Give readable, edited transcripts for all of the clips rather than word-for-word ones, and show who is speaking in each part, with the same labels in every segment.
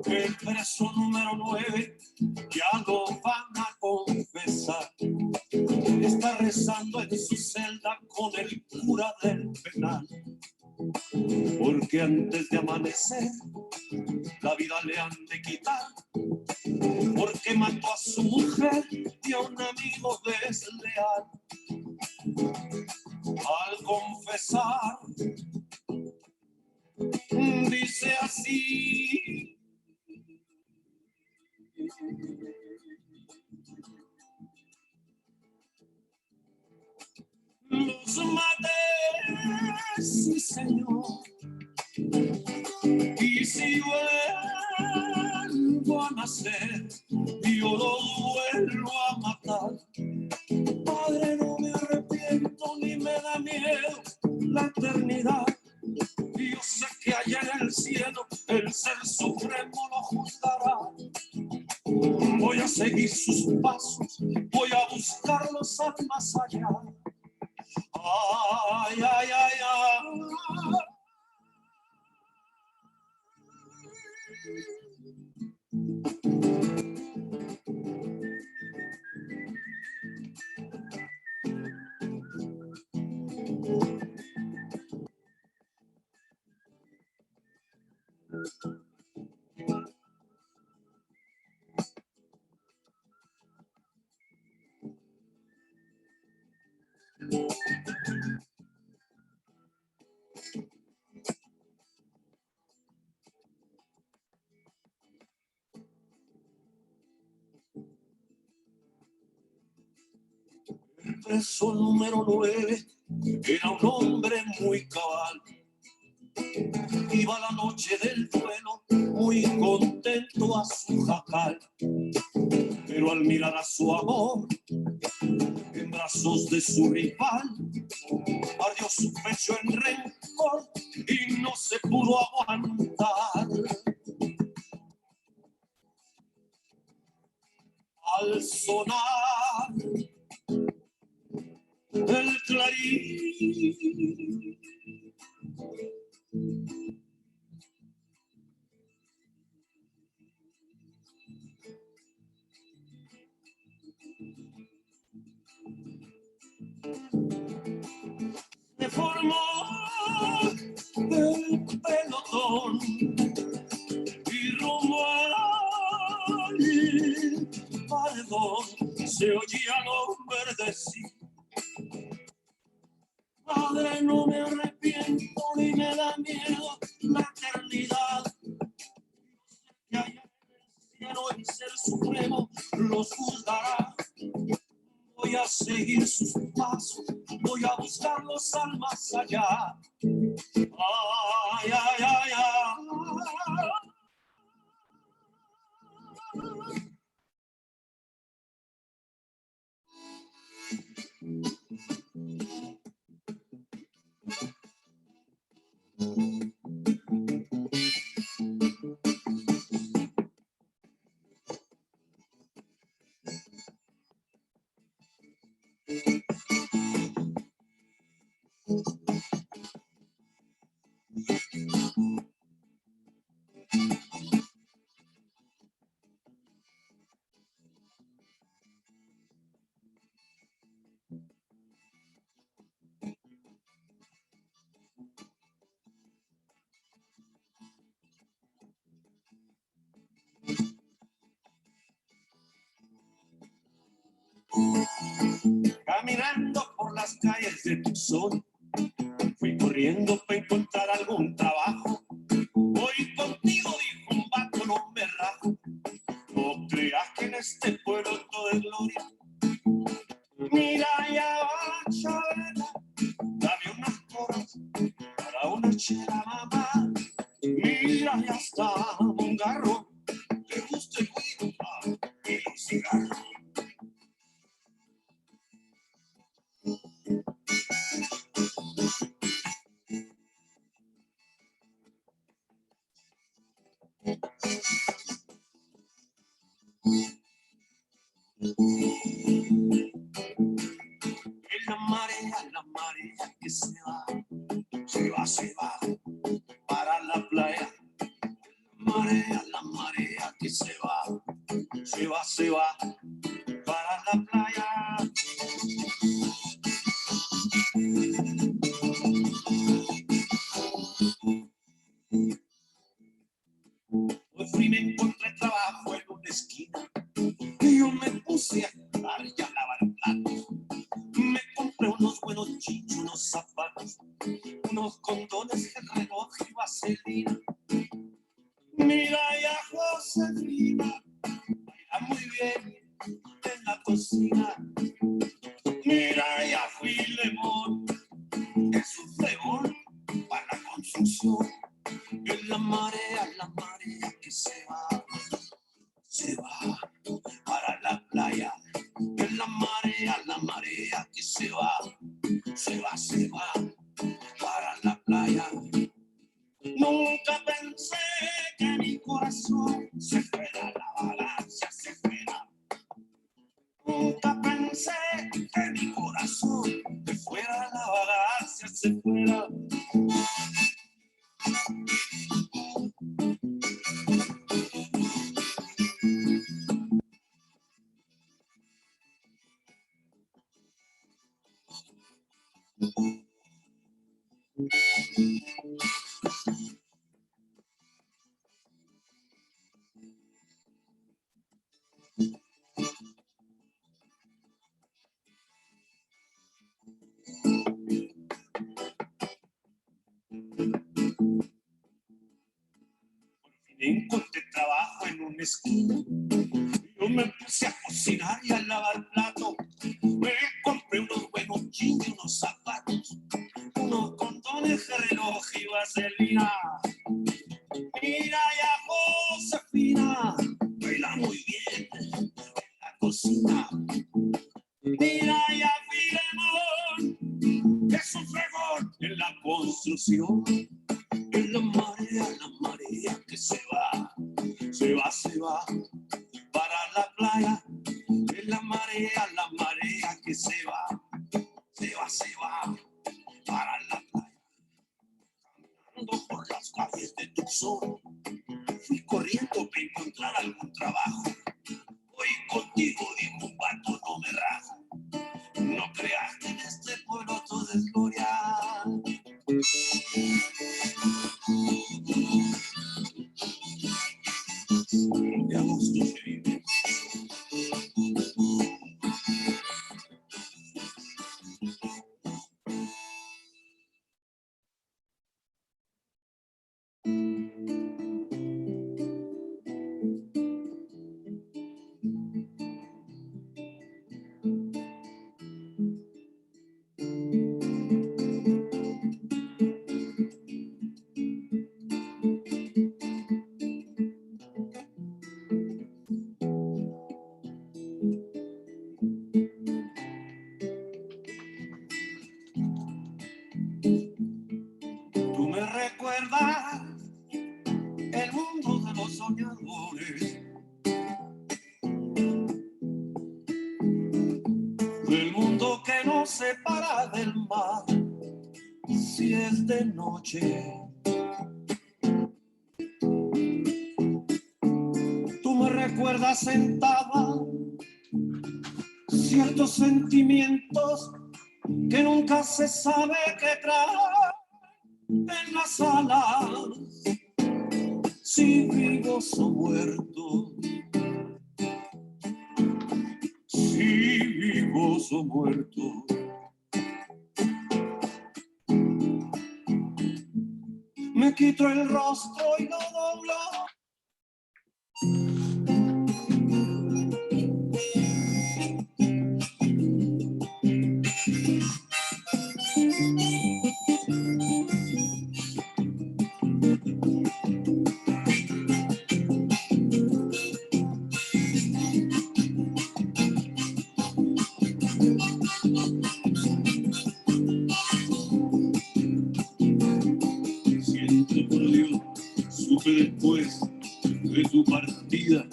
Speaker 1: El preso número 9 ya lo van a confesar. Está rezando en su celda con el cura del penal. Porque antes de amanecer la vida le han de quitar. Porque mató a su mujer y a un amigo desleal. Al confesar dice así: los maté, sí señor, y si vuelvo a nacer, yo los vuelvo a matar. Padre, no me arrepiento ni me da miedo la eternidad. Yo sé que allá en el cielo el Ser Supremo lo juzgará. Voy a seguir sus pasos, voy a buscarlos al más allá. Ay, ay, ay, ay. El preso número 9 era un hombre muy cabal. Iba la noche del duelo muy contento a su jacal. Pero al mirar a su amor en brazos de su rival, ardió su pecho en rencor y no se pudo aguantar. Al sonar el clarín, se formó el pelotón y rumbo al paredón se oía el hombre decir: Padre, no me arrepiento ni me da miedo la eternidad. Que allá en el cielo el Ser Supremo los juzgará. Voy a seguir sus pasos, voy a buscarlos al más allá. Ay, ay, ay, ay. Caminando por las calles de Tucson, fui corriendo para encontrar algún trabajo. Voy contigo, dijo un vato, no me leche la mamá, mira, ya está un garro, le gusta el guiro y los cigarros. La marea que se va, para la playa. La marea que se va, para la playa. Hoy fui y me encontré trabajo en una esquina y yo me puse a lavar y a lavar platos. Me compré unos buenos jeans, unos zapatos, unos condones, el reloj y vaselina. Mira ya Josefina, baila muy bien en la cocina. Mira ya Filemón, es un fregón para la construcción. En la marea que se va para la playa. En la marea que se va para la playa. Nunca pensé que mi corazón se fuera, la balanza se fuera. Nunca pensé que mi corazón se fuera, la balanza se fuera. Encontré trabajo en una esquina. Yo me puse a cocinar y a lavar plato. Me compré unos buenos jeans y unos zapatos, unos condones, reloj y vaselina. Mira ya Josefina, baila muy bien en la cocina. Mira ya Filemón, es un fregón en la construcción. En la marea que se va para la playa. En la marea que se va para la playa. Caminando por las calles de Tucson, fui corriendo para encontrar algún trabajo. Hoy contigo, dijo un vato, no me rajo. No creas que en este pueblo todo es gloria. De a gusto se vive. Tú me recuerdas el mundo de los soñadores, el mundo que nos separa del mar si es de noche. Tú me recuerdas sentada ciertos sentimientos que nunca se sabe qué trae en las alas, si vivos o muertos, si vivos o muertos. Me quito el rostro y lo doblo. supe después de tu partida.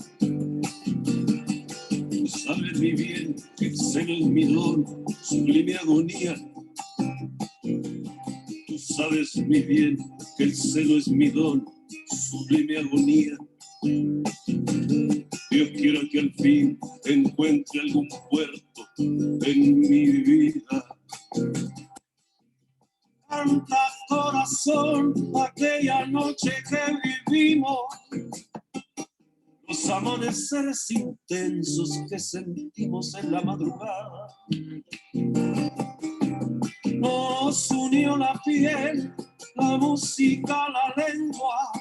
Speaker 1: Sabes muy bien que el celo es mi don, sublime agonía. Tú sabes muy bien que el celo es mi don, sublime agonía. Dios quiera que al fin encuentre algún puerto en mi vida. Canta corazón aquella noche que vivimos, los amaneceres intensos que sentimos en la madrugada. Nos unió la piel, la música, la lengua,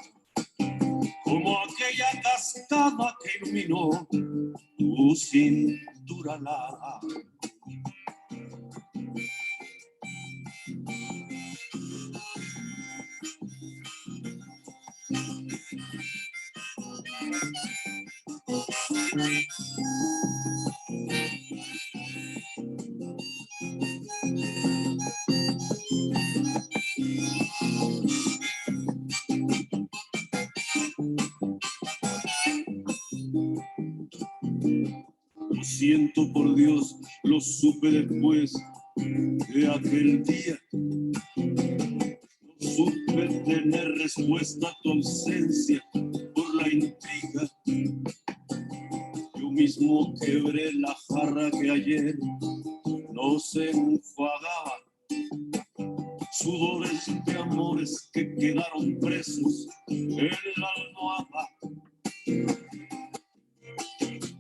Speaker 1: como aquella cascada que iluminó tu cintura larga. Lo siento por Dios, lo supe después de aquel día. No supe tener respuesta a tu ausencia por la intriga. Yo mismo quebré la jarra que ayer no se enfadaba. Sudores de amores que quedaron presos en la almohada.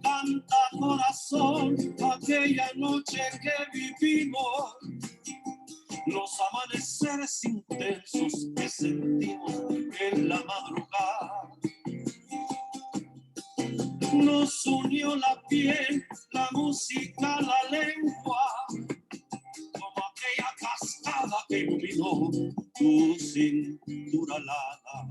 Speaker 1: Canta corazón aquella noche que vivimos, los amaneceres intensos que sentimos en la madrugada. Nos unió la piel, la música, la lengua, como aquella cascada que iluminó tu cintura larga.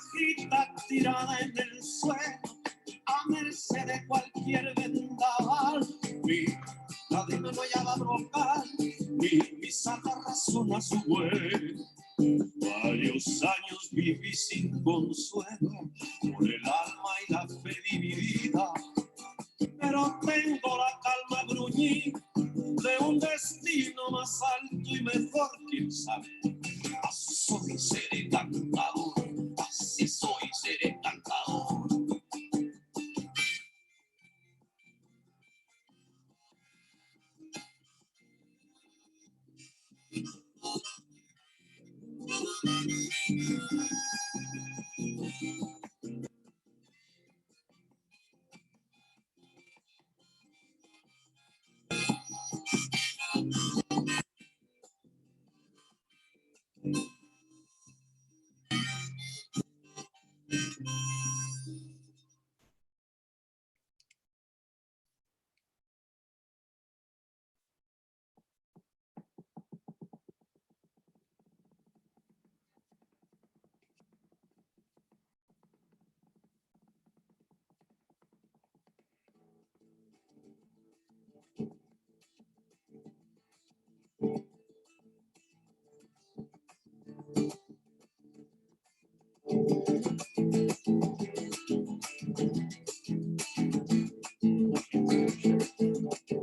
Speaker 1: Hojita tirada en el suelo, a merced de cualquier vendaval. Mi cadena no hallaba brocal, mi pizarra razona su vuelo. Varios años viví sin consuelo, con el alma y la fe dividida. Pero tengo la calma gruñí de un destino más alto y mejor, quién sabe. Así soy, seré cantador, así soy, seré cantador.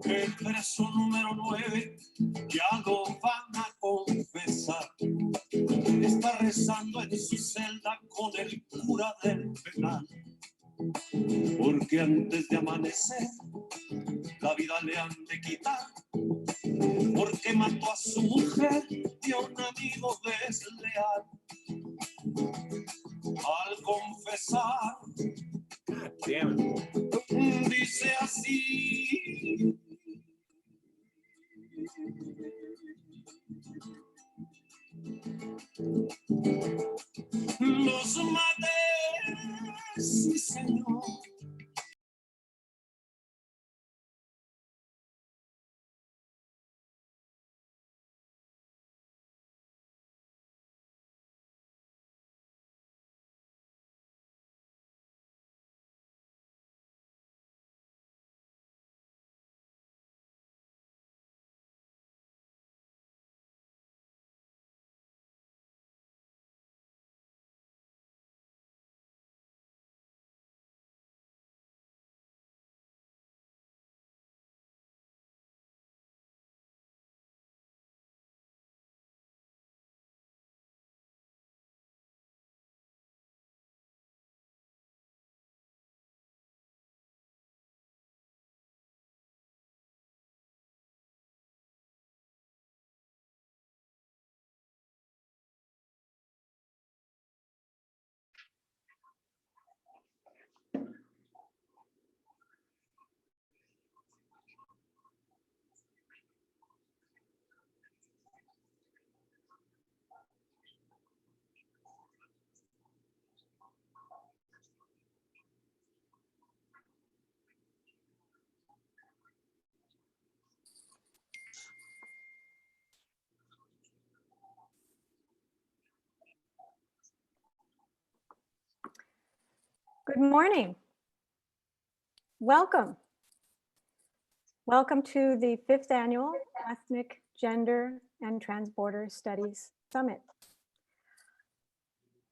Speaker 1: El preso número 9 ya lo van a confesar. Está rezando en su celda con el cura del penal. Porque antes de amanecer, la vida le han de quitar. Porque mató a su mujer y a un amigo desleal. Al confesar, dice así:
Speaker 2: Good morning. Welcome. Welcome to the 5th Annual Ethnic, Gender, and Transborder Studies Summit.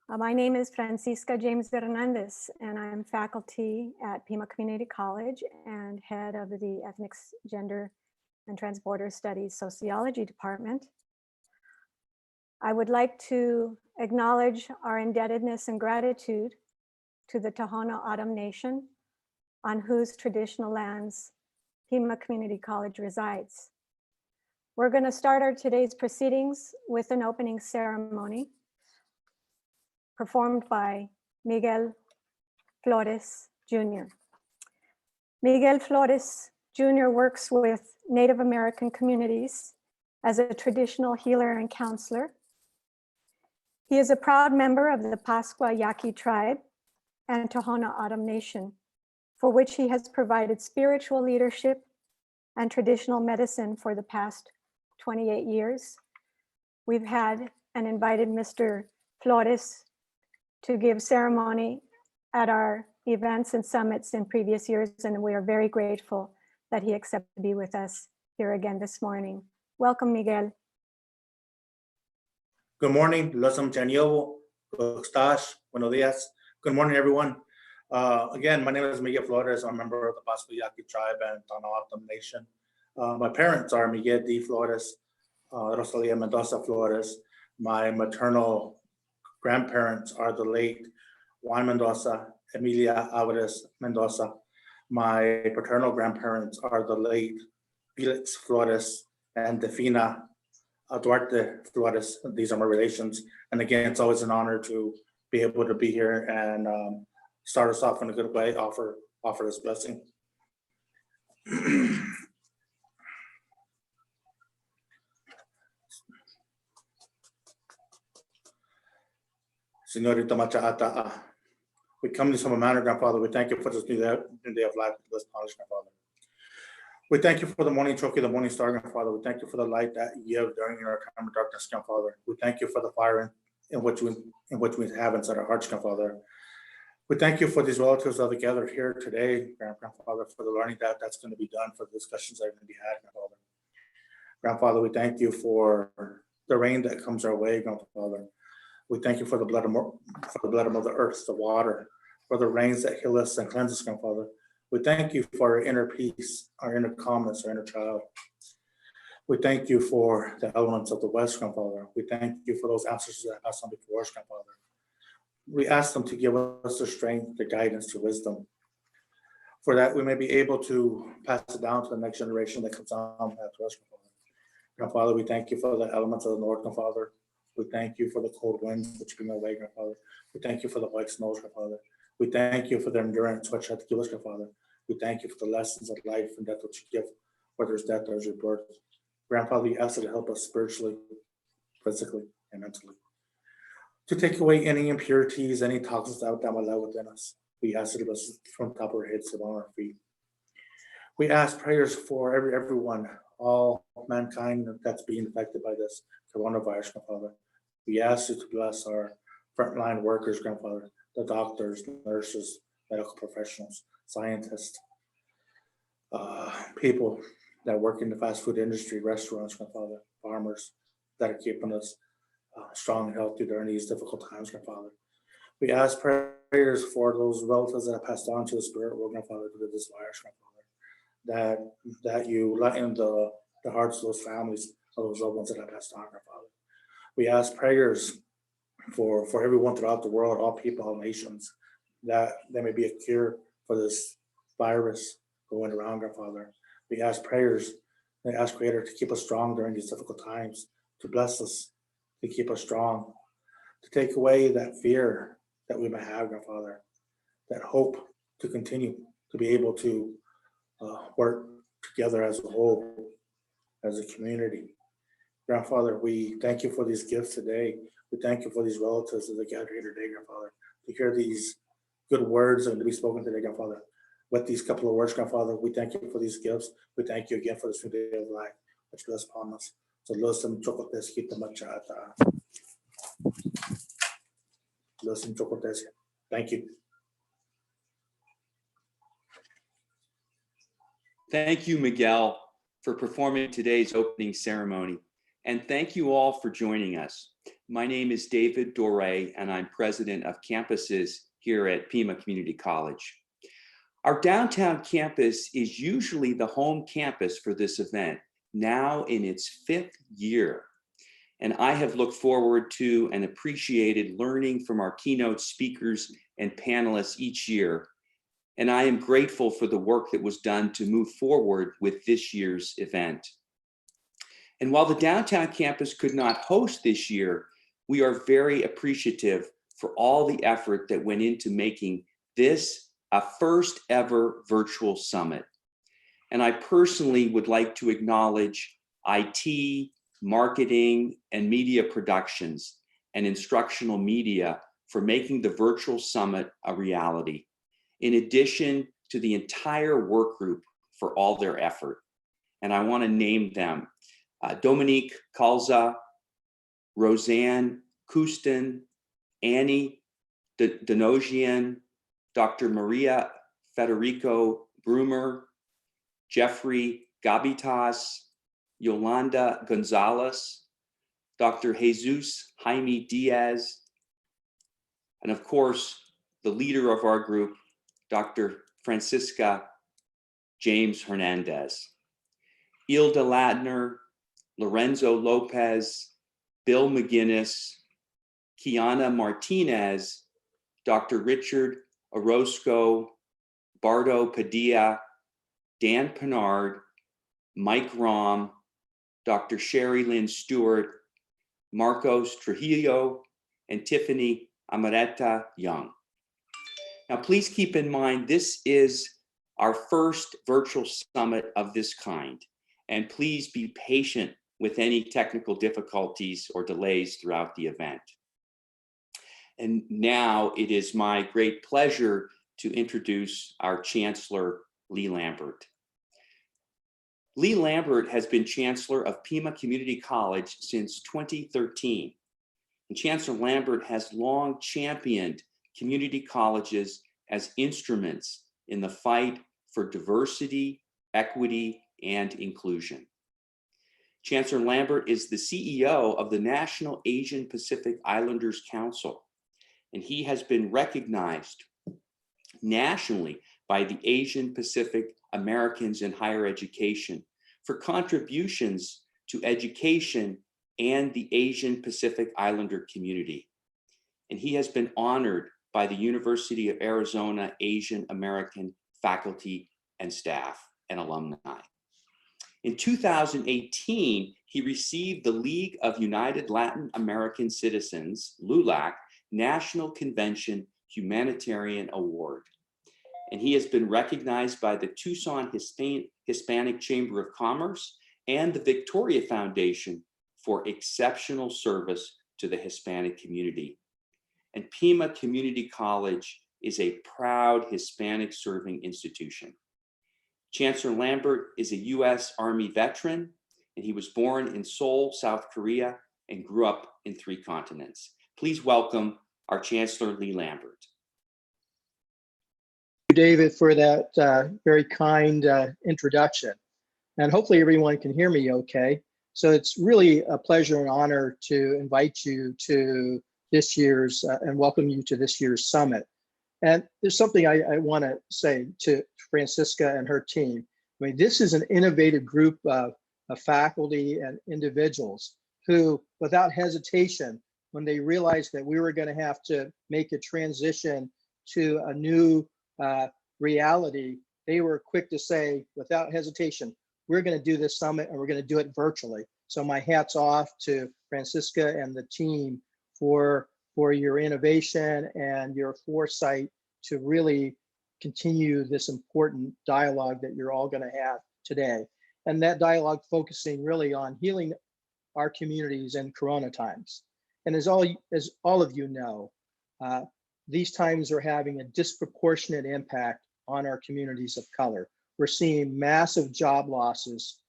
Speaker 2: My name is Francisca James Hernandez, and I'm faculty at Pima Community College and head of the Ethnics, Gender, and Transborder Studies Sociology Department. I would like to acknowledge our indebtedness and gratitude to the Tohono O'odham Nation, on whose traditional lands Pima Community College resides. We're going to start our today's proceedings with an opening ceremony performed by Miguel Flores Jr. Miguel Flores Jr. works with Native American communities as a traditional healer and counselor. He is a proud member of the Pascua Yaqui tribe and Tohono O'odham Nation, for which he has provided spiritual leadership and traditional medicine for the past 28 years. We've had and invited Mr. Flores to give ceremony at our events and summits in previous years, and we are very grateful that he accepted to be with us here again this morning. Welcome, Miguel.
Speaker 3: Good morning, Losam Chanyovo, Gustas, Buenos Dias. Good morning, everyone. Again, my name is Miguel Flores. I'm a member of the Pascua Yaqui tribe and Tohono O'odham Nation. My parents are Miguel D. Flores, Rosalia Mendoza Flores. My maternal grandparents are the late Juan Mendoza, Emilia Alvarez Mendoza. My paternal grandparents are the late Felix Flores and Defina Duarte Flores. These are my relations. And again, it's always an honor to be able to be here and start us off in a good way, offer this blessing. Señorita Macha'ata, we come to some manner, Grandfather. We thank you for this new day of life, this knowledge, Grandfather. We thank you for the morning trophy, the morning star, Grandfather. We thank you for the light that you give during our time of darkness, Grandfather. We thank you for the fire in which we have inside our hearts, Grandfather. We thank you for these relatives that are gathered here today, Grandfather, for the learning that's going to be done, for the discussions that are going to be had, Grandfather. Grandfather, we thank you for the rain that comes our way, Grandfather. We thank you for the blood of Mother Earth, the water, for the rains that heal us and cleanse us, Grandfather. We thank you for our inner peace, our inner calmness, our inner child. We thank you for the elements of the West, Grandfather. We thank you for those ancestors that passed on before us, Grandfather. We ask them to give us the strength, the guidance, the wisdom, for that we may be able to pass it down to the next generation that comes on after us, Grandfather. Grandfather, we thank you for the elements of the North, Grandfather. We thank you for the cold winds which bring away, Grandfather. We thank you for the white snows, Grandfather. We thank you for the endurance which you have to give us, Grandfather. We thank you for the lessons of life and death which you give, whether there's death or there's rebirth. Grandfather, we ask you to help us spiritually, physically, and mentally, to take away any impurities, any toxins that might lie within us. We ask you to bless us from the top of our heads to the bottom of our feet. We ask prayers for everyone, all mankind that's being affected by this coronavirus, Grandfather. We ask you to bless our frontline workers, Grandfather, the doctors, nurses, medical professionals, scientists, people that work in the fast food industry, restaurants, Grandfather, farmers that are keeping us strong and healthy during these difficult times, Grandfather. We ask prayers for those relatives that have passed on to the spirit world, Grandfather, due to this virus, Grandfather, that you lighten the hearts of those families, of those loved ones that have passed on, Grandfather. We ask prayers for everyone throughout the world, all people, all nations, that there may be a cure for this virus going around, Grandfather. We ask prayers, we ask Creator to keep us strong during these difficult times, to bless us, to keep us strong, to take away that fear that we may have, Grandfather, that hope to continue to be able to work together as a whole, as a community. Grandfather, we thank you for these gifts today. We thank you for these relatives that are gathered here today, Grandfather, to hear these good words and to be spoken today, Grandfather. With these couple of words, Grandfather, we thank you for these gifts. We thank you again for this new day of life, which bless upon us. So Losam Chocotes, Kita Macha'ata. Losam Chocotes. Thank you.
Speaker 4: Thank you, Miguel, for performing today's opening ceremony. And thank you all for joining us. My name is David Doré, and I'm president of campuses here at Pima Community College. Our downtown campus is usually the home campus for this event, now in its 5th year. And I have looked forward to and appreciated learning from our keynote speakers and panelists each year. And I am grateful for the work that was done to move forward with this year's event. And while the downtown campus could not host this year, we are very appreciative for all the effort that went into making this a first ever virtual summit. And I personally would like to acknowledge IT, marketing, and media productions and instructional media for making the virtual summit a reality, in addition to the entire work group for all their effort. And I want to name them: Dominique Calza, Roseanne Kustin, Annie Denogian, Dr. Maria Federico Brumer, Jeffrey Gabitas, Yolanda Gonzalez, Dr. Jesus Jaime Diaz, and of course, the leader of our group, Dr. Francisca James Hernandez. Hilda Ladner, Lorenzo Lopez, Bill McGinnis, Kiana Martinez, Dr. Richard Orozco, Bardo Padilla, Dan Pinard, Mike Rom, Dr. Sherry Lynn Stewart, Marcos Trujillo, and Tiffany Amaretta Young. Now, please keep in mind, this is our first virtual summit of this kind, and please be patient with any technical difficulties or delays throughout the event. And now it is my great pleasure to introduce our Chancellor, Lee Lambert. Lee Lambert has been Chancellor of Pima Community College since 2013. And Chancellor Lambert has long championed community colleges as instruments in the fight for diversity, equity, and inclusion. Chancellor Lambert is the CEO of the National Asian Pacific Islanders Council, and he has been recognized nationally by the Asian Pacific Americans in higher education for contributions to education and the Asian Pacific Islander community. And he has been honored by the University of Arizona Asian American faculty and staff and alumni. In 2018, he received the League of United Latin American Citizens, LULAC, National Convention Humanitarian Award. And he has been recognized by the Tucson Hispanic Chamber of Commerce and the Victoria Foundation for exceptional service to the Hispanic community. And Pima Community College is a proud Hispanic serving institution. Chancellor Lambert is a US Army veteran, and he was born in Seoul, South Korea, and grew up in 3 continents. Please welcome our Chancellor, Lee Lambert.
Speaker 5: Thank you, David, for that very kind introduction. And hopefully everyone can hear me okay. So it's really a pleasure and honor to invite you to this year's and welcome you to this year's summit. And there's something I want to say to Francisca and her team. I mean, this is an innovative group of faculty and individuals who, without hesitation, when they realized that we were going to have to make a transition to a new reality, they were quick to say, without hesitation, we're going to do this summit and we're going to do it virtually. So my hat's off to Francisca and the team for your innovation and your foresight to really continue this important dialogue that you're all going to have today. And that dialogue focusing really on healing our communities in Corona times. And as all of you know, these times are having a disproportionate impact on our communities of color. We're seeing massive job losses.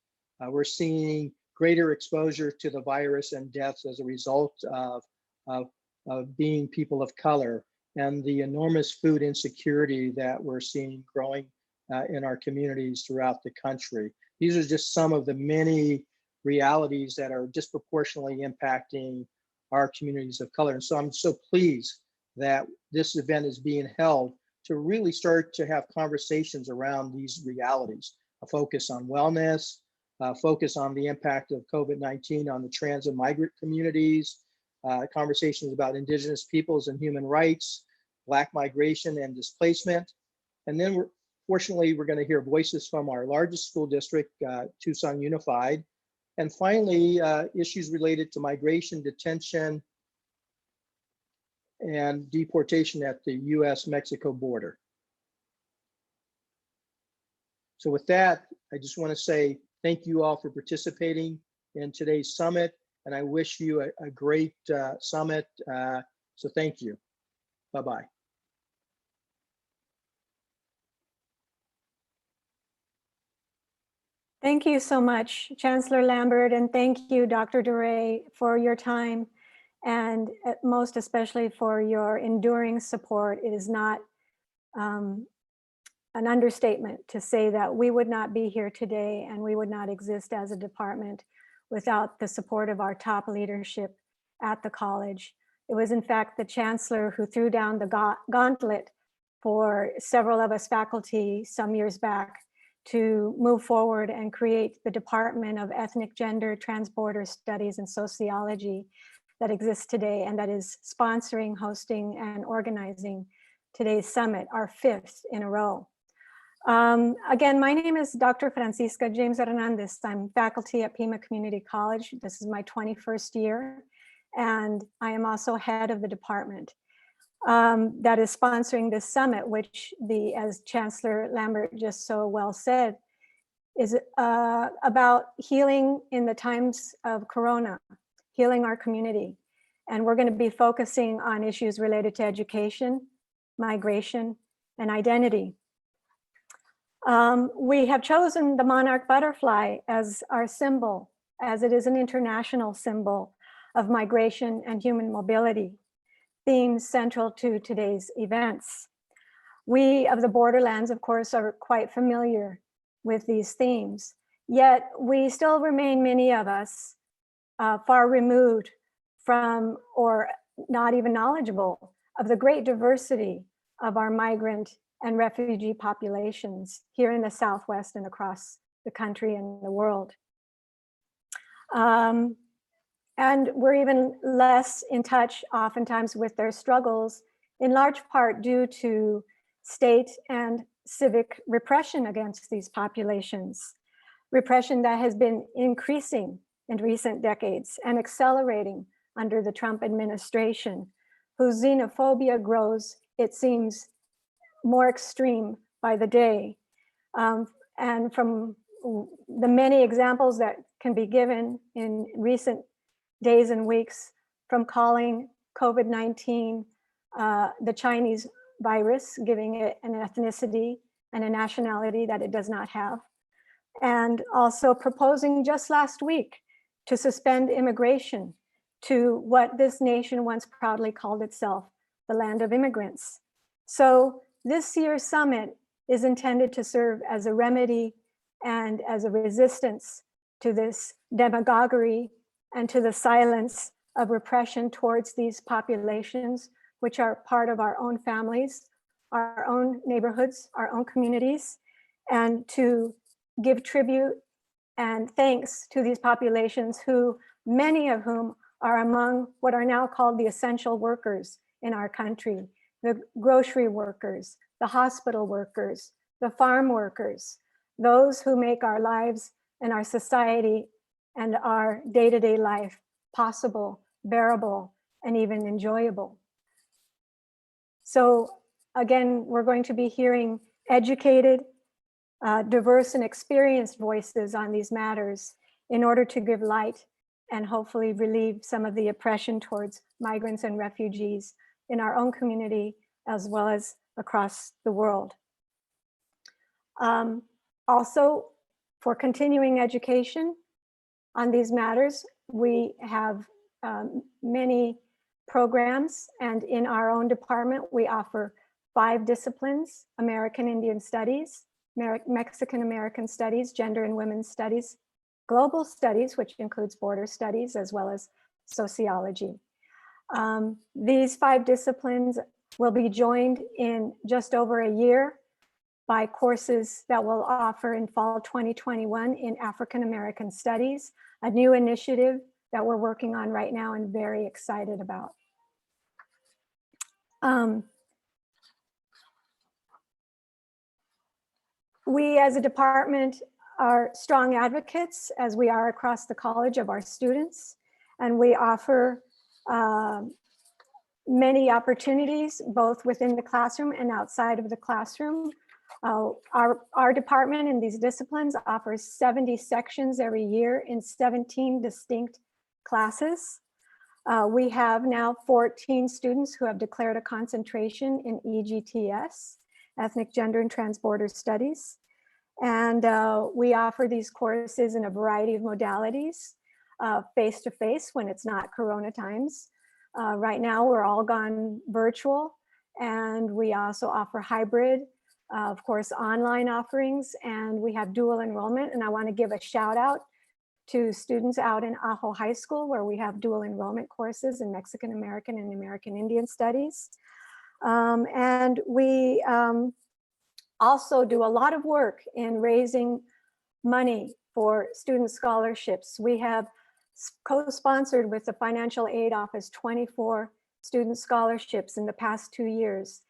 Speaker 5: We're seeing greater exposure to the virus and deaths as a result of being people of color, and the enormous food insecurity that we're seeing growing in our communities throughout the country. These are just some of the many realities that are disproportionately impacting our communities of color. And so I'm so pleased that this event is being held to really start to have conversations around these realities, a focus on wellness, focus on the impact of COVID-19 on the trans and migrant communities, conversations about Indigenous peoples and human rights, Black migration and displacement. And then fortunately, we're going to hear voices from our largest school district, Tucson Unified. And finally, issues related to migration, detention, and deportation at the US-Mexico border. So with that, I just want to say thank you all for participating in today's summit, and I wish you a great summit. So thank you. Bye-bye.
Speaker 2: Thank you so much, Chancellor Lambert, and thank you, Dr. Duray, for your time, and most especially for your enduring support. It is not an understatement to say that we would not be here today and we would not exist as a department without the support of our top leadership at the college. It was in fact the Chancellor who threw down the gauntlet for several of us faculty some years back to move forward and create the Department of Ethnic, Gender, Transborder Studies and Sociology that exists today and that is sponsoring, hosting, and organizing today's summit, our 5th in a row. Again, my name is Dr. Francisca James Hernandez. I'm faculty at Pima Community College. This is my 21st year, and I am also head of the department that is sponsoring this summit, which as Chancellor Lambert just so well said, is about healing in the times of Corona, healing our community. And we're going to be focusing on issues related to education, migration, and identity. We have chosen the monarch butterfly as our symbol, as it is an international symbol of migration and human mobility, themes central to today's events. We of the borderlands, of course, are quite familiar with these themes, yet we still remain, many of us, far removed from or not even knowledgeable of the great diversity of our migrant and refugee populations here in the Southwest and across the country and the world. And we're even less in touch oftentimes with their struggles, in large part due to state and civic repression against these populations. Repression that has been increasing in recent decades and accelerating under the Trump administration, whose xenophobia grows, it seems, more extreme by the day. And from the many examples that can be given in recent days and weeks, from calling COVID-19 the Chinese virus, giving it an ethnicity and a nationality that it does not have, and also proposing just last week to suspend immigration to what this nation once proudly called itself, the land of immigrants. So this year's summit is intended to serve as a remedy and as a resistance to this demagoguery and to the silence of repression towards these populations, which are part of our own families, our own neighborhoods, our own communities, and to give tribute and thanks to these populations who, many of whom are among what are now called the essential workers in our country, the grocery workers, the hospital workers, the farm workers, those who make our lives and our society and our day-to-day life possible, bearable, and even enjoyable. So again, we're going to be hearing educated, diverse and experienced voices on these matters in order to give light and hopefully relieve some of the oppression towards migrants and refugees in our own community as well as across the world. Also, for continuing education on these matters, we have many programs, and in our own department, we offer 5 disciplines: American Indian Studies, Mexican American Studies, Gender and Women's Studies, Global Studies, which includes border studies, as well as sociology. These 5 disciplines will be joined in just over a year by courses that will offer in fall 2021 in African American Studies, a new initiative that we're working on right now and very excited about. We as a department are strong advocates, as we are across the college, of our students, and we offer many opportunities both within the classroom and outside of the classroom. Our department in these disciplines offers 70 sections every year in 17 distinct classes. We have now 14 students who have declared a concentration in EGTS, Ethnic, Gender, and Transborder Studies. And we offer these courses in a variety of modalities, face-to-face when it's not Corona times. Right now, we're all gone virtual, and we also offer hybrid, of course, online offerings, and we have dual enrollment. And I want to give a shout out to students out in Ajo High School, where we have dual enrollment courses in Mexican American and American Indian Studies. And we also do a lot of work in raising money for student scholarships. We have co-sponsored with the Financial Aid Office 24 student scholarships in the past 2 years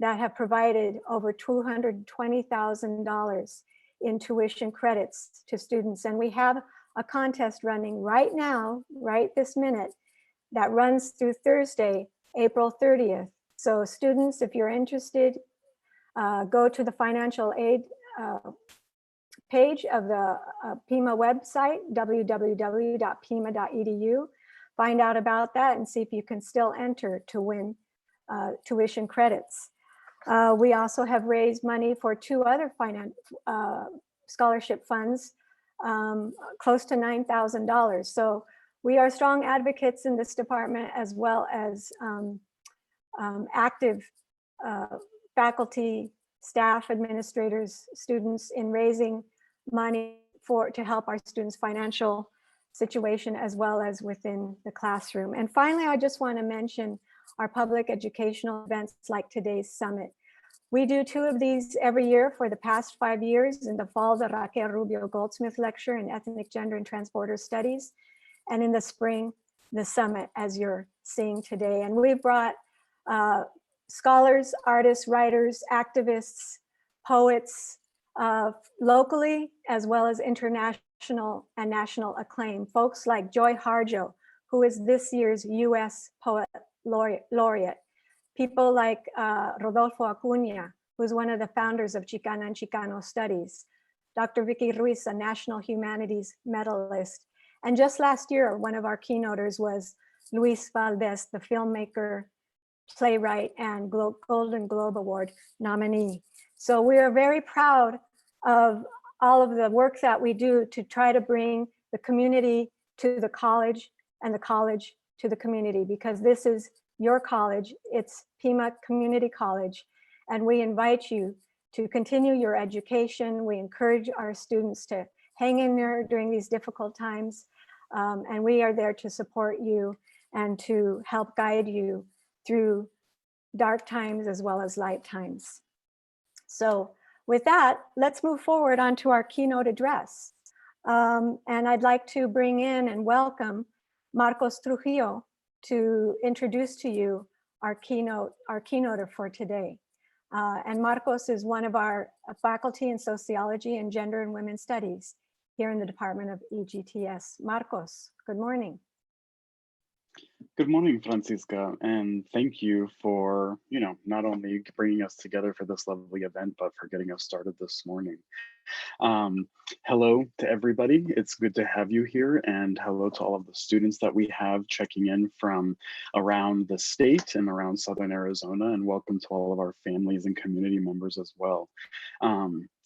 Speaker 2: that have provided over $220,000 in tuition credits to students. And we have a contest running right now, right this minute, that runs through Thursday, April 30th. So students, if you're interested, go to the financial aid page of the PIMA website, www.pima.edu. Find out about that and see if you can still enter to win tuition credits. We also have raised money for 2 other scholarship funds, close to $9,000. So we are strong advocates in this department, as well as active faculty, staff, administrators, students in raising money to help our students' financial situation, as well as within the classroom. And finally, I just want to mention our public educational events like today's summit. We do 2 of these every year for the past 5 years. In the fall, the Raquel Rubio Goldsmith Lecture in Ethnic, Gender, and Transborder Studies. And in the spring, the summit, as you're seeing today. And we've brought scholars, artists, writers, activists, poets, locally, as well as international and national acclaim. Folks like Joy Harjo, who is this year's US Poet Laureate. People like Rodolfo Acuña, who's one of the founders of Chicana and Chicano Studies. Dr. Vicky Ruiz, a National Humanities Medalist. And just last year, one of our keynoters was Luis Valdez, the filmmaker, playwright, and Golden Globe Award nominee. So we are very proud of all of the work that we do to try to bring the community to the college and the college to the community, because this is your college, it's Pima Community College, and we invite you to continue your education. We encourage our students to hang in there during these difficult times, and we are there to support you and to help guide you through dark times as well as light times. So with that, let's move forward onto our keynote address. And I'd like to bring in and welcome Marcos Trujillo to introduce to you our keynoter for today. And Marcos is one of our faculty in sociology and gender and women's studies here in the Department of EGTS. Marcos, good morning.
Speaker 6: Good morning, Francisca, and thank you for, not only bringing us together for this lovely event, but for getting us started this morning. Hello to everybody. It's good to have you here, and hello to all of the students that we have checking in from around the state and around Southern Arizona, and welcome to all of our families and community members as well.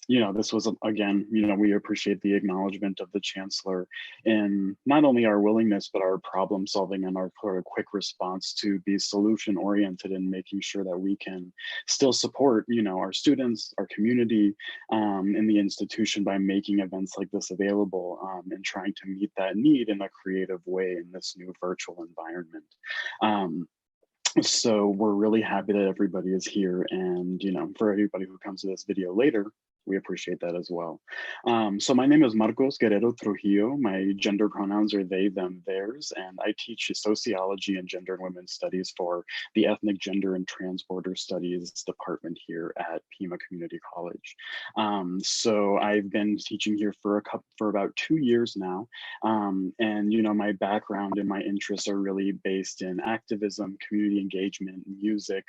Speaker 6: this was, again, we appreciate the acknowledgement of the Chancellor in not only our willingness, but our problem solving and our quick response to be solution oriented and making sure that we can still support, our students, our community, in the institution by making events like this available, and trying to meet that need in a creative way in this new virtual environment. So we're really happy that everybody is here, and for everybody who comes to this video later, we appreciate that as well. So my name is Marcos Guerrero Trujillo. My gender pronouns are they, them, theirs, and I teach sociology and gender and women's studies for the Ethnic, Gender, and Transborder Studies department here at Pima Community College. So I've been teaching here for about 2 years now, and my background and my interests are really based in activism, community engagement, music,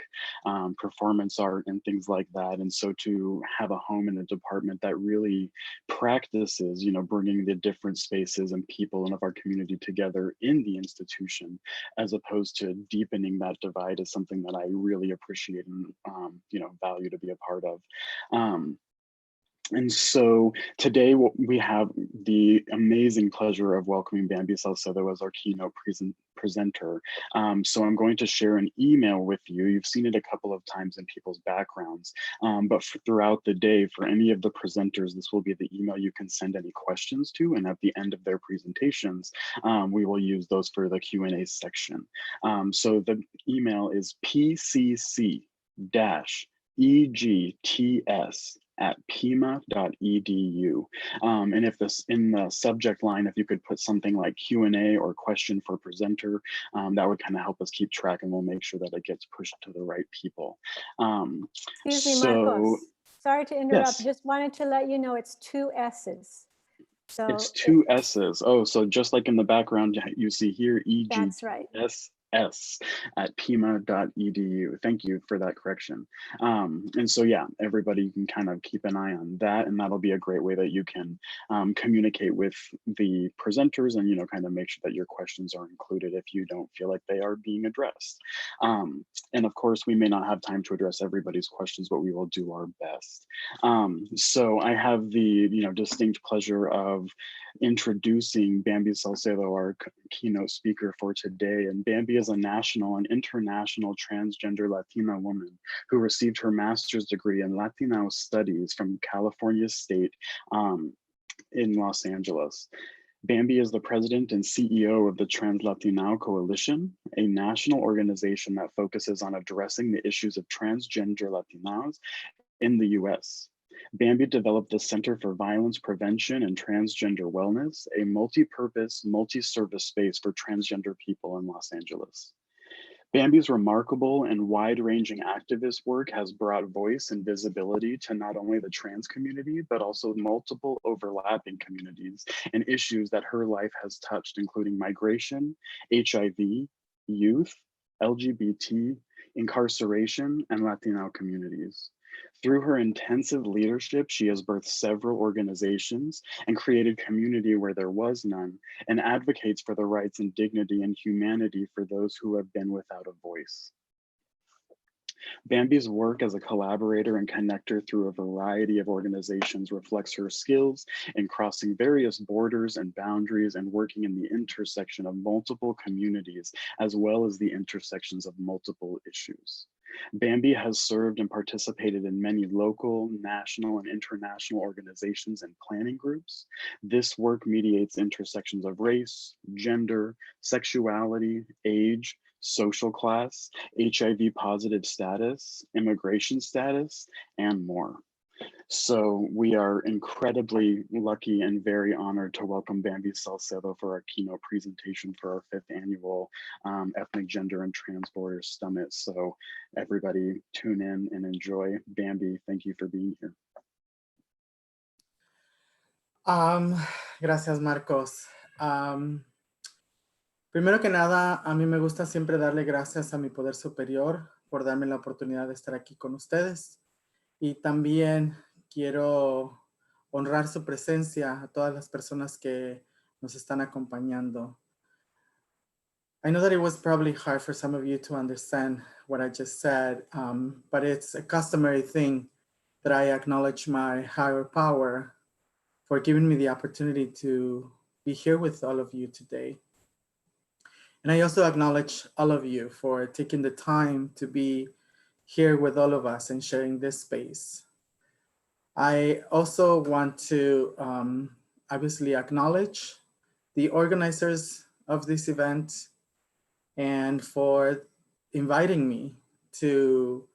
Speaker 6: performance art, and things like that. And so to have a home in a department that really practices, bringing the different spaces and people of our community together in the institution, as opposed to deepening that divide, is something that I really appreciate and, value to be a part of. And so today we have the amazing pleasure of welcoming Bamby Salcedo as our keynote presenter. So I'm going to share an email with you. You've seen it a couple of times in people's backgrounds, but throughout the day, for any of the presenters, this will be the email you can send any questions to. And at the end of their presentations, we will use those for the Q&A section. So the email is pcc-egts@pima.edu. And if this in the subject line, if you could put something like Q&A or question for presenter, that would kind of help us keep track, and we'll make sure that it gets pushed to the right people.
Speaker 2: Excuse me, Marcos. Sorry to interrupt.
Speaker 6: Yes.
Speaker 2: Just wanted to let you know it's 2 S's. So
Speaker 6: it's 2 S's. Oh, so just like in the background you see here,
Speaker 2: That's right.
Speaker 6: EGTS@pima.edu. Thank you for that correction. And so, yeah, everybody can kind of keep an eye on that, and that'll be a great way that you can communicate with the presenters and, kind of make sure that your questions are included if you don't feel like they are being addressed. And of course, we may not have time to address everybody's questions, but we will do our best. So I have the, distinct pleasure of introducing Bamby Salcedo, our keynote speaker for today. And Bamby is a national and international transgender Latina woman who received her master's degree in Latino studies from California State in Los Angeles. Bamby is the president and CEO of the Trans Latinao Coalition, a national organization that focuses on addressing the issues of transgender Latinos in the US. Bamby developed the Center for Violence Prevention and Transgender Wellness, a multi-purpose, multi-service space for transgender people in Los Angeles. Bamby's remarkable and wide-ranging activist work has brought voice and visibility to not only the trans community, but also multiple overlapping communities and issues that her life has touched, including migration, HIV, youth, LGBT, incarceration, and Latino communities. Through her intensive leadership, she has birthed several organizations and created community where there was none, and advocates for the rights and dignity and humanity for those who have been without a voice. Bamby's work as a collaborator and connector through a variety of organizations reflects her skills in crossing various borders and boundaries and working in the intersection of multiple communities, as well as the intersections of multiple issues. Bamby has served and participated in many local, national, and international organizations and planning groups. This work mediates intersections of race, gender, sexuality, age, social class, HIV positive status, immigration status, and more. So we are incredibly lucky and very honored to welcome Bamby Salcedo for our keynote presentation for our 5th annual Ethnic, Gender, and Transborder Summit. So everybody tune in and enjoy. Bamby, thank you for being here.
Speaker 7: Gracias, Marcos. Primero que nada, a mí me gusta siempre darle gracias a mi poder superior por darme la oportunidad de estar aquí con ustedes. Y también quiero honrar su presencia a todas las personas que nos están acompañando. I know that it was probably hard for some of you to understand what I just said, but it's a customary thing that I acknowledge my higher power for giving me the opportunity to be here with all of you today. And I also acknowledge all of you for taking the time to be here with all of us and sharing this space. I also want to obviously acknowledge the organizers of this event and for inviting me to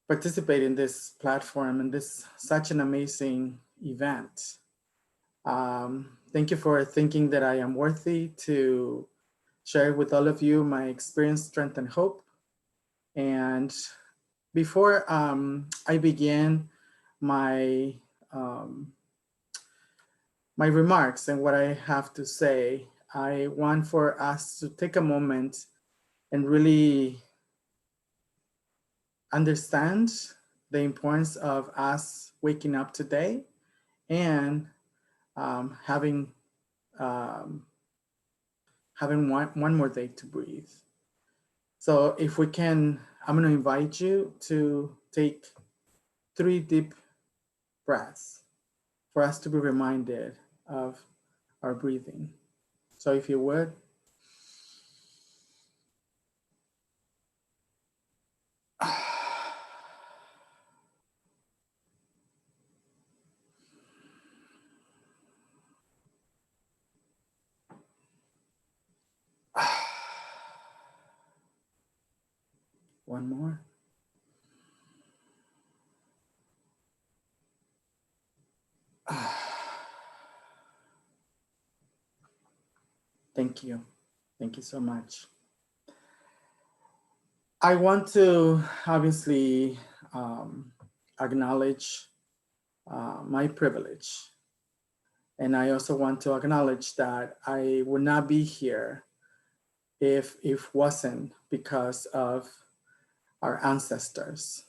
Speaker 7: participate in this platform and this such an amazing event. Thank you for thinking that I am worthy to share with all of you my experience, strength, and hope. And before I begin my my remarks and what I have to say, I want for us to take a moment and really understand the importance of us waking up today and having one more day to breathe. So if we can, I'm going to invite you to take 3 deep breaths for us to be reminded of our breathing. So if you would. One more. Thank you. Thank you so much. I want to obviously acknowledge my privilege. And I also want to acknowledge that I would not be here if it wasn't because of our ancestors,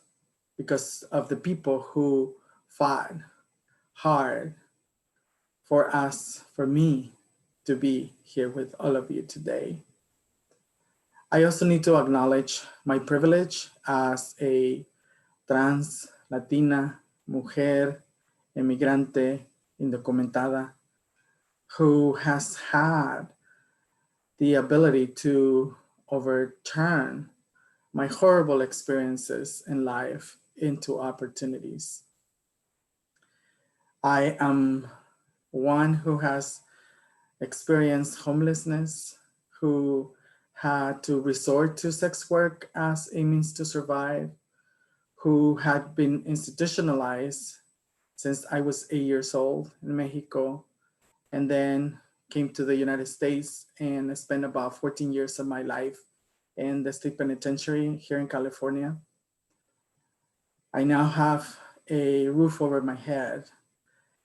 Speaker 7: because of the people who fought hard for us, for me to be here with all of you today. I also need to acknowledge my privilege as a trans, Latina, mujer, emigrante, indocumentada, who has had the ability to overturn my horrible experiences in life into opportunities. I am one who has experienced homelessness, who had to resort to sex work as a means to survive, who had been institutionalized since I was 8 years old in Mexico, and then came to the United States and spent about 14 years of my life in the state penitentiary here in California. I now have a roof over my head.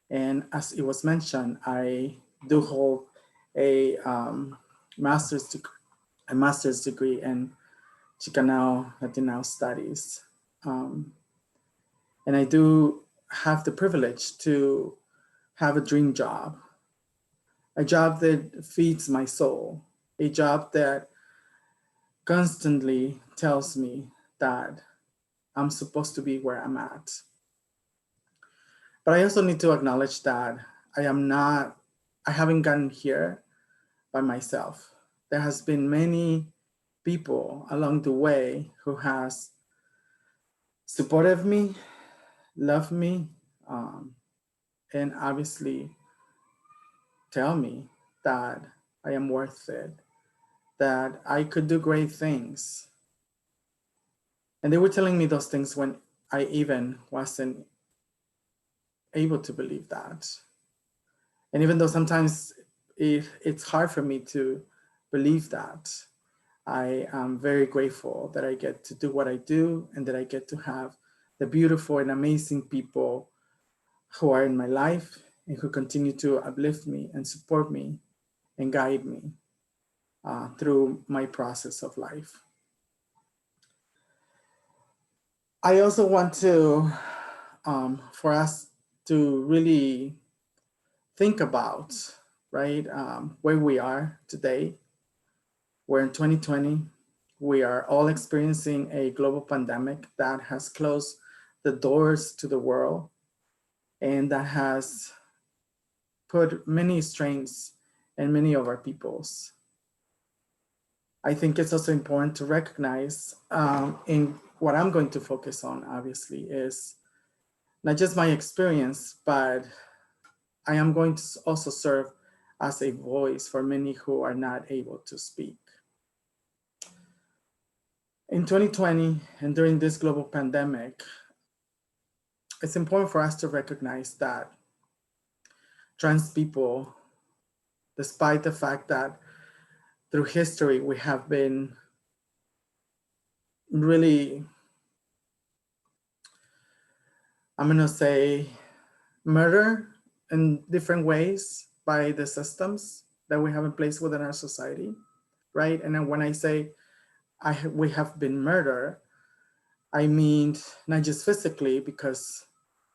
Speaker 7: And as it was mentioned, I do hold a master's degree in Chicano Latino studies. And I do have the privilege to have a dream job, a job that feeds my soul, a job that constantly tells me that I'm supposed to be where I'm at. But I also need to acknowledge that I haven't gotten here by myself. There has been many people along the way who has supported me, loved me, and obviously tell me that I am worth it, that I could do great things. And they were telling me those things when I even wasn't able to believe that. And even though sometimes it's hard for me to believe that, I am very grateful that I get to do what I do and that I get to have the beautiful and amazing people who are in my life and who continue to uplift me and support me and guide me through my process of life. I also want to, for us to really think about, right, where we are today. We're in 2020. We are all experiencing a global pandemic that has closed the doors to the world, and that has put many strains in many of our peoples. I think it's also important to recognize in what I'm going to focus on, obviously, is not just my experience, but I am going to also serve as a voice for many who are not able to speak. In 2020 and during this global pandemic, it's important for us to recognize that trans people, despite the fact that through history we have been really, I'm gonna say, murdered in different ways by the systems that we have in place within our society, right? And then when I say we have been murdered, I mean not just physically, because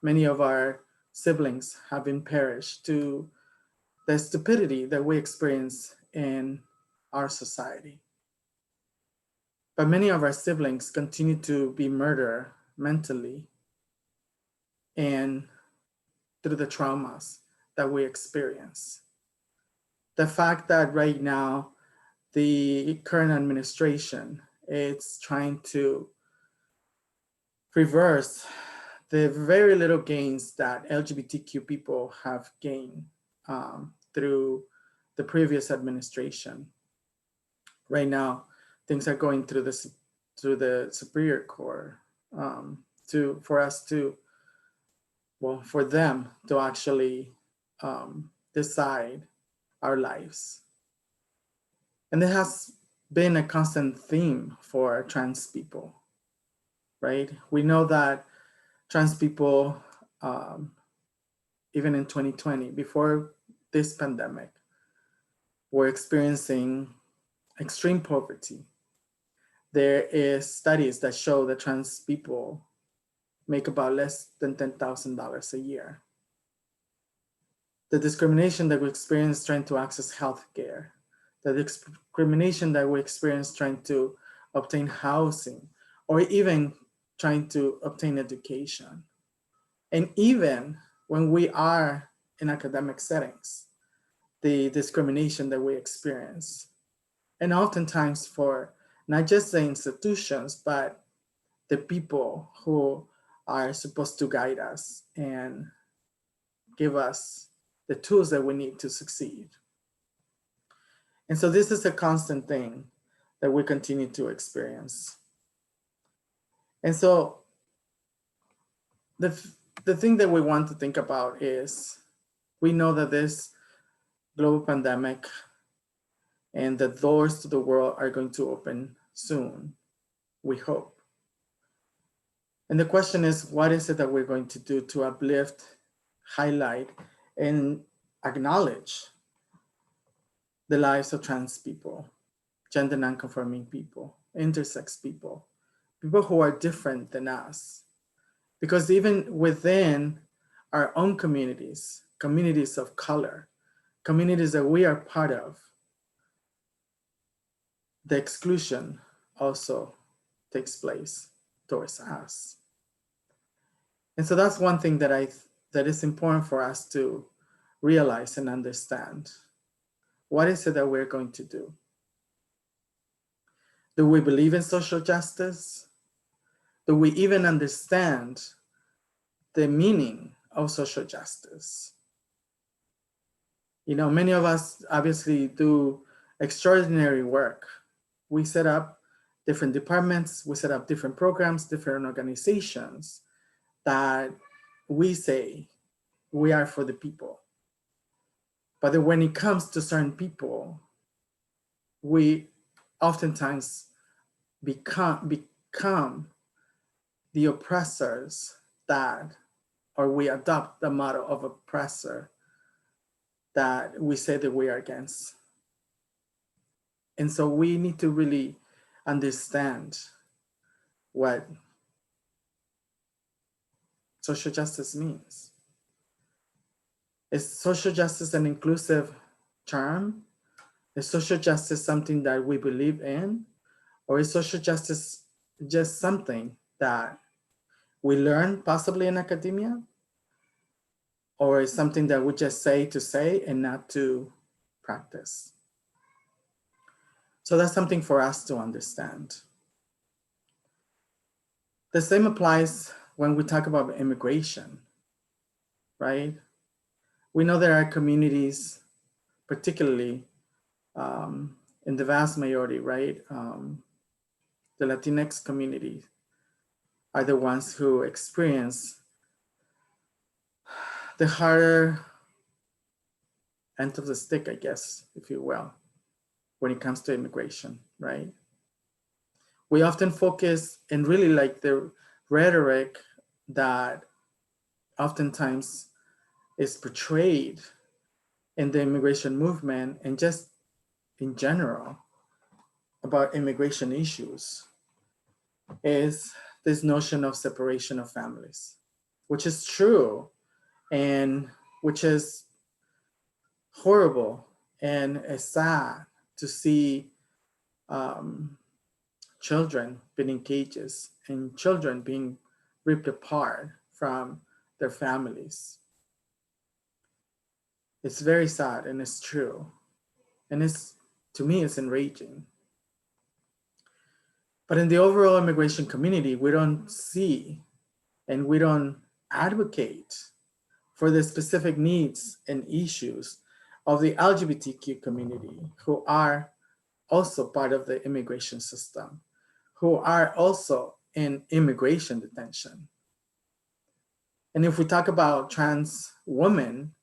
Speaker 7: many of our siblings have been perished to the stupidity that we experience in our society. But many of our siblings continue to be murdered mentally and through the traumas that we experience. The fact that right now, the current administration is trying to reverse the very little gains that LGBTQ people have gained through the previous administration. Right now, things are going through the Superior Court for them to actually decide our lives. And there has been a constant theme for trans people, right? We know that trans people, even in 2020, before this pandemic, were experiencing extreme poverty. There is studies that show that trans people make about less than $10,000 a year. The discrimination that we experience trying to access healthcare, the discrimination that we experience trying to obtain housing, or even trying to obtain education. And even when we are in academic settings, the discrimination that we experience. And oftentimes for not just the institutions, but the people who are supposed to guide us and give us the tools that we need to succeed. And so this is a constant thing that we continue to experience. And so the thing that we want to think about is, we know that this global pandemic and the doors to the world are going to open soon, we hope. And the question is, what is it that we're going to do to uplift, highlight, and acknowledge the lives of trans people, gender nonconforming people, intersex people, people who are different than us? Because even within our own communities, communities of color, communities that we are part of, the exclusion also takes place towards us. And so that's one thing that is important for us to realize and understand. What is it that we're going to do? Do we believe in social justice? Do we even understand the meaning of social justice? You know, many of us obviously do extraordinary work. We set up different departments, we set up different programs, different organizations that we say we are for the people. But then when it comes to certain people, we oftentimes become the oppressors or we adopt the model of oppressor that we say that we are against. And so we need to really understand what social justice means. Is social justice an inclusive term? Is social justice something that we believe in? Or is social justice just something that we learn possibly in academia, or is something that we just say to say and not to practice? So that's something for us to understand. The same applies when we talk about immigration, right? We know there are communities, particularly in the vast majority, right? The Latinx community are the ones who experience the harder end of the stick, I guess, if you will, when it comes to immigration, right? We often focus and really like the rhetoric that oftentimes is portrayed in the immigration movement and just in general about immigration issues is this notion of separation of families, which is true and which is horrible and is sad to see children being in cages and children being ripped apart from their families. It's very sad and it's true. And it's, to me, it's enraging. But in the overall immigration community, we don't see and we don't advocate for the specific needs and issues of the LGBTQ community, who are also part of the immigration system, who are also in immigration detention. And if we talk about trans women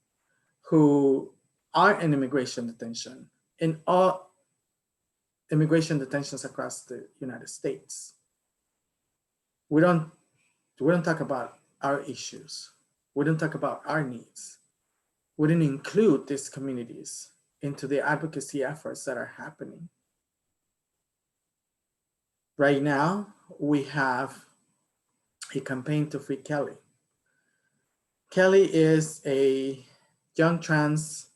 Speaker 7: who are in immigration detention, in all immigration detentions across the United States, we don't talk about our issues. We don't talk about our needs. We didn't include these communities into the advocacy efforts that are happening. Right now, we have a campaign to free Kelly. Kelly is a young trans,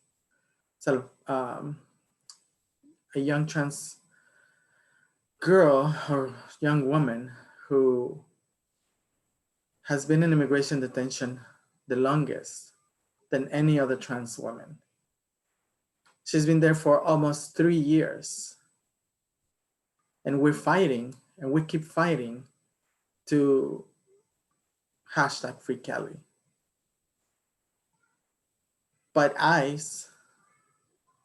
Speaker 7: girl or young woman who has been in immigration detention the longest than any other trans woman. She's been there for almost 3 years. And we're fighting, and we keep fighting to hashtag free Kelly. But ICE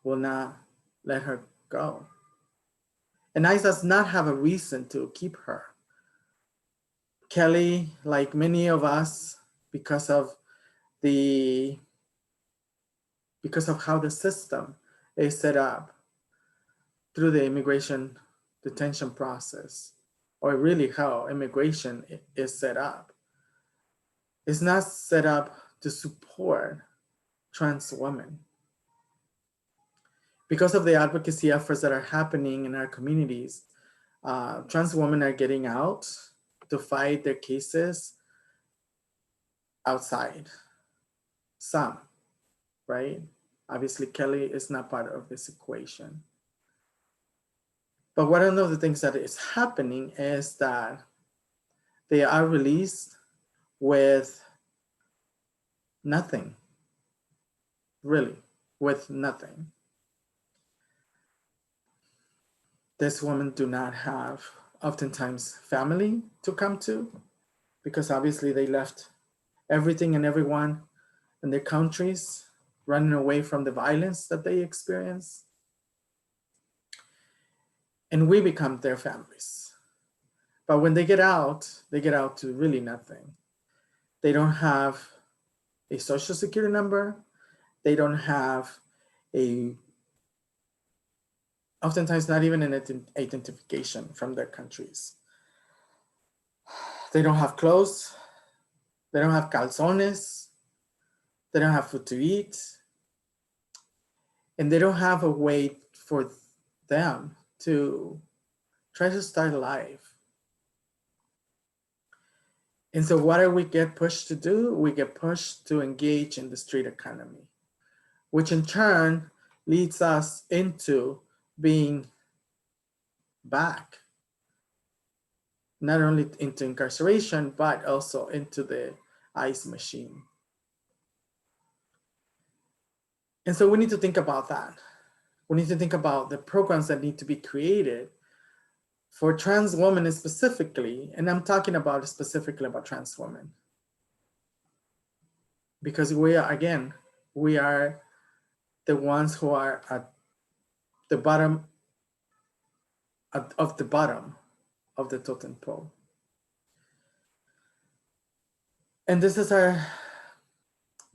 Speaker 7: will not let her go. And ICE does not have a reason to keep her. Kelly, like many of us, because of how the system is set up through the immigration detention process, or really how immigration is set up, is not set up to support trans women. Because of the advocacy efforts that are happening in our communities, trans women are getting out to fight their cases outside. Some, right? Obviously, Kelly is not part of this equation. But one of the things that is happening is that they are released with nothing, really, with nothing. These women do not have, oftentimes, family to come to, because obviously they left everything and everyone in their countries, running away from the violence that they experience. And we become their families. But when they get out to really nothing. They don't have a social security number. They don't have oftentimes not even an identification from their countries. They don't have clothes. They don't have calzones. They don't have food to eat. And they don't have a way for them to try to start a life. And so what do we get pushed to do? We get pushed to engage in the street economy, which in turn leads us into being back not only into incarceration, but also into the ICE machine. And so we need to think about that. We need to think about the programs that need to be created for trans women specifically, and I'm talking about specifically about trans women. Because we are the ones who are at the bottom of the bottom of the totem pole. And these are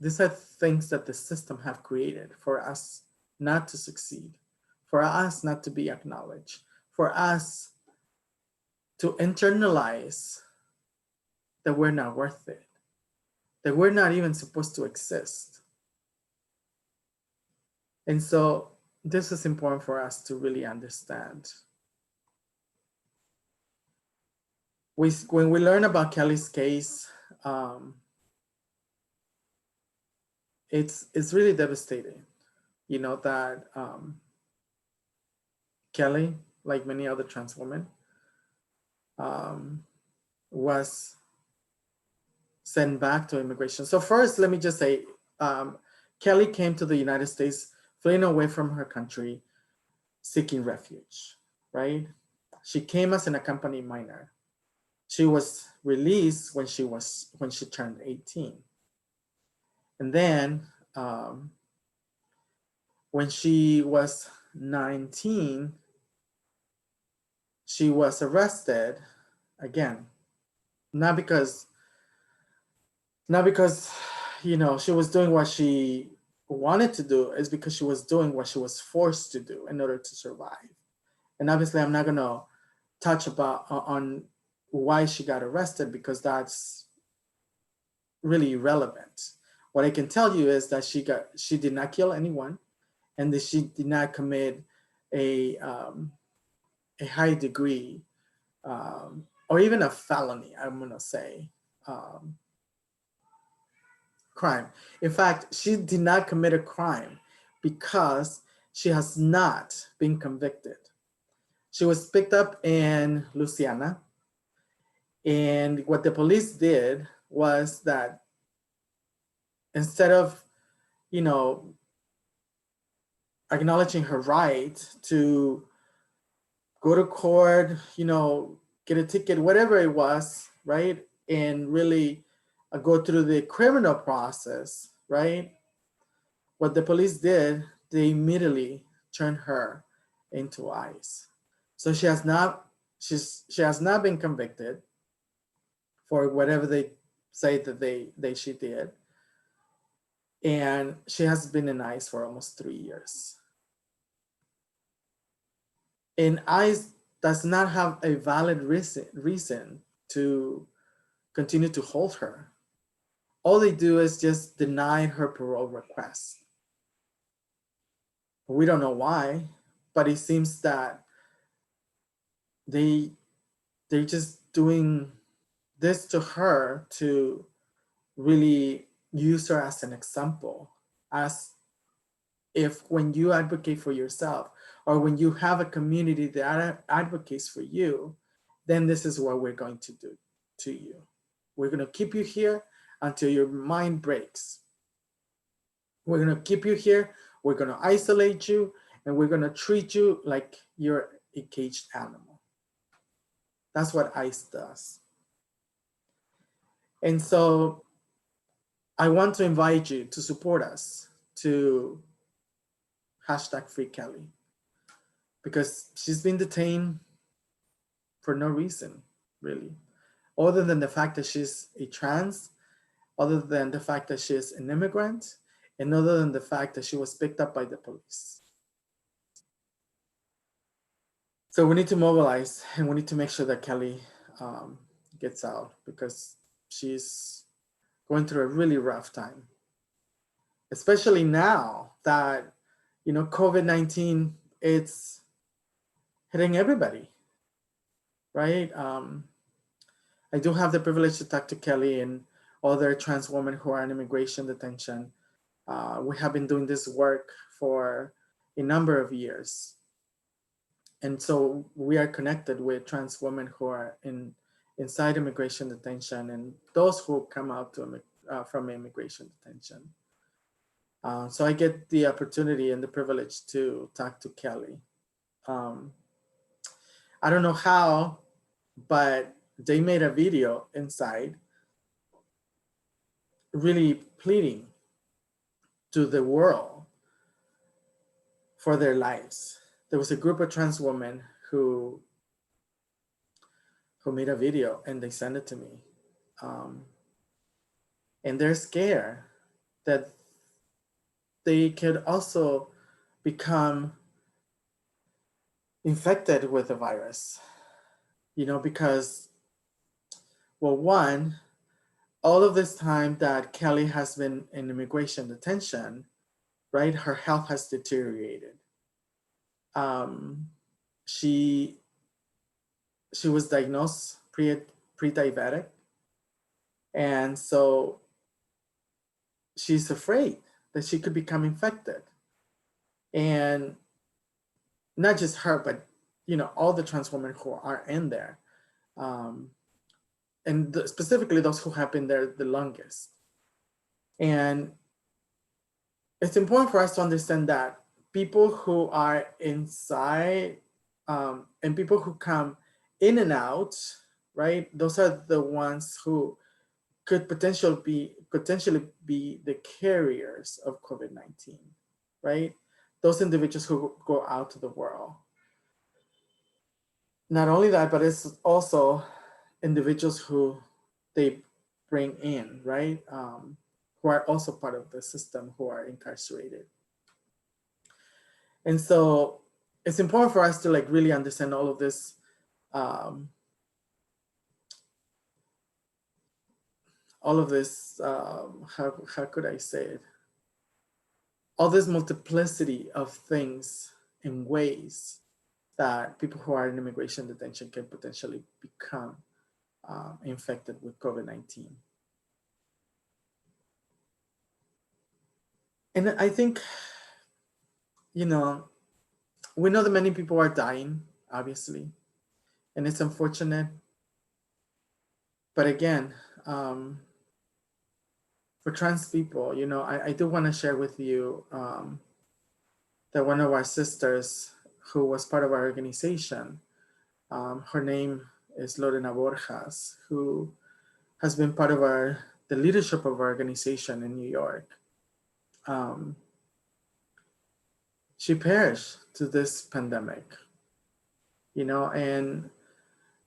Speaker 7: things that the system have created for us not to succeed, for us not to be acknowledged, for us to internalize that we're not worth it, that we're not even supposed to exist. And so this is important for us to really understand. When we learn about Kelly's case, it's really devastating, you know, that Kelly, like many other trans women, was sent back to immigration. So first, let me just say, Kelly came to the United States fleeing away from her country, seeking refuge, right? She came as an accompanied minor. She was released when she turned 18. And then when she was 19, she was arrested again, not because you know she was doing what she wanted to do, it's because she was doing what she was forced to do in order to survive. And obviously I'm not gonna touch on why she got arrested, because that's really irrelevant. What I can tell you is that she did not kill anyone, and that she did not commit a high degree or even a felony, I'm gonna say, crime. In fact, she did not commit a crime because she has not been convicted. She was picked up in Louisiana, and what the police did was that instead of, you know, acknowledging her right to go to court, you know, get a ticket, whatever it was, right, and really go through the criminal process, right? What the police did, they immediately turned her into ICE. So she has not been convicted for whatever they say that she did. And she has been in ICE for almost 3 years. And ICE does not have a valid reason to continue to hold her. All they do is just deny her parole request. We don't know why, but it seems that they're just doing this to her to really use her as an example, as if when you advocate for yourself or when you have a community that advocates for you, then this is what we're going to do to you. We're going to keep you here until your mind breaks. We're going to keep you here. We're going to isolate you, and we're going to treat you like you're a caged animal. That's what ICE does. And so I want to invite you to support us to #FreeKelly, because she's been detained for no reason, really, other than the fact that she's a trans, other than the fact that she's an immigrant, and other than the fact that she was picked up by the police. So we need to mobilize, and we need to make sure that Kelly gets out, because she's going through a really rough time, especially now that, you know, COVID-19, it's hitting everybody, right? I do have the privilege to talk to Kelly and other trans women who are in immigration detention. We have been doing this work for a number of years. And so we are connected with trans women who are in inside immigration detention and those who come out from immigration detention. So I get the opportunity and the privilege to talk to Kelly. I don't know how, but they made a video inside really pleading to the world for their lives. There was a group of trans women who made a video and they sent it to me. And they're scared that they could also become infected with the virus, because, well, one, all of this time that Kelly has been in immigration detention, right, her health has deteriorated. She was diagnosed pre-diabetic, and so she's afraid that she could become infected. And not just her, but all the trans women who are in there, and specifically those who have been there the longest. And it's important for us to understand that people who are inside and people who come in and out, right? Those are the ones who could potentially be the carriers of COVID-19, right? Those individuals who go out to the world. Not only that, but it's also individuals who they bring in, right? Who are also part of the system, who are incarcerated. And so it's important for us to really understand all of this, how could I say it? All this multiplicity of things and ways that people who are in immigration detention can potentially become infected with COVID-19. And I think, we know that many people are dying, obviously, and it's unfortunate. But again, for trans people, I do want to share with you that one of our sisters who was part of our organization, her name is Lorena Borjas, who has been part of the leadership of our organization in New York. She perished to this pandemic, and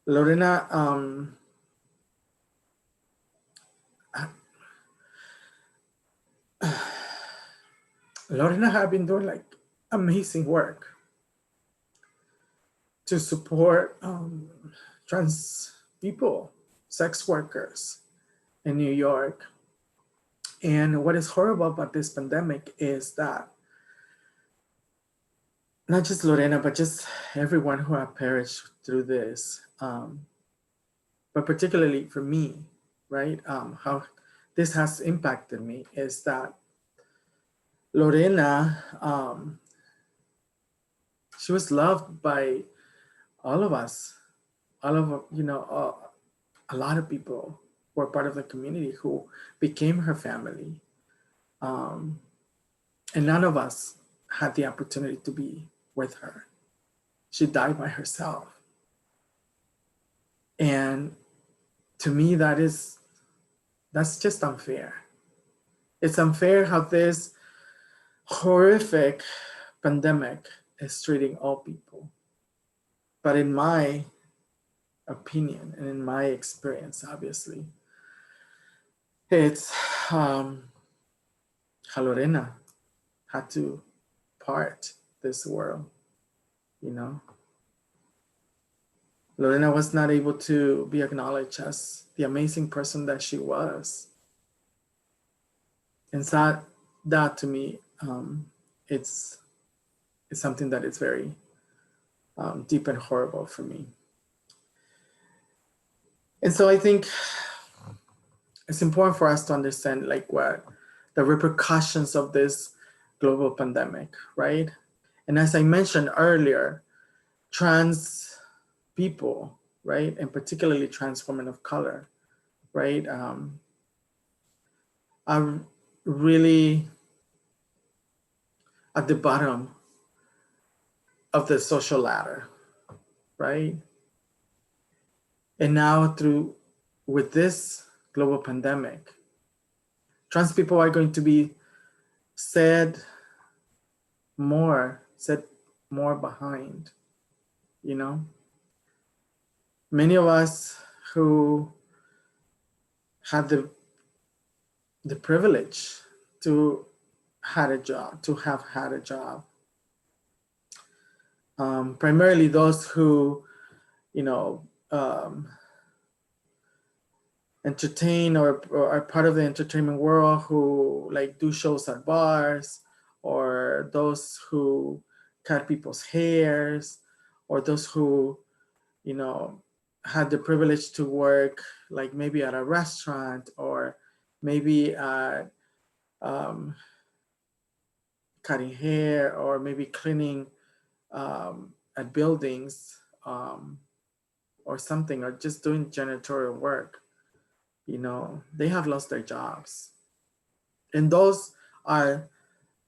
Speaker 7: Lorena, Lorena had been doing amazing work to support trans people, sex workers in New York. And what is horrible about this pandemic is that not just Lorena, but just everyone who have perished through this, but particularly for me, right? How this has impacted me is that Lorena, she was loved by all of us, a lot of people who are part of the community who became her family. And none of us had the opportunity to be with her. She died by herself. And to me, that's just unfair. It's unfair how this horrific pandemic is treating all people. But in my opinion and in my experience, obviously, it's how Lorena had to part this world, Lorena was not able to be acknowledged as the amazing person that she was. And so that to me, it's something that is very deep and horrible for me. And so I think it's important for us to understand what the repercussions of this global pandemic, right? And as I mentioned earlier, trans people, right? And particularly trans women of color, right? Are really at the bottom of the social ladder, right? And now with this global pandemic, trans people are going to be set more behind, you know? Many of us who had the privilege to have had a job, primarily those who, you know, entertain or are part of the entertainment world, who like do shows at bars, or those who cut people's hairs, or those who, you know, had the privilege to work like maybe at a restaurant, or maybe at cutting hair, or maybe cleaning at buildings, or something, or just doing janitorial work. You know, they have lost their jobs. And those are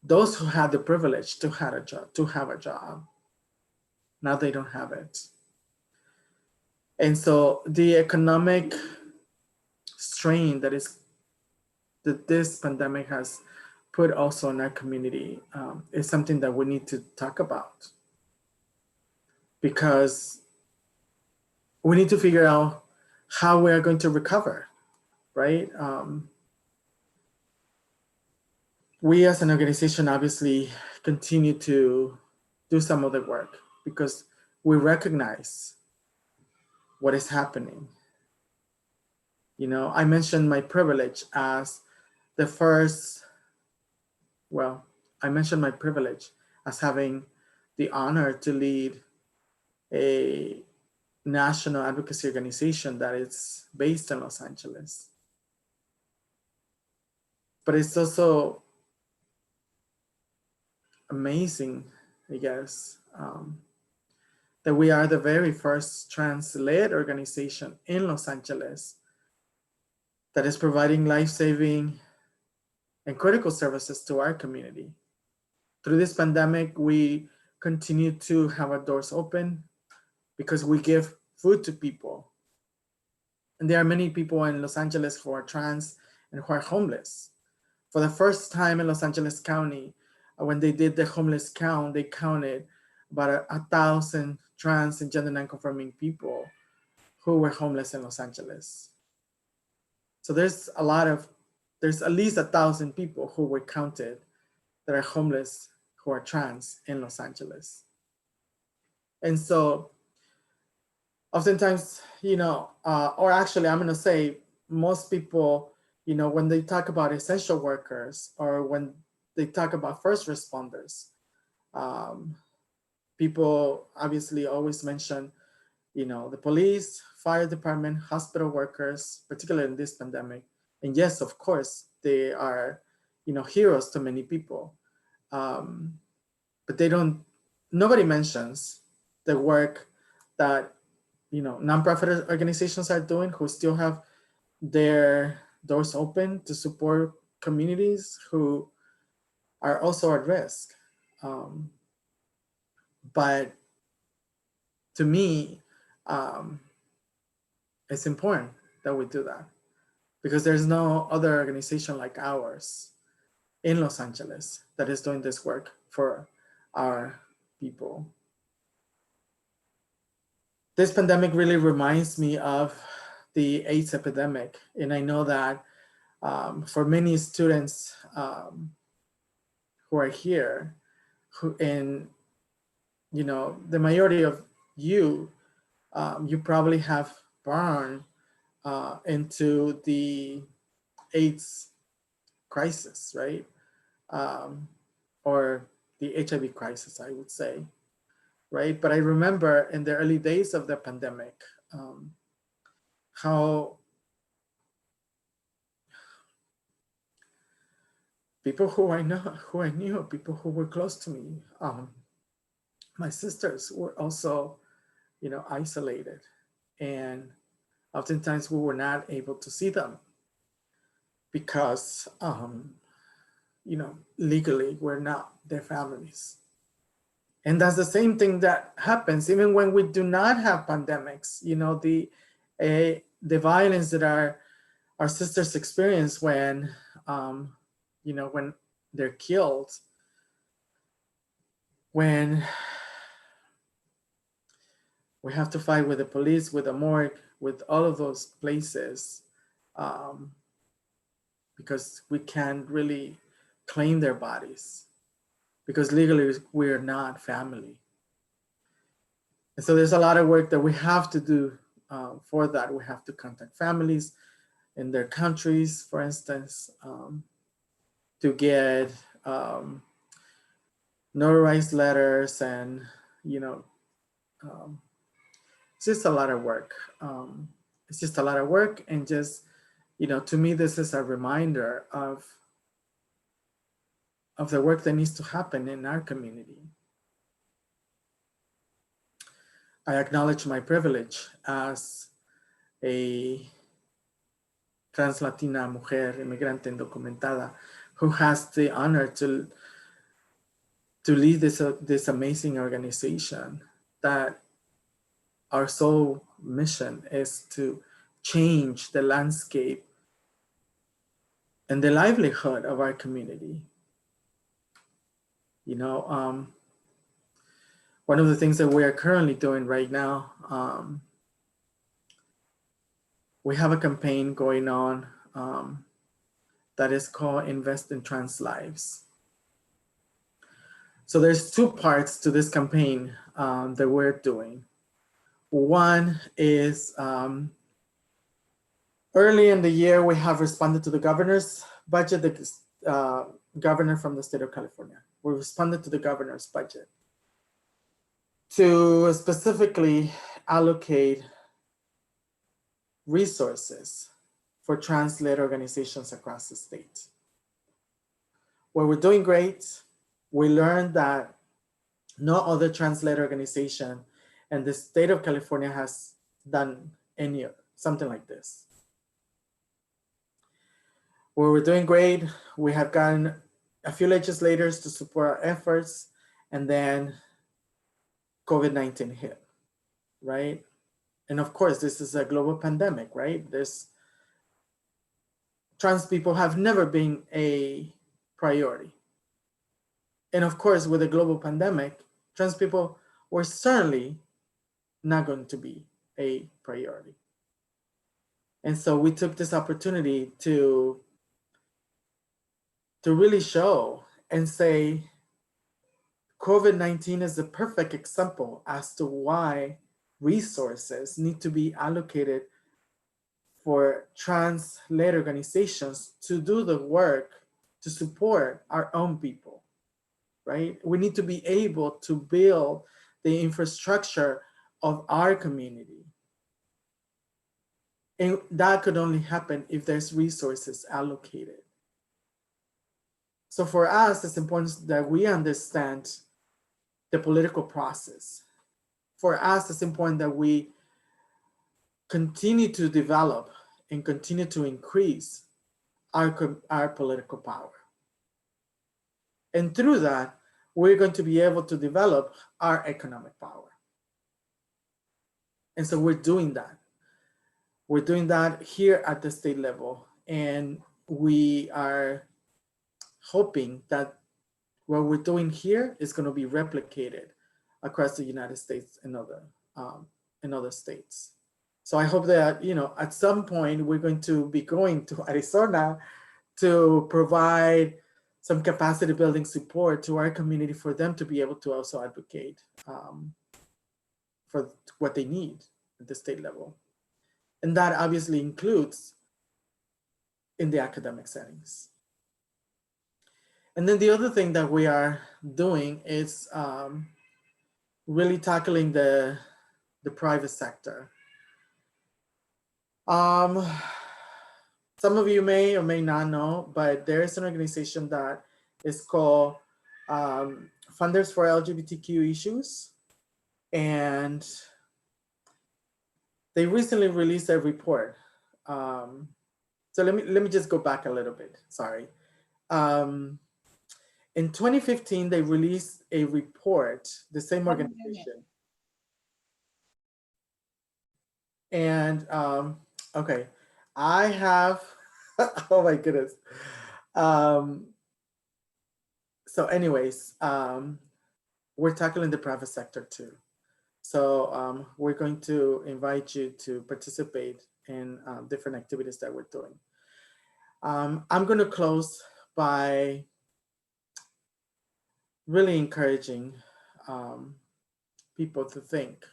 Speaker 7: those who had the privilege to have a job. Now they don't have it. And so the economic strain that this pandemic has put also in our community is something that we need to talk about, because we need to figure out how we are going to recover, right? We as an organization obviously continue to do some of the work because we recognize what is happening. You know, I mentioned my privilege as having the honor to lead a national advocacy organization that is based in Los Angeles. But it's also amazing, I guess, that we are the very first trans-led organization in Los Angeles that is providing life-saving and critical services to our community. Through this pandemic, we continue to have our doors open because we give food to people. And there are many people in Los Angeles who are trans and who are homeless. For the first time in Los Angeles County, when they did the homeless count, they counted about 1,000 trans and gender nonconforming people who were homeless in Los Angeles. So there's at least 1,000 people who were counted that are homeless, who are trans in Los Angeles. And so oftentimes, you know, or actually I'm gonna say most people, you know, when they talk about essential workers or when they talk about first responders, people obviously always mention, you know, the police, fire department, hospital workers, particularly in this pandemic. And yes, of course, they are, you know, heroes to many people. But nobody mentions the work that, you know, nonprofit organizations are doing, who still have their doors open to support communities who are also at risk. But to me, it's important that we do that because there's no other organization like ours in Los Angeles that is doing this work for our people. This pandemic really reminds me of the AIDS epidemic. And I know that for many students who are here, and you know, the majority of you probably have burned into the AIDS crisis, right? Or the HIV crisis, I would say, right? But I remember in the early days of the pandemic, how people who I knew, people who were close to me, my sisters were also, you know, isolated. and oftentimes we were not able to see them because, legally we're not their families. And that's the same thing that happens even when we do not have pandemics. The violence that our sisters experience when, when they're killed, when we have to fight with the police, with the morgue, with all of those places, because we can't really claim their bodies, because legally we're not family. And so there's a lot of work that we have to do for that. We have to contact families in their countries, for instance, to get notarized letters, and it's just a lot of work. It's just a lot of work, and just, to me, this is a reminder of the work that needs to happen in our community. I acknowledge my privilege as a trans Latina mujer inmigrante indocumentada who has the honor to lead this amazing organization that our sole mission is to change the landscape and the livelihood of our community. One of the things that we are currently doing right now, we have a campaign going on that is called Invest in Trans Lives. So there's two parts to this campaign that we're doing. One is early in the year, we have responded to the governor's budget, the governor from the state of California. We responded to the governor's budget to specifically allocate resources for trans-led organizations across the state. Well, we're doing great. We learned that no other trans-led organization in the state of California has done something like this. Well, we're doing great. We have gotten a few legislators to support our efforts, and then COVID-19 hit, right? And of course, this is a global pandemic, right? Trans people have never been a priority. And of course, with a global pandemic, trans people were certainly not going to be a priority. And so we took this opportunity to really show and say, COVID-19 is the perfect example as to why resources need to be allocated for trans-led organizations to do the work to support our own people, right? We need to be able to build the infrastructure of our community. And that could only happen if there's resources allocated. So for us, it's important that we understand the political process. For us, it's important that we continue to develop and continue to increase our political power. And through that, we're going to be able to develop our economic power. And so we're doing that. We're doing that here at the state level. And we are hoping that what we're doing here is going to be replicated across the United States and other states. So I hope that, at some point we're going to be going to Arizona to provide some capacity building support to our community for them to be able to also advocate for what they need at the state level. And that obviously includes in the academic settings. And then the other thing that we are doing is really tackling the private sector. Some of you may or may not know, but there is an organization that is called Funders for LGBTQ Issues. And they recently released a report. So let me just go back a little bit. Sorry. In 2015, they released a report, the same organization. And okay, I have, oh my goodness. So anyways, we're tackling the private sector too. So we're going to invite you to participate in different activities that we're doing. I'm going to close by really encouraging people to think,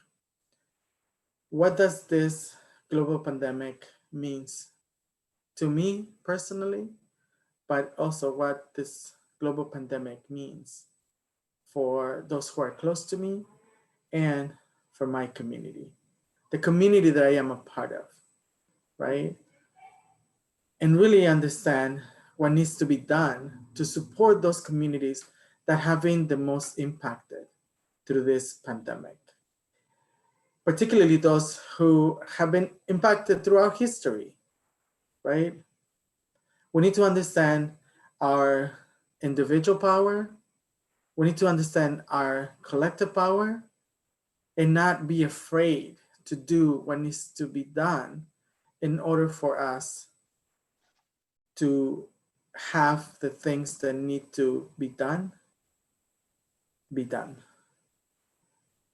Speaker 7: what does this global pandemic means to me personally, but also what this global pandemic means for those who are close to me and for my community, the community that I am a part of, right? And really understand what needs to be done to support those communities that have been the most impacted through this pandemic, particularly those who have been impacted throughout history, right? We need to understand our individual power. We need to understand our collective power and not be afraid to do what needs to be done in order for us to have the things that need to be done, be done.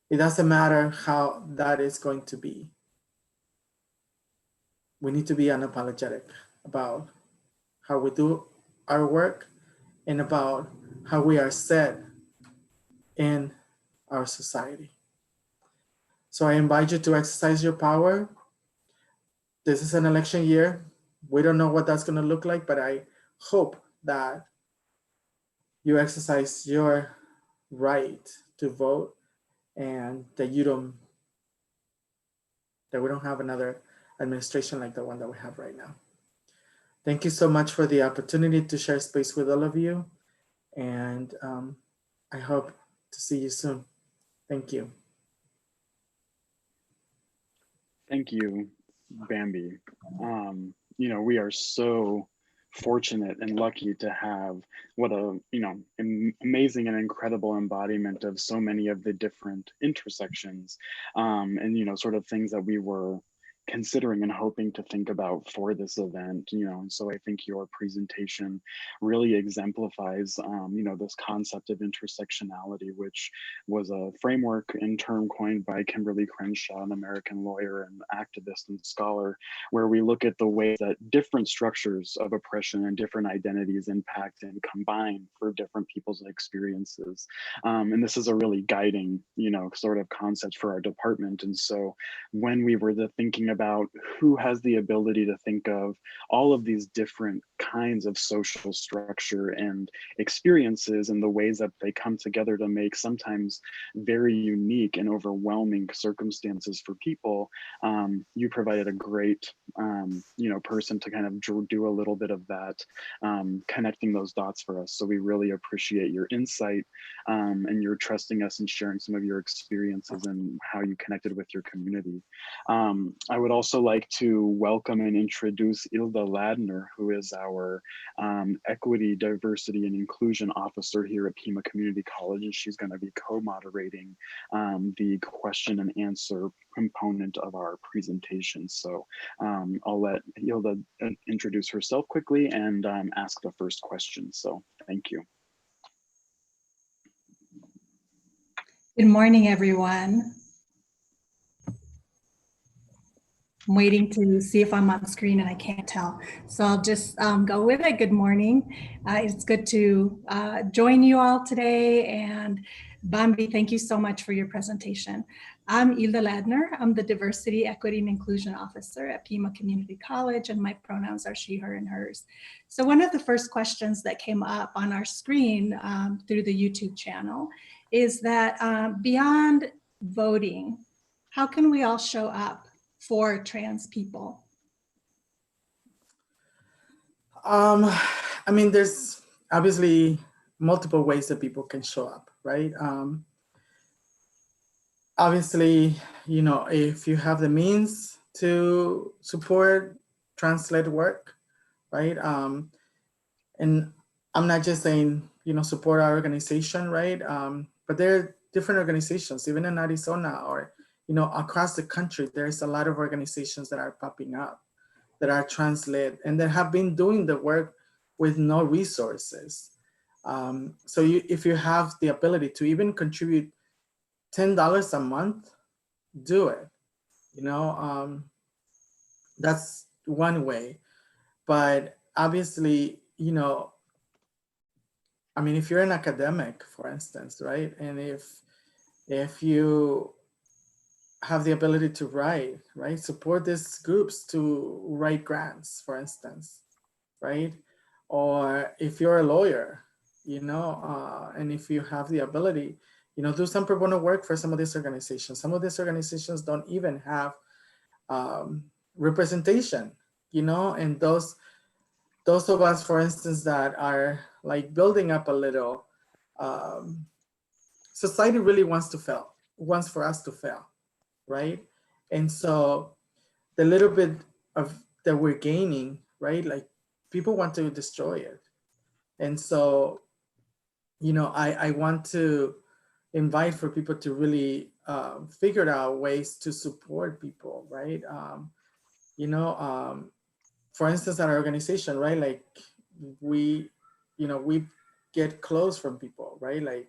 Speaker 7: It doesn't matter how that is going to be. We need to be unapologetic about how we do our work and about how we are set in our society. So I invite you to exercise your power. This is an election year. We don't know what that's going to look like, but I hope that you exercise your right to vote and that we don't have another administration like the one that we have right now. Thank you so much for the opportunity to share space with all of you. And I hope to see you soon. Thank you.
Speaker 6: Thank you, Bambi. You know, we are so fortunate and lucky to have what a, you know, amazing and incredible embodiment of so many of the different intersections and, you know, sort of things that we were considering and hoping to think about for this event, you know. And so I think your presentation really exemplifies, you know, this concept of intersectionality, which was a framework and term coined by Kimberly Crenshaw, an American lawyer and activist and scholar, where we look at the way that different structures of oppression and different identities impact and combine for different people's experiences. And this is a really guiding, you know, sort of concept for our department. And so when we were thinking about who has the ability to think of all of these different kinds of social structure and experiences and the ways that they come together to make sometimes very unique and overwhelming circumstances for people, you provided a great, you know, person to kind of do a little bit of that, connecting those dots for us. So we really appreciate your insight and your trusting us and sharing some of your experiences and how you connected with your community. I would also like to welcome and introduce Ilda Ladner, who is our Equity, Diversity, and Inclusion Officer here at Pima Community College, and she's going to be co-moderating the question and answer component of our presentation. So I'll let Ilda introduce herself quickly and ask the first question. So thank you.
Speaker 8: Good morning, everyone. I'm waiting to see if I'm on screen and I can't tell. So I'll just go with it. Good morning. It's good to join you all today. And Bambi, thank you so much for your presentation. I'm Ilda Ladner. I'm the Diversity, Equity, and Inclusion Officer at Pima Community College, and my pronouns are she, her, and hers. So one of the first questions that came up on our screen through the YouTube channel is that beyond voting, how can we all show up for trans people?
Speaker 7: I mean, there's obviously multiple ways that people can show up, right? Obviously, you know, if you have the means, to support translate work, right? And I'm not just saying, support our organization, right? But there are different organizations, even in Arizona or, across the country, there's a lot of organizations that are popping up that are translate and that have been doing the work with no resources. So if you have the ability to even contribute $10 a month, do it. That's one way. But obviously, if you're an academic, for instance, right? And if you have the ability to write, right? Support these groups to write grants, for instance, right? Or if you're a lawyer, and if you have the ability, do some pro bono work for some of these organizations. Some of these organizations don't even have representation, and those of us, for instance, that are like building up a little, society really wants for us to fail, right? And so the little bit of that we're gaining, right? Like people want to destroy it. And so, I want to invite for people to really figure out ways to support people, right? For instance, at our organization, right? Like we get clothes from people, right? Like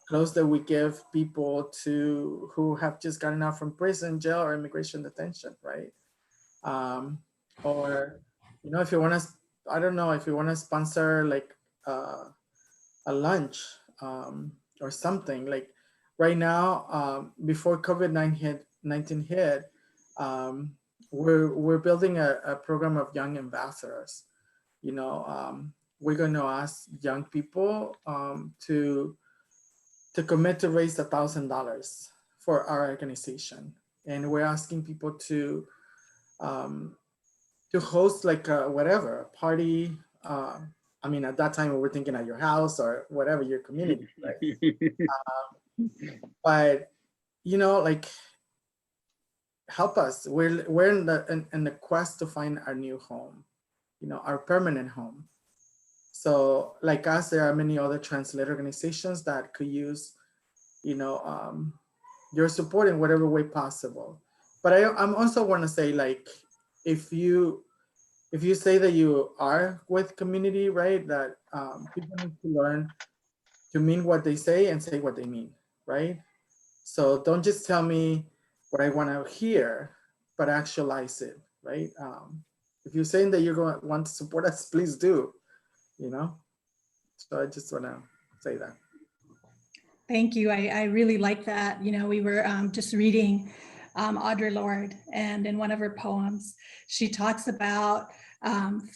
Speaker 7: clothes that we give people who have just gotten out from prison, jail, or immigration detention, right? Or, if you want to, I don't know, if you want to sponsor like a lunch or something, like right now, before COVID-19 hit, we're building a program of young ambassadors. We're going to ask young people to commit to raise $1,000 for our organization, and we're asking people to host like a party. At that time we were thinking at your house or whatever your community, right? But like help us. We're in the quest to find our new home, our permanent home. So like us, there are many other translate organizations that could use, your support in whatever way possible. But I'm also want to say, like, if you say that you are with community, right, that people need to learn to mean what they say and say what they mean, right? So don't just tell me what I want to hear, but actualize it, right? If you're saying that you're going to want to support us, please do, So I just want to say that.
Speaker 8: Thank you. I really like that. We were just reading Audre Lorde, and in one of her poems, she talks about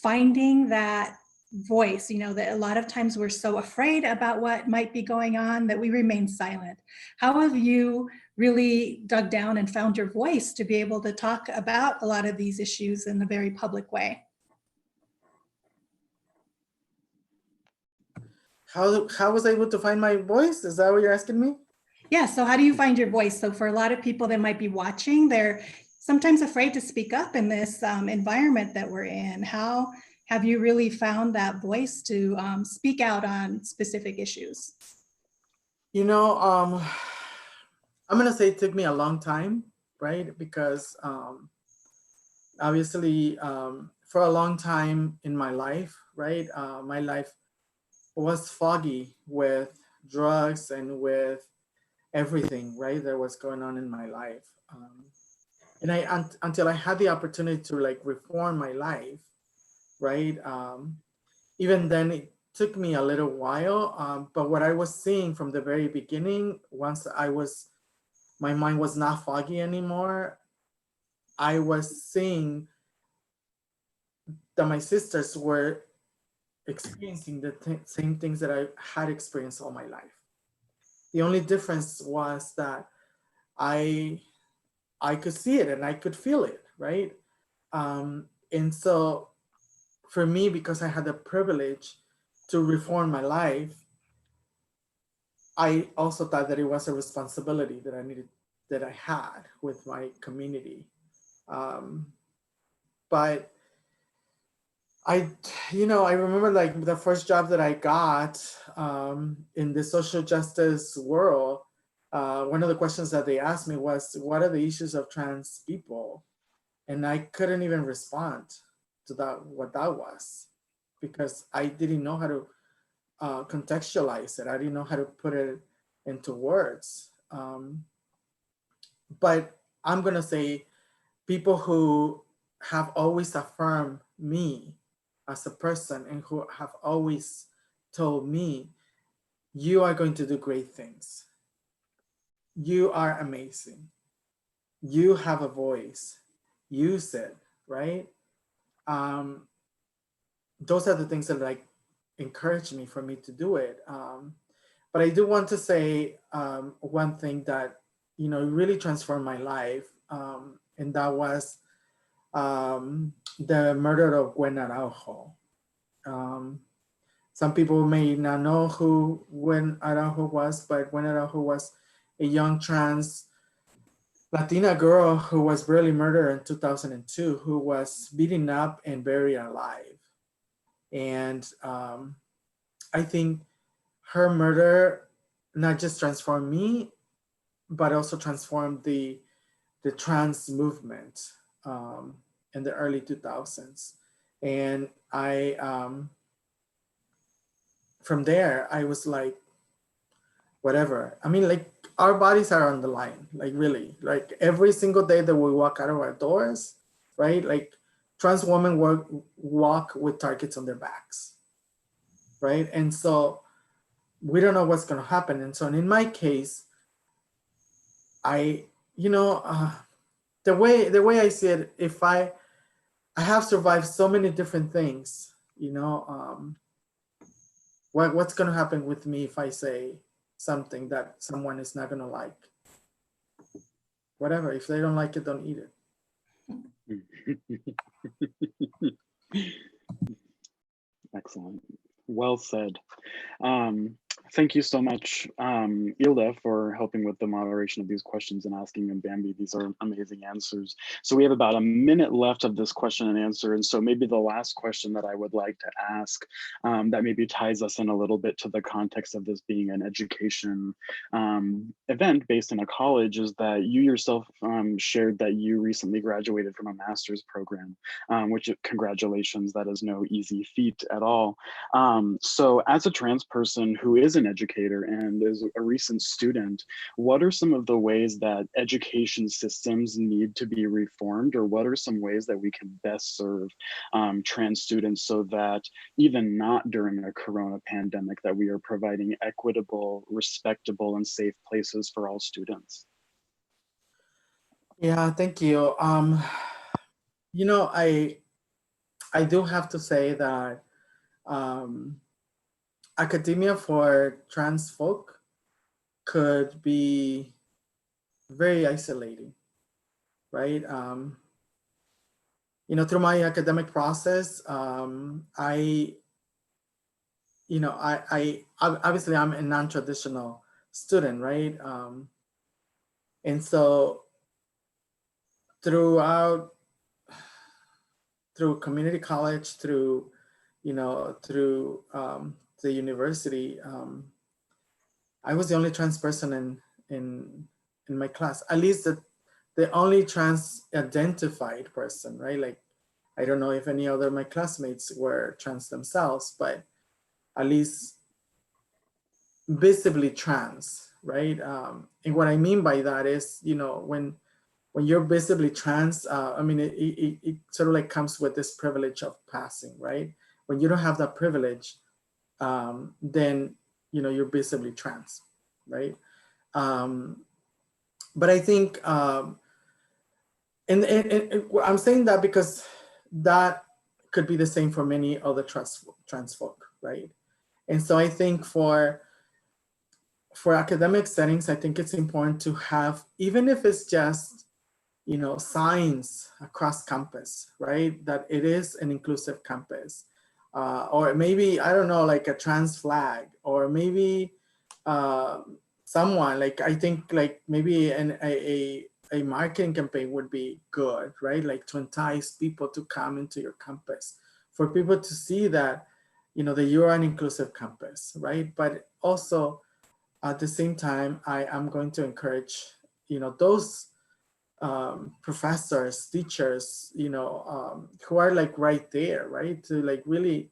Speaker 8: finding that voice, that a lot of times we're so afraid about what might be going on that we remain silent. How have you really dug down and found your voice to be able to talk about a lot of these issues in a very public way?
Speaker 7: How was I able to find my voice? Is that what you're asking me?
Speaker 8: Yeah, so how do you find your voice? So for a lot of people that might be watching, they're sometimes afraid to speak up in this environment that we're in. How have you really found that voice to speak out on specific issues?
Speaker 7: I'm gonna say it took me a long time, right? Because obviously for a long time in my life, right? My life was foggy with drugs and with everything, right, that was going on in my life. And until I had the opportunity to like reform my life, right? Even then it took me a little while, but what I was seeing from the very beginning, once my mind was not foggy anymore, I was seeing that my sisters were experiencing the same things that I had experienced all my life. The only difference was that I could see it and I could feel it, right? And so for me, because I had the privilege to reform my life, I also thought that it was a responsibility that I had with my community. But I remember like the first job that I got in the social justice world, one of the questions that they asked me was, what are the issues of trans people? And I couldn't even respond to what that was, because I didn't know how to contextualize it. I didn't know how to put it into words. But I'm gonna say people who have always affirmed me as a person and who have always told me, you are going to do great things. You are amazing. You have a voice. Use it, right? Those are the things that like encourage me for me to do it. But I do want to say one thing that, really transformed my life. And that was the murder of Gwen Araujo. Some people may not know who Gwen Araujo was, but Gwen Araujo was a young trans Latina girl who was brutally murdered in 2002, who was beaten up and buried alive. And I think her murder not just transformed me, but also transformed the trans movement in the early 2000s. And from there, I was like, whatever. I mean, like, our bodies are on the line, like really, like every single day that we walk out of our doors, right? Like trans women walk with targets on their backs, right? And so we don't know what's gonna happen. And so in my case, the way I see it, if I have survived so many different things, what's gonna happen with me if I say something that someone is not gonna like? Whatever, if they don't like it, don't eat it.
Speaker 6: Excellent. Well said. Thank you so much, Ilda, for helping with the moderation of these questions and asking them, Bambi. These are amazing answers. So we have about a minute left of this question and answer. And so maybe the last question that I would like to ask that maybe ties us in a little bit to the context of this being an education event based in a college is that you yourself shared that you recently graduated from a master's program, which congratulations, that is no easy feat at all. So as a trans person who is an educator and is a recent student, what are some of the ways that education systems need to be reformed, or what are some ways that we can best serve trans students so that even not during a corona pandemic, that we are providing equitable, respectable, and safe places for all students?
Speaker 7: Yeah, thank you. I do have to say that academia for trans folk could be very isolating, right? Through my academic process, I obviously I'm a non-traditional student, right? And so through community college, through the university, I was the only trans person in my class, at least the only trans identified person, right? Like, I don't know if any other of my classmates were trans themselves, but at least visibly trans, right? And what I mean by that is, when you're visibly trans, I mean, it sort of like comes with this privilege of passing, right? When you don't have that privilege, then, you're visibly trans, right? But I think, and I'm saying that because that could be the same for many other trans folk, right? And so I think for academic settings, I think it's important to have, even if it's just, signs across campus, right? That it is an inclusive campus. Or maybe, I don't know, like a trans flag, or maybe someone, like, I think like maybe a a marketing campaign would be good, right? Like to entice people to come into your campus, for people to see that, you know, that you're an inclusive campus, right? But also at the same time, I am going to encourage, you know, those professors, teachers, you know, who are like right there, right? To like really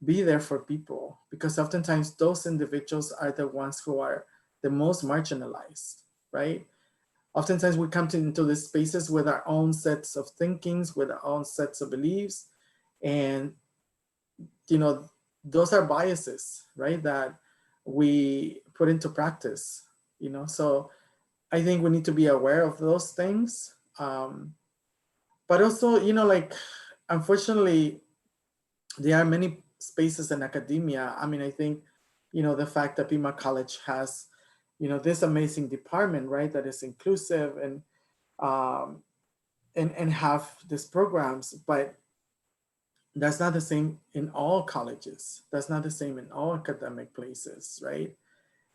Speaker 7: be there for people, because oftentimes those individuals are the ones who are the most marginalized, right? Oftentimes we come into these spaces with our own sets of thinkings, with our own sets of beliefs, and you know, those are biases, right, that we put into practice, you know. So I think we need to be aware of those things, but also, you know, like, unfortunately, there are many spaces in academia. I mean, I think, you know, the fact that Pima College has, you know, this amazing department, right, that is inclusive and have these programs, but that's not the same in all colleges. That's not the same in all academic places, right?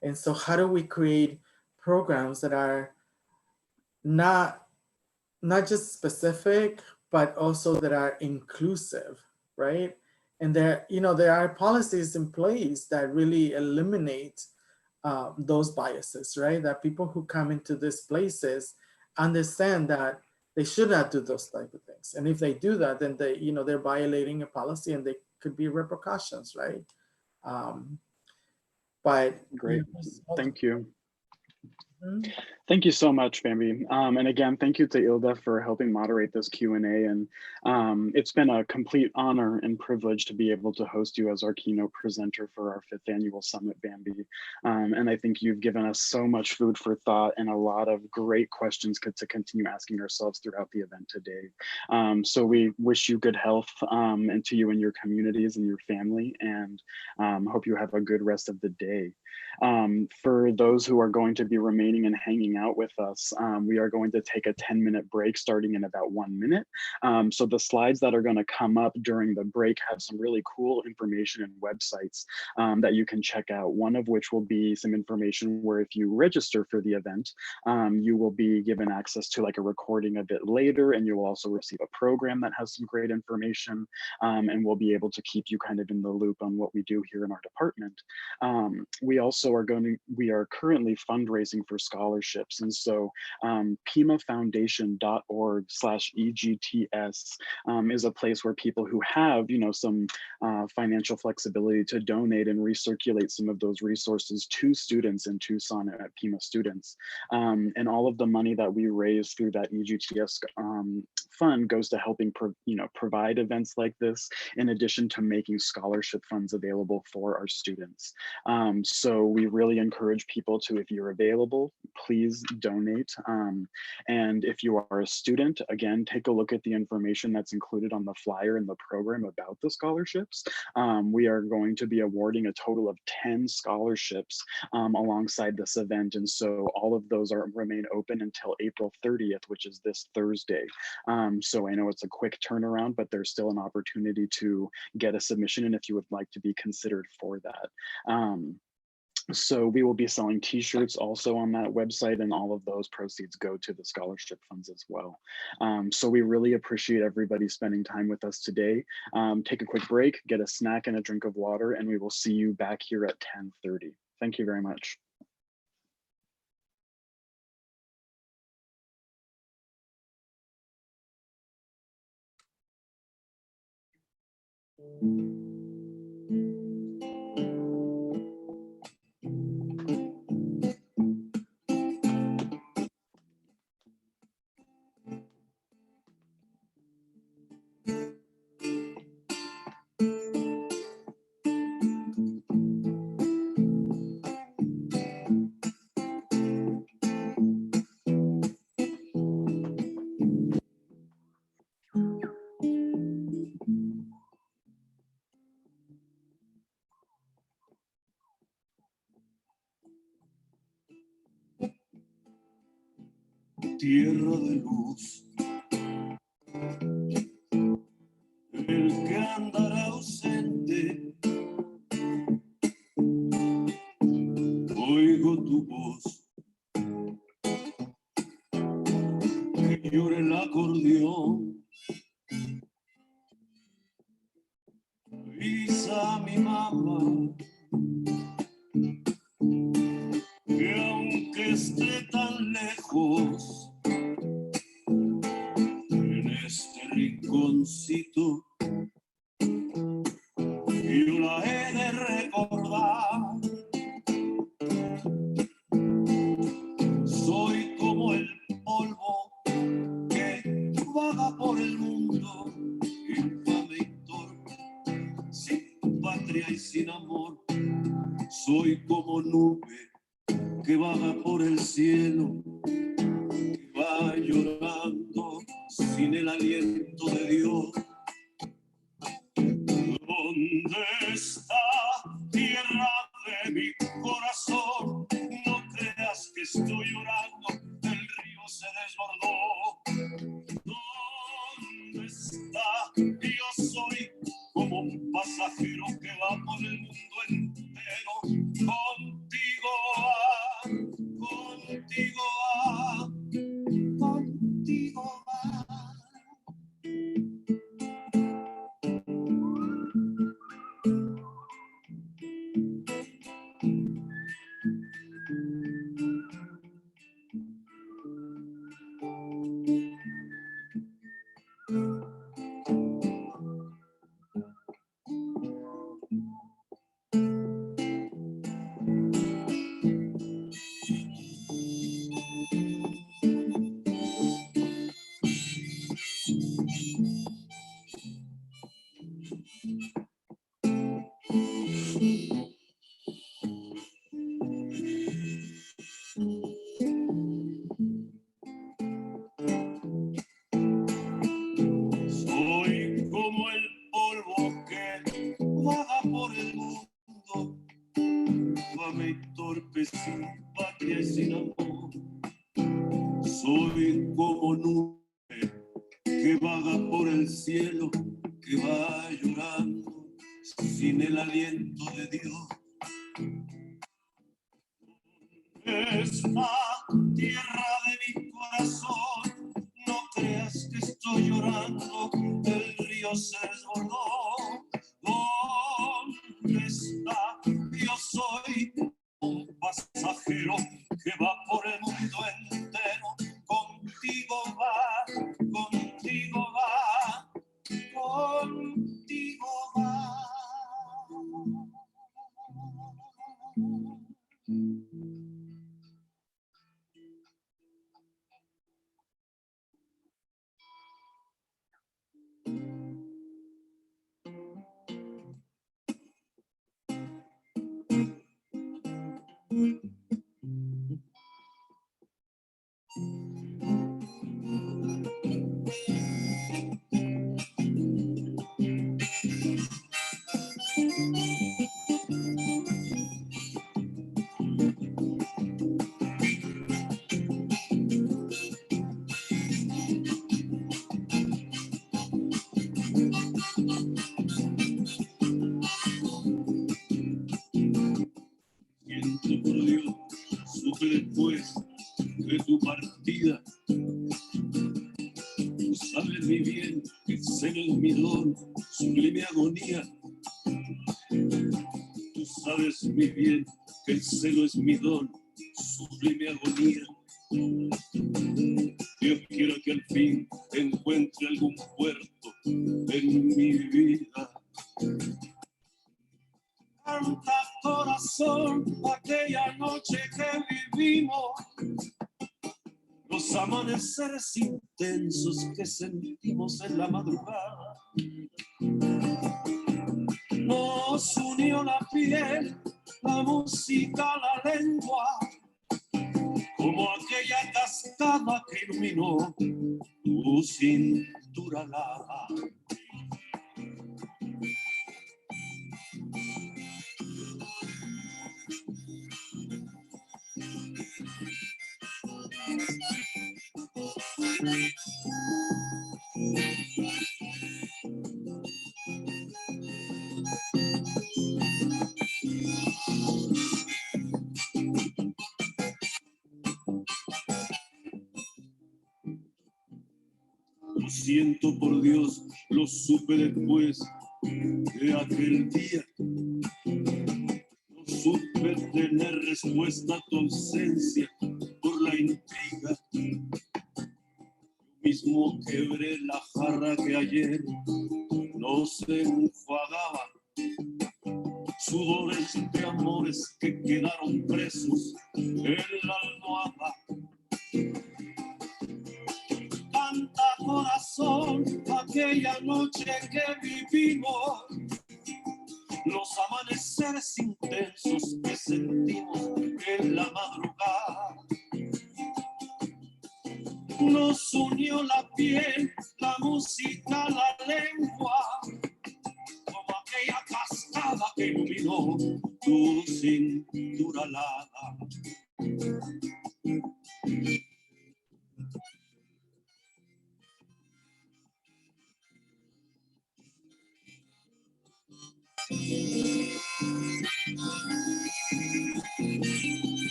Speaker 7: And so how do we create programs that are not just specific, but also that are inclusive, right? And there, you know, there are policies in place that really eliminate those biases, right? That people who come into these places understand that they should not do those type of things. And if they do that, then they, you know, they're violating a policy and they could be repercussions, right? But
Speaker 6: Great, thank you.
Speaker 7: Mhm.
Speaker 6: Thank you so much, Bambi. And again, thank you to Ilda for helping moderate this Q&A. And it's been a complete honor and privilege to be able to host you as our keynote presenter for our 5th annual Summit, Bambi. And I think you've given us so much food for thought and a lot of great questions to continue asking ourselves throughout the event today. So we wish you good health, and to you and your communities and your family, and hope you have a good rest of the day. For those who are going to be remaining and hanging out with us, we are going to take a 10-minute break starting in about 1 minute. So the slides that are going to come up during the break have some really cool information and websites that you can check out. One of which will be some information where if you register for the event, you will be given access to like a recording a bit later, and you will also receive a program that has some great information, and we'll be able to keep you kind of in the loop on what we do here in our department. We are currently fundraising for scholarships. And so pimafoundation.org/EGTS is a place where people who have, you know, some financial flexibility to donate and recirculate some of those resources to students in Tucson at Pima students. And all of the money that we raise through that EGTS fund goes to helping provide events like this, in addition to making scholarship funds available for our students. So we really encourage people to, if you're available, please donate. And if you are a student, again, take a look at the information that's included on the flyer in the program about the scholarships. We are going to be awarding a total of 10 scholarships alongside this event. And so all of those remain open until April 30th, which is this Thursday. So I know it's a quick turnaround, but there's still an opportunity to get a submission in if you would like to be considered for that. So we will be selling t-shirts also on that website, and all of those proceeds go to the scholarship funds as well. So we really appreciate everybody spending time with us today. Take a quick break, get a snack and a drink of water, and we will see you back here at 10:30. Thank you very much.
Speaker 1: Tierra de luz, el que andará ausente, oigo tu voz, llora el acordeón. Avisa a mi mamá que aunque esté tan lejos, en este rinconcito yo la he de recordar. Soy como el polvo que vaga por el mundo, infame y torpe, sin patria y sin amor. Soy como nube que vaga por el cielo, que va llorando sin el aliento de Dios. ¿Dónde está, tierra de mi corazón? No creas que estoy llorando, el río se desbordó. ¿Dónde está? Yo soy como un pasajero que va por el mundo entero. Contigo va, contigo va, contigo va. Soy como el polvo que vaga por el mundo, infame y torpe, sin patria y sin amor. Soy como nube que vaga por el cielo, que va llorando sin el aliento de Dios. Esta tierra de mi corazón, no creas que estoy llorando, el río se desbordó. ¿Dónde está? Yo soy un pasajero que va por el mundo entero. Contigo va, contigo va, contigo va. Siento por Dios, supe después de tu partida. Tú sabes muy bien que el celo es mi don, sublime agonía. Tú sabes muy bien que el celo es mi don, sublime agonía. Dios quiera que al fin encuentre algún puerto en mi vida. Canta corazón aquella noche que vivimos, los amaneceres intensos que sentimos en la madrugada. Nos unió la piel, la música, la lengua, como aquella cascada que iluminó tu cintura larga. siento por Dios, lo supe después de aquel día. No supe tener respuesta a tu ausencia por la intriga. Yo mismo quebré la jarra que ayer no se enjuagaba. Sudores de amores que quedaron presos en la almohada. Canta corazón aquella noche que vivimos, los amaneceres intensos que sentimos en la madrugada. Nos unió la piel, la música, la lengua, como aquella cascada que iluminó tu cintura alada.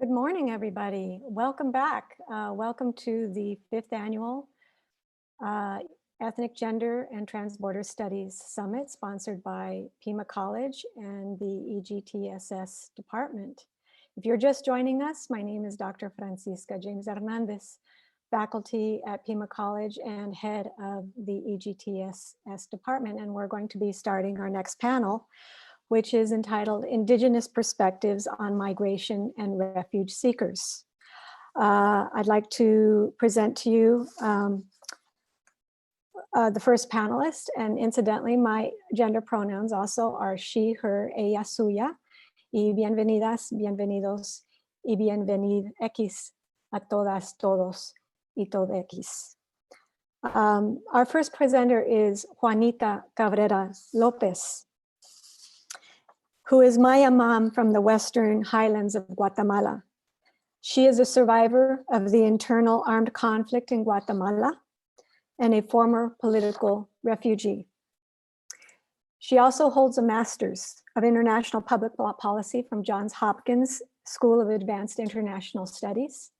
Speaker 2: Good morning, everybody. Welcome back. Welcome to the 5th annual Ethnic, Gender, and Transborder Studies Summit, sponsored by Pima College and the EGTSS department. If you're just joining us, my name is Dr. Francisca James Hernandez, faculty at Pima College and head of the EGTSS department. And we're going to be starting our next panel, which is entitled Indigenous Perspectives on Migration and Refuge Seekers. I'd like to present to you the first panelist, and incidentally, my gender pronouns also are she, her, ella, suya, y bienvenidas, bienvenidos, y bienvenidex a todas, todos, y todex. Our first presenter is Juanita Cabrera Lopez, who is Maya Mom from the Western Highlands of Guatemala. She is a survivor of the internal armed conflict in Guatemala and a former political refugee. She also holds a Master's of International Public Policy from Johns Hopkins School of Advanced International Studies.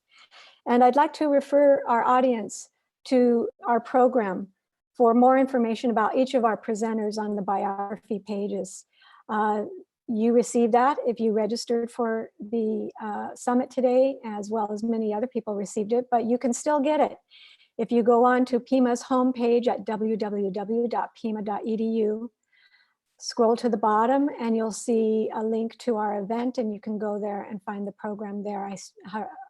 Speaker 2: And I'd like to refer our audience to our program for more information about each of our presenters on the biography pages. You received that if you registered for the summit today, as well as many other people received it, but you can still get it. If you go on to PIMA's homepage at www.pima.edu, scroll to the bottom and you'll see a link to our event, and you can go there and find the program there. I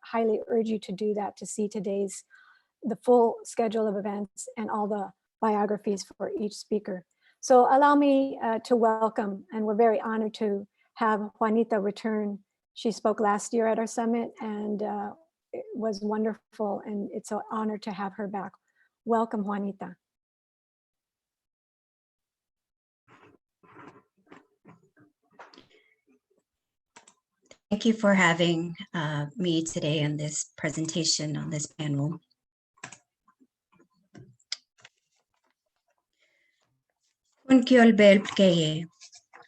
Speaker 2: highly urge you to do that to see the full schedule of events and all the biographies for each speaker. So allow me to welcome, and we're very honored to have Juanita return. She spoke last year at our summit, and it was wonderful, and it's an honor to have her back. Welcome, Juanita.
Speaker 9: Thank you for having me today on this presentation, on this panel. Kun kiolbel pkeye,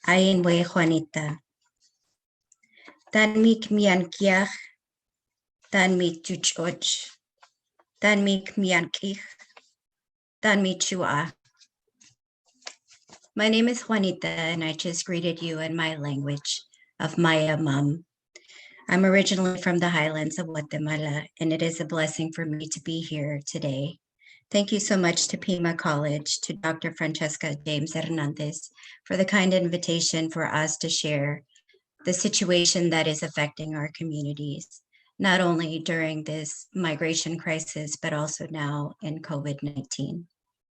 Speaker 9: ayin we Juanita. Dan mik mian kiach, dan mi tuchoch, dan mik mian kich, dan mi chua. My name is Juanita, and I just greeted you in my language of Maya Mom. I'm originally from the highlands of Guatemala, and it is a blessing for me to be here today. Thank you so much to Pima College, to Dr. Francesca James Hernandez for the kind invitation for us to share the situation that is affecting our communities, not only during this migration crisis, but also now in COVID-19.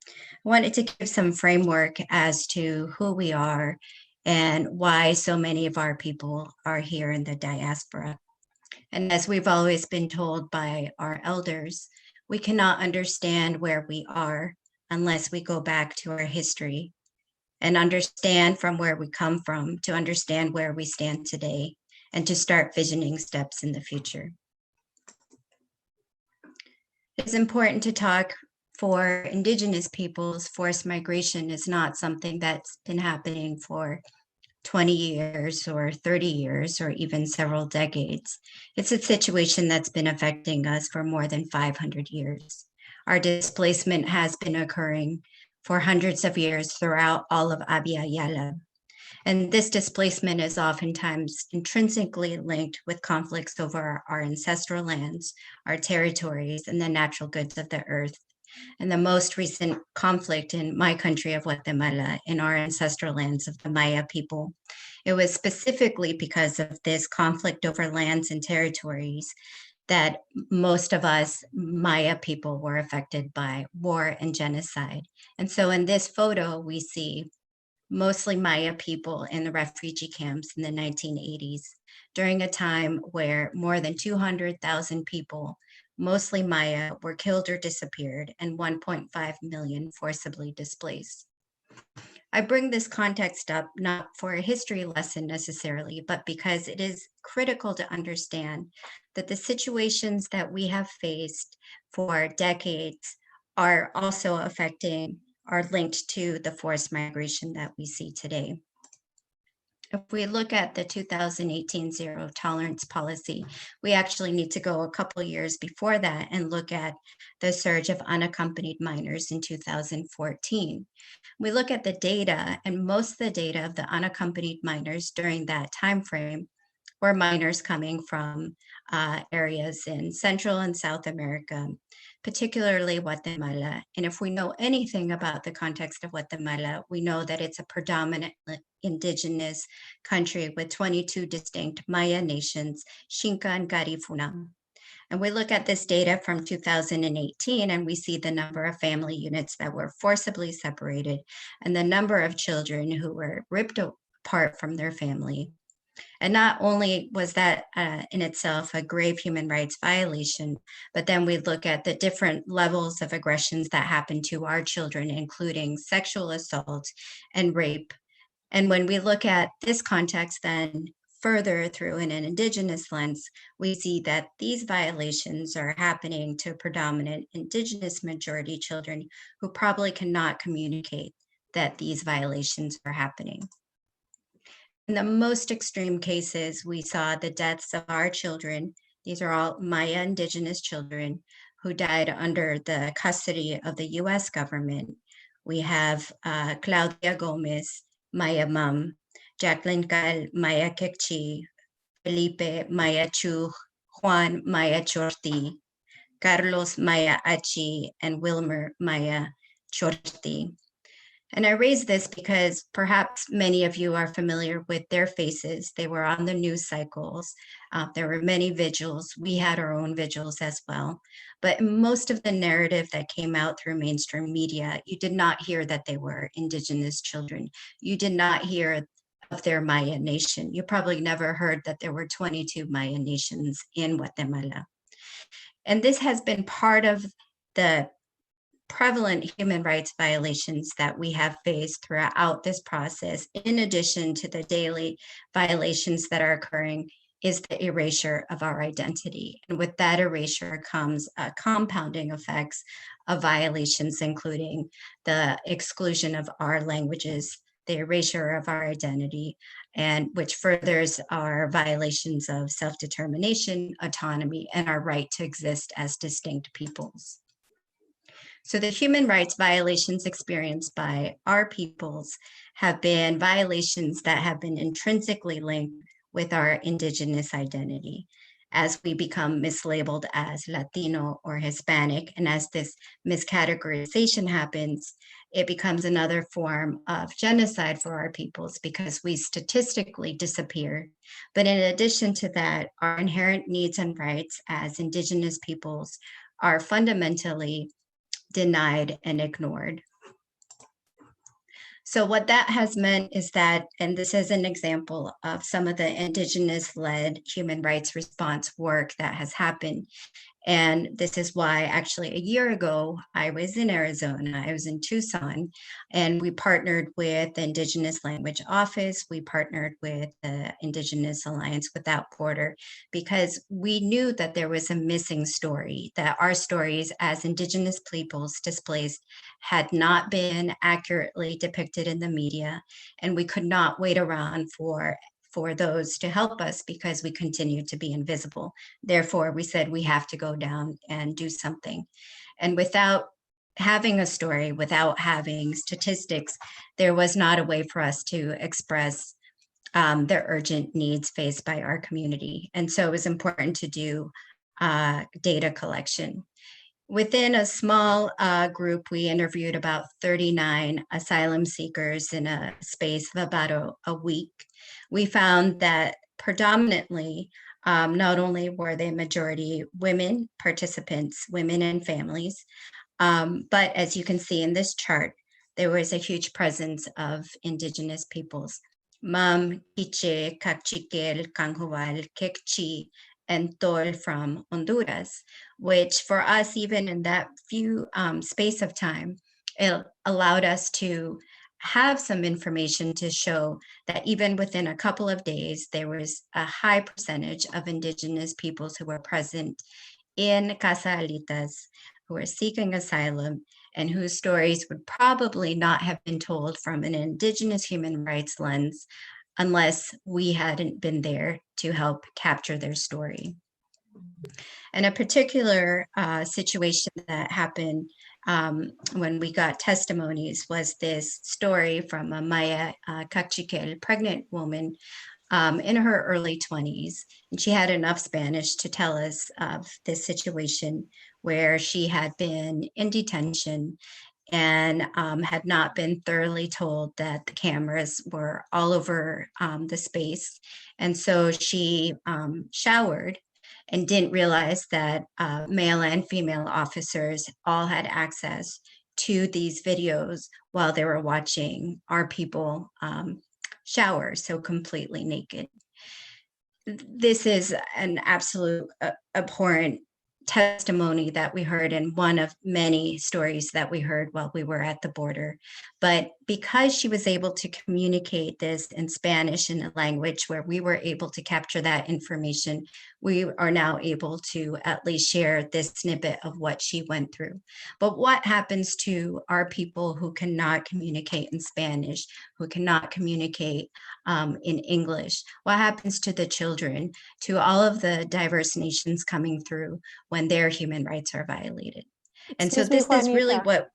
Speaker 9: I wanted to give some framework as to who we are and why so many of our people are here in the diaspora. And as we've always been told by our elders, we cannot understand where we are unless we go back to our history and understand from where we come from to understand where we stand today and to start visioning steps in the future. It's important to talk for Indigenous peoples. Forced migration is not something that's been happening for 20 years or 30 years or even several decades. It's a situation that's been affecting us for more than 500 years. Our displacement has been occurring for hundreds of years throughout all of Abya Yala. And this displacement is oftentimes intrinsically linked with conflicts over our ancestral lands, our territories, and the natural goods of the earth. And the most recent conflict in my country of Guatemala, in our ancestral lands of the Maya people, it was specifically because of this conflict over lands and territories that most of us Maya people were affected by war and genocide. And so in this photo, we see mostly Maya people in the refugee camps in the 1980s, during a time where more than 200,000 people, mostly Maya, were killed or disappeared, and 1.5 million forcibly displaced. I bring this context up not for a history lesson necessarily, but because it is critical to understand that the situations that we have faced for decades are also are linked to the forced migration that we see today. If we look at the 2018 zero tolerance policy, we actually need to go a couple of years before that and look at the surge of unaccompanied minors in 2014. We look at the data, and most of the data of the unaccompanied minors during that timeframe were minors coming from areas in Central and South America, particularly Guatemala. And if we know anything about the context of Guatemala, we know that it's a predominantly indigenous country with 22 distinct Maya nations, Xinca and Garifuna. And we look at this data from 2018, and we see the number of family units that were forcibly separated and the number of children who were ripped apart from their family. And not only was that in itself a grave human rights violation, but then we look at the different levels of aggressions that happen to our children, including sexual assault and rape. And when we look at this context then further through an indigenous lens, we see that these violations are happening to predominant indigenous majority children who probably cannot communicate that these violations are happening. In the most extreme cases, we saw the deaths of our children. These are all Maya indigenous children who died under the custody of the US government. We have Claudia Gomez, Maya Mum, Jacqueline Cal, Maya Kekchi, Felipe Maya Chu, Juan Maya Chorti, Carlos Maya Achi, and Wilmer Maya Chorti. And I raise this because perhaps many of you are familiar with their faces. They were on the news cycles. There were many vigils. We had our own vigils as well. But most of the narrative that came out through mainstream media, you did not hear that they were indigenous children. You did not hear of their Maya nation. You probably never heard that there were 22 Maya nations in Guatemala. And this has been part of the prevalent human rights violations that we have faced throughout this process, in addition to the daily violations that are occurring, is the erasure of our identity. And with that erasure comes compounding effects of violations, including the exclusion of our languages, the erasure of our identity, and which furthers our violations of self-determination, autonomy, and our right to exist as distinct peoples. So the human rights violations experienced by our peoples have been violations that have been intrinsically linked with our indigenous identity. As we become mislabeled as Latino or Hispanic, and as this miscategorization happens, it becomes another form of genocide for our peoples because we statistically disappear. But in addition to that, our inherent needs and rights as indigenous peoples are fundamentally denied and ignored. So what that has meant is that, and this is an example of some of the indigenous-led human rights response work that has happened And this is why actually a year ago, I was in Arizona, I was in Tucson, and we partnered with the Indigenous Language Office. We partnered with the Indigenous Alliance Without Border, because we knew that there was a missing story, that our stories as Indigenous peoples displaced had not been accurately depicted in the media, and we could not wait around for those to help us because we continue to be invisible. Therefore, we said we have to go down and do something. And without having a story, without having statistics, there was not a way for us to express the urgent needs faced by our community. And so it was important to do data collection. Within a small group, we interviewed about 39 asylum seekers in a space of about a week. We found that predominantly, not only were they majority women participants, women and families, but as you can see in this chart, there was a huge presence of Indigenous peoples. Mam, Quiche, Cachiquel, Canjoval, Quechua, and Tol from Honduras, which for us, even in that few space of time, it allowed us to have some information to show that even within a couple of days, there was a high percentage of Indigenous peoples who were present in Casa Alitas, who were seeking asylum, and whose stories would probably not have been told from an Indigenous human rights lens unless we hadn't been there to help capture their story. And a particular situation that happened when we got testimonies was this story from a Maya Cachiquel pregnant woman in her early 20s. And she had enough Spanish to tell us of this situation where she had been in detention and had not been thoroughly told that the cameras were all over the space. And so she showered and didn't realize that male and female officers all had access to these videos while they were watching our people shower, so completely naked. This is an absolute abhorrent testimony that we heard, and one of many stories that we heard while we were at the border. But because she was able to communicate this in Spanish, in a language where we were able to capture that information, we are now able to at least share this snippet of what she went through. But what happens to our people who cannot communicate in Spanish, who cannot communicate in English? What happens to the children, to all of the diverse nations coming through when their human rights are violated? And so this is really what...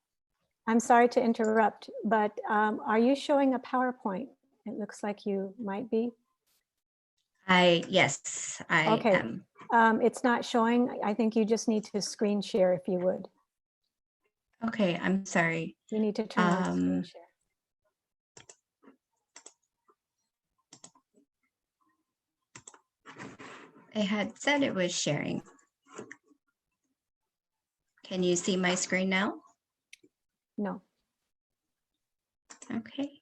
Speaker 2: I'm sorry to interrupt, but are you showing a PowerPoint? It looks like you might be.
Speaker 9: Yes, I am.
Speaker 2: It's not showing. I think you just need to screen share if you would.
Speaker 9: Okay, I'm sorry.
Speaker 2: You need to turn on screen share.
Speaker 9: I had said it was sharing. Can you see my screen now?
Speaker 2: No.
Speaker 9: Okay.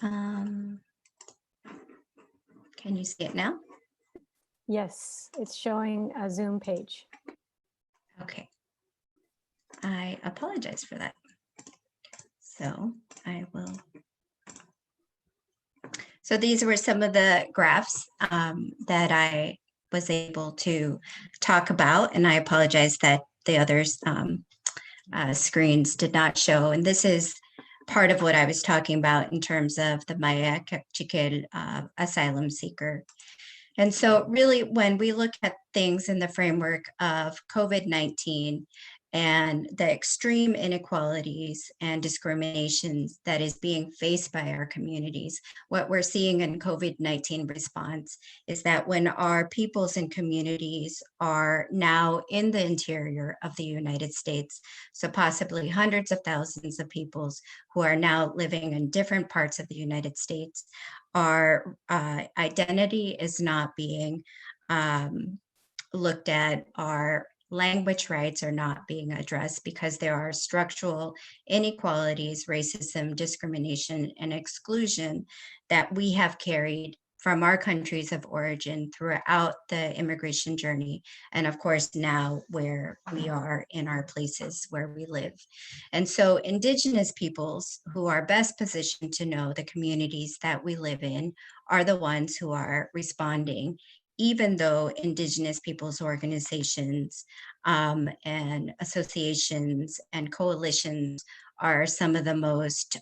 Speaker 9: Can you see it now?
Speaker 2: Yes, it's showing a Zoom page.
Speaker 9: Okay. I apologize for that. So I will. So these were some of the graphs that I was able to talk about, and I apologize that the others screens did not show. And this is part of what I was talking about in terms of the Maya Cachiquel asylum seeker. And so really, when we look at things in the framework of COVID-19 and the extreme inequalities and discriminations that is being faced by our communities, what we're seeing in COVID-19 response is that when our peoples and communities are now in the interior of the United States, so possibly hundreds of thousands of peoples who are now living in different parts of the United States, our identity is not being looked at, our language rights are not being addressed because there are structural inequalities, racism, discrimination, and exclusion that we have carried from our countries of origin throughout the immigration journey. And of course, now where we are in our places where we live. And so Indigenous peoples who are best positioned to know the communities that we live in are the ones who are responding, even though Indigenous peoples organizations and associations and coalitions are some of the most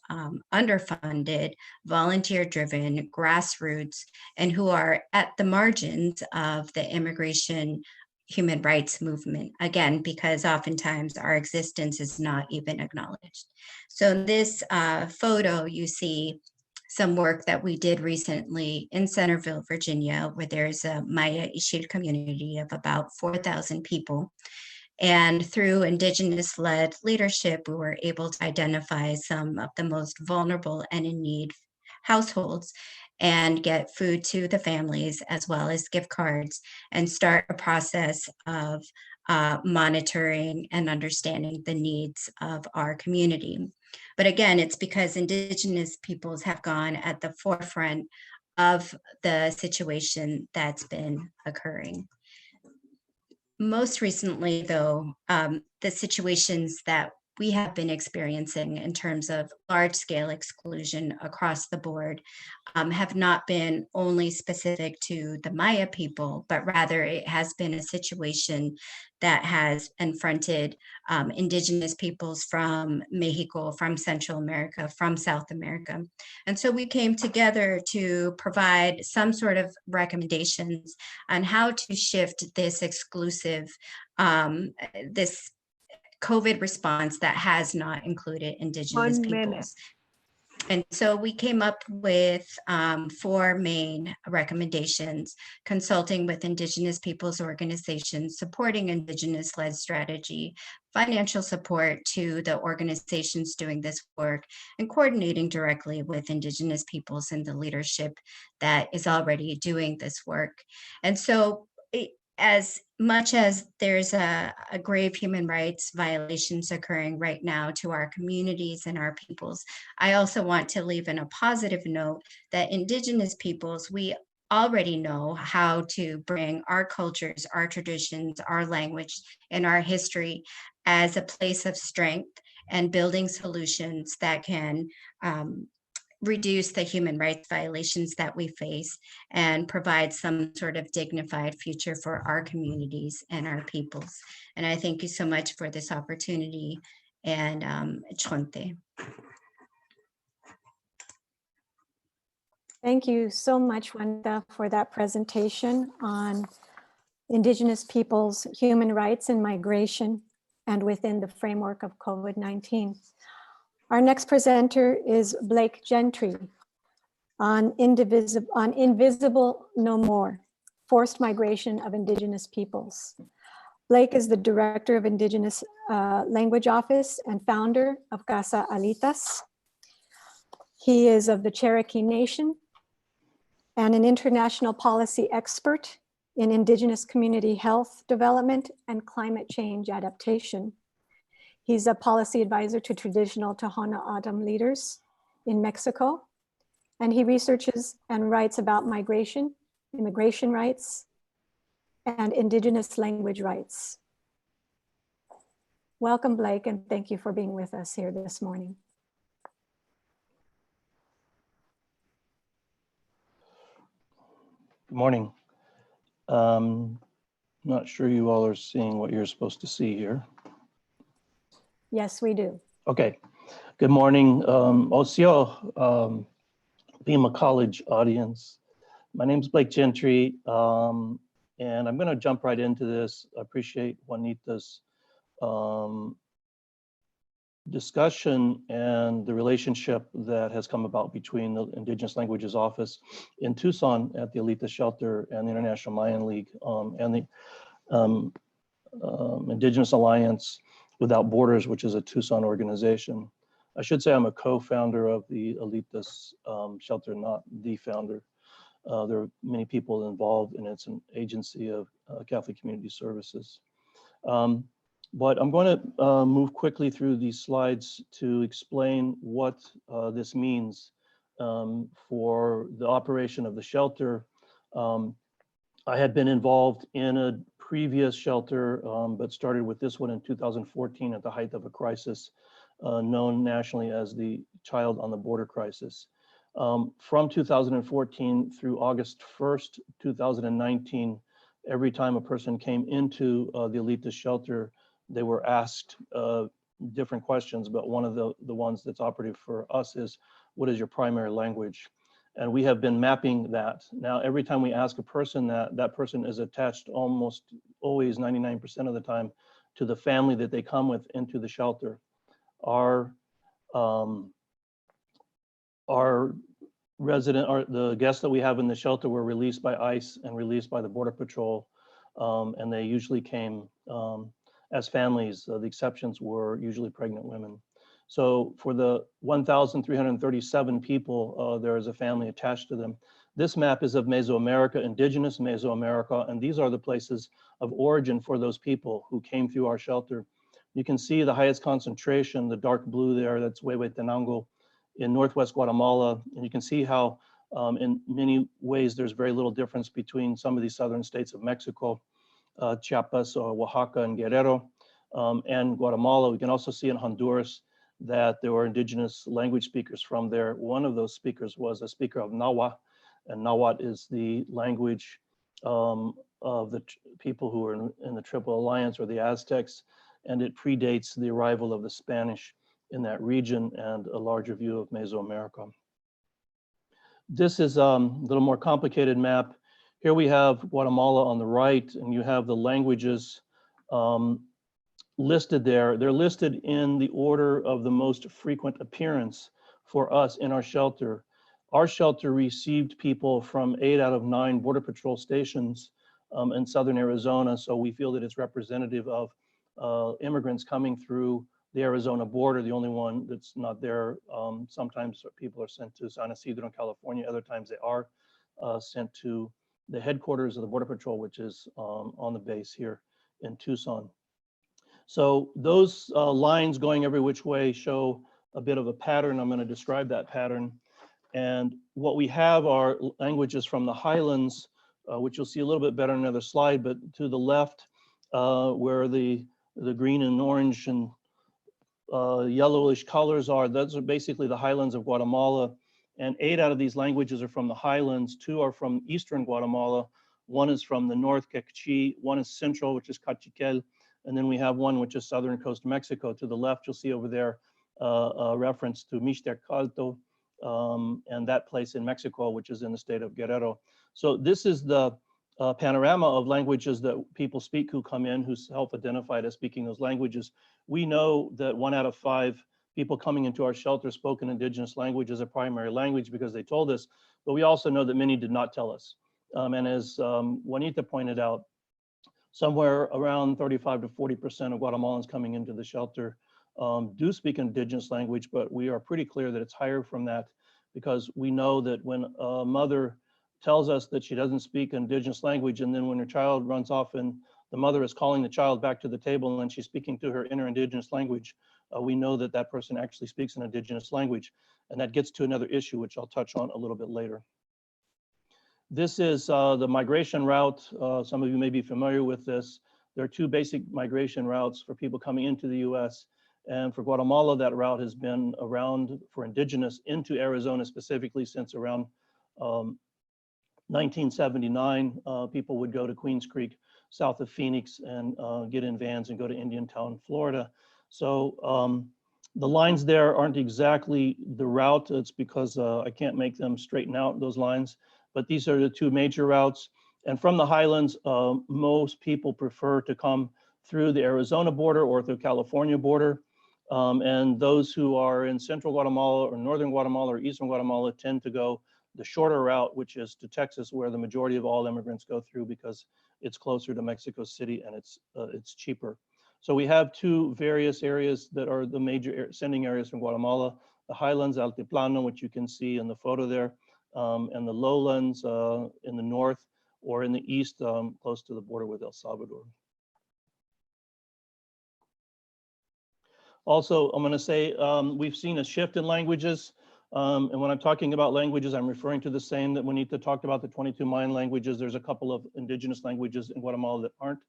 Speaker 9: underfunded, volunteer-driven, grassroots, and who are at the margins of the immigration human rights movement, again, because oftentimes our existence is not even acknowledged. So in this photo, you see some work that we did recently in Centerville, Virginia, where there's a Maya Ishil community of about 4,000 people. And through Indigenous-led leadership, we were able to identify some of the most vulnerable and in need households and get food to the families, as well as gift cards, and start a process of monitoring and understanding the needs of our community. But again, it's because Indigenous peoples have gone at the forefront of the situation that's been occurring. Most recently, though, the situations that we have been experiencing in terms of large-scale exclusion across the board have not been only specific to the Maya people, but rather it has been a situation that has confronted Indigenous peoples from Mexico, from Central America, from South America. And so we came together to provide some sort of recommendations on how to shift this exclusive, this COVID response that has not included Indigenous peoples. And so we came up with 4 main recommendations: consulting with Indigenous peoples organizations, supporting Indigenous-led strategy, financial support to the organizations doing this work, and coordinating directly with Indigenous peoples and the leadership that is already doing this work. And so as much as there's a grave human rights violations occurring right now to our communities and our peoples, I also want to leave in a positive note that Indigenous peoples, we already know how to bring our cultures, our traditions, our language, and our history as a place of strength and building solutions that can reduce the human rights violations that we face and provide some sort of dignified future for our communities and our peoples. And I thank you so much for this opportunity, and Chonte.
Speaker 2: Thank you so much, Wanda, for that presentation on Indigenous peoples' human rights and migration, and within the framework of COVID-19. Our next presenter is Blake Gentry on Invisible No More, Forced Migration of Indigenous Peoples. Blake is the Director of Indigenous Language Office and founder of Casa Alitas. He is of the Cherokee Nation and an international policy expert in Indigenous community health development and climate change adaptation. He's a policy advisor to traditional Tohono O'odham leaders in Mexico, and he researches and writes about migration, immigration rights, and Indigenous language rights. Welcome, Blake, and thank you for being with us here this morning.
Speaker 10: Good morning. Not sure you all are seeing what you're supposed to see here.
Speaker 2: Yes, we do.
Speaker 10: Okay. Good morning, Osio, Pima College audience. My name is Blake Gentry, and I'm going to jump right into this. I appreciate Juanita's discussion and the relationship that has come about between the Indigenous Languages Office in Tucson at the Alitas Shelter and the International Mayan League and the Indigenous Alliance Without Borders, which is a Tucson organization. I should say I'm a co-founder of the Alitas Shelter, not the founder. There are many people involved, and it's an agency of Catholic Community Services. But I'm going to move quickly through these slides to explain what this means for the operation of the shelter. I had been involved in a previous shelter, but started with this one in 2014 at the height of a crisis known nationally as the Child on the Border crisis. From 2014 through August 1st, 2019, every time a person came into the Elitist shelter, they were asked different questions, but one of the ones that's operative for us is, what is your primary language? And we have been mapping that. Now, every time we ask a person that, that person is attached almost always 99% of the time to the family that they come with into the shelter. Our the guests that we have in the shelter were released by ICE and released by the Border Patrol. And they usually came as families. The exceptions were usually pregnant women. So for the 1,337 people, there is a family attached to them. This map is of Mesoamerica, indigenous Mesoamerica, and these are the places of origin for those people who came through our shelter. You can see the highest concentration, the dark blue there, that's Huehuetenango in Northwest Guatemala. And you can see how in many ways, there's very little difference between some of these southern states of Mexico, Chiapas or Oaxaca and Guerrero, and Guatemala. We can also see in Honduras that there were indigenous language speakers from there. One of those speakers was a speaker of Nahuatl, and Nahuatl is the language of the people who were in the Triple Alliance or the Aztecs, and it predates the arrival of the Spanish in that region and a larger view of Mesoamerica. This is a little more complicated map. Here we have Guatemala on the right, and you have the languages listed there. They're listed in the order of the most frequent appearance for us in our shelter. Our shelter received people from 8 out of 9 Border Patrol stations in Southern Arizona, so we feel that it's representative of immigrants coming through the Arizona border, the only one that's not there. Sometimes people are sent to San Isidro in California, other times they are sent to the headquarters of the Border Patrol, which is on the base here in Tucson. So those lines going every which way show a bit of a pattern. I'm going to describe that pattern. And what we have are languages from the highlands, which you'll see a little bit better in another slide, but to the left, where the green and orange and yellowish colors are, those are basically the highlands of Guatemala. And 8 out of these languages are from the highlands, 2 are from eastern Guatemala, 1 is from the north, Quechua, 1 is central, which is Cachiquel, and then we have 1 which is southern coast Mexico. To the left, you'll see over there a reference to Mixteacalco, and that place in Mexico, which is in the state of Guerrero. So this is the panorama of languages that people speak who come in, who self-identified as speaking those languages. We know that 1 out of 5 people coming into our shelter spoke an indigenous language as a primary language because they told us, but we also know that many did not tell us. And as Juanita pointed out, somewhere around 35 to 40% of Guatemalans coming into the shelter do speak indigenous language, but we are pretty clear that it's higher from that because we know that when a mother tells us that she doesn't speak indigenous language, and then when her child runs off and the mother is calling the child back to the table and she's speaking to her inner indigenous language, we know that that person actually speaks an indigenous language. And that gets to another issue, which I'll touch on a little bit later. This is the migration route. Some of you may be familiar with this. There are 2 basic migration routes for people coming into the US. And for Guatemala, that route has been around for indigenous into Arizona specifically since around 1979. People would go to Queens Creek, south of Phoenix, and get in vans and go to Indiantown, Florida. So the lines there aren't exactly the route. It's because I can't make them straighten out, those lines. But these are the 2 major routes. And from the highlands, most people prefer to come through the Arizona border or through California border. And those who are in central Guatemala or northern Guatemala or eastern Guatemala tend to go the shorter route, which is to Texas, where the majority of all immigrants go through because it's closer to Mexico City and it's cheaper. So we have 2 various areas that are the major sending areas from Guatemala: the highlands, Altiplano, which you can see in the photo there, and the lowlands in the north or in the east, close to the border with El Salvador. Also, I'm going to say we've seen a shift in languages. And when I'm talking about languages, I'm referring to the same that Juanita talked about, the 22 Mayan languages. There's a couple of indigenous languages in Guatemala that aren't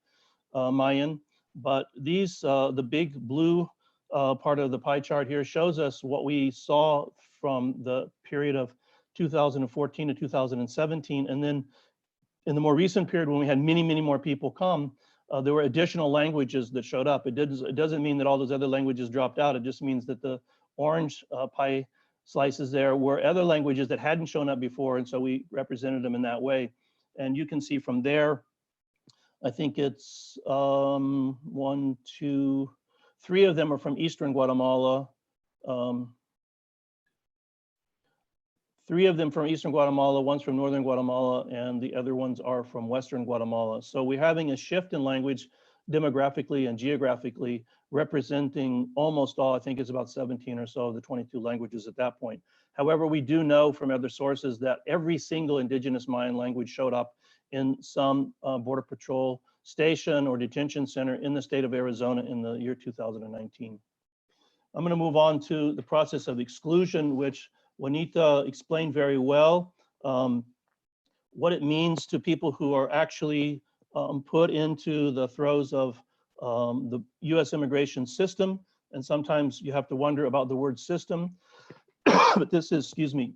Speaker 10: Mayan. But these, the big blue part of the pie chart here shows us what we saw from the period of 2014 to 2017. And then in the more recent period, when we had many, many more people come, there were additional languages that showed up. It doesn't mean that all those other languages dropped out. It just means that the orange pie slices there were other languages that hadn't shown up before. And so we represented them in that way. And you can see from there, I think it's 1, 2, 3 of them are from Eastern Guatemala. 3 of them from Eastern Guatemala, one's from Northern Guatemala, and the other ones are from Western Guatemala. So we're having a shift in language demographically and geographically, representing almost all, I think it's about 17 or so of the 22 languages at that point. However, we do know from other sources that every single indigenous Mayan language showed up in some Border Patrol station or detention center in the state of Arizona in the year 2019. I'm going to move on to the process of exclusion, which Juanita explained very well, what it means to people who are actually put into the throes of the US immigration system. And sometimes you have to wonder about the word system, but this is, excuse me,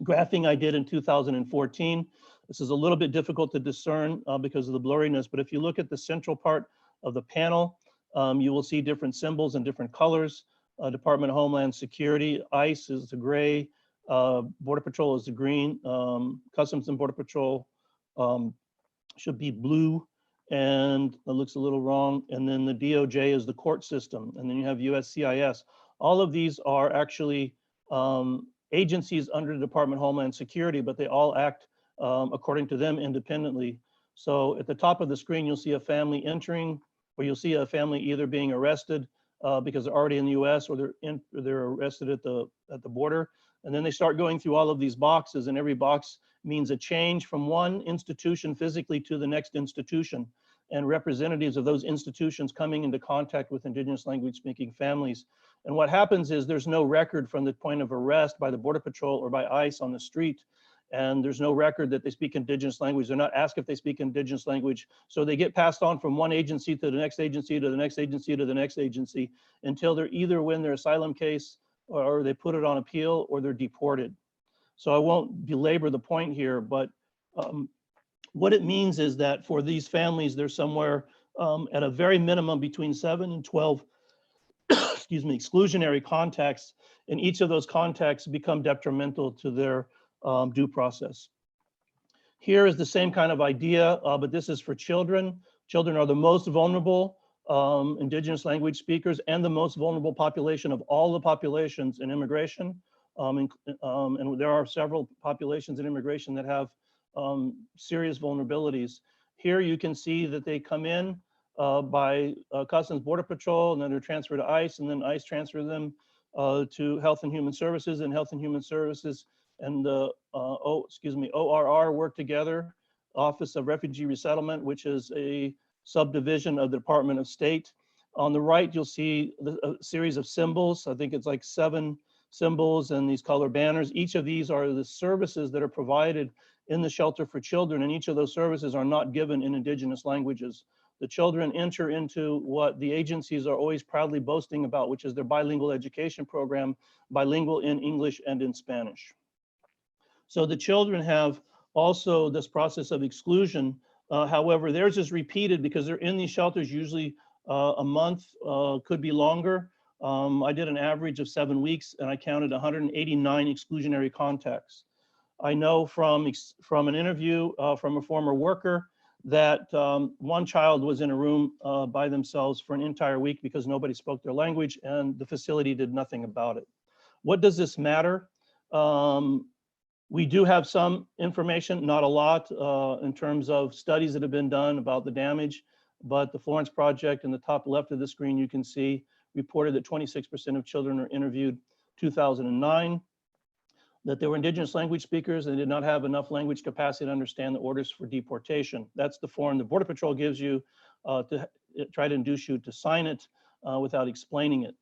Speaker 10: graphing I did in 2014. This is a little bit difficult to discern because of the blurriness, but if you look at the central part of the panel, you will see different symbols and different colors. Department of Homeland Security, ICE is the gray, Border Patrol is the green, Customs and Border Patrol should be blue, and it looks a little wrong, and then the DOJ is the court system, and then you have USCIS. All of these are actually agencies under the Department of Homeland Security, but they all act according to them independently. So at the top of the screen, you'll see a family entering, or you'll see a family either being arrested because they're already in the US, or they're arrested at the border. And then they start going through all of these boxes, and every box means a change from one institution physically to the next institution, and representatives of those institutions coming into contact with indigenous language speaking families. And what happens is there's no record from the point of arrest by the Border Patrol or by ICE on the street. And there's no record that they speak indigenous language. They're not asked if they speak indigenous language. So they get passed on from one agency to the next agency, to the next agency, to the next agency, until they're either win their asylum case, or they put it on appeal, or they're deported. So I won't belabor the point here, but what it means is that for these families, they're somewhere at a very minimum between 7 and 12 excuse me, exclusionary contexts, and each of those contexts become detrimental to their due process. Here is the same kind of idea, but this is for children. Children are the most vulnerable indigenous language speakers and the most vulnerable population of all the populations in immigration. And there are several populations in immigration that have serious vulnerabilities. Here you can see that they come in by Customs Border Patrol, and then they're transferred to ICE, and then ICE transfer them to Health and Human Services, and Health and Human Services and the ORR work together, Office of Refugee Resettlement, which is a subdivision of the Department of State. On the right, you'll see a series of symbols. I think it's like 7 symbols and these color banners. Each of these are the services that are provided in the shelter for children, and each of those services are not given in indigenous languages. The children enter into what the agencies are always proudly boasting about, which is their bilingual education program, bilingual in English and in Spanish. So the children have also this process of exclusion. However, theirs is repeated because they're in these shelters usually a month, could be longer. I did an average of 7 weeks, and I counted 189 exclusionary contacts. I know from an interview from a former worker that one child was in a room by themselves for an entire week because nobody spoke their language, and the facility did nothing about it. What does this matter? We do have some information, not a lot, in terms of studies that have been done about the damage, but the Florence Project in the top left of the screen, you can see, reported that 26% of children are interviewed 2009, that they were indigenous language speakers and did not have enough language capacity to understand the orders for deportation. That's the form the Border Patrol gives you to try to induce you to sign it without explaining it.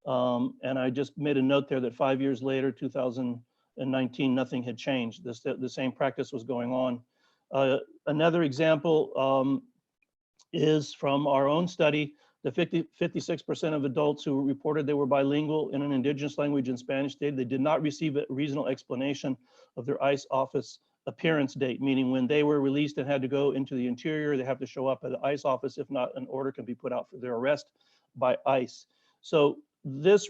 Speaker 10: And I just made a note there that 5 years later, 2019, nothing had changed. The same practice was going on. Another example is from our own study. The 56% of adults who reported they were bilingual in an indigenous language in Spanish stated they did not receive a reasonable explanation of their ICE office appearance date, meaning when they were released and had to go into the interior, they have to show up at the ICE office. If not, an order can be put out for their arrest by ICE. So this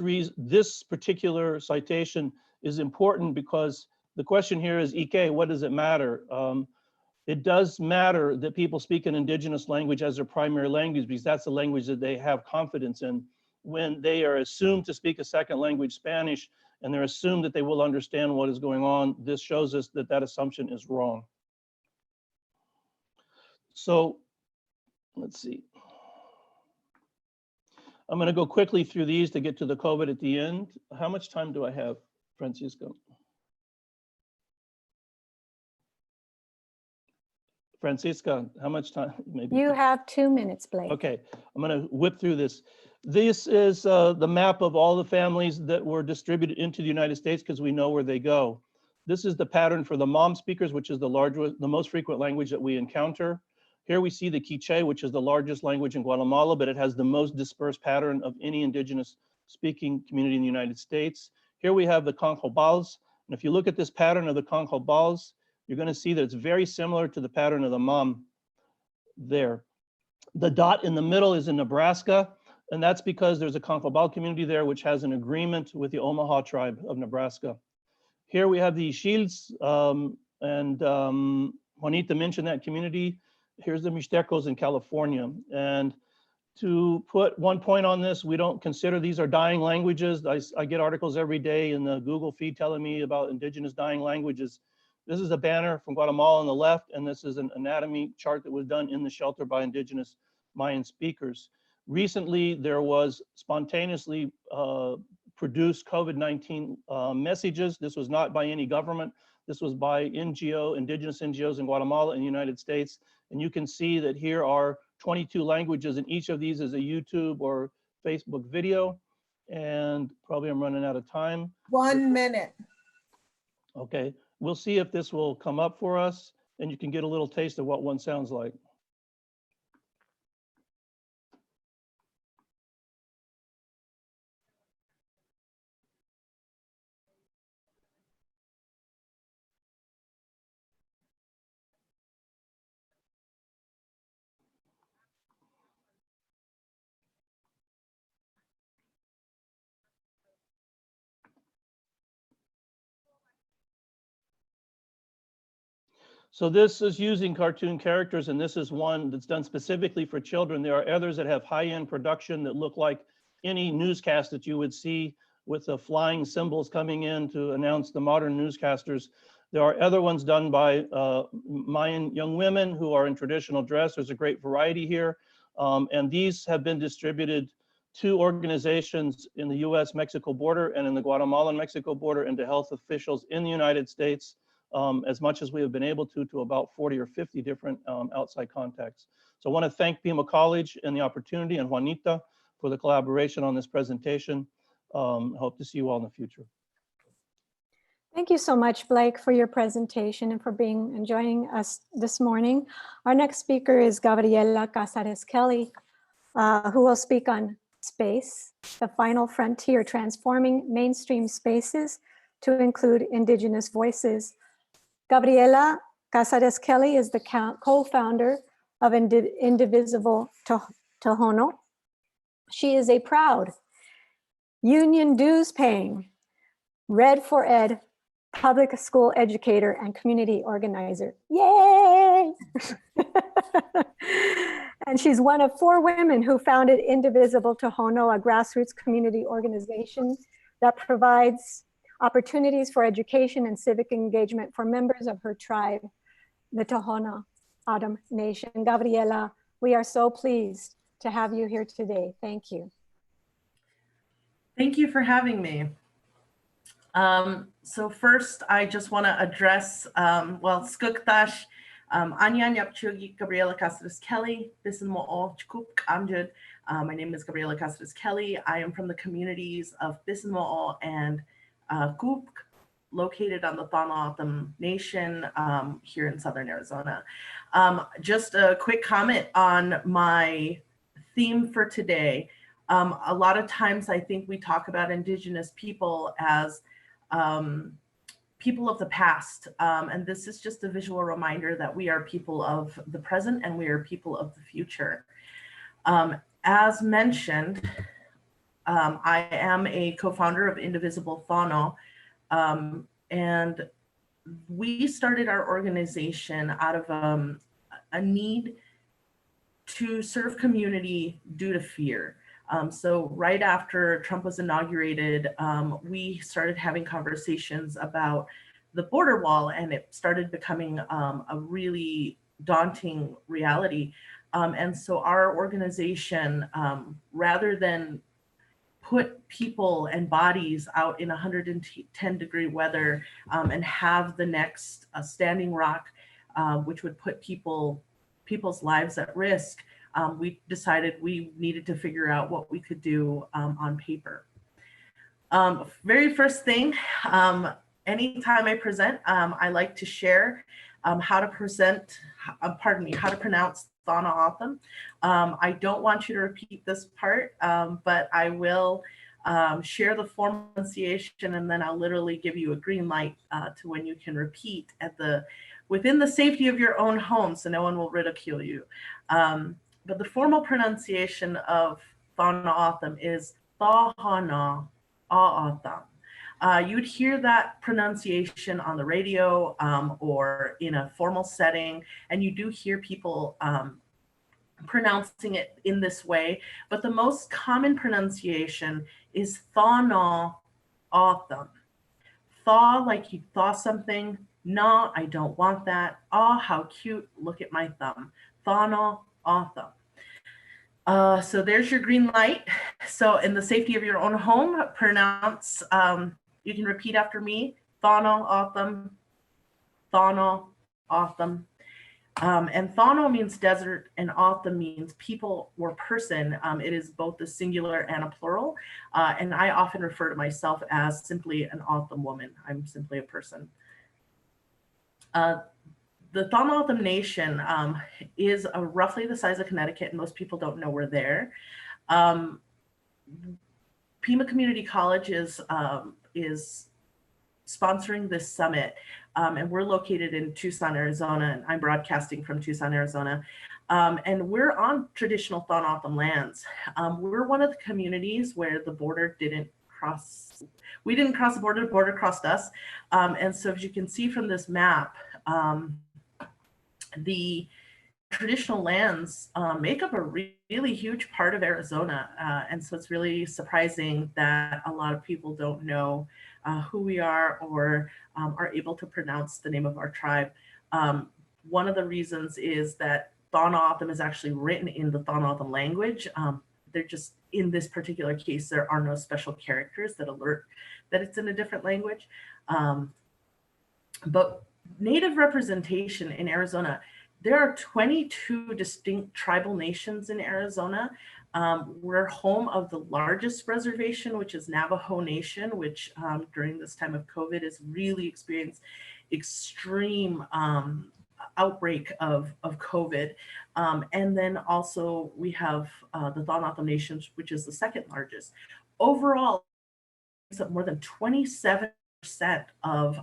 Speaker 10: particular citation is important because the question here is, Ike, what does it matter? It does matter that people speak an indigenous language as their primary language because that's the language that they have confidence in. When they are assumed to speak a second language, Spanish, and they're assumed that they will understand what is going on, this shows us that that assumption is wrong. So let's see. I'm going to go quickly through these to get to the COVID at the end. How much time do I have, Francisco? Francisca, how much time? Maybe
Speaker 2: You have 2 minutes, Blake.
Speaker 10: Okay, I'm going to whip through this. This is the map of all the families that were distributed into the United States because we know where they go. This is the pattern for the Mam speakers, which is the most frequent language that we encounter. Here we see the Quiche, which is the largest language in Guatemala, but it has the most dispersed pattern of any indigenous speaking community in the United States. Here we have the Conjobals, and if you look at this pattern of the Conjobals, you're going to see that it's very similar to the pattern of the Mam there. The dot in the middle is in Nebraska, and that's because there's a Conjobal community there which has an agreement with the Omaha tribe of Nebraska. Here we have the Ixils, and Juanita mentioned that community. Here's the Mixtecos in California. And to put one point on this, we don't consider these are dying languages. I get articles every day in the Google feed telling me about indigenous dying languages. This is a banner from Guatemala on the left, and this is an anatomy chart that was done in the shelter by indigenous Mayan speakers. Recently, there was spontaneously produced COVID-19 messages. This was not by any government. This was by indigenous NGOs in Guatemala and the United States. And you can see that here are 22 languages, and each of these is a YouTube or Facebook video. And probably I'm running out of time.
Speaker 11: 1 minute.
Speaker 10: Okay. We'll see if this will come up for us, and you can get a little taste of what one sounds like. So this is using cartoon characters, and this is one that's done specifically for children. There are others that have high-end production that look like any newscast that you would see with the flying symbols coming in to announce the modern newscasters. There are other ones done by Mayan young women who are in traditional dress. There's a great variety here. And these have been distributed to organizations in the US-Mexico border and in the Guatemalan-Mexico border, and to health officials in the United States. As much as we have been able to about 40 or 50 different outside contacts. So I want to thank Pima College and the opportunity, and Juanita for the collaboration on this presentation. Hope to see you all in the future.
Speaker 2: Thank you so much, Blake, for your presentation and for joining us this morning. Our next speaker is Gabriela Casares Kelly, who will speak on space, the final frontier, transforming mainstream spaces to include indigenous voices. Gabriela Casares Kelly is the co-founder of Indivisible Tohono. She is a proud union dues paying, Red for Ed public school educator and community organizer. Yay! And she's one of 4 women who founded Indivisible Tohono, a grassroots community organization that provides opportunities for education and civic engagement for members of her tribe, the Tohono O'odham Nation. Gabriela, we are so pleased to have you here today. Thank you.
Speaker 11: Thank you for having me. So first, I just want to address, well, Skuktash, Anya Nyapchugi Gabriela Cáceres Kelly. Bisan Mo'o Chkup Amjad. My name is Gabriela Cáceres Kelly. I am from the communities of Bisan Mo'o and Kup, located on the Thanatham Nation here in Southern Arizona. Just a quick comment on my theme for today. A lot of times I think we talk about Indigenous people as people of the past. And this is just a visual reminder that we are people of the present and we are people of the future. As mentioned, I am a co-founder of Indivisible Thano, and we started our organization out of a need to serve community due to fear. So right after Trump was inaugurated, we started having conversations about the border wall, and it started becoming a really daunting reality. And so our organization, rather than put people and bodies out in 110-degree weather and have the next Standing Rock, which would put people's lives at risk, we decided we needed to figure out what we could do on paper. Very first thing, anytime I present, I like to share how to present, how to pronounce Thana-Otham. I don't want you to repeat this part, but I will share the formal pronunciation, and then I'll literally give you a green light to when you can repeat within the safety of your own home, so no one will ridicule you. But the formal pronunciation of Thana-Otham is Thahana A'atham. You'd hear that pronunciation on the radio or in a formal setting, and you do hear people pronouncing it in this way, but the most common pronunciation is Thana-Otham. Thaw, like you thaw something. Na, I don't want that. Ah, how cute, look at my thumb. Thana-Otham. So there's your green light. So in the safety of your own home, pronounce, you can repeat after me, Thana-Otham, Thana-Otham. And Thano means desert and Otham means people or person. It is both a singular and a plural. And I often refer to myself as simply an Otham woman. I'm simply a person. The Thana-Otham Nation is roughly the size of Connecticut, and most people don't know we're there. Pima Community College is sponsoring this summit, and we're located in Tucson, Arizona, and I'm broadcasting from Tucson, Arizona. And we're on traditional Thana-Otham lands. We're one of the communities where the border didn't cross. We didn't cross the border crossed us. And so as you can see from this map, the traditional lands make up a really huge part of Arizona. And so it's really surprising that a lot of people don't know who we are or are able to pronounce the name of our tribe. One of the reasons is that Thana-Otham is actually written in the Thana-Otham language. They're just, in this particular case, there are no special characters that alert that it's in a different language. But Native representation in Arizona, there are 22 distinct tribal nations in Arizona. We're home of the largest reservation, which is Navajo Nation, which during this time of COVID has really experienced extreme outbreak of COVID. And then also we have the Thana-Otham Nation, which is the second largest. Overall, it's more than 27% of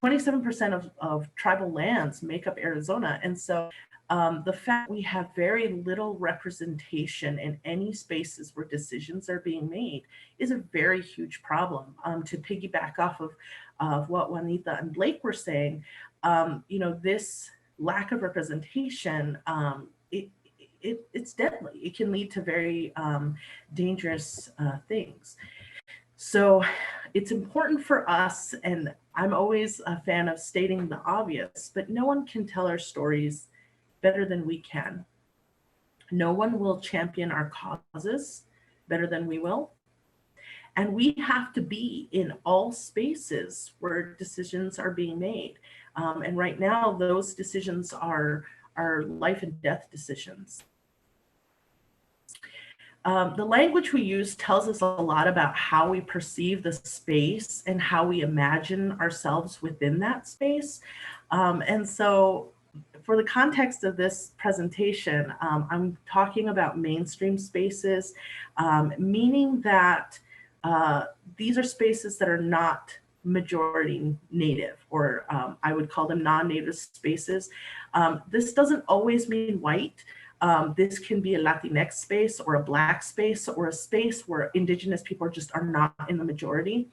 Speaker 11: 27% of tribal lands make up Arizona. And so the fact we have very little representation in any spaces where decisions are being made is a very huge problem. To piggyback off of what Juanita and Blake were saying, you know, this lack of representation, it's deadly. It can lead to very dangerous things. So it's important for us, and I'm always a fan of stating the obvious, but no one can tell our stories better than we can. No one will champion our causes better than we will. And we have to be in all spaces where decisions are being made. And right now, those decisions are life and death decisions. The language we use tells us a lot about how we perceive the space and how we imagine ourselves within that space. And so for the context of this presentation, I'm talking about mainstream spaces, meaning that these are spaces that are not majority Native, or I would call them non-Native spaces. This doesn't always mean white. This can be a Latinx space or a Black space or a space where Indigenous people just are not in the majority.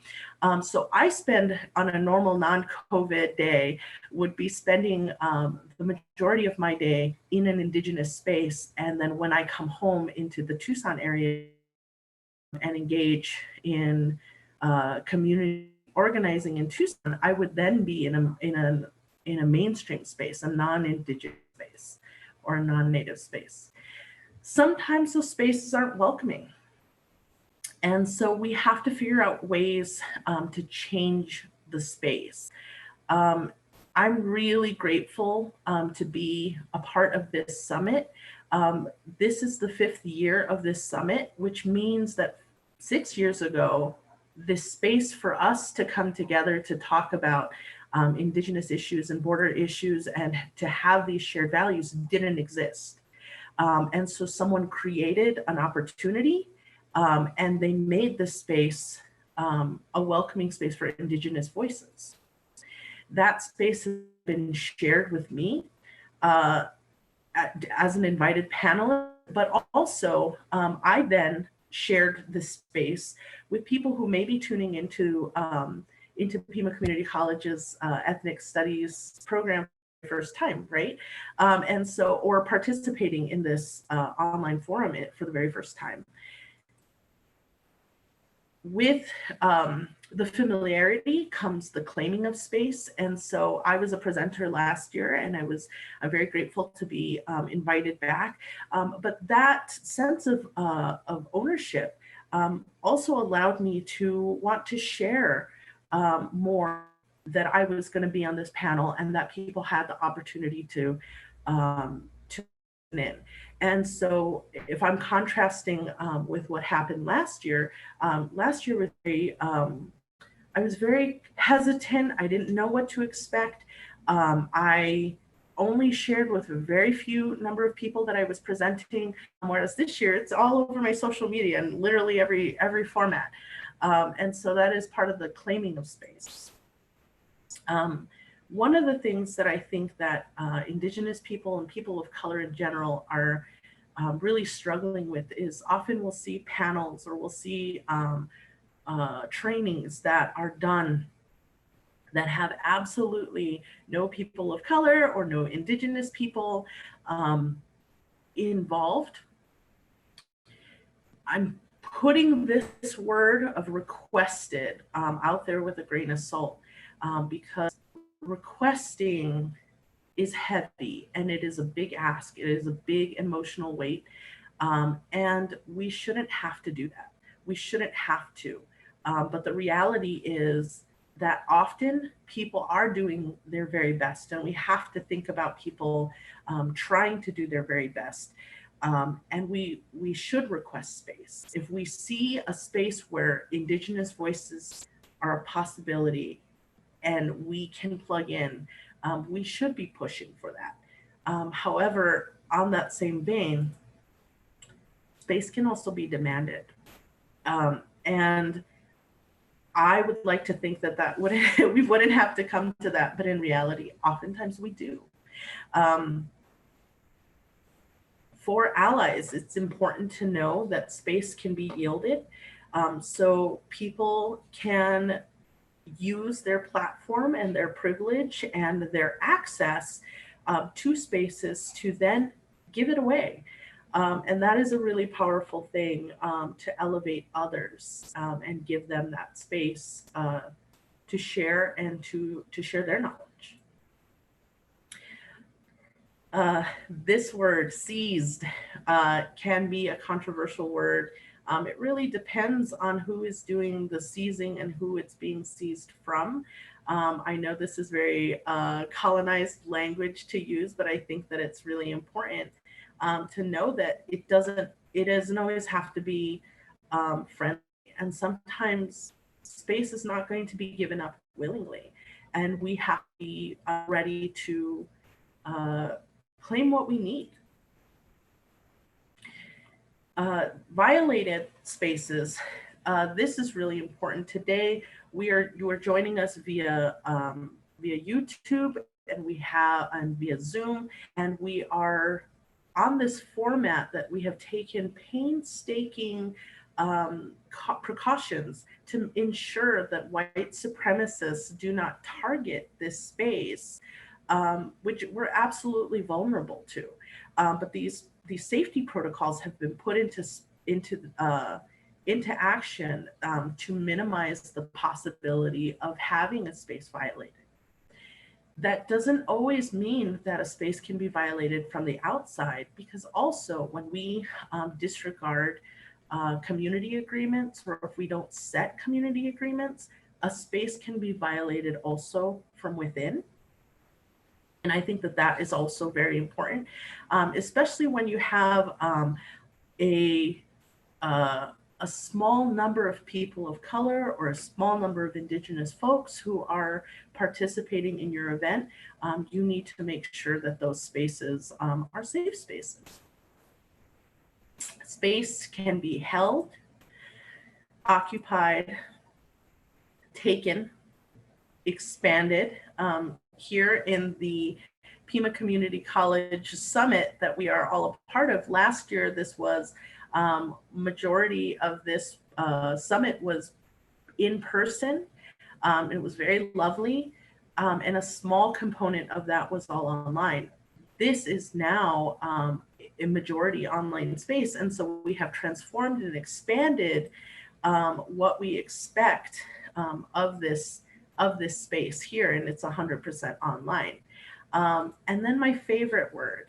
Speaker 11: So I spend, on a normal non-COVID day, would be spending the majority of my day in an Indigenous space. And then when I come home into the Tucson area and engage in community organizing in Tucson, I would then be in a mainstream space, a non-Indigenous space, or a non-Native space. Sometimes those spaces aren't welcoming. And so we have to figure out ways to change the space. I'm really grateful to be a part of this summit. This is the 5th year of this summit, which means that 6 years ago, this space for us to come together to talk about Indigenous issues and border issues and to have these shared values didn't exist. And so someone created an opportunity and they made this space a welcoming space for Indigenous voices. That space has been shared with me as an invited panelist, but also I then shared this space with people who may be tuning into Pima Community College's Ethnic Studies program for the first time, right? And so, or participating in this online forum for the very first time. With the familiarity comes the claiming of space. And so I was a presenter last year and I'm very grateful to be invited back. But that sense of ownership also allowed me to want to share more, that I was going to be on this panel and that people had the opportunity to tune in. And so if I'm contrasting with what happened last year was I was very hesitant. I didn't know what to expect. I only shared with a very few number of people that I was presenting, whereas this year it's all over my social media and literally every format. And so that is part of the claiming of space. One of the things that I think that Indigenous people and people of color in general are really struggling with is often we'll see panels or we'll see trainings that are done that have absolutely no people of color or no Indigenous people involved. I'm putting this word of requested out there with a grain of salt because requesting is heavy and it is a big ask. It is a big emotional weight. And we shouldn't have to do that. We shouldn't have to. But the reality is that often people are doing their very best, and we have to think about people trying to do their very best. And we should request space. If we see a space where Indigenous voices are a possibility and we can plug in, we should be pushing for that. However, on that same vein, space can also be demanded. And I would like to think that we wouldn't have to come to that, but in reality, oftentimes we do. For allies, it's important to know that space can be yielded. So people can use their platform and their privilege and their access to spaces to then give it away. And that is a really powerful thing to elevate others and give them that space to share and to share their knowledge. This word, seized, can be a controversial word. It really depends on who is doing the seizing and who it's being seized from. I know this is very colonized language to use, but I think that it's really important to know that it doesn't always have to be friendly. And sometimes space is not going to be given up willingly. And we have to be ready to claim what we need. Violated spaces. This is really important. Today, you are joining us via YouTube and via Zoom, and we are on this format that we have taken painstaking precautions to ensure that white supremacists do not target this space, which we're absolutely vulnerable to. But these safety protocols have been put into action to minimize the possibility of having a space violated. That doesn't always mean that a space can be violated from the outside, because also when we disregard community agreements, or if we don't set community agreements, a space can be violated also from within. And I think that that is also very important, especially when you have a small number of people of color or a small number of Indigenous folks who are participating in your event. You need to make sure that those spaces are safe spaces. Space can be held, occupied, taken, expanded. Here in the Pima Community College Summit that we are all a part of last year, this was majority of this summit was in person. It was very lovely, and a small component of that was all online. This is now a majority online space, and so we have transformed and expanded what we expect of this space here, and it's 100% online. And then my favorite word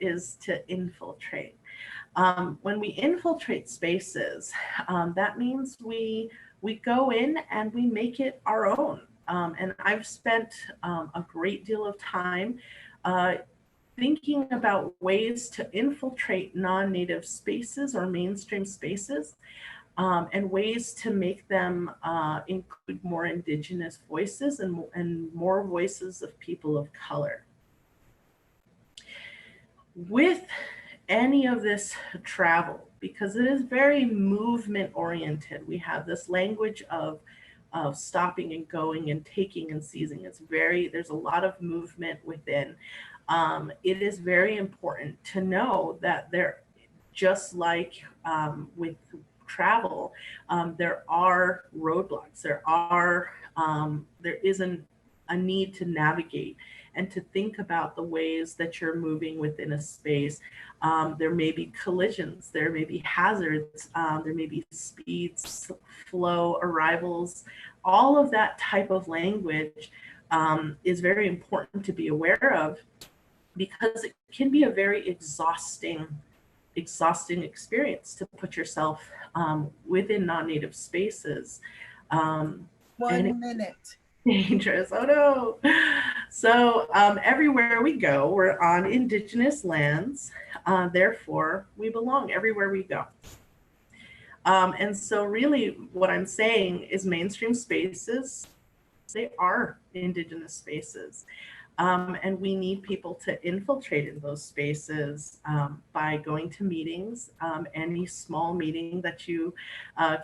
Speaker 11: is to infiltrate. When we infiltrate spaces, that means we go in and we make it our own. And I've spent a great deal of time thinking about ways to infiltrate non-native spaces or mainstream spaces, and ways to make them include more Indigenous voices and more voices of people of color. With any of this travel, because it is very movement oriented, we have this language of stopping and going and taking and seizing. There's a lot of movement within. It is very important to know that just like with travel, there are roadblocks. There isn't a need to navigate and to think about the ways that you're moving within a space. There may be collisions, there may be hazards, there may be speeds, flow, arrivals. All of that type of language is very important to be aware of, because it can be a very exhausting experience to put yourself within non-native spaces.
Speaker 12: 1 minute.
Speaker 11: Dangerous. Oh no. So everywhere we go, we're on Indigenous lands. Therefore, we belong everywhere we go. And so really what I'm saying is mainstream spaces, they are Indigenous spaces. And we need people to infiltrate in those spaces by going to meetings, any small meeting that you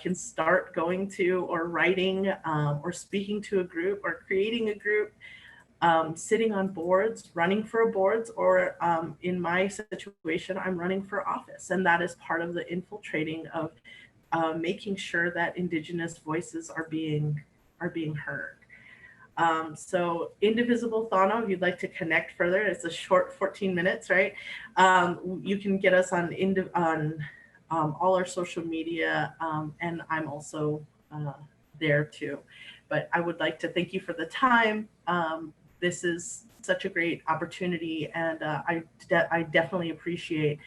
Speaker 11: can start going to, or writing, or speaking to a group, or creating a group, sitting on boards, running for boards, or in my situation, I'm running for office. And that is part of the infiltrating of making sure that Indigenous voices are being heard. So Indivisible Thano, if you'd like to connect further, it's a short 14 minutes, right? You can get us on all our social media, and I'm also there too. But I would like to thank you for the time. This is such a great opportunity, and I definitely appreciate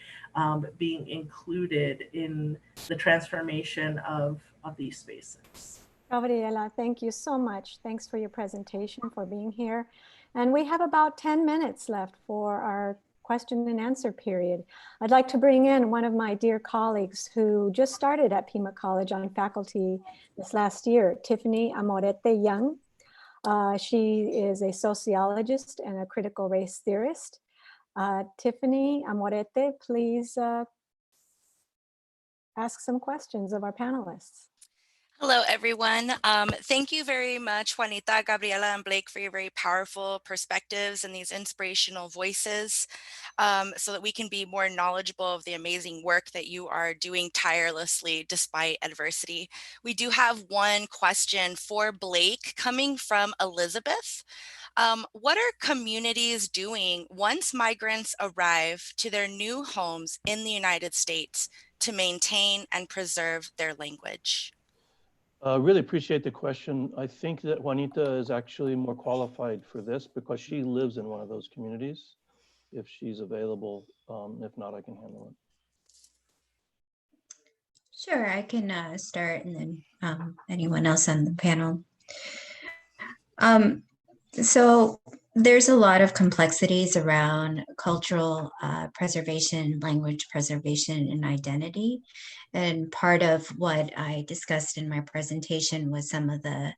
Speaker 11: being included in the transformation of these spaces.
Speaker 2: Gabriela, thank you so much. Thanks for your presentation, for being here. And we have about 10 minutes left for our question and answer period. I'd like to bring in one of my dear colleagues who just started at Pima College on faculty this last year, Tiffany Amorete Young. She is a sociologist and a critical race theorist. Tiffany Amorete, please ask some questions of our panelists.
Speaker 13: Hello, everyone. Thank you very much, Juanita, Gabriela, and Blake, for your very powerful perspectives and these inspirational voices so that we can be more knowledgeable of the amazing work that you are doing tirelessly despite adversity. We do have one question for Blake coming from Elizabeth. What are communities doing once migrants arrive to their new homes in the United States to maintain and preserve their language?
Speaker 10: Really appreciate the question. I think that Juanita is actually more qualified for this because she lives in one of those communities, if she's available. If not, I can handle it.
Speaker 9: Sure, I can start, and then anyone else on the panel. So there's a lot of complexities around cultural preservation, language preservation, and identity. And part of what I discussed in my presentation was some of the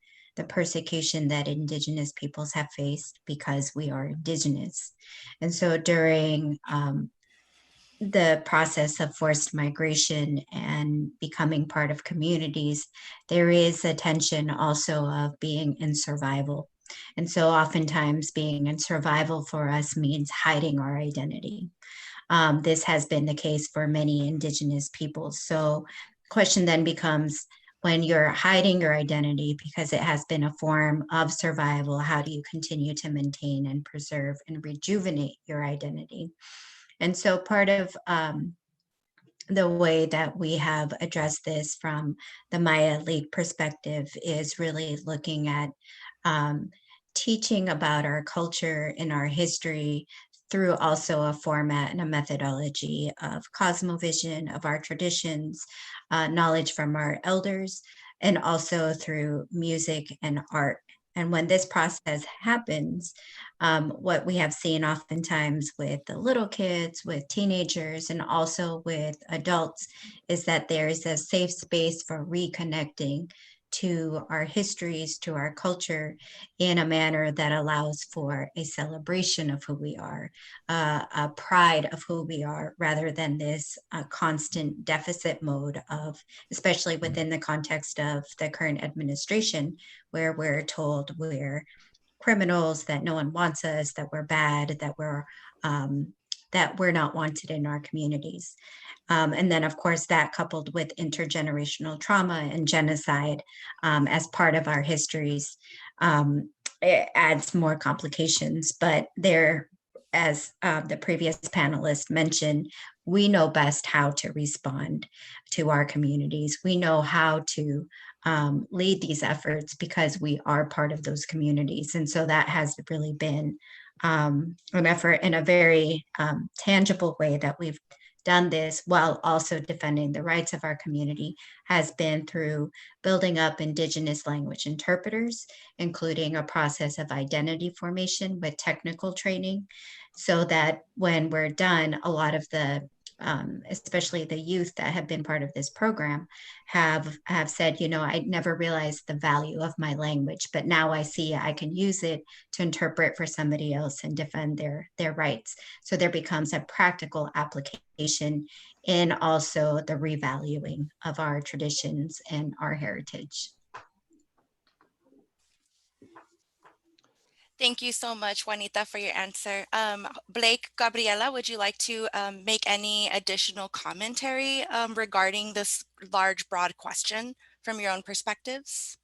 Speaker 9: persecution that Indigenous peoples have faced because we are Indigenous. And so during the process of forced migration and becoming part of communities, there is a tension also of being in survival. And so oftentimes being in survival for us means hiding our identity. This has been the case for many Indigenous peoples. So the question then becomes, when you're hiding your identity because it has been a form of survival, how do you continue to maintain and preserve and rejuvenate your identity? And so part of the way that we have addressed this from the Maya League perspective is really looking at teaching about our culture and our history through also a format and a methodology of cosmovision, of our traditions, knowledge from our elders, and also through music and art. And when this process happens, what we have seen oftentimes with the little kids, with teenagers, and also with adults is that there is a safe space for reconnecting to our histories, to our culture in a manner that allows for a celebration of who we are, a pride of who we are, rather than this constant deficit mode of, especially within the context of the current administration, where we're told we're criminals, that no one wants us, that we're bad, that we're not wanted in our communities. And then, of course, that coupled with intergenerational trauma and genocide as part of our histories, it adds more complications. But there, as the previous panelist mentioned, we know best how to respond to our communities. We know how to lead these efforts because we are part of those communities. And so that has really been an effort in a very tangible way that we've done this while also defending the rights of our community has been through building up Indigenous language interpreters, including a process of identity formation with technical training, so that when we're done, a lot of the especially the youth that have been part of this program have said, you know, I never realized the value of my language, but now I see I can use it to interpret for somebody else and defend their rights. So there becomes a practical application in also the revaluing of our traditions and our heritage.
Speaker 13: Thank you so much, Juanita, for your answer. Blake, Gabriela, would you like to make any additional commentary regarding this large, broad question from your own perspectives?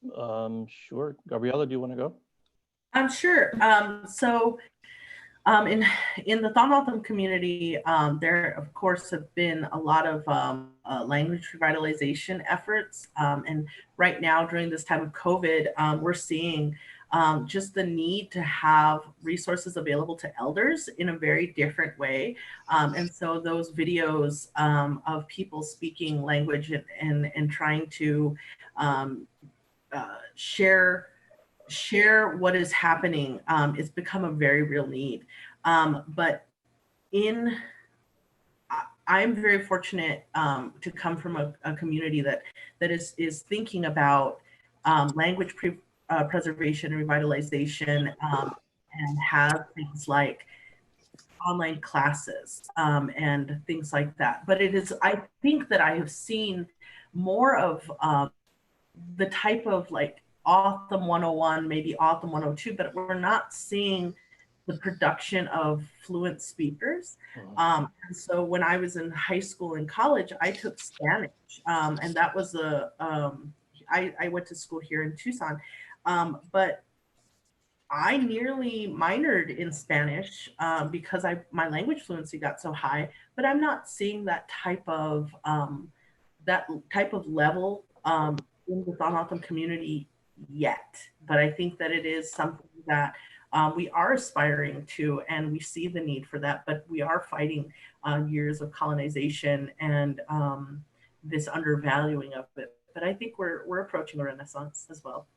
Speaker 10: Sure. Gabriela, do you want to go?
Speaker 11: Sure. In the Thonothan community, there, of course, have been a lot of language revitalization efforts. And right now, during this time of COVID, we're seeing just the need to have resources available to elders in a very different way. And so those videos of people speaking language and trying to share what is happening. It's become a very real need. But I'm very fortunate to come from a community that is thinking about language preservation and revitalization, and have things like online classes and things like that. But I think that I have seen more of the type of like Autumn 101, maybe Autumn 102, but we're not seeing the production of fluent speakers. And so when I was in high school and college, I took Spanish, and that was I went to school here in Tucson, but I nearly minored in Spanish because my language fluency got so high, but I'm not seeing that type of level in the Thanatom community yet. But I think that it is something that we are aspiring to, and we see the need for that, but we are fighting years of colonization and this undervaluing of it. But I think we're approaching a renaissance as well.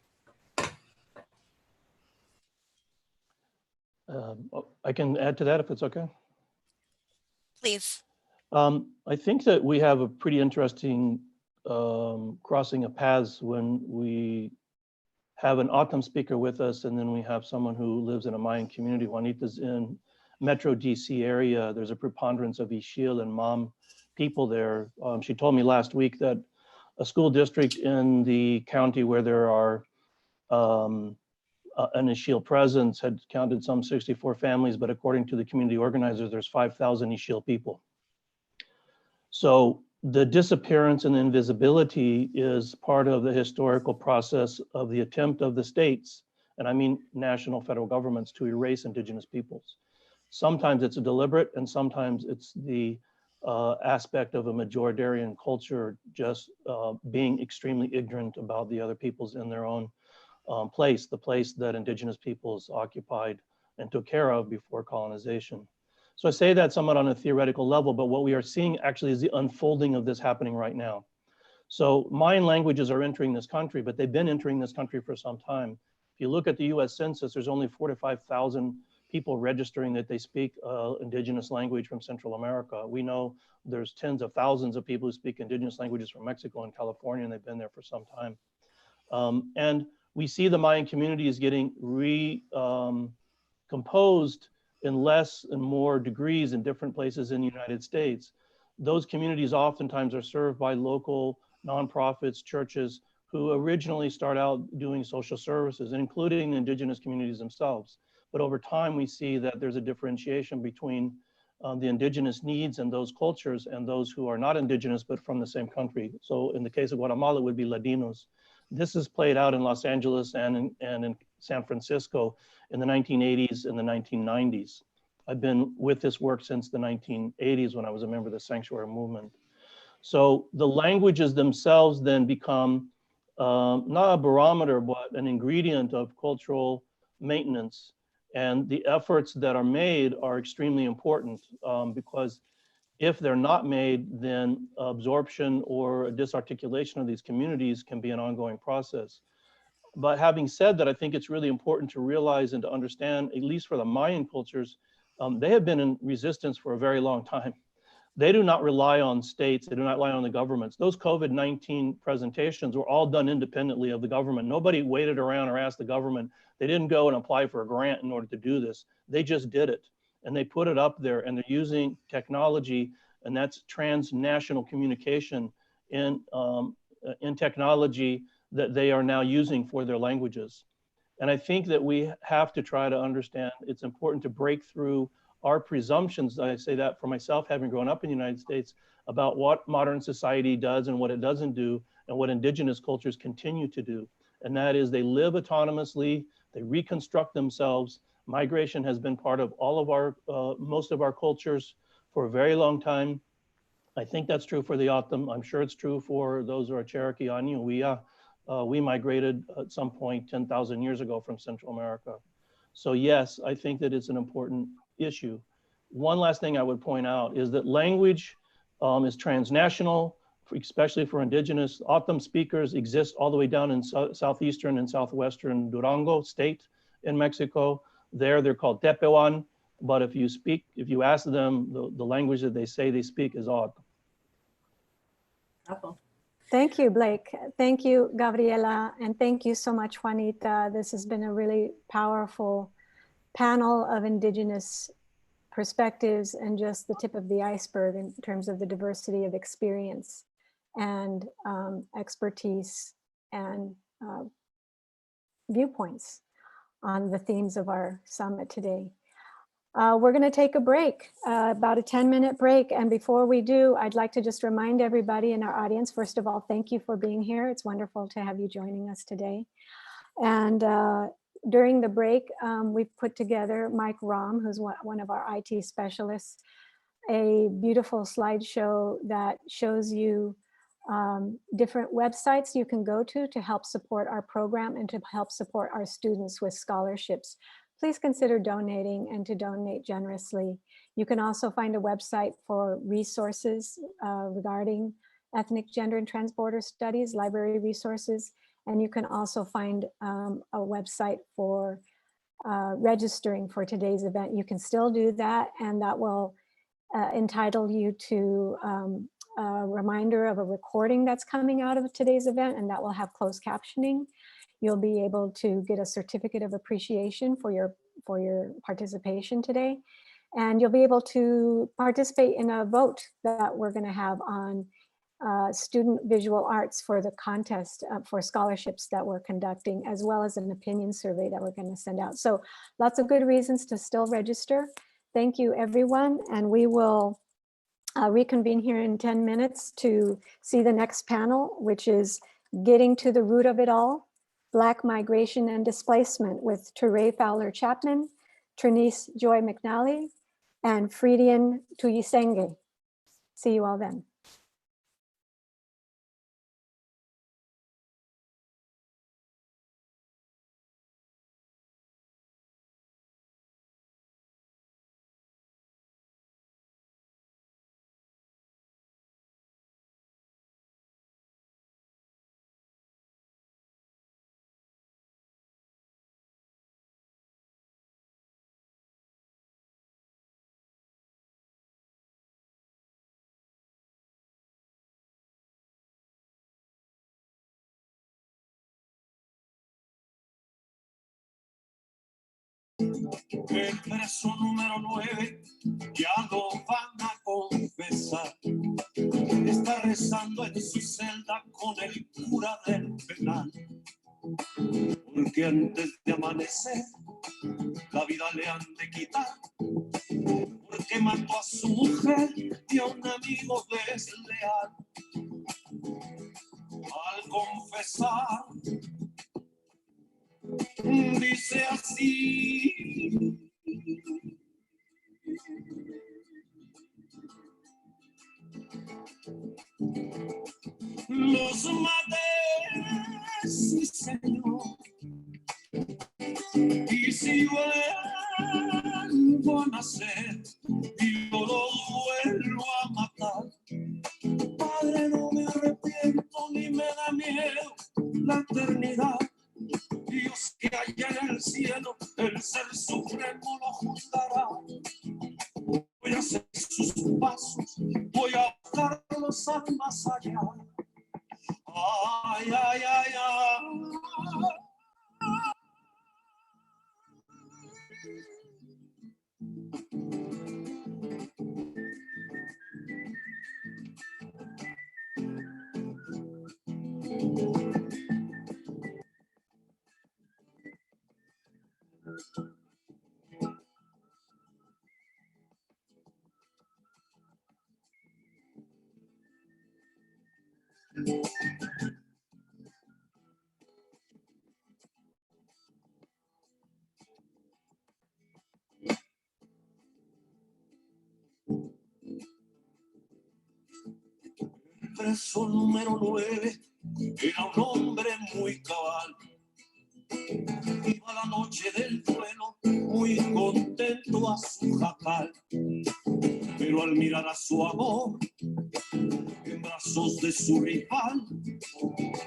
Speaker 10: I can add to that if it's okay.
Speaker 13: Please.
Speaker 10: I think that we have a pretty interesting crossing of paths when we have an O'odham speaker with us, and then we have someone who lives in a Mayan community. Juanita's in Metro DC area. There's a preponderance of Ixil and Mam people there. She told me last week that a school district in the county where there are an Ixil presence had counted some 64 families, but according to the community organizers, there's 5,000 Ixil people. So the disappearance and the invisibility is part of the historical process of the attempt of the states, and I mean national federal governments, to erase indigenous peoples. Sometimes it's deliberate, and sometimes it's the aspect of a majoritarian culture just being extremely ignorant about the other peoples in their own place, the place that indigenous peoples occupied and took care of before colonization. So I say that somewhat on a theoretical level, but what we are seeing actually is the unfolding of this happening right now. So Mayan languages are entering this country, but they've been entering this country for some time. If you look at the US Census, there's only 4,000 to 5,000 people registering that they speak indigenous language from Central America. We know there's tens of thousands of people who speak indigenous languages from Mexico and California, and they've been there for some time. And we see the Mayan communities getting recomposed in less and more degrees in different places in the United States. Those communities oftentimes are served by local nonprofits, churches, who originally start out doing social services, including indigenous communities themselves. But over time, we see that there's a differentiation between the indigenous needs and those cultures and those who are not indigenous, but from the same country. So in the case of Guatemala, it would be Ladinos. This is played out in Los Angeles and in San Francisco in the 1980s and the 1990s. I've been with this work since the 1980s when I was a member of the Sanctuary Movement. So the languages themselves then become not a barometer, but an ingredient of cultural maintenance. And the efforts that are made are extremely important because if they're not made, then absorption or a disarticulation of these communities can be an ongoing process. But having said that, I think it's really important to realize and to understand, at least for the Mayan cultures, they have been in resistance for a very long time. They do not rely on states, they do not rely on the governments. Those COVID-19 presentations were all done independently of the government. Nobody waited around or asked the government. They didn't go and apply for a grant in order to do this. They just did it. And they put it up there, and they're using technology, and that's transnational communication in technology that they are now using for their languages. And I think that we have to try to understand it's important to break through our presumptions. I say that for myself, having grown up in the United States, about what modern society does and what it doesn't do, and what indigenous cultures continue to do. And that is they live autonomously, they reconstruct themselves. Migration has been part of all of our, most of our cultures for a very long time. I think that's true for the O'odham. I'm sure it's true for those who are Cherokee, Ainu. We migrated at some point 10,000 years ago from Central America. So yes, I think that it's an important issue. One last thing I would point out is that language is transnational, especially for indigenous. O'odham speakers exist all the way down in southeastern and southwestern Durango state in Mexico. There, they're called Tepehuan, but if you ask them, the language that they say they speak is O'odham.
Speaker 2: Thank you, Blake. Thank you, Gabriela, and thank you so much, Juanita. This has been a really powerful panel of indigenous perspectives and just the tip of the iceberg in terms of the diversity of experience and expertise and viewpoints on the themes of our summit today. We're going to take a break, about a 10-minute break. And before we do, I'd like to just remind everybody in our audience, first of all, thank you for being here. It's wonderful to have you joining us today. And during the break, we've put together Mike Rom, who's one of our IT specialists, a beautiful slideshow that shows you different websites you can go to help support our program and to help support our students with scholarships. Please consider donating and to donate generously. You can also find a website for resources regarding ethnic, gender, and transborder studies, library resources. And you can also find a website for registering for today's event. You can still do that, and that will entitle you to a reminder of a recording that's coming out of today's event, and that will have closed captioning. You'll be able to get a certificate of appreciation for your participation today. And you'll be able to participate in a vote that we're going to have on student visual arts for the contest for scholarships that we're conducting, as well as an opinion survey that we're going to send out. So lots of good reasons to still register. Thank you, everyone. And we will reconvene here in 10 minutes to see the next panel, which is Getting to the Root of It All, Black Migration and Displacement, with Teray Fowler Chapman, Trinice Joy McNally, and Friedian Tuyisenge. See you all then.
Speaker 1: El preso número 9 ya lo van a confesar. Está rezando en su celda con el cura del penal. Porque antes de amanecer, la vida le han de quitar. Porque mató a su mujer y a un amigo desleal. Al confesar, dice así: los maté, sí señor, y si vuelvo a nacer, yo los vuelvo a matar. Padre, no me arrepiento ni me da miedo la eternidad. Dios que allá en el cielo, el ser supremo lo juzgará. Voy a seguir sus pasos, voy a buscarlos al más allá. Ay, ay, ay, ay. El preso número 9 era un hombre muy cabal. Iba la noche del duelo muy contento a su jacal. Pero al mirar a su amor, en brazos brazos de su rival.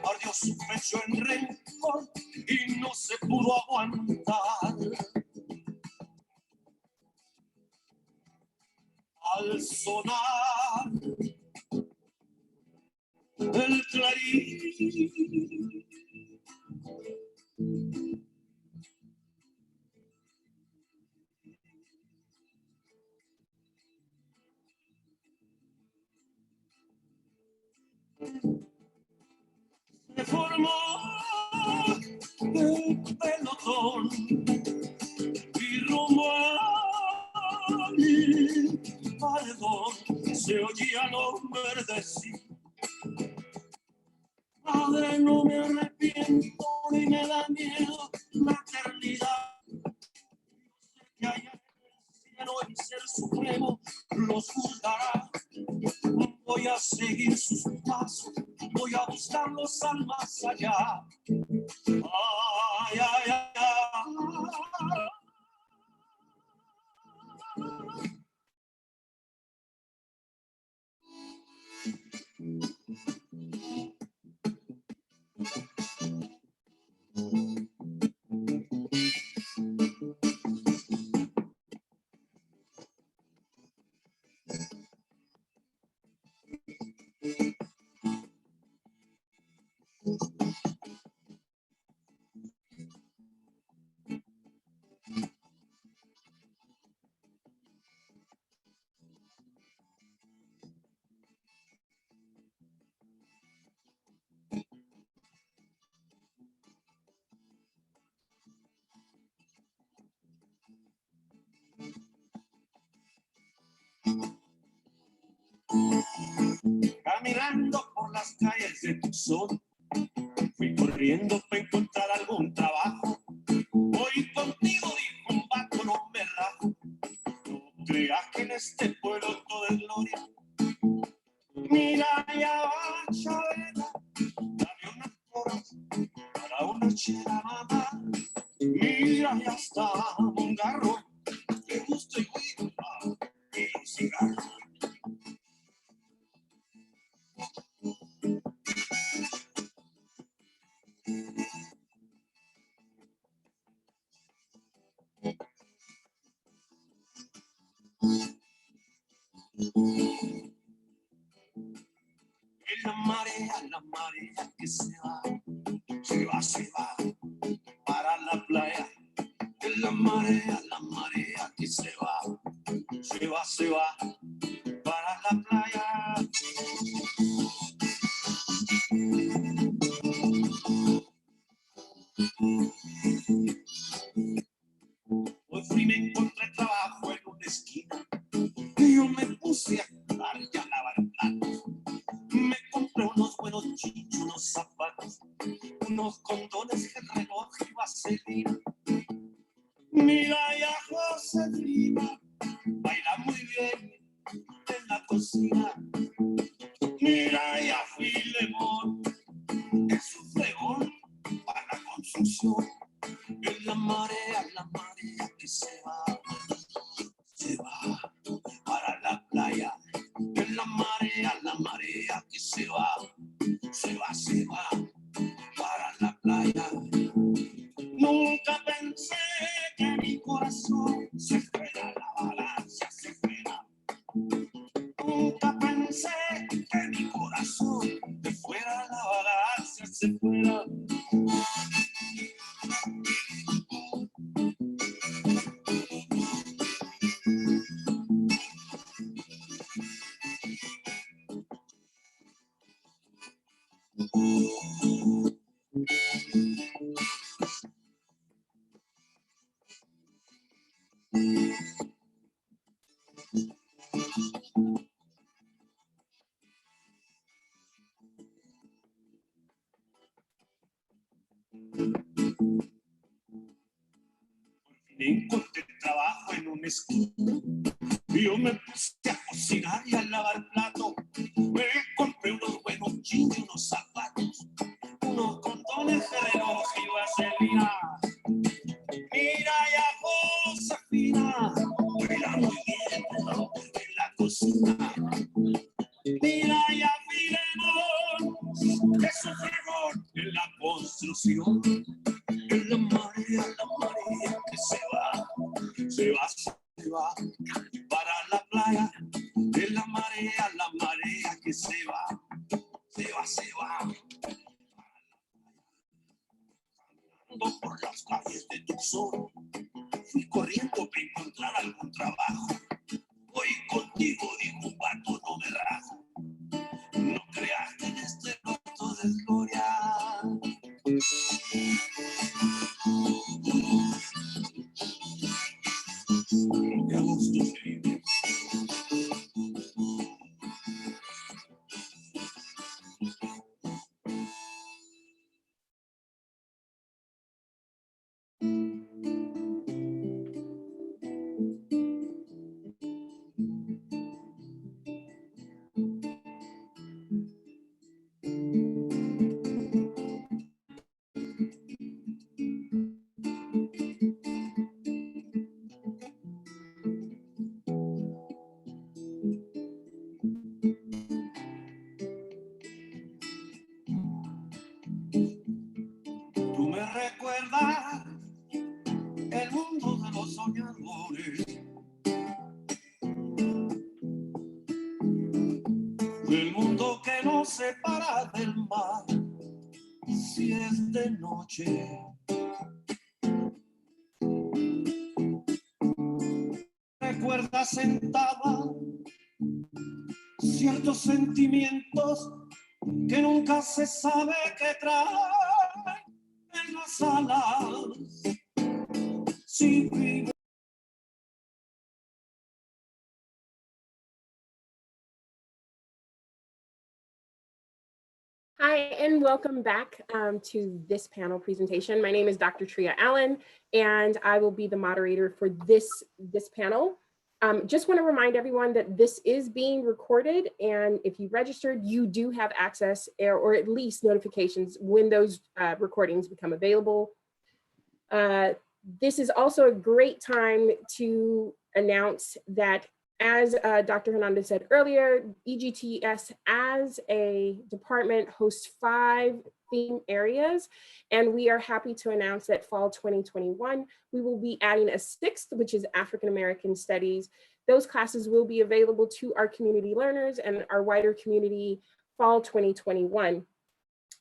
Speaker 1: Ardió su pecho en rencor y no se pudo aguantar. Al sonar el clarín, se formó el pelotón y rumbo al paredón se oía el hombre decir: Padre, no me arrepiento ni me da miedo la eternidad. Que allá en el cielo el Ser Supremo los juzgará. Voy a seguir sus pasos, voy a buscarlos al más allá. Ay, ay, ay, ay. Caminando por las calles de Tucson, fui corriendo para encontrar algún trabajo. Voy contigo, dijo un vato, no me rajo. No creas que en este pueblo todo es gloria. Mira, allá va Chabela, dame unas horas para una chela, mamá. Mira, ya está un garro, le gusta el weed y un cigarro. La marea que se va, para la playa. Es la marea que se va, para la playa. Hoy fui y me encontré trabajo en una esquina y yo me puse a jugar y a lavar platos. Me compré unos buenos jeans, unos zapatos, unos condones, el reloj y vaselina. Mira ya Josefina, baila muy bien en la cocina. Mira ya Filemón, es un fregón para la construcción. Es la marea que se va para la playa. Es la marea que se va para la playa. Nunca pensé que mi corazón se fuera, la balanza se fuera. Nunca pensé que mi corazón se fuera, la balanza se fuera. Encontré trabajo en una esquina y yo me puse a cocinar y a lavar plato. Me compré unos buenos jeans y unos zapatos, unos condones de reloj y vaselina. Mira ya Josefina, baila muy bien en la cocina. Mira ya Filemón, pasión. Es la marea que se va, se va, se va para la playa. Es la marea que se va, se va, se va. Andando por las calles de Tucson, fui corriendo para encontrar algún trabajo. Voy contigo, dijo un vato, no me rajo. No creas que en este loto de gloria. Qué a gusto se vive. Tú me recuerdas el mundo de los soñadores, el mundo que nos separa del mar si es de noche. Recuerda sentada ciertos sentimientos que nunca se sabe qué trae en las alas. Si vive
Speaker 14: Hi, and welcome back to this panel presentation. My name is Dr. Tria Allen, and I will be the moderator for this panel. Just want to remind everyone that this is being recorded, and if you registered, you do have access or at least notifications when those recordings become available. This is also a great time to announce that, as Dr. Hernandez said earlier, EGTS as a department hosts 5 theme areas, and we are happy to announce that fall 2021, we will be adding a 6th, which is African American Studies. Those classes will be available to our community learners and our wider community fall 2021.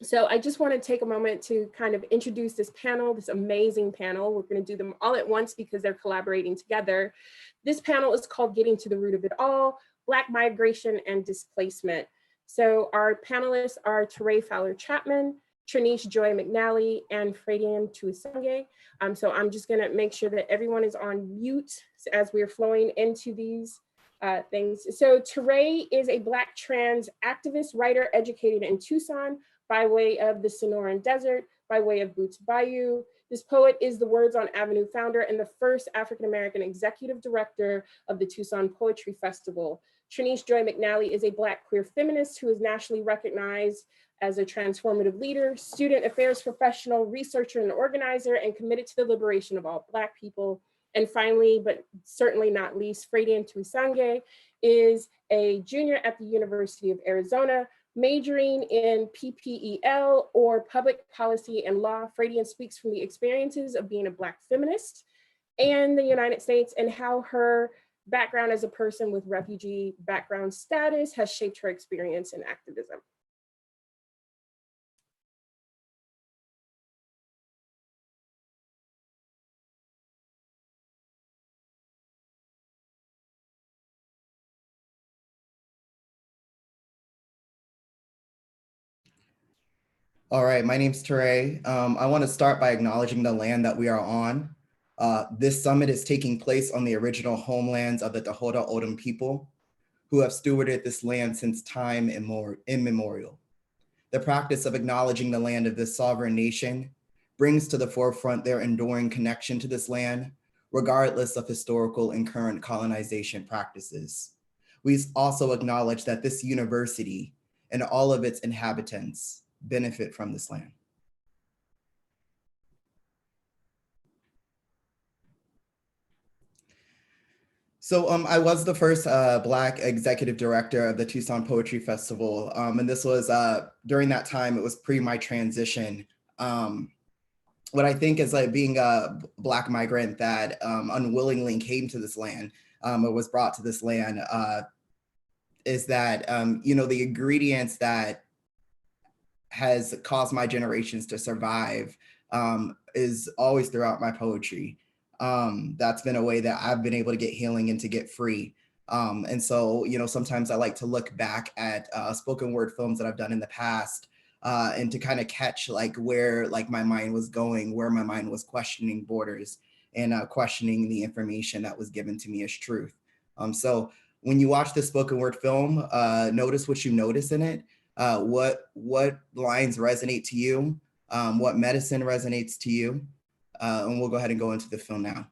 Speaker 14: So I just want to take a moment to kind of introduce this panel, this amazing panel. We're going to do them all at once because they're collaborating together. This panel is called Getting to the Root of It All, Black Migration and Displacement. So our panelists are Teray Fowler Chapman, Trinice Joy McNally, and Fredian Tuisange. So I'm just going to make sure that everyone is on mute as we're flowing into these things. So Teray is a Black trans activist, writer, educated in Tucson, by way of the Sonoran Desert, by way of Boots Bayou. This poet is the Words on Avenue founder and the first African-American executive director of the Tucson Poetry Festival. Trinice Joy McNally is a Black queer feminist who is nationally recognized as a transformative leader, student affairs professional, researcher, and organizer, and committed to the liberation of all Black people. And finally, but certainly not least, Fredian Tuisange is a junior at the University of Arizona, majoring in PPEL or Public Policy and Law. Fredian speaks from the experiences of being a Black feminist in the United States and how her background as a person with refugee background status has shaped her experience in activism.
Speaker 15: All right, my name's Teray. I want to start by acknowledging the land that we are on. This summit is taking place on the original homelands of the Tohono O'odham people, who have stewarded this land since time immemorial. The practice of acknowledging the land of this sovereign nation brings to the forefront their enduring connection to this land, regardless of historical and current colonization practices. We also acknowledge that this university and all of its inhabitants benefit from this land. So I was the first Black executive director of the Tucson Poetry Festival. And this was during that time, it was pre my transition. what I think is like being a Black migrant that unwillingly came to this land or was brought to this land is that, you know, the ingredients that has caused my generations to survive is always throughout my poetry. That's been a way that I've been able to get healing and to get free. And so, you know, sometimes I like to look back at spoken word films that I've done in the past and to kind of catch like where like my mind was going, where my mind was questioning borders and questioning the information that was given to me as truth. So when you watch the spoken word film, notice what you notice in it. What lines resonate to you? What medicine resonates to you? And we'll go ahead and go into the film now.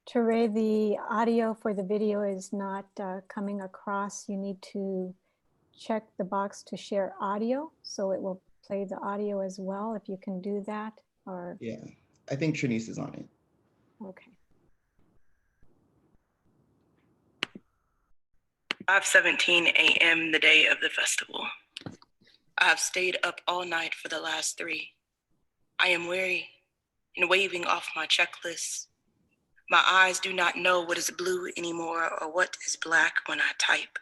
Speaker 2: Teray, the audio for the video is not coming across. You need to check the box to share audio, so it will play the audio as well, if you can do that, or...
Speaker 15: Yeah, I think Trinice is on it.
Speaker 2: Okay.
Speaker 16: 5:17 a.m. the day of the festival. I have stayed up all night for the last 3. I am weary and waving off my checklist. My eyes do not know what is blue anymore or what is black when I type.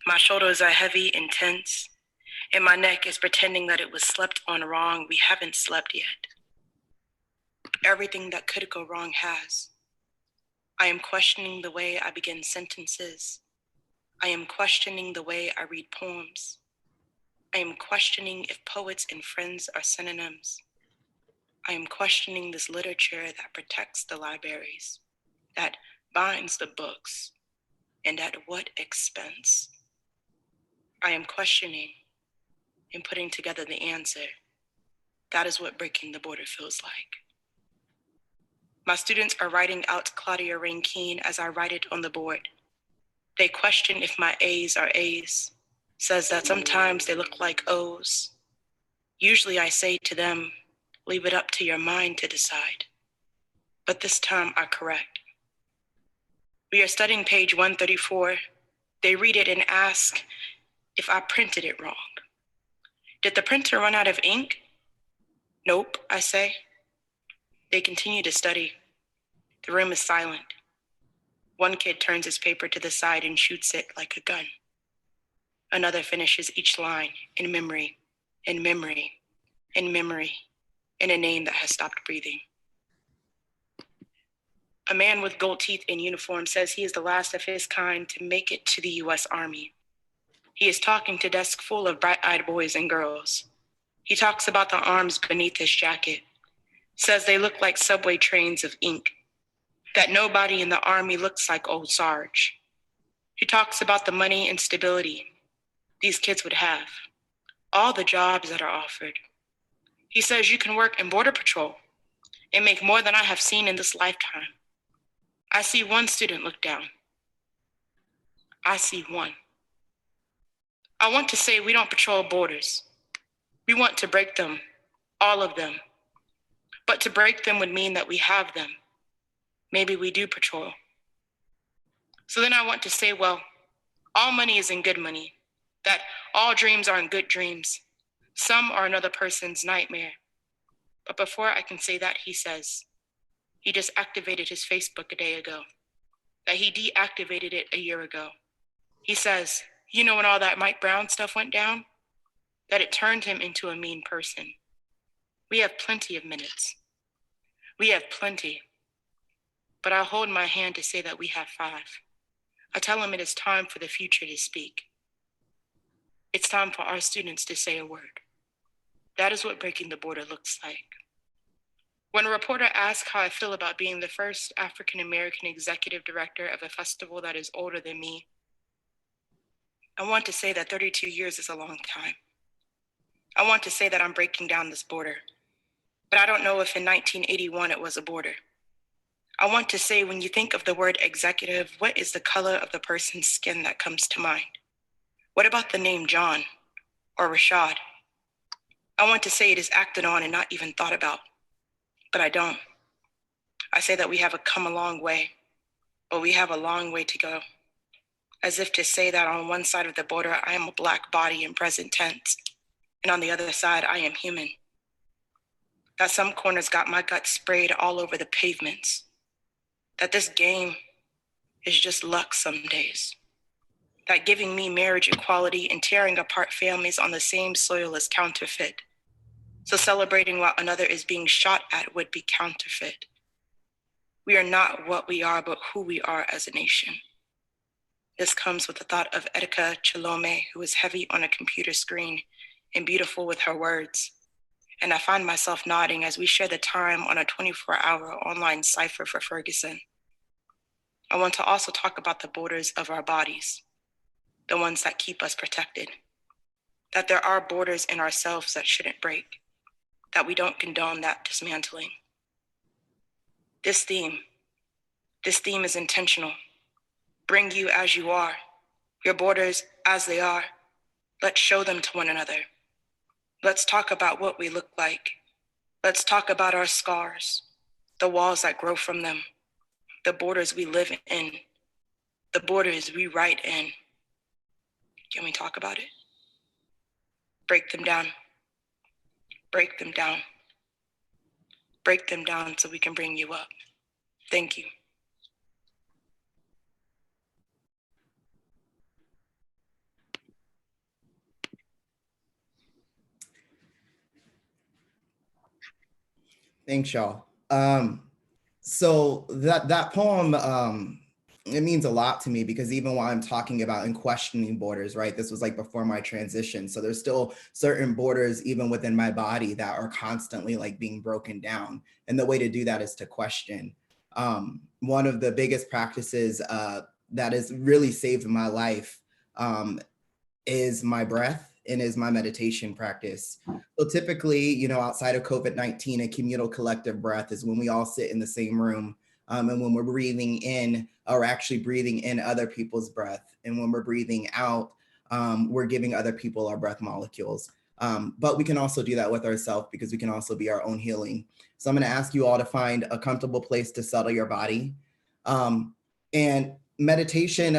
Speaker 16: My shoulders are heavy and tense, and my neck is pretending that it was slept on wrong. We haven't slept yet. Everything that could go wrong has. I am questioning the way I begin sentences. I am questioning the way I read poems. I am questioning if poets and friends are synonyms. I am questioning this literature that protects the libraries, that binds the books, and at what expense? I am questioning and putting together the answer. That is what breaking the border feels like. My students are writing out Claudia Rankine as I write it on the board. They question if my A's are A's, says that sometimes they look like O's. Usually I say to them, leave it up to your mind to decide. But this time I correct. We are studying page 134. They read it and ask if I printed it wrong. Did the printer run out of ink? Nope, I say. They continue to study. The room is silent. One kid turns his paper to the side and shoots it like a gun. Another finishes each line in memory, in memory, in memory, in a name that has stopped breathing. A man with gold teeth in uniform says he is the last of his kind to make it to the US Army. He is talking to a desk full of bright-eyed boys and girls. He talks about the arms beneath his jacket, says they look like subway trains of ink, that nobody in the Army looks like old Sarge. He talks about the money and stability these kids would have, all the jobs that are offered. He says you can work in Border Patrol and make more than I have seen in this lifetime. I see one student look down. I see one. I want to say we don't patrol borders. We want to break them, all of them. But to break them would mean that we have them. Maybe we do patrol. So then I want to say, well, all money isn't good money, that all dreams aren't good dreams. Some are another person's nightmare. But before I can say that, he says, he just activated his Facebook a day ago, that he deactivated it a year ago. He says, you know when all that Mike Brown stuff went down? That it turned him into a mean person. We have plenty of minutes. We have plenty. But I hold my hand to say that we have 5. I tell him it is time for the future to speak. It's time for our students to say a word. That is what breaking the border looks like. When a reporter asks how I feel about being the first African-American executive director of a festival that is older than me, I want to say that 32 years is a long time. I want to say that I'm breaking down this border, but I don't know if in 1981 it was a border. I want to say, when you think of the word executive, what is the color of the person's skin that comes to mind? What about the name John or Rashad? I want to say it is acted on and not even thought about, but I don't. I say that we have come a long way, but we have a long way to go. As if to say that on one side of the border, I am a Black body in present tense, and on the other side, I am human. That some corners got my guts sprayed all over the pavements. That this game is just luck some days. That giving me marriage equality and tearing apart families on the same soil is counterfeit. So celebrating while another is being shot at would be counterfeit. We are not what we are, but who we are as a nation. This comes with the thought of Etika Chilome, who is heavy on a computer screen and beautiful with her words. And I find myself nodding as we share the time on a 24-hour online cipher for Ferguson. I want to also talk about the borders of our bodies, the ones that keep us protected, that there are borders in ourselves that shouldn't break, that we don't condone that dismantling. This theme is intentional. Bring you as you are, your borders as they are. Let's show them to one another. Let's talk about what we look like. Let's talk about our scars, the walls that grow from them, the borders we live in, the borders we write in. Can we talk about it? Break them down. Break them down. Break them down so we can bring you up. Thank you.
Speaker 15: Thanks, y'all. So that poem, it means a lot to me because even while I'm talking about and questioning borders, right? This was like before my transition. So there's still certain borders even within my body that are constantly like being broken down. And the way to do that is to question. One of the biggest practices that has really saved my life is my breath and is my meditation practice. So typically, you know, outside of COVID-19, a communal collective breath is when we all sit in the same room. And when we're breathing in, or actually breathing in other people's breath. And when we're breathing out, we're giving other people our breath molecules. But we can also do that with ourselves because we can also be our own healing. So I'm gonna ask you all to find a comfortable place to settle your body. And meditation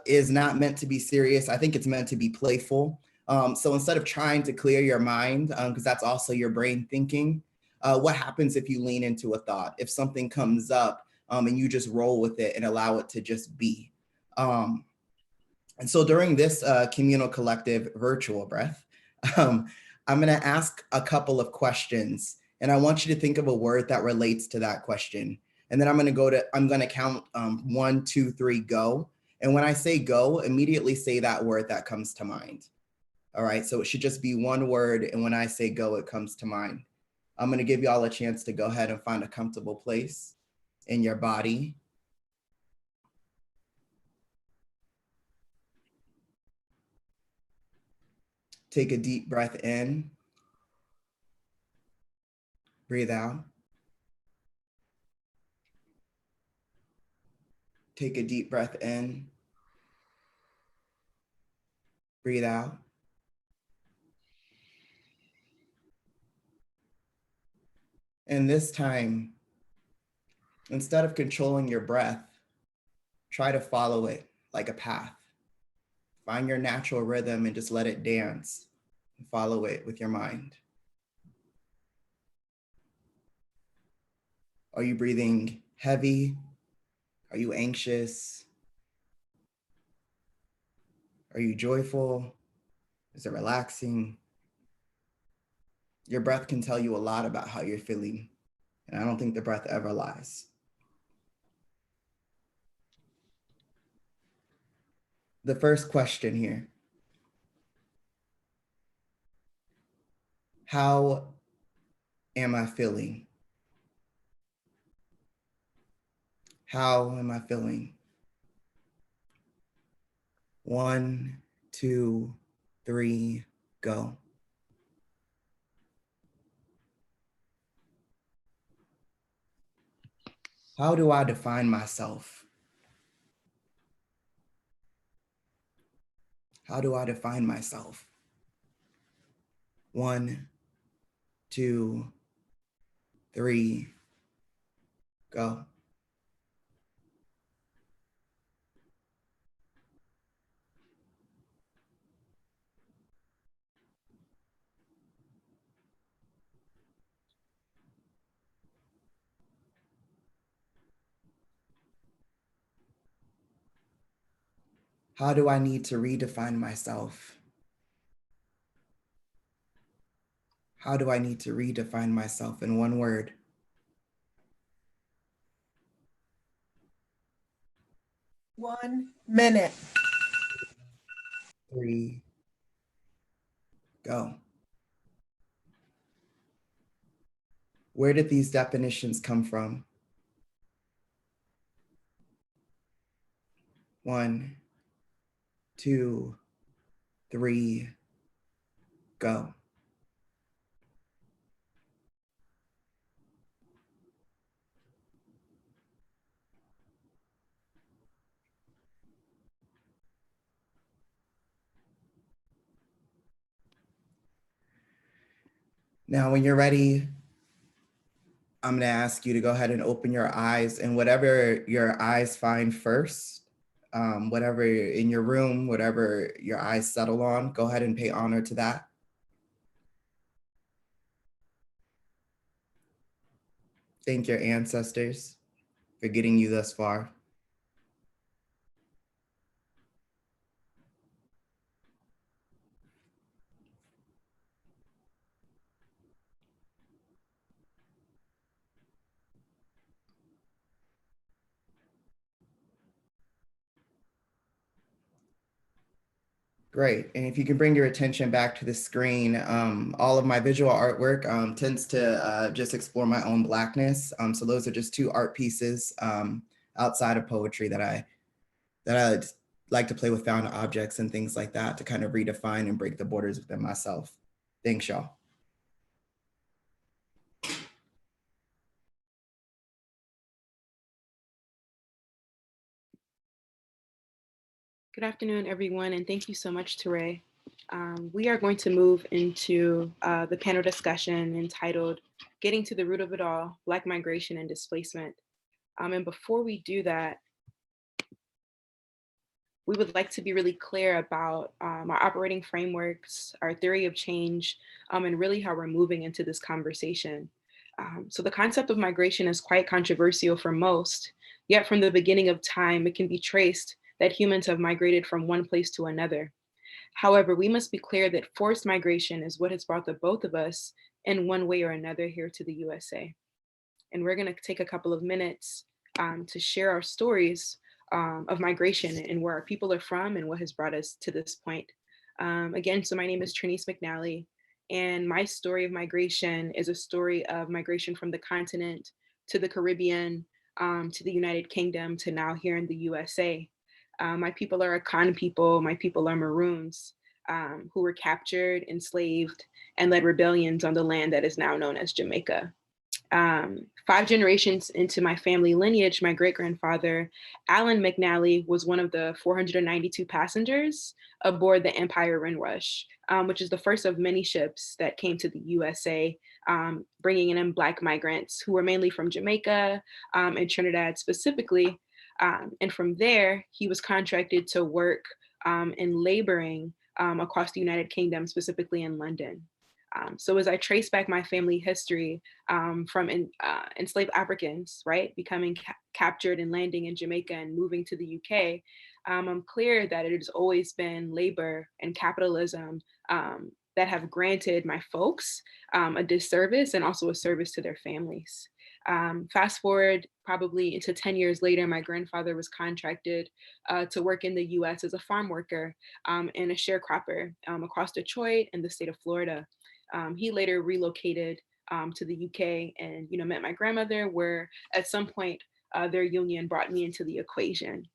Speaker 15: is not meant to be serious. I think it's meant to be playful. So instead of trying to clear your mind, because that's also your brain thinking, what happens if you lean into a thought? If something comes up and you just roll with it and allow it to just be. And so during this communal collective virtual breath, I'm gonna ask a couple of questions and I want you to think of a word that relates to that question. And then I'm gonna count 1, 2, 3, go. And when I say go, immediately say that word that comes to mind. All right, so it should just be one word. And when I say go, it comes to mind. I'm gonna give you all a chance to go ahead and find a comfortable place in your body. Take a deep breath in. Breathe out. Take a deep breath in. Breathe out. And this time, instead of controlling your breath, try to follow it like a path. Find your natural rhythm and just let it dance. Follow it with your mind. Are you breathing heavy? Are you anxious? Are you joyful? Is it relaxing? Your breath can tell you a lot about how you're feeling. And I don't think the breath ever lies. The first question here. How am I feeling? How am I feeling? 1, 2, 3, go. How do I define myself? How do I define myself? 1, 2, 3, go. How do I need to redefine myself? How do I need to redefine myself in one word?
Speaker 12: One minute.
Speaker 15: 3, go. Where did these definitions come from? 1, 2, 3, go. Now, when you're ready, I'm gonna ask you to go ahead and open your eyes, and whatever your eyes find first, whatever in your room, whatever your eyes settle on, go ahead and pay honor to that. Thank your ancestors for getting you thus far. Great, and if you can bring your attention back to the screen, all of my visual artwork tends to just explore my own Blackness. So those are just 2 art pieces outside of poetry that I like to play with found objects and things like that to kind of redefine and break the borders within myself. Thanks, y'all.
Speaker 16: Good afternoon, everyone, and thank you so much, Teray. We are going to move into the panel discussion entitled Getting to the Root of It All, Black Migration and Displacement. And before we do that, we would like to be really clear about our operating frameworks, our theory of change, and really how we're moving into this conversation. So the concept of migration is quite controversial for most, yet from the beginning of time, it can be traced that humans have migrated from one place to another. However, we must be clear that forced migration is what has brought the both of us in one way or another here to the USA. And we're gonna take a couple of minutes to share our stories of migration and where our people are from and what has brought us to this point. Again, so my name is Trinice McNally, and my story of migration is a story of migration from the continent to the Caribbean, to the United Kingdom, to now here in the USA. My people are Akan people, my people are Maroons, who were captured, enslaved, and led rebellions on the land that is now known as Jamaica. 5 generations into my family lineage, my great-grandfather, Alan McNally, was one of the 492 passengers aboard the Empire Windrush, which is the first of many ships that came to the USA, bringing in Black migrants who were mainly from Jamaica and Trinidad specifically. And from there, he was contracted to work in laboring across the United Kingdom, specifically in London. So as I trace back my family history from enslaved Africans, right, becoming captured and landing in Jamaica and moving to the UK, I'm clear that it has always been labor and capitalism that have granted my folks a disservice and also a service to their families. Fast forward probably into 10 years later, my grandfather was contracted to work in the US as a farm worker and a sharecropper across Detroit and the state of Florida. He later relocated to the UK and met my grandmother, where at some point their union brought me into the equation.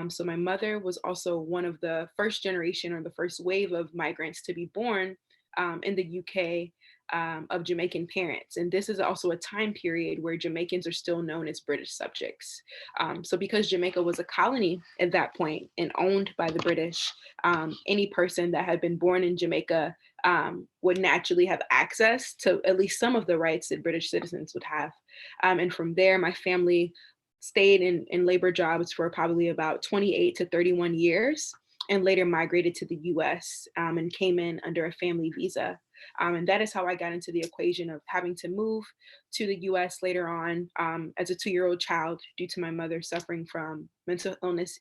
Speaker 16: So my mother was also one of the first generation or the first wave of migrants to be born in the UK
Speaker 14: of Jamaican parents. And this is also a time period where Jamaicans are still known as British subjects. So because Jamaica was a colony at that point and owned by the British, any person that had been born in Jamaica would naturally have access to at least some of the rights that British citizens would have. And from there, my family stayed in labor jobs for probably about 28 to 31 years and later migrated to the US and came in under a family visa. And that is how I got into the equation of having to move to the US later on as a 2-year-old child due to my mother suffering from mental illness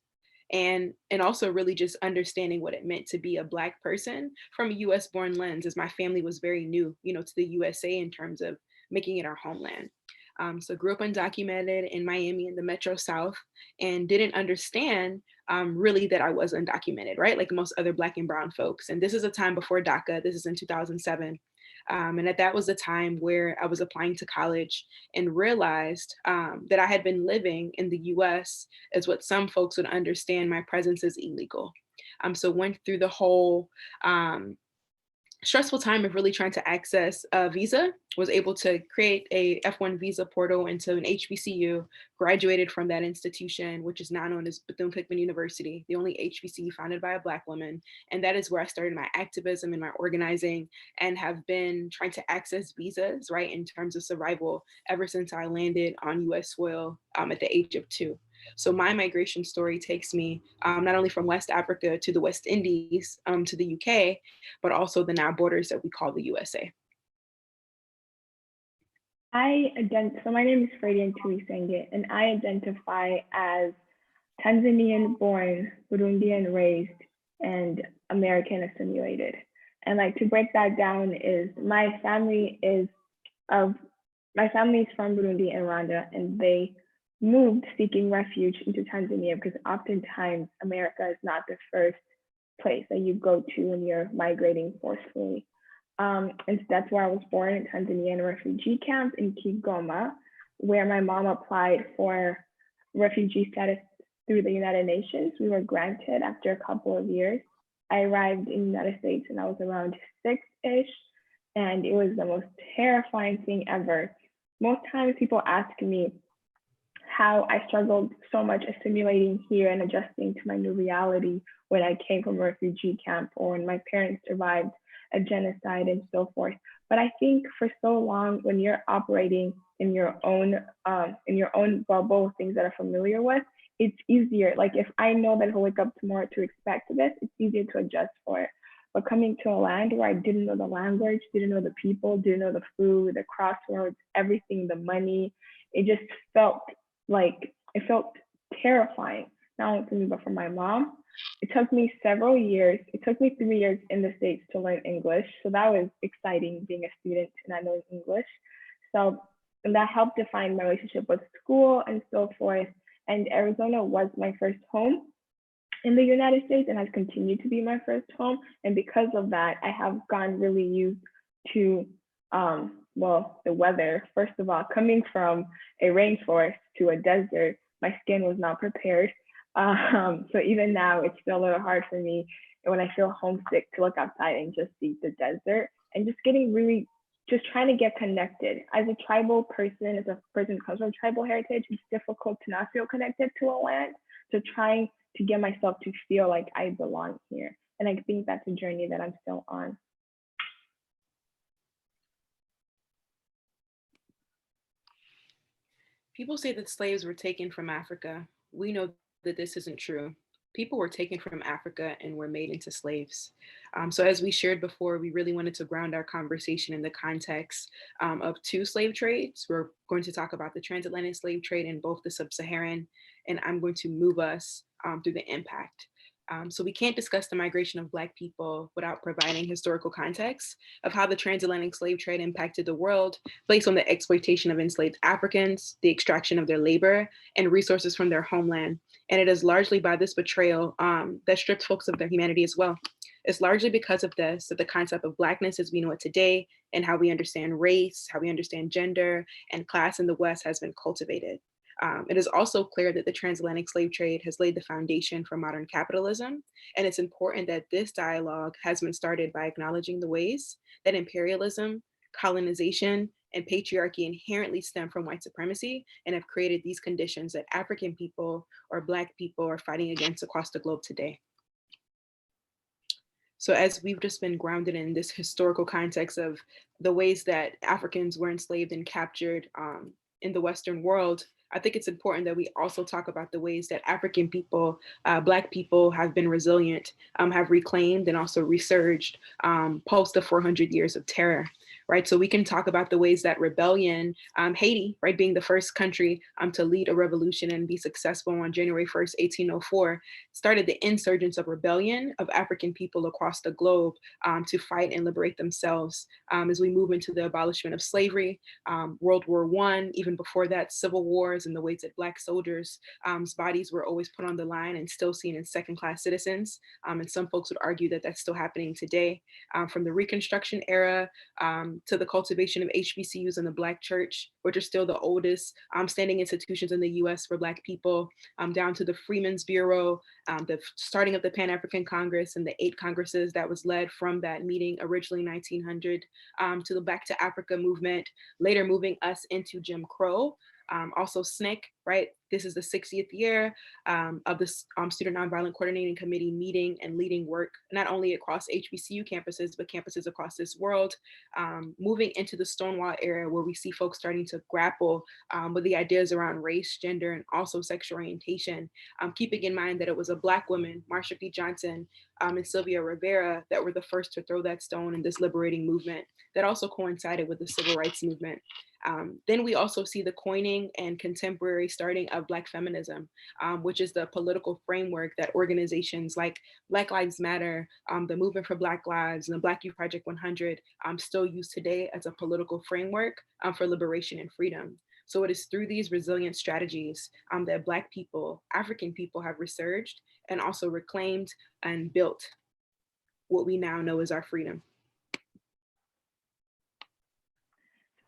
Speaker 14: and also really just understanding what it meant to be a Black person from a US born lens, as my family was very new, to the USA in terms of making it our homeland. So grew up undocumented in Miami in the Metro South and didn't understand really that I was undocumented, right? Like most other Black and brown folks. And this is a time before DACA, this is in 2007. And that was the time where I was applying to college and realized that I had been living in the US as what some folks would understand my presence as illegal. So went through the whole stressful time of really trying to access a visa, was able to create a F1 visa portal into an HBCU, graduated from that institution, which is now known as Bethune-Cookman University, the only HBCU founded by a Black woman. And that is where I started my activism and my organizing and have been trying to access visas, right, in terms of survival ever since I landed on US soil at the age of 2. So my migration story takes me not only from West Africa to the West Indies, to the UK, but also the now borders that we call the USA.
Speaker 17: So my name is Fredian Tuisenge, and I identify as Tanzanian-born, Burundian-raised, and American assimilated. And like to break that down is my family is from Burundi and Rwanda, and they moved seeking refuge into Tanzania because oftentimes America is not the first place that you go to when you're migrating forcefully. And so that's where I was born, in Tanzanian refugee camp in Kigoma, where my mom applied for refugee status through the United Nations. We were granted after a couple of years. I arrived in the United States and I was around 6-ish, and it was the most terrifying thing ever. Most times people ask me how I struggled so much assimilating here and adjusting to my new reality when I came from a refugee camp or when my parents survived a genocide and so forth. But I think for so long, when you're operating in your own bubble, things that are familiar with, it's easier. Like if I know that I'll wake up tomorrow to expect this, it's easier to adjust for it. But coming to a land where I didn't know the language, didn't know the people, didn't know the food, the crossroads, everything, the money, it just felt terrifying, not only for me, but for my mom. It took me several years. It took me 3 years in the States to learn English. So that was exciting, being a student and not knowing English. So and that helped define my relationship with school and so forth. And Arizona was my first home in the United States and has continued to be my first home. And because of that, I have gotten really used to the weather. First of all, coming from a rainforest to a desert, my skin was not prepared. So even now, it's still a little hard for me when I feel homesick to look outside and just see the desert and just trying to get connected. As a tribal person, as a person who comes from tribal heritage, it's difficult to not feel connected to a land. So trying to get myself to feel like I belong here. And I think that's a journey that I'm still on.
Speaker 14: People say that slaves were taken from Africa. We know that this isn't true. People were taken from Africa and were made into slaves. So as we shared before, we really wanted to ground our conversation in the context of 2 slave trades. We're going to talk about the transatlantic slave trade in both the sub-Saharan, and I'm going to move us through the impact. So we can't discuss the migration of Black people without providing historical context of how the transatlantic slave trade impacted the world based on the exploitation of enslaved Africans, the extraction of their labor and resources from their homeland. And it is largely by this betrayal that stripped folks of their humanity as well. It's largely because of this that the concept of Blackness as we know it today and how we understand race, how we understand gender and class in the West has been cultivated. It is also clear that the transatlantic slave trade has laid the foundation for modern capitalism, and it's important that this dialogue has been started by acknowledging the ways that imperialism,
Speaker 18: colonization, and patriarchy inherently stem from white supremacy and have created these conditions that African people or Black people are fighting against across the globe today. So as we've just been grounded in this historical context of the ways that Africans were enslaved and captured in the Western world, I think it's important that we also talk about the ways that African people, Black people have been resilient, have reclaimed and also resurged post the 400 years of terror. Right, so we can talk about the ways that rebellion, Haiti, right, being the first country to lead a revolution and be successful on January 1st, 1804, started the insurgence of rebellion of African people across the globe to fight and liberate themselves as we move into the abolishment of slavery, World War I, even before that, civil wars, and the ways that Black soldiers' bodies were always put on the line and still seen as second-class citizens. And some folks would argue that that's still happening today. From the Reconstruction era, to the cultivation of HBCUs in the Black church, which are still the oldest standing institutions in the US for Black people, down to the Freedmen's Bureau, the starting of the Pan-African Congress and the 8 congresses that was led from that meeting originally 1900, to the Back to Africa movement, later moving us into Jim Crow. Also SNCC, right? This is the 60th year of the Student Nonviolent Coordinating Committee meeting and leading work, not only across HBCU campuses, but campuses across this world, moving into the Stonewall era where we see folks starting to grapple with the ideas around race, gender, and also sexual orientation, keeping in mind that it was a Black woman, Marsha P. Johnson, and Sylvia Rivera that were the first to throw that stone in this liberating movement that also coincided with the civil rights movement. Then we also see the coining and contemporary starting of Black feminism, which is the political framework that organizations like Black Lives Matter, the Movement for Black Lives, and the Black Youth Project 100 still use today as a political framework for liberation and freedom. So it is through these resilient strategies that Black people, African people have resurged and also reclaimed and built what we now know as our freedom.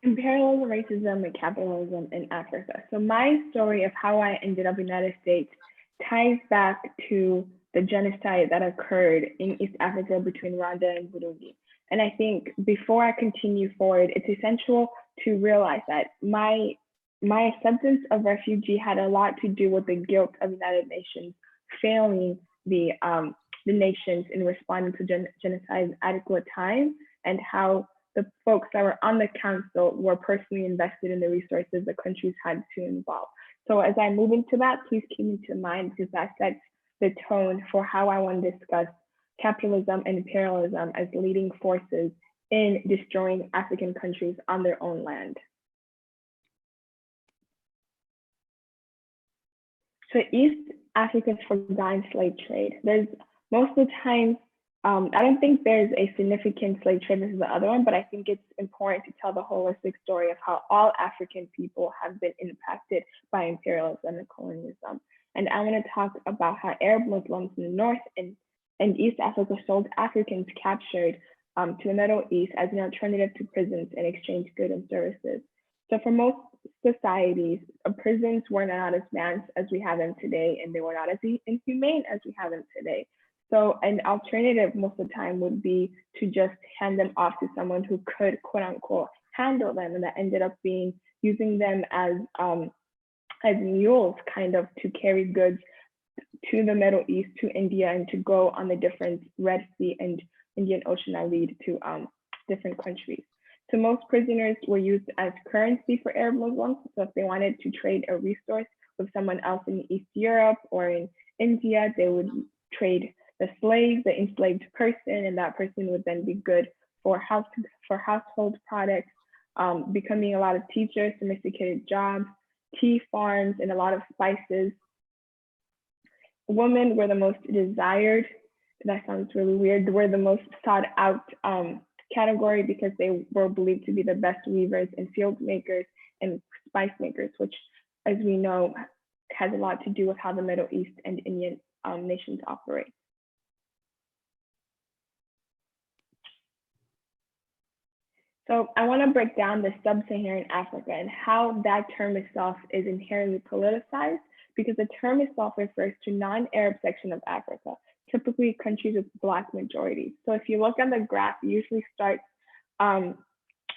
Speaker 17: Imperialism, racism, and capitalism in Africa. So my story of how I ended up in the United States ties back to the genocide that occurred in East Africa between Rwanda and Burundi. And I think before I continue forward, it's essential to realize that my acceptance of refugee had a lot to do with the guilt of the United Nations failing the nations in responding to genocide at adequate time, and how the folks that were on the council were personally invested in the resources the countries had to involve. So as I move into that, please keep me in mind, because that sets the tone for how I want to discuss capitalism and imperialism as leading forces in destroying African countries on their own land. So East Africa's forgotten slave trade. There's most of the time, I don't think there's a significant slave trade versus the other one, but I think it's important to tell the holistic story of how all African people have been impacted by imperialism and colonialism. And I want to talk about how Arab Muslims in the North and East Africa sold Africans captured to the Middle East as an alternative to prisons and exchanged goods and services. So for most societies, prisons were not as advanced as we have them today, and they were not as inhumane as we have them today. So an alternative most of the time would be to just hand them off to someone who could, quote unquote, handle them, and that ended up being using them as mules, kind of, to carry goods to the Middle East, to India, and to go on the different Red Sea and Indian Ocean that lead to different countries. So most prisoners were used as currency for Arab Muslims. So if they wanted to trade a resource with someone else in East Europe or in India, they would trade the slave, the enslaved person, and that person would then be good for household products, becoming a lot of teachers, sophisticated jobs, tea farms, and a lot of spices. Women were the most desired, that sounds really weird, were the most sought out category because they were believed to be the best weavers and field makers and spice makers, which, as we know, has a lot to do with how the Middle East and Indian nations operate. So I want to break down the sub-Saharan Africa and how that term itself is inherently politicized, because the term itself refers to non-Arab section of Africa, typically countries with Black majorities. So if you look at the graph, it usually starts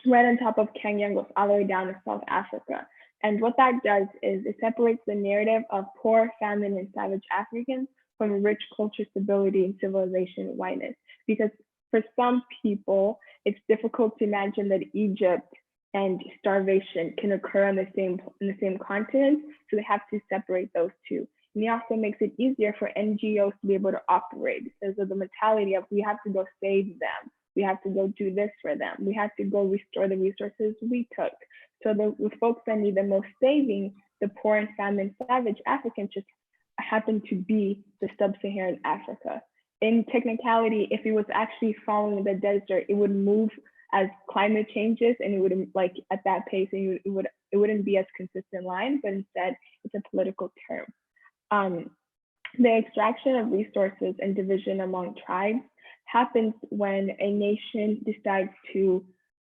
Speaker 17: right on top of Kenya and goes all the way down to South Africa. And what that does is it separates the narrative of poor, famine, and savage Africans from rich culture, stability, and civilization whiteness. Because for some people, it's difficult to imagine that Egypt and starvation can occur in the same continent, so they have to separate those two. And it also makes it easier for NGOs to be able to operate because of the mentality of we have to go save them, we have to go do this for them, we have to go restore the resources we took. So the folks that need the most saving, the poor and famine savage Africans, just happen to be the sub-Saharan Africa. In technicality, if it was actually following the desert, it would move as climate changes, and it would, like, at that pace, and it wouldn't be as consistent line, but instead it's a political term. The extraction of resources and division among tribes happens when a nation decides to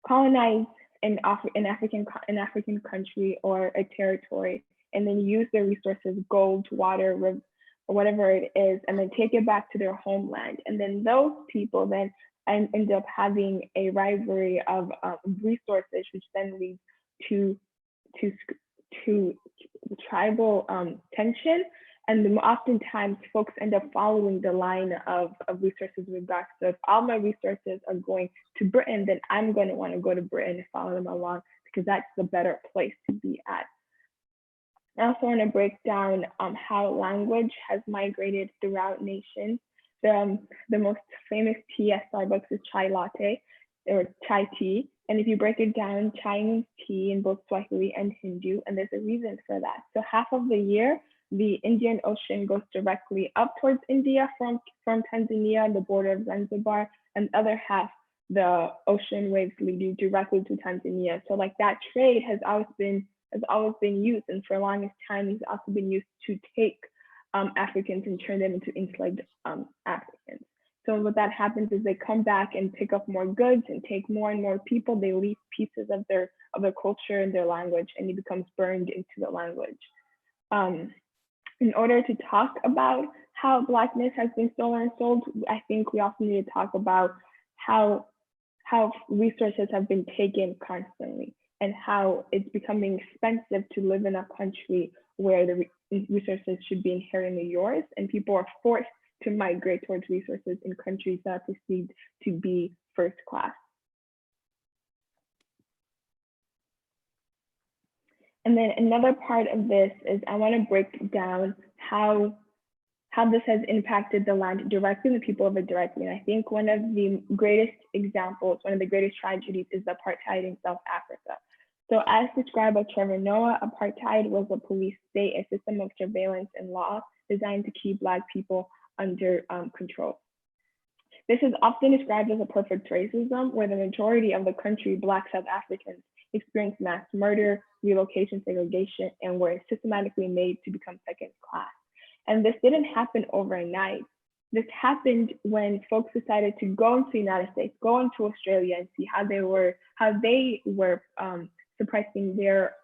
Speaker 17: colonize an African country or a territory, and then use their resources, gold, water, or whatever it is, and then take it back to their homeland. And then those people then end up having a rivalry of resources, which then leads to tribal tension. And then oftentimes folks end up following the line of resources we've got. So if all my resources are going to Britain, then I'm going to want to go to Britain and follow them along because that's the better place to be at. I also want to break down how language has migrated throughout nations. The most famous tea at Starbucks is chai latte or chai tea. And if you break it down, chai means tea in both Swahili and Hindu, and there's a reason for that. So half of the year, the Indian Ocean goes directly up towards India from Tanzania and the border of Zanzibar, and the other half, the ocean waves lead you directly to Tanzania. So like that trade has always been used, and for the longest time, it's also been used to take Africans and turn them into enslaved Africans. So what that happens is they come back and pick up more goods and take more and more people. They leave pieces of their culture and their language, and it becomes burned into the language. In order to talk about how Blackness has been stolen and sold, I think we also need to talk about how resources have been taken constantly and how it's becoming expensive to live in a country where the resources should be inherently yours, and people are forced to migrate towards resources in countries that are perceived to be first class. And then another part of this is I want to break down how this has impacted the land directly and the people of it directly. And I think one of the greatest examples, one of the greatest tragedies is the apartheid in South Africa. So as described by Trevor Noah, apartheid was a police state, a system of surveillance and law designed to keep Black people under control. This is often described as a perfect racism, where the majority of the country, Black South Africans, experienced mass murder, relocation, segregation, and were systematically made to become second class. And this didn't happen overnight. This happened when folks decided to go into the United States, go into Australia, and see how they were suppressing their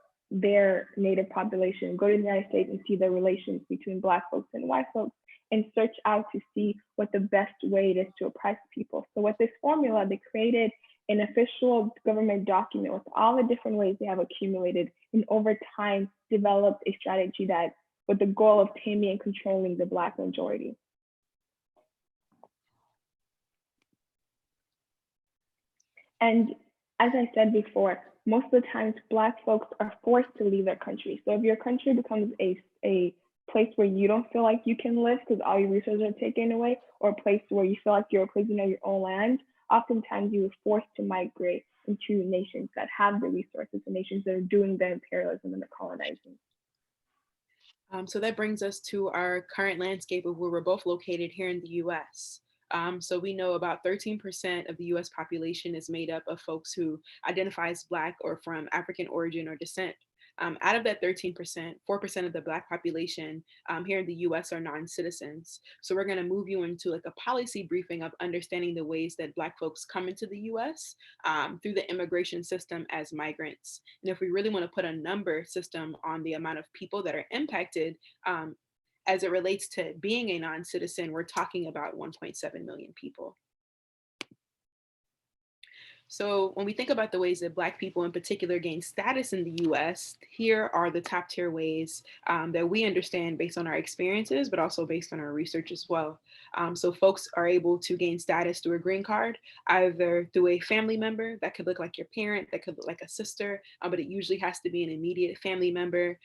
Speaker 17: native population, go to the United States and see the relations between Black folks and white folks, and search out to see what the best way it is to oppress people. So with this formula, they created an official government document with all the different ways they have accumulated, and over time developed a strategy that with the goal of taming and controlling the Black majority. And as I said before, most of the times Black folks are forced to leave their country. So if your country becomes a place where you don't feel like you can live because all your resources are taken away, or a place where you feel like you're a prisoner of your own land, oftentimes you are forced to migrate into nations that have the resources, and nations that are doing the imperialism and the colonizing.
Speaker 18: So that brings us to our current landscape of where we're both located here in the US. So we know about 13% of the US population is made up of folks who identify as Black or from African origin or descent. Out of that 13%, 4% of the Black population here in the US are non-citizens. So we're gonna move you into like a policy briefing of understanding the ways that Black folks come into the US through the immigration system as migrants. And if we really wanna put a number system on the amount of people that are impacted as it relates to being a non-citizen, we're talking about 1.7 million people. So when we think about the ways that Black people in particular gain status in the US, here are the top tier ways that we understand based on our experiences, but also based on our research as well. So folks are able to gain status through a green card, either through a family member, that could look like your parent, that could look like a sister, but it usually has to be an immediate family member.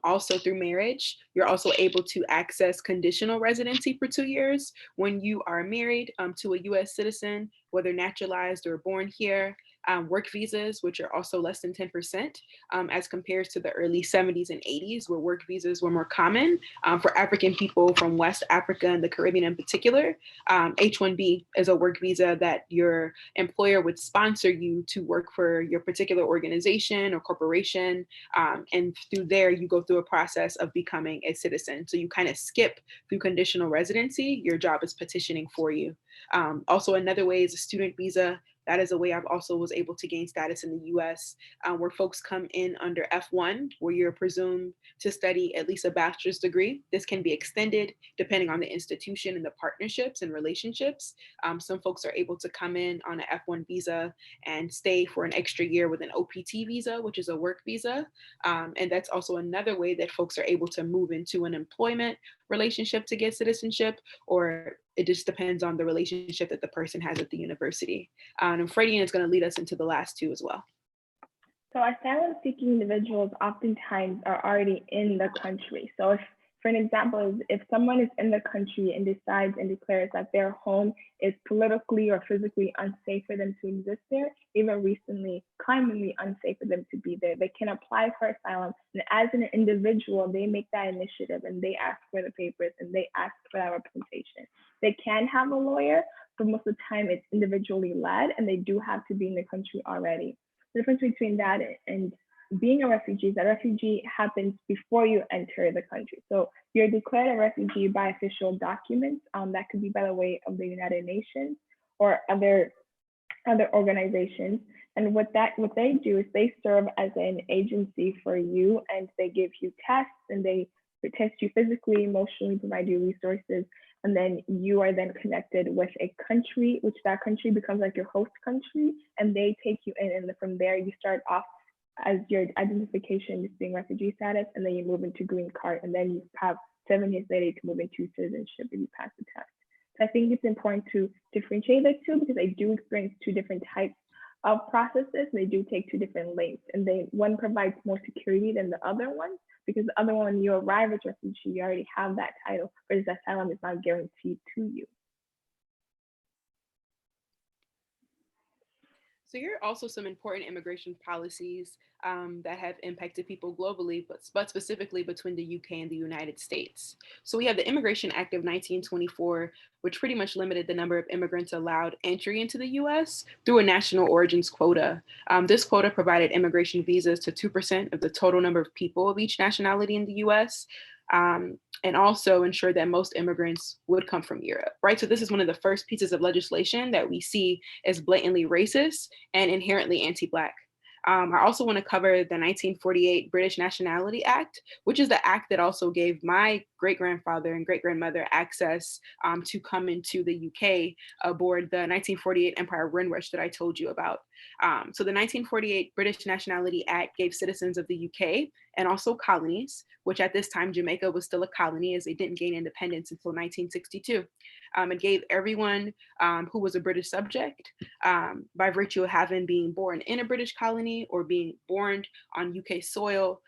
Speaker 18: Also through marriage, you're also able to access conditional residency for 2 years when you are married to a US citizen, whether naturalized or born here. Work visas, which are also less than 10%, as compared to the early 70s and 80s, where work visas were more common for African people from West Africa and the Caribbean in particular. H-1B is a work visa that your employer would sponsor you to work for your particular organization or corporation. And through there, you go through a process of becoming a citizen. So you kind of skip through conditional residency. Your job is petitioning for you. Also, another way is a student visa. That is a way I've also was able to gain status in the US, where folks come in under F1, where you're presumed to study at least a bachelor's degree. This can be extended depending on the institution and the partnerships and relationships. Some folks are able to come in on an F1 visa and stay for an extra year with an OPT visa, which is a work visa. And that's also another way that folks are able to move into an employment relationship to get citizenship, or it just depends on the relationship that the person has at the university. And Fredian is going to lead us into the last two as well.
Speaker 17: So asylum-seeking individuals oftentimes are already in the country. So if, for an example, if someone is in the country and decides and declares that their home is politically or physically unsafe for them to exist there, even recently, climatically unsafe for them to be there, they can apply for asylum. And as an individual, they make that initiative and they ask for the papers and they ask for that representation. They can have a lawyer, but most of the time it's individually led and they do have to be in the country already. The difference between that and being a refugee is that refugee happens before you enter the country. So you're declared a refugee by official documents. That could be by the way of the United Nations or other organizations. And what they do is they serve as an agency for you, and they give you tests and they test you physically, emotionally, provide you resources. And then you are then connected with a country, which that country becomes like your host country, and they take you in. And from there, you start off as your identification is being refugee status, and then you move into green card, and then you have 7 years later to move into citizenship if you pass the test. So I think it's important to differentiate the two because I do experience two different types of processes. They do take two different lengths, and one provides more security than the other one, because the other one, when you arrive as a refugee, you already have that title, whereas asylum is not guaranteed to you.
Speaker 18: So here are also some important immigration policies that have impacted people globally, but specifically between the UK and the United States. So we have the Immigration Act of 1924, which pretty much limited the number of immigrants allowed entry into the US through a national origins quota. This quota provided immigration visas to 2% of the total number of people of each nationality in the US. And also ensure that most immigrants would come from Europe, right? So this is one of the first pieces of legislation that we see as blatantly racist and inherently anti-Black. I also want to cover the 1948 British Nationality Act, which is the act that also gave my great-grandfather and great-grandmother access to come into the UK aboard the 1948 Empire Windrush that I told you about. So the 1948 British Nationality Act gave citizens of the UK and also colonies, which at this time Jamaica was still a colony as they didn't gain independence until 1962. It gave everyone who was a British subject by virtue of having been born in a British colony or being born on UK soil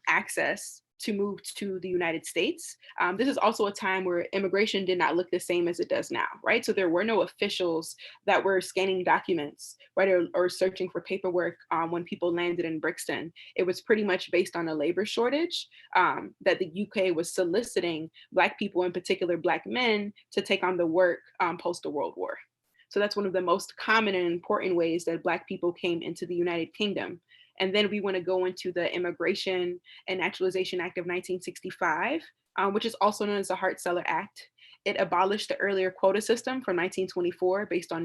Speaker 18: access to move to the United States. This is also a time where immigration did not look the same as it does now, right? So there were no officials that were scanning documents, right, or searching for paperwork when people landed in Brixton. It was pretty much based on a labor shortage that the UK was soliciting Black people, in particular Black men, to take on the work post the World War. So that's one of the most common and important ways that Black people came into the United Kingdom. And then we want to go into the Immigration and Naturalization Act of 1965, which is also known as the Hart-Celler Act. It abolished the earlier quota system from 1924 based on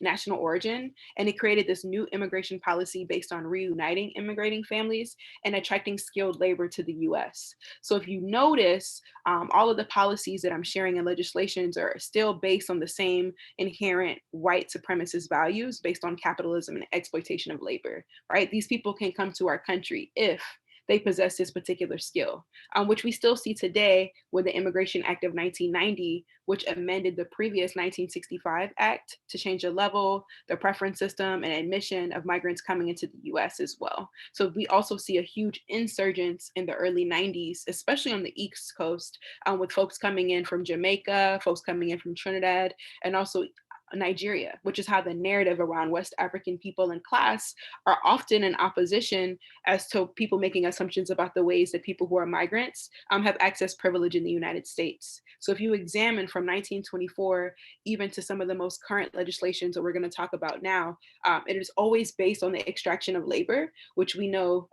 Speaker 18: national origin, and it created this new immigration policy based on reuniting immigrating families and attracting skilled labor to the US. So if you notice, all of the policies that I'm sharing in legislations are still based on the same inherent white supremacist values based on capitalism and exploitation of labor, right? These people can come to our country if they possess this particular skill, which we still see today with the Immigration Act of 1990, which amended the previous 1965 Act to change the level, the preference system, and admission of migrants coming into the US as well. So we also see a huge insurgence in the early 90s, especially on the East Coast, with folks coming in from Jamaica, folks coming in from Trinidad, and also Nigeria, which is how the narrative around West African people and class are often in opposition as to people making assumptions about the ways that people who are migrants have access privilege in the United States. So if you examine from 1924 even to some of the most current legislations that we're going to talk about now, it is always based on the extraction of labor, which we know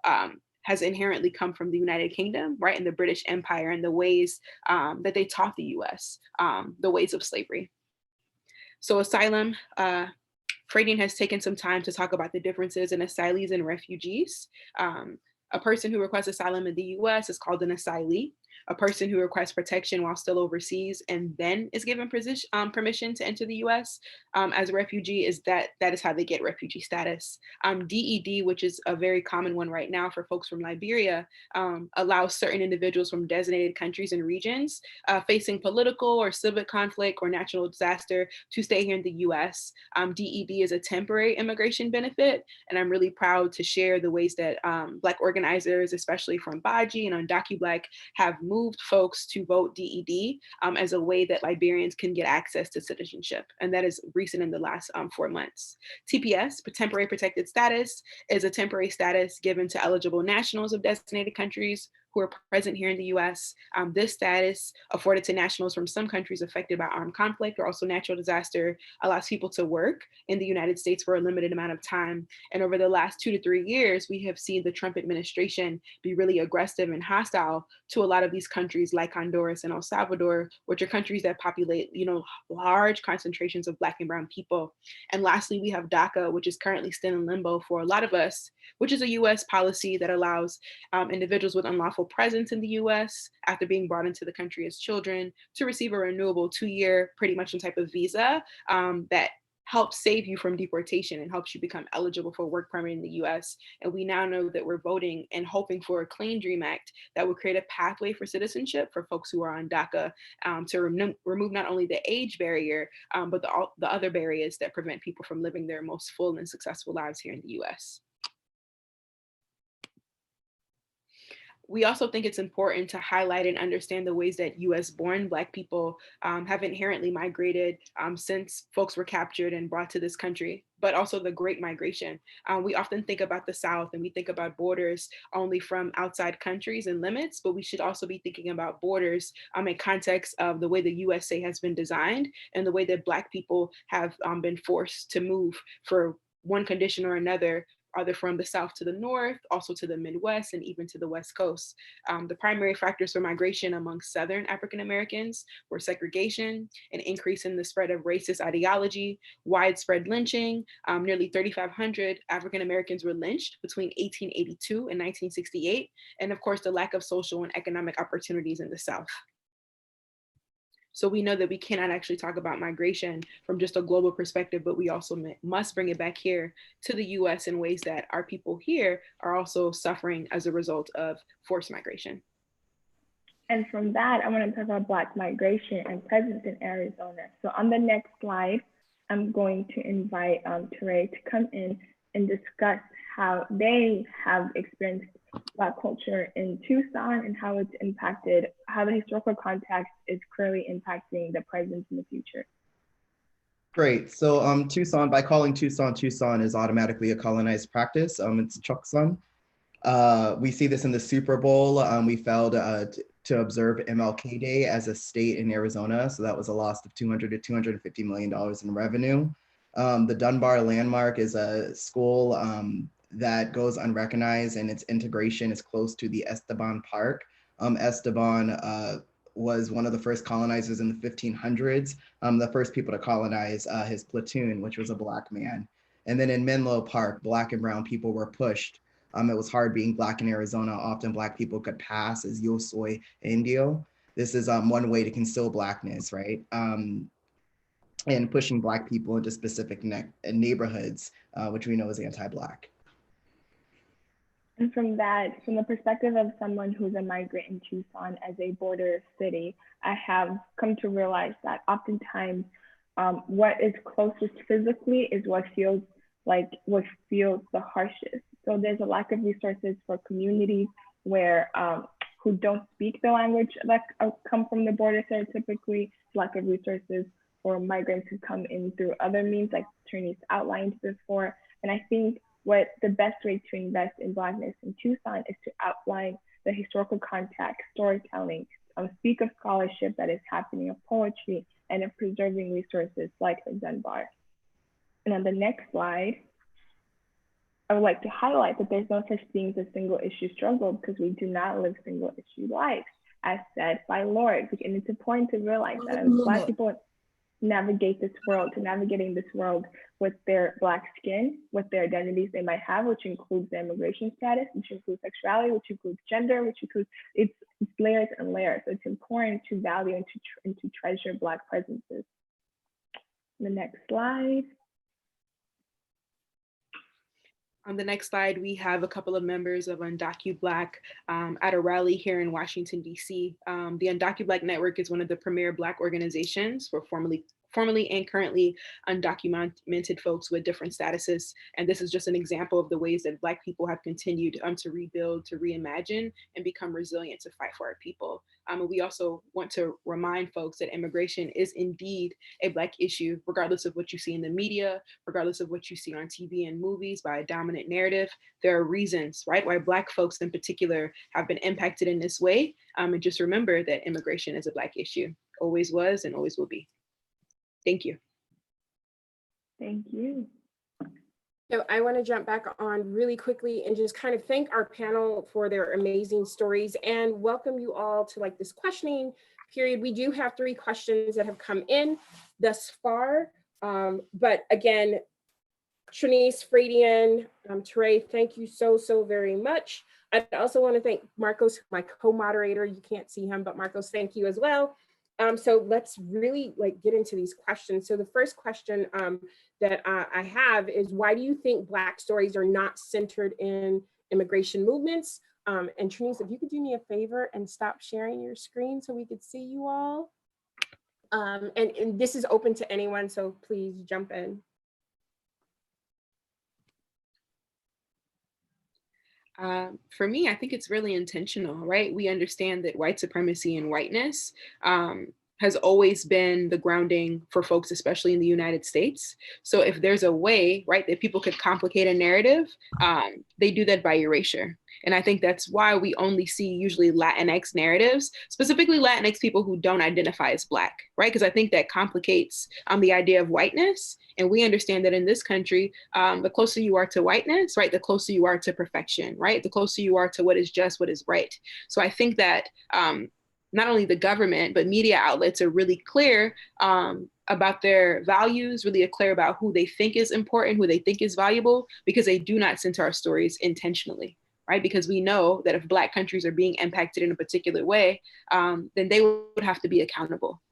Speaker 18: has inherently come from the United Kingdom, right, and the British Empire, and the ways that they taught the US the ways of slavery. So asylum, Fradian has taken some time to talk about the differences in asylees and refugees. A person who requests asylum in the US is called an asylee. A person who requests protection while still overseas and then is given permission to enter the US as a refugee that is how they get refugee status. DED, which is a very common one right now for folks from Liberia, allows certain individuals from designated countries and regions facing political or civic conflict or natural disaster to stay here in the US. DED is a temporary immigration benefit, and I'm really proud to share the ways that Black organizers, especially from Baji and UndocuBlack, have moved folks to vote DED as a way that Liberians can get access to citizenship. And that is recent in the last 4 months. TPS, temporary protected status, is a temporary status given to eligible nationals of designated countries who are present here in the US. This status, afforded to nationals from some countries affected by armed conflict or also natural disaster, allows people to work in the United States for a limited amount of time. And over the last 2 to 3 years, we have seen the Trump administration be really aggressive and hostile to a lot of these countries like Honduras and El Salvador, which are countries that populate, large concentrations of Black and Brown people. And lastly, we have DACA, which is currently still in limbo for a lot of us, which is a US policy that allows individuals with unlawful presence in the US after being brought into the country as children to receive a renewable 2-year, pretty much some type of visa that helps save you from deportation and helps you become eligible for work permit in the US. And we now know that we're voting and hoping for a Clean Dream Act that will create a pathway for citizenship for folks who are on DACA to remove not only the age barrier, but the other barriers that prevent people from living their most full and successful lives here in the US. We also think it's important to highlight and understand the ways that US-born Black people have inherently migrated since folks were captured and brought to this country, but also the Great Migration. We often think about the South and we think about borders only from outside countries and limits, but we should also be thinking about borders in context of the way the USA has been designed and the way that Black people have been forced to move for one condition or another, either from the South to the North, also to the Midwest, and even to the West Coast. The primary factors for migration among Southern African Americans were segregation, an increase in the spread of racist ideology, widespread lynching. Nearly 3,500 African Americans were lynched between 1882 and 1968, and of course, the lack of social and economic opportunities in the South. So we know that we cannot actually talk about migration from just a global perspective, but we also must bring it back here to the US in ways that our people here are also suffering as a result of forced migration.
Speaker 17: And from that, I want to talk about Black migration and presence in Arizona. So on the next slide, I'm going to invite Teray to come in and discuss how they have experienced Black culture in Tucson and how it's impacted, how the historical context is currently impacting the present and the future.
Speaker 15: Great. So Tucson, by calling Tucson, Tucson is automatically a colonized practice. It's Chocson. We see this in the Super Bowl. We failed to observe MLK Day as a state in Arizona. So that was a loss of $200 to $250 million in revenue. The Dunbar Landmark is a school that goes unrecognized, and its integration is close to the Esteban Park. Esteban was one of the first colonizers in the 1500s, the first people to colonize his platoon, which was a Black man. And then in Menlo Park, Black and brown people were pushed. It was hard being Black in Arizona. Often Black people could pass as Yo soy Indio. This is one way to conceal Blackness, right? And pushing Black people into specific neighborhoods, which we know is anti-Black.
Speaker 17: And from the perspective of someone who's a migrant in Tucson as a border city, I have come to realize that oftentimes what is closest physically is what feels the harshest. So there's a lack of resources for communities where who don't speak the language that come from the border stereotypically, lack of resources for migrants who come in through other means like Therese outlined before. And I think what the best way to invest in Blackness in Tucson is to outline the historical context, storytelling, speak of scholarship that is happening, of poetry, and of preserving resources like the Dunbar. And on the next slide, I would like to highlight that there's no such thing as a single issue struggle because we do not live single issue lives, as said by Lord. And it's important to realize that as Black people navigating this world with their Black skin, with their identities they might have, which includes their immigration status, which includes sexuality, which includes gender, which includes it's layers and layers. So it's important to value and to treasure Black presences. The next slide.
Speaker 18: On the next slide, we have a couple of members of Undocu Black at a rally here in Washington, D.C. The Undocu Black Network is one of the premier Black organizations for formerly and currently undocumented folks with different statuses. And this is just an example of the ways that Black people have continued to rebuild, to reimagine, and become resilient to fight for our people. And we also want to remind folks that immigration is indeed a Black issue, regardless of what you see in the media, regardless of what you see on TV and movies by a dominant narrative. There are reasons, right, why Black folks in particular have been impacted in this way. And just remember that immigration is a Black issue, always was and always will be. Thank you.
Speaker 17: Thank you.
Speaker 14: So I want to jump back on really quickly and just kind of thank our panel for their amazing stories and welcome you all to like this questioning period. We do have 3 questions that have come in thus far. But again, Trinice, Fradian, Teray, thank you so very much. I also want to thank Marcos, my co-moderator. You can't see him, but Marcos, thank you as well. So let's really get into these questions. So the first question that I have is, why do you think Black stories are not centered in immigration movements? And Trinice, if you could do me a favor and stop sharing your screen so we could see you all. And this is open to anyone, so please jump in.
Speaker 18: For me, I think it's really intentional, right? We understand that white supremacy and whiteness has always been the grounding for folks, especially in the United States. So if there's a way, right, that people could complicate a narrative, they do that by erasure. And I think that's why we only see usually Latinx narratives, specifically Latinx people who don't identify as Black, right? Because I think that complicates the idea of whiteness. And we understand that in this country, the closer you are to whiteness, right, the closer you are to perfection, right? The closer you are to what is just, what is right. So I think that not only the government, but media outlets are really clear about their values, really clear about who they think is important, who they think is valuable, because they do not center our stories intentionally. Right? Because we know that if Black countries are being impacted in a particular way, then they would have to be accountable.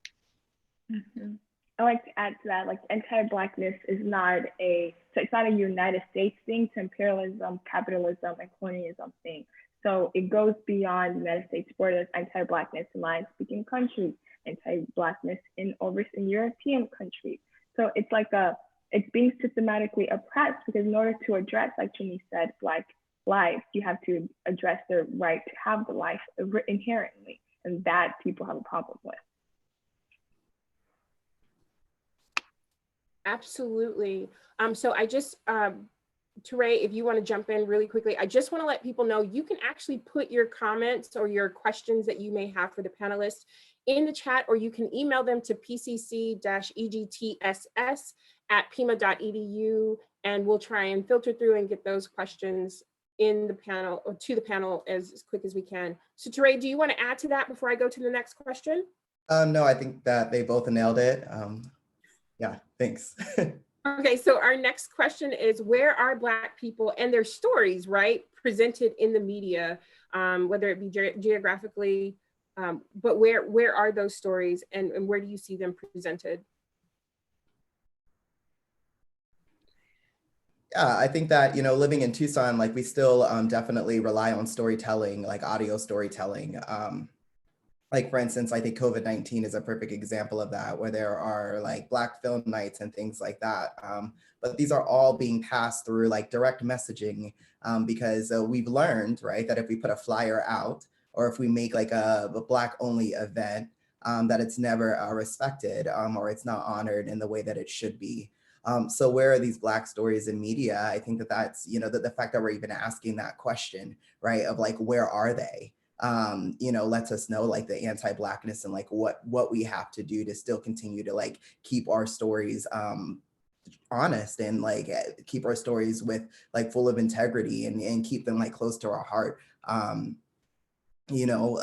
Speaker 17: Mm-hmm. I like to add to that, like anti-Blackness is not it's not a United States thing, it's imperialism, capitalism, and colonialism thing. So it goes beyond the United States borders. Anti-Blackness in Latin-speaking countries, anti-Blackness in European countries. So it's like it's being systematically oppressed, because in order to address, like Trinice said, Black lives, you have to address their right to have the life inherently, and that people have a problem with.
Speaker 14: Absolutely. So I just, Teray, if you want to jump in really quickly, I just want to let people know you can actually put your comments or your questions that you may have for the panelists in the chat, or you can email them to pcc-egtss@pima.edu, and we'll try and filter through and get those questions in the panel, or to the panel as quick as we can. So Teray, do you want to add to that before I go to the next question?
Speaker 15: No, I think that they both nailed it. Yeah, thanks.
Speaker 14: Okay, so our next question is, where are Black people and their stories, right, presented in the media, whether it be geographically, but where are those stories, and where do you see them presented?
Speaker 15: Yeah, I think that, you know, living in Tucson, like we still definitely rely on storytelling, like audio storytelling. Like for instance, I think COVID-19 is a perfect example of that, where there are like Black film nights and things like that. But these are all being passed through like direct messaging, because we've learned, right, that if we put a flyer out, or if we make like a Black only event, that it's never respected, or it's not honored in the way that it should be. So where are these Black stories in media? I think that that's, you know, the fact that we're even asking that question, right, of like, where are they? You know, lets us know like the anti-Blackness and like what we have to do to still continue to like keep our stories honest, and like keep our stories with like full of integrity, and keep them like close to our heart. You know,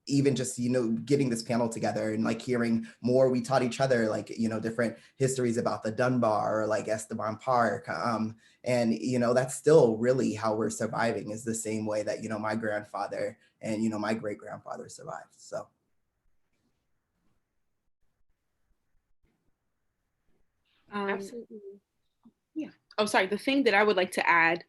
Speaker 15: even just, you know, getting this panel together and like hearing more, we taught each other like, you know, different histories about the Dunbar or like Esteban Park. And, you know, that's still really how we're surviving, is the same way that, you know, my grandfather and, you know, my great grandfather survived. So.
Speaker 14: Absolutely.
Speaker 18: Yeah. Oh, sorry. The thing that I would like to add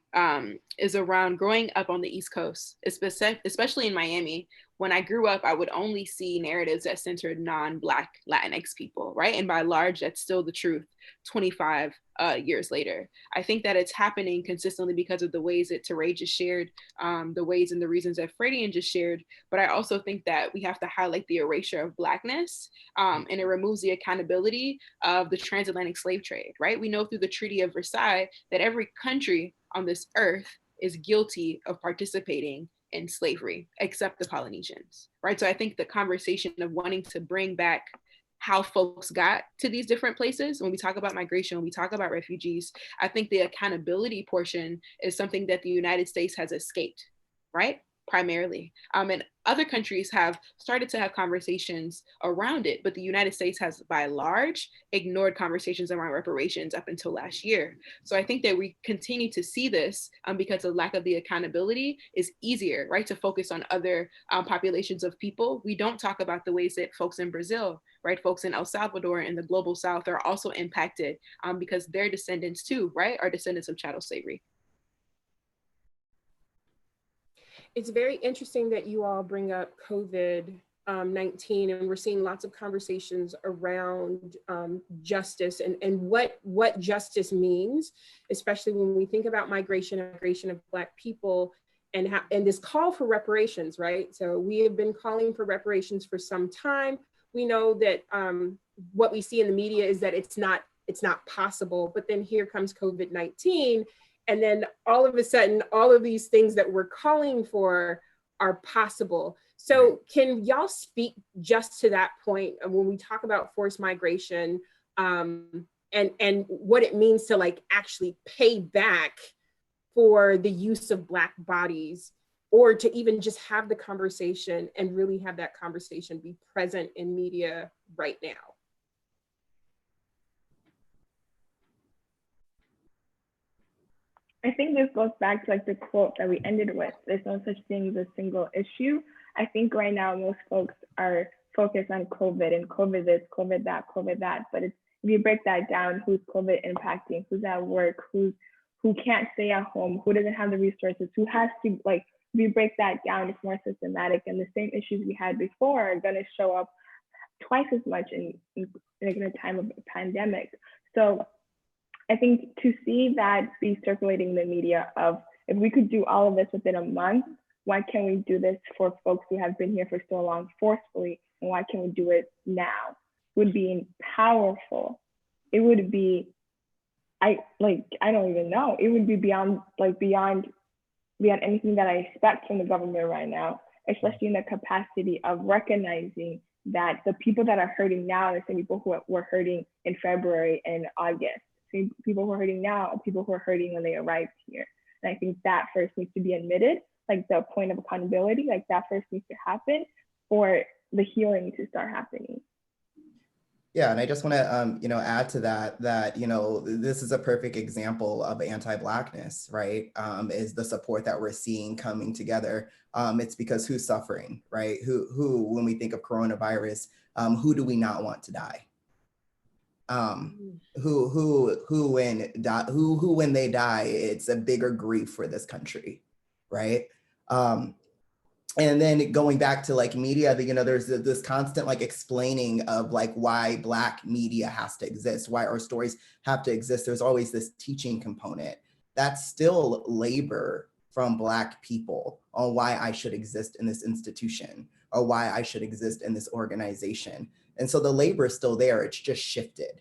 Speaker 18: is around growing up on the East Coast, especially in Miami. When I grew up, I would only see narratives that centered non-Black Latinx people, right? And by large, that's still the truth 25 years later. I think that it's happening consistently because of the ways that Teray just shared, the ways and the reasons that Fredian just shared. But I also think that we have to highlight the erasure of Blackness, and it removes the accountability of the transatlantic slave trade, right? We know through the Treaty of Versailles that every country on this earth is guilty of participating in slavery, except the Polynesians, right? So I think the conversation of wanting to bring back how folks got to these different places, when we talk about migration, when we talk about refugees, I think the accountability portion is something that the United States has escaped, right? Primarily. And other countries have started to have conversations around it, but the United States has by and large ignored conversations around reparations up until last year. So I think that we continue to see this because the lack of the accountability is easier, right, to focus on other populations of people. We don't talk about the ways that folks in Brazil, right, folks in El Salvador and the global South are also impacted because their descendants too, right, are descendants of chattel slavery.
Speaker 14: It's very interesting that you all bring up COVID-19, and we're seeing lots of conversations around justice and what justice means, especially when we think about migration of Black people, and this call for reparations, right? So we have been calling for reparations for some time. We know that what we see in the media is that it's not possible, but then here comes COVID-19. And then all of a sudden, all of these things that we're calling for are possible. So can y'all speak just to that point of when we talk about forced migration, and what it means to like actually pay back for the use of Black bodies, or to even just have the conversation and really have that conversation be present in media right now?
Speaker 17: I think this goes back to like the quote that we ended with. There's no such thing as a single issue. I think right now most folks are focused on COVID and COVID this, COVID that, COVID that. But if you break that down, who's COVID impacting, who's at work, who can't stay at home, who doesn't have the resources, who has to, like, if you break that down, it's more systematic, and the same issues we had before are going to show up twice as much in a time of a pandemic. So I think to see that be circulating in the media of, if we could do all of this within a month, why can't we do this for folks who have been here for so long forcefully, and why can't we do it now? Would be powerful. It would be, I don't even know. It would be beyond anything that I expect from the government right now, especially in the capacity of recognizing that the people that are hurting now are the same people who were hurting in February and August. People who are hurting now are people who are hurting when they arrived here. And I think that first needs to be admitted, like the point of accountability, like that first needs to happen for the healing to start happening.
Speaker 15: Yeah, and I just want to, add to that, this is a perfect example of anti-Blackness, right? Is the support that we're seeing coming together. It's because who's suffering, right? Who, when we think of coronavirus, who do we not want to die? Who when they die, it's a bigger grief for this country, right? And then going back to like media, there's this constant like explaining of like why Black media has to exist, why our stories have to exist. There's always this teaching component. That's still labor from Black people on why I should exist in this institution or why I should exist in this organization. And so the labor is still there, it's just shifted,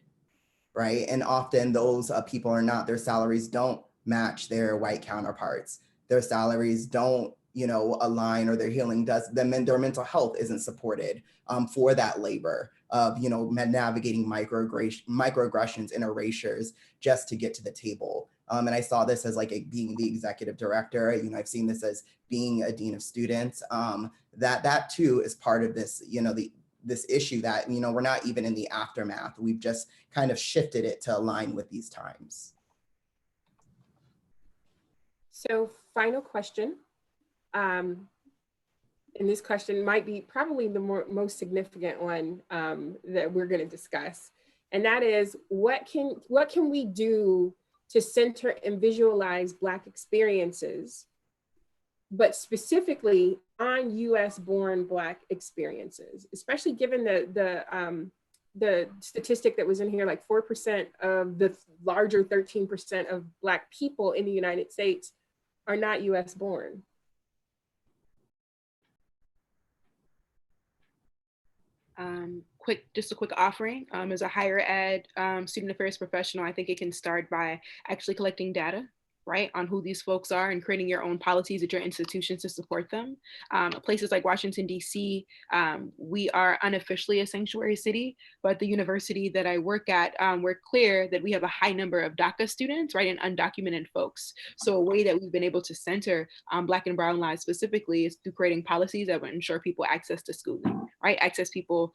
Speaker 15: right? And often those people their salaries don't match their white counterparts. Their salaries don't align, or their healing their mental health isn't supported for that labor of, navigating microaggressions and erasures just to get to the table. And I saw this as like being the executive director, I've seen this as being a dean of students, that too is part of this, this issue that, we're not even in the aftermath. We've just kind of shifted it to align with these times.
Speaker 14: So final question. And this question might be probably the most significant one that we're going to discuss. And that is, what can we do to center and visualize Black experiences, but specifically on US-born Black experiences, especially given the statistic that was in here, like 4% of the larger 13% of Black people in the United States are not US born.
Speaker 18: Just a quick offering. As a higher ed student affairs professional, I think it can start by actually collecting data, right, on who these folks are and creating your own policies at your institutions to support them. Places like Washington, D.C., we are unofficially a sanctuary city, but the university that I work at, we're clear that we have a high number of DACA students, right, and undocumented folks. So a way that we've been able to center Black and brown lives specifically is through creating policies that would ensure people access to schooling, right, access people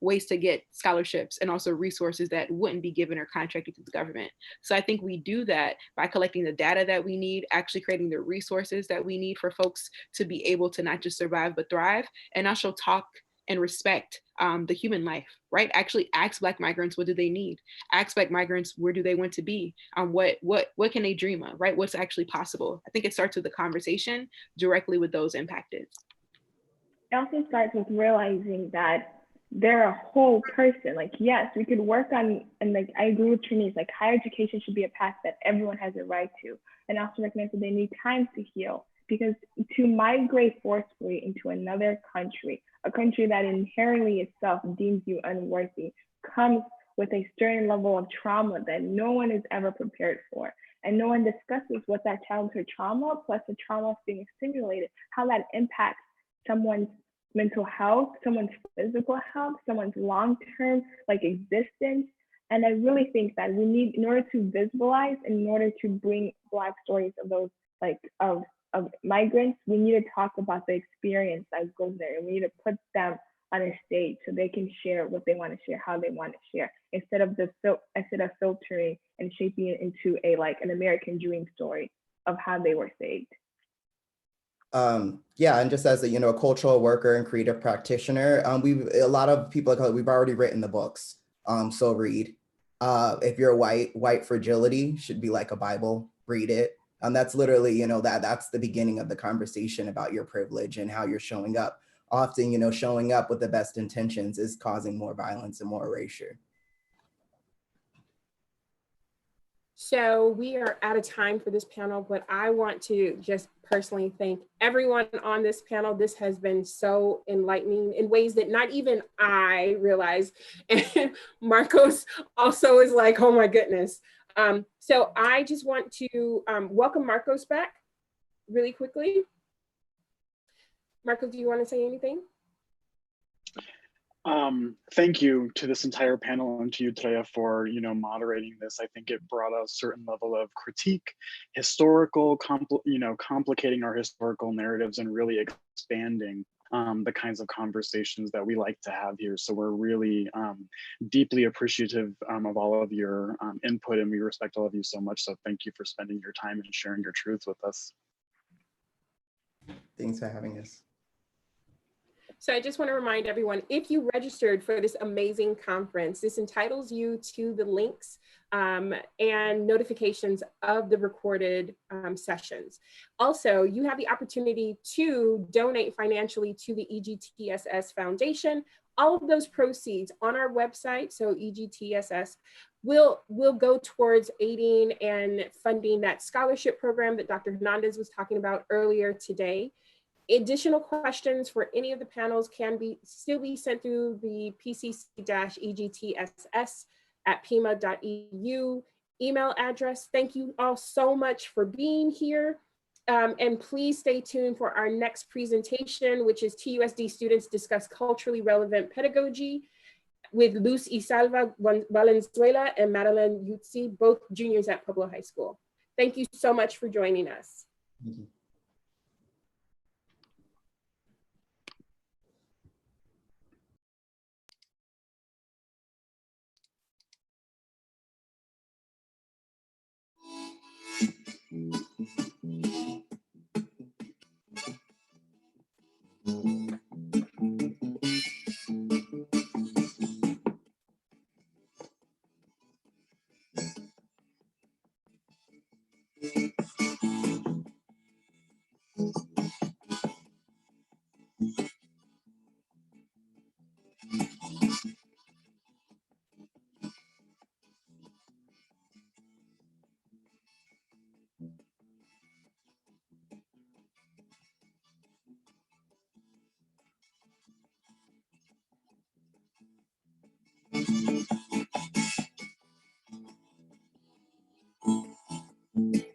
Speaker 18: ways to get scholarships and also resources that wouldn't be given or contracted to the government. So I think we do that by collecting the data that we need, actually creating the resources that we need for folks to be able to not just survive, but thrive, and also talk and respect the human life, right? Actually ask Black migrants, what do they need? Ask Black migrants, where do they want to be? What can they dream of, right? What's actually possible? I think it starts with the conversation directly with those impacted.
Speaker 17: It also starts with realizing that they're a whole person. Like, yes, we could work on, and like, I agree with Trinise, like higher education should be a path that everyone has a right to. And also recognize that they need time to heal, because to migrate forcefully into another country, a country that inherently itself deems you unworthy, comes with a certain level of trauma that no one is ever prepared for. And no one discusses what that childhood trauma plus the trauma of being stimulated, how that impacts someone's mental health, someone's physical health, someone's long-term like existence. And I really think that we need, in order to visualize, in order to bring Black stories of those like of migrants, we need to talk about the experience that goes there, and we need to put them on a stage so they can share what they want to share, how they want to share, instead of filtering and shaping it into a like an American dream story of how they were saved.
Speaker 15: Yeah, and just as a cultural worker and creative practitioner, a lot of people we've already written the books. So read. If you're white fragility should be like a Bible. Read it. That's literally that's the beginning of the conversation about your privilege and how you're showing up. Often showing up with the best intentions is causing more violence and more erasure.
Speaker 14: So we are out of time for this panel, but I want to just personally thank everyone on this panel. This has been so enlightening in ways that not even I realized. And Marcos also is like, oh my goodness. So I just want to welcome Marcos back really quickly. Marcos, do you want to say anything?
Speaker 6: Thank you to this entire panel and to you, Treya, for moderating this. I think it brought a certain level of critique, historical, complicating our historical narratives and really expanding the kinds of conversations that we like to have here. So we're really deeply appreciative of all of your input, and we respect all of you so much. So thank you for spending your time and sharing your truth with us.
Speaker 15: Thanks for having us.
Speaker 14: So I just want to remind everyone, if you registered for this amazing conference, this entitles you to the links and notifications of the recorded sessions. Also, you have the opportunity to donate financially to the EGTSS Foundation. All of those proceeds on our website, so EGTSS, will go towards aiding and funding that scholarship program that Dr. Hernandez was talking about earlier today. Additional questions for any of the panels can still be sent through the pcc-egtss@pima.edu email address. Thank you all so much for being here. And please stay tuned for our next presentation, which is TUSD students discuss culturally relevant pedagogy with Luz Isalva Valenzuela and Madeline Yutzi, both juniors at Pueblo High School. Thank you so much for joining us.
Speaker 15: Thank you.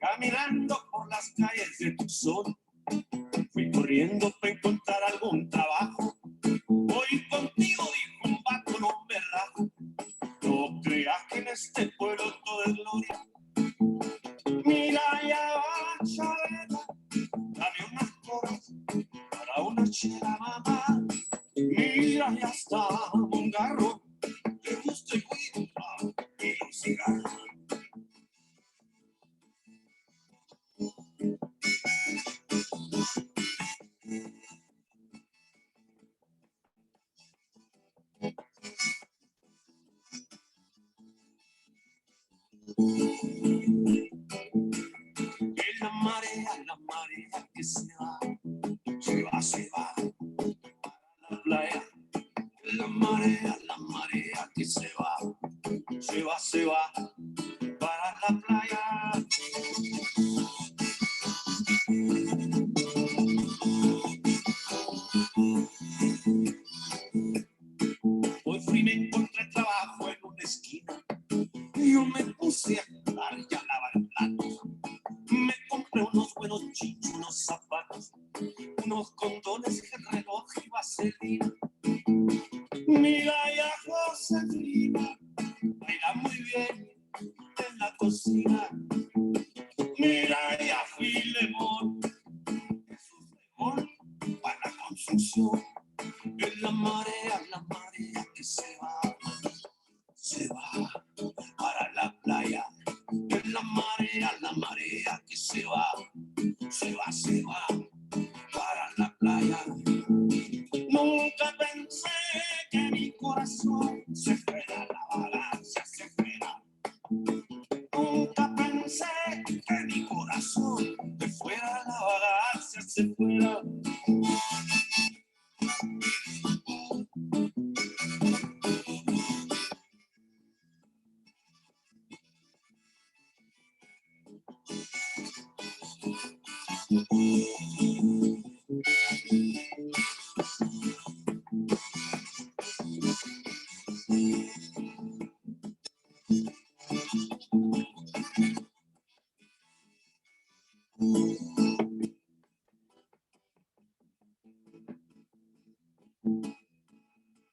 Speaker 1: Caminando por las calles de Tucson, fui corriendo para encontrar algún trabajo. Voy contigo, dijo un vato, no me rajo. No creas que en este pueblo todo es gloria. Mira, ya va, chaveta, dame unas coras para una chela, mamá. Mira, ya está un garro, te gusta el weed y un cigarro. Es la marea que se va, se va para la playa. Es la marea que se va para la playa. Hoy fui y me encontré trabajo en una esquina y yo me puse a jugar y a lavar platos. Me compré unos buenos jeans, unos zapatos, unos condones, el reloj y vaselina. Mira ya Josefina, baila muy bien en la cocina. Mira ya Filemón, Jesús Lemón, para la construcción. Es la marea que se va para la playa. Es la marea que se va para la playa. Nunca pensé que mi corazón se fuera a la balanza, se fuera. Nunca pensé que mi corazón se fuera a la balanza, se fuera.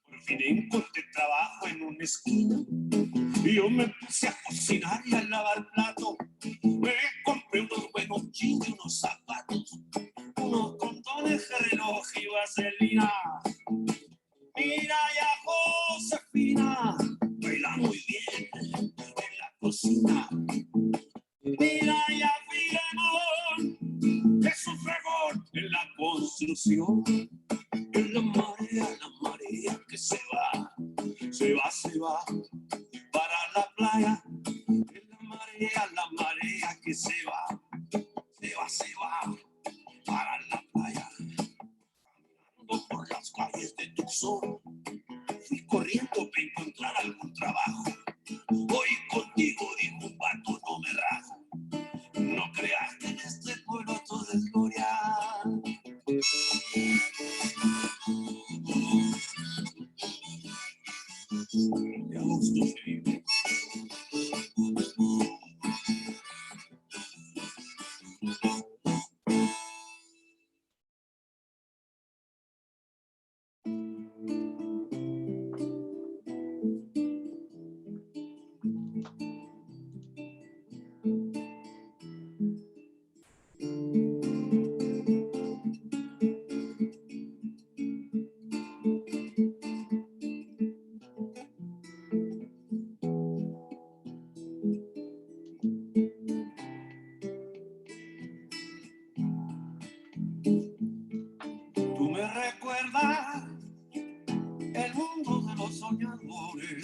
Speaker 1: Por fin encontré trabajo en una esquina y yo me puse a cocinar y a lavar plato. Me compré unos buenos jeans y unos zapatos, unos condones de reloj y vaselina. Mira ya Josefina, baila muy bien en la cocina. Mira ya Filemón, es un fregón en la construcción. Es la marea que se va para la playa. Es la marea que se va para la playa. Caminando por las calles de Tucson, fui corriendo para encontrar algún trabajo. Voy contigo, dijo un vato, no me rajo. No creas que en este pueblo todo es gloria. De a gusto se vive. Tú me recuerdas el mundo de los soñadores,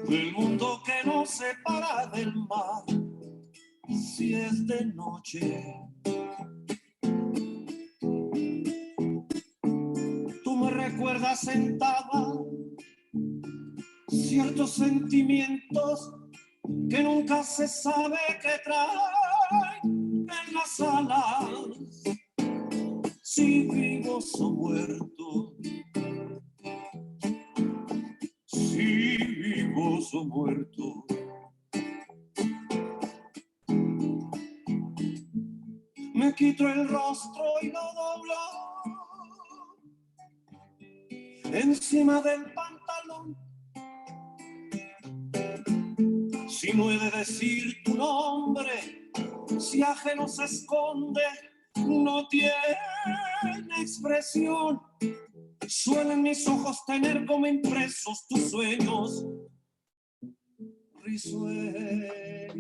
Speaker 1: el mundo que nos separa del mar si es de noche. Tú me recuerdas sentada ciertos sentimientos que nunca se sabe qué traen en las alas, si vivos o muertos, si vivos o muertos. Me quito el rostro y lo doblo encima del pantalón. Si no he de decir tu nombre, si ajeno se esconde, no tiene expresión. Suelen mis ojos tener como impresos tus sueños risueños.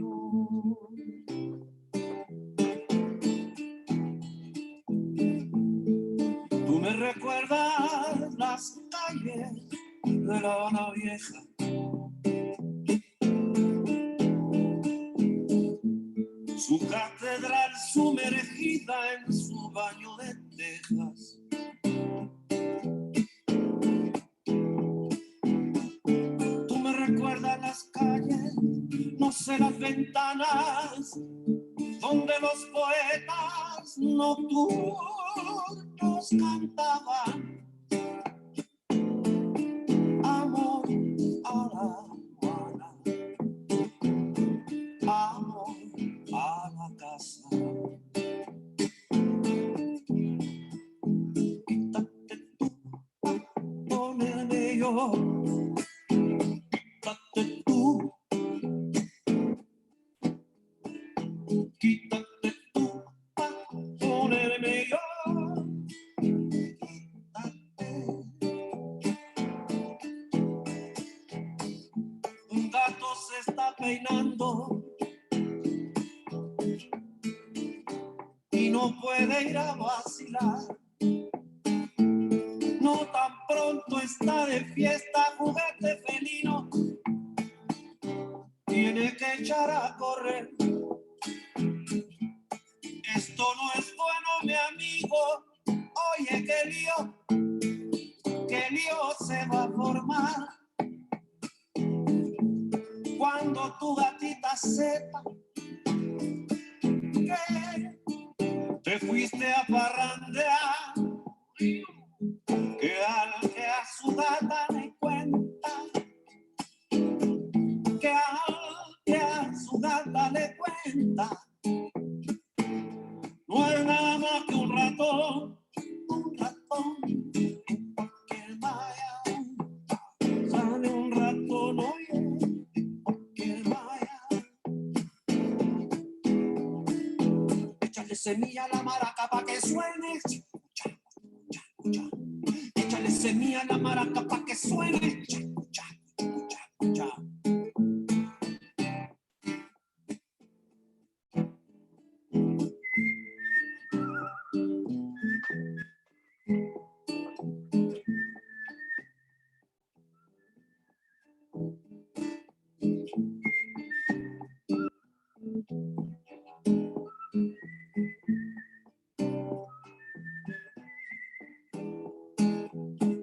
Speaker 1: Tú me recuerdas las calles de La Habana Vieja, su catedral sumergida en su baño de tejas. Tú me recuerdas las calles, no sé, las ventanas, donde los poetas nocturnos cantaban amor a la Habana, amor a la casa. Quítate tú, poneme yo. Quítate tú, quítate tú, ponerme yo. Un gato se está peinando y no puede ir a vacilar. No tan pronto está de fiesta, juguete felino, tiene que echar a correr. Esto no es bueno, mi amigo. Oye, qué lío se va a formar cuando tu gatita sepa que te fuiste a parrandear, que a su gata le cuenta, que a su gata le cuenta, no es nada más que un ratón semilla a la maraca pa' que suene. Échale semilla a la maraca pa' que suene.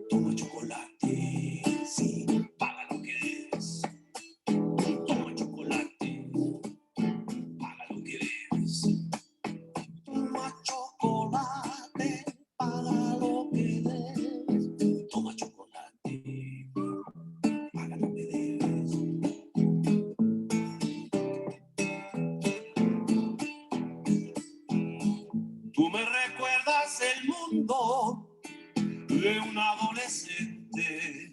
Speaker 1: Toma chocolate, sí, paga lo que debes. Toma chocolate, paga lo que debes. Toma chocolate, paga lo que debes. Toma chocolate, paga lo que debes. Tú me recuerdas el mundo de un adolescente,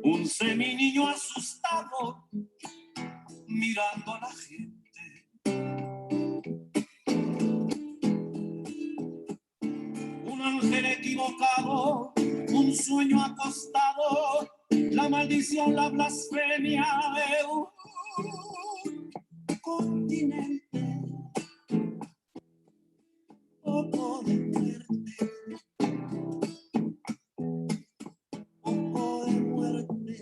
Speaker 1: un seminiño asustado mirando a la gente. Un ángel equivocado, un sueño acostado, la maldición, la blasfemia de un continente. Poco de muerte, poco de muerte,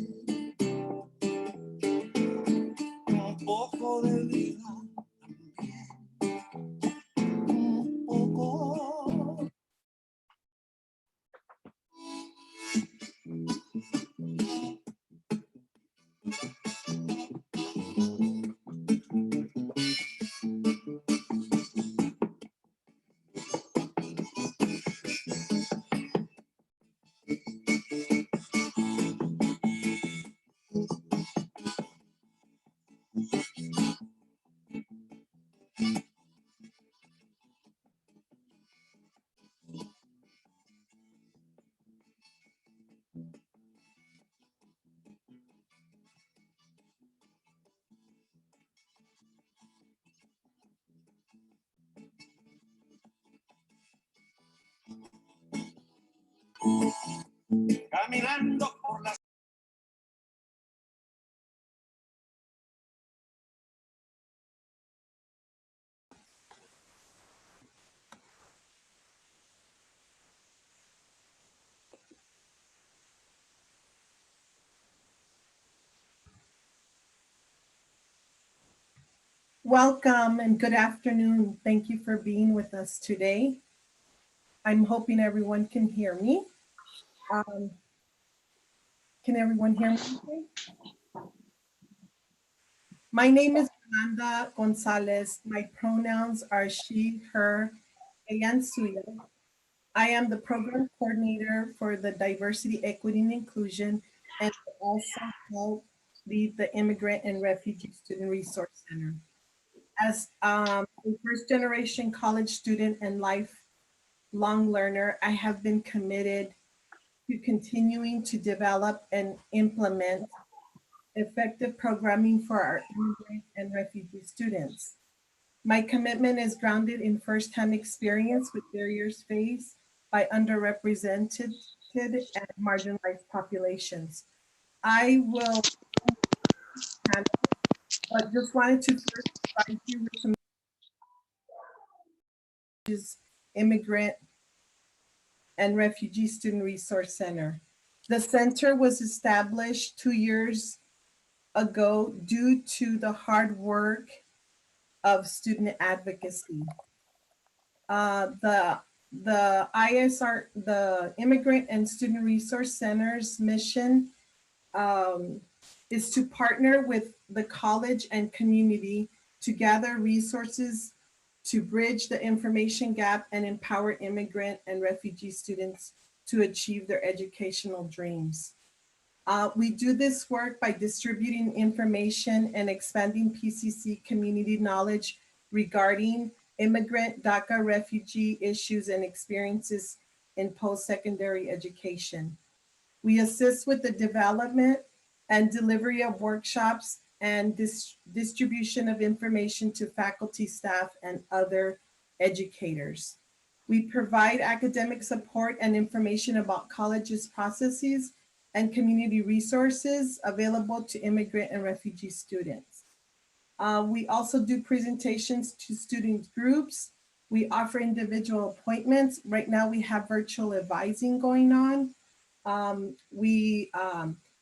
Speaker 1: un poco de vida también, un poco. Caminando por las
Speaker 12: Welcome and good afternoon. Thank you for being with us today. I'm hoping everyone can hear me. Can everyone hear me? Okay? My name is Fernanda Gonzalez. My pronouns are she, her, and suya. I am the program coordinator for the Diversity, Equity, and Inclusion, and also help lead the Immigrant and Refugee Student Resource Center. As a first-generation college student and lifelong learner, I have been committed to continuing to develop and implement effective programming for our immigrant and refugee students. My commitment is grounded in firsthand experience with barriers faced by underrepresented and marginalized populations. I will, but just wanted to first provide you with some Immigrant and Refugee Student Resource Center. The center was established 2 years ago due to the hard work of student advocacy. The ISR, the Immigrant and Student Resource Center's mission is to partner with the college and community to gather resources to bridge the information gap and empower immigrant and refugee students to achieve their educational dreams. We do this work by distributing information and expanding PCC community knowledge regarding immigrant, DACA, refugee issues and experiences in post-secondary education. We assist with the development and delivery of workshops and distribution of information to faculty, staff, and other educators. We provide academic support and information about colleges' processes and community resources available to immigrant and refugee students. We also do presentations to student groups. We offer individual appointments. Right now we have virtual advising going on. We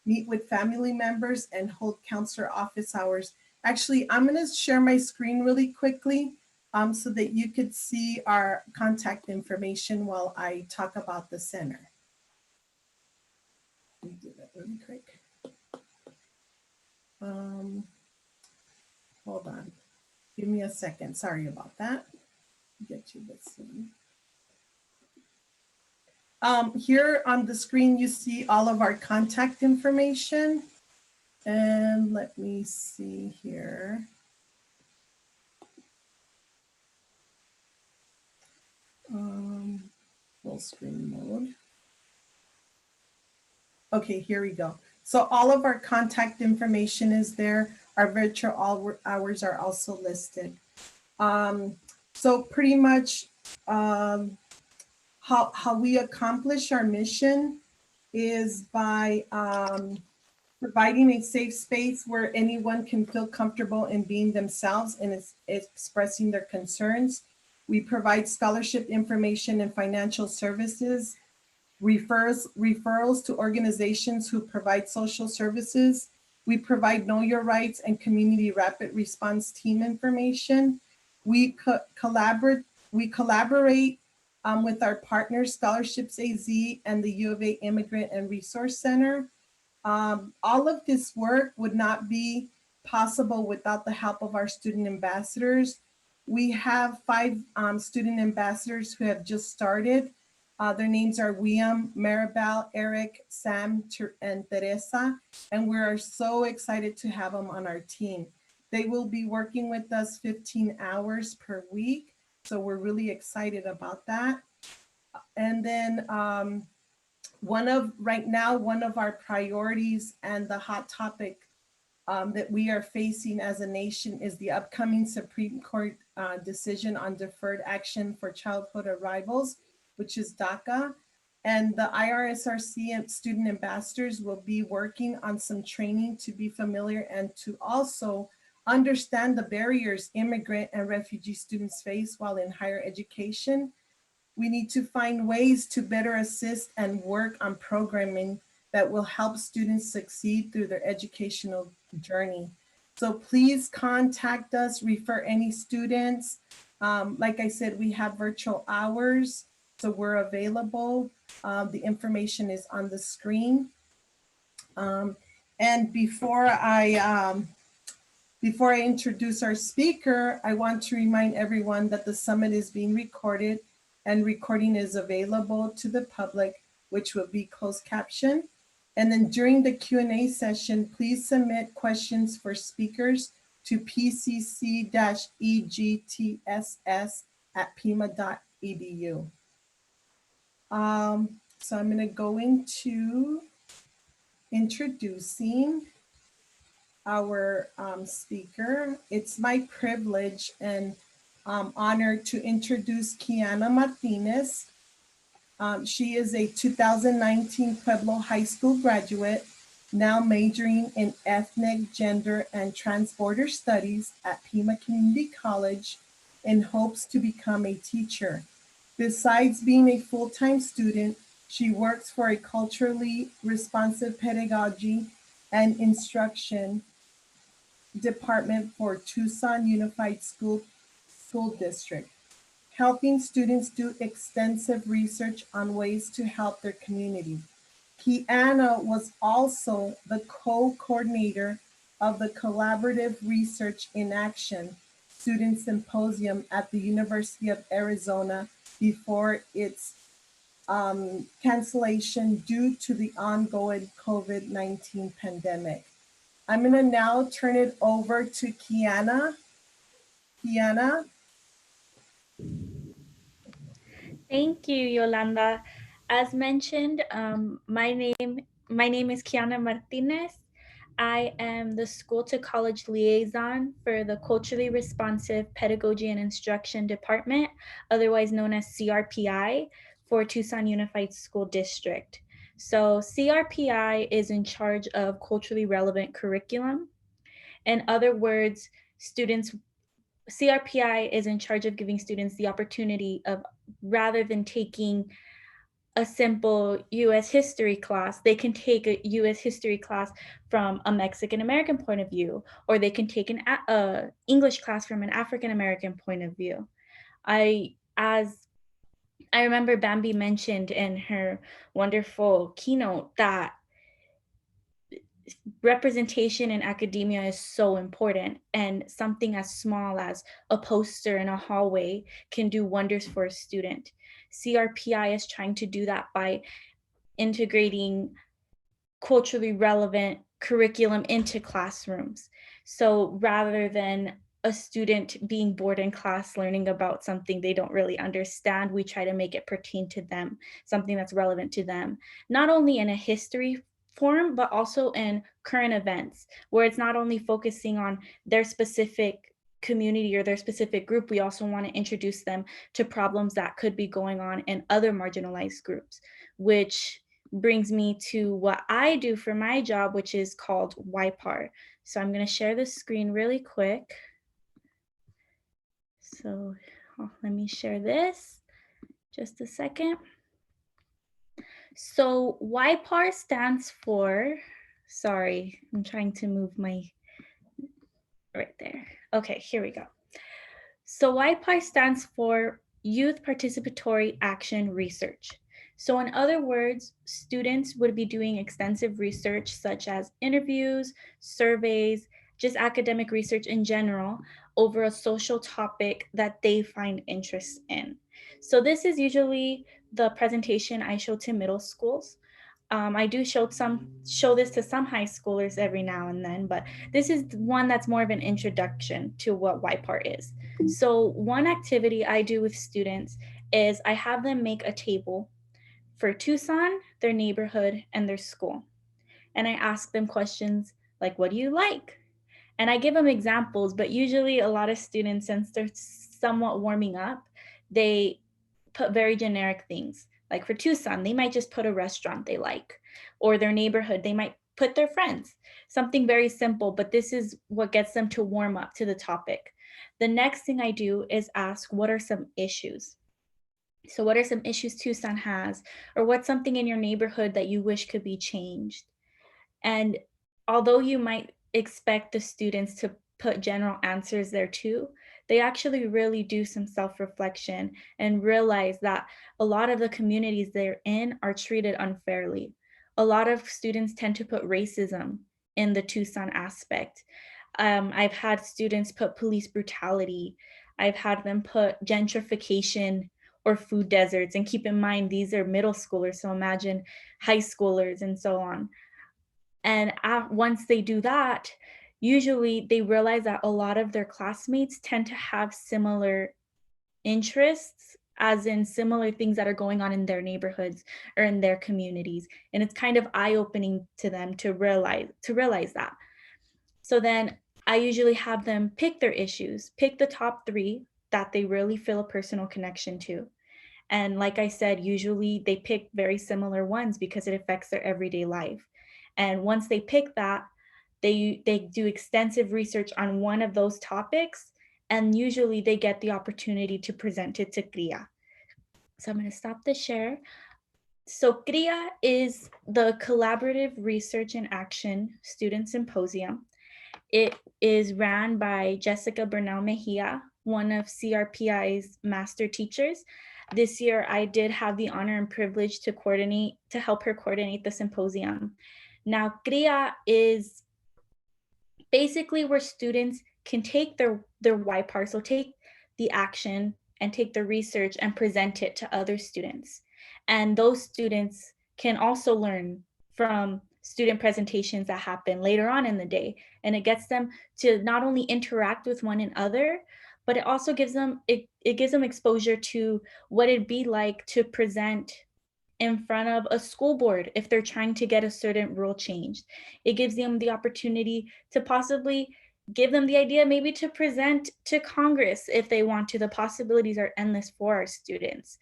Speaker 12: meet with family members and hold counselor office hours. Actually, I'm gonna share my screen really quickly so that you could see our contact information while I talk about the center. Let me do that really quick. Hold on, give me a second. Sorry about that. Get you this one. Here on the screen, you see all of our contact information. And let me see here. Full screen mode. Okay, here we go. So all of our contact information is there. Our virtual hours are also listed. So pretty much how we accomplish our mission is by providing a safe space where anyone can feel comfortable in being themselves and expressing their concerns. We provide scholarship information and financial services, referrals to organizations who provide social services. We provide Know Your Rights and Community Rapid Response Team information. We collaborate with our partners, Scholarships AZ and the U of A Immigrant and Resource Center. All of this work would not be possible without the help of our student ambassadors. We have 5 student ambassadors who have just started. Their names are William, Maribel, Eric, Sam, and Teresa, and we are so excited to have them on our team. They will be working with us 15 hours per week, so we're really excited about that. And then one of our priorities and the hot topic that we are facing as a nation is the upcoming Supreme Court decision on deferred action for childhood arrivals, which is DACA. And the IRSRC and student ambassadors will be working on some training to be familiar and to also understand the barriers immigrant and refugee students face while in higher education. We need to find ways to better assist and work on programming that will help students succeed through their educational journey. So please contact us, refer any students. Like I said, we have virtual hours, so we're available. The information is on the screen. And before I introduce our speaker, I want to remind everyone that the summit is being recorded and recording is available to the public, which will be closed caption. And then during the Q&A session, please submit questions for speakers to pcc-egtss@pima.edu. So I'm gonna go into introducing our speaker. It's my privilege and honor to introduce Kiana Martinez. She is a 2019 Pueblo High School graduate, now majoring in ethnic, gender, and transborder studies at Pima Community College in hopes to become a teacher. Besides being a full-time student, she works for a culturally responsive pedagogy and instruction department for Tucson Unified School District, helping students do extensive research on ways to help their community. Kiana was also the co-coordinator of the Collaborative Research in Action Student Symposium at the University of Arizona before its cancellation due to the ongoing COVID-19 pandemic. I'm gonna now turn it over to Kiana. Kiana.
Speaker 19: Thank you, Yolanda. As mentioned, my name is Kiana Martinez. I am the School to College Liaison for the Culturally Responsive Pedagogy and Instruction Department, otherwise known as CRPI, for Tucson Unified School District. So CRPI is in charge of culturally relevant curriculum. In other words, CRPI is in charge of giving students the opportunity of, rather than taking a simple US history class, they can take a US history class from a Mexican American point of view, or they can take an English class from an African American point of view. I remember Bambi mentioned in her wonderful keynote that representation in academia is so important, and something as small as a poster in a hallway can do wonders for a student. CRPI is trying to do that by integrating culturally relevant curriculum into classrooms. So rather than a student being bored in class learning about something they don't really understand, we try to make it pertain to them, something that's relevant to them, not only in a history form, but also in current events, where it's not only focusing on their specific community or their specific group, we also want to introduce them to problems that could be going on in other marginalized groups, which brings me to what I do for my job, which is called YPAR. So I'm going to share the screen really quick. So let me share this, just a second. So YPAR stands for, sorry, I'm trying to move my, right there. Okay, here we go. So YPAR stands for Youth Participatory Action Research. So in other words, students would be doing extensive research such as interviews, surveys, just academic research in general over a social topic that they find interest in. So this is usually the presentation I show to middle schools. I do show this to some high schoolers every now and then, but this is one that's more of an introduction to what YPAR is. So one activity I do with students is I have them make a table for Tucson, their neighborhood, and their school. And I ask them questions like, what do you like? And I give them examples, but usually a lot of students, since they're somewhat warming up, they put very generic things. Like for Tucson, they might just put a restaurant they like, or their neighborhood, they might put their friends, something very simple, but this is what gets them to warm up to the topic. The next thing I do is ask, what are some issues? So what are some issues Tucson has, or what's something in your neighborhood that you wish could be changed? And although you might expect the students to put general answers there too, they actually really do some self-reflection and realize that a lot of the communities they're in are treated unfairly. A lot of students tend to put racism in the Tucson aspect. I've had students put police brutality. I've had them put gentrification or food deserts. And keep in mind, these are middle schoolers, so imagine high schoolers and so on. And once they do that, usually they realize that a lot of their classmates tend to have similar interests, as in similar things that are going on in their neighborhoods or in their communities. And it's kind of eye-opening to them to realize that. So then I usually have them pick their issues, pick the top 3 that they really feel a personal connection to. And like I said, usually they pick very similar ones because it affects their everyday life. And once they pick that, they do extensive research on one of those topics, and usually they get the opportunity to present it to CRIA. So I'm going to stop the share. So CRIA is the Collaborative Research and Action Student Symposium. It is ran by Jessica Bernal Mejia, one of CRPI's master teachers. This year, I did have the honor and privilege to help her coordinate the symposium. Now, CRIA is basically where students can take their YPAR, so take the action and take the research and present it to other students. And those students can also learn from student presentations that happen later on in the day. And it gets them to not only interact with one another, but it also gives them, it gives them exposure to what it'd be like to present in front of a school board if they're trying to get a certain rule changed. It gives them the opportunity to possibly give them the idea maybe to present to Congress if they want to. The possibilities are endless for our students.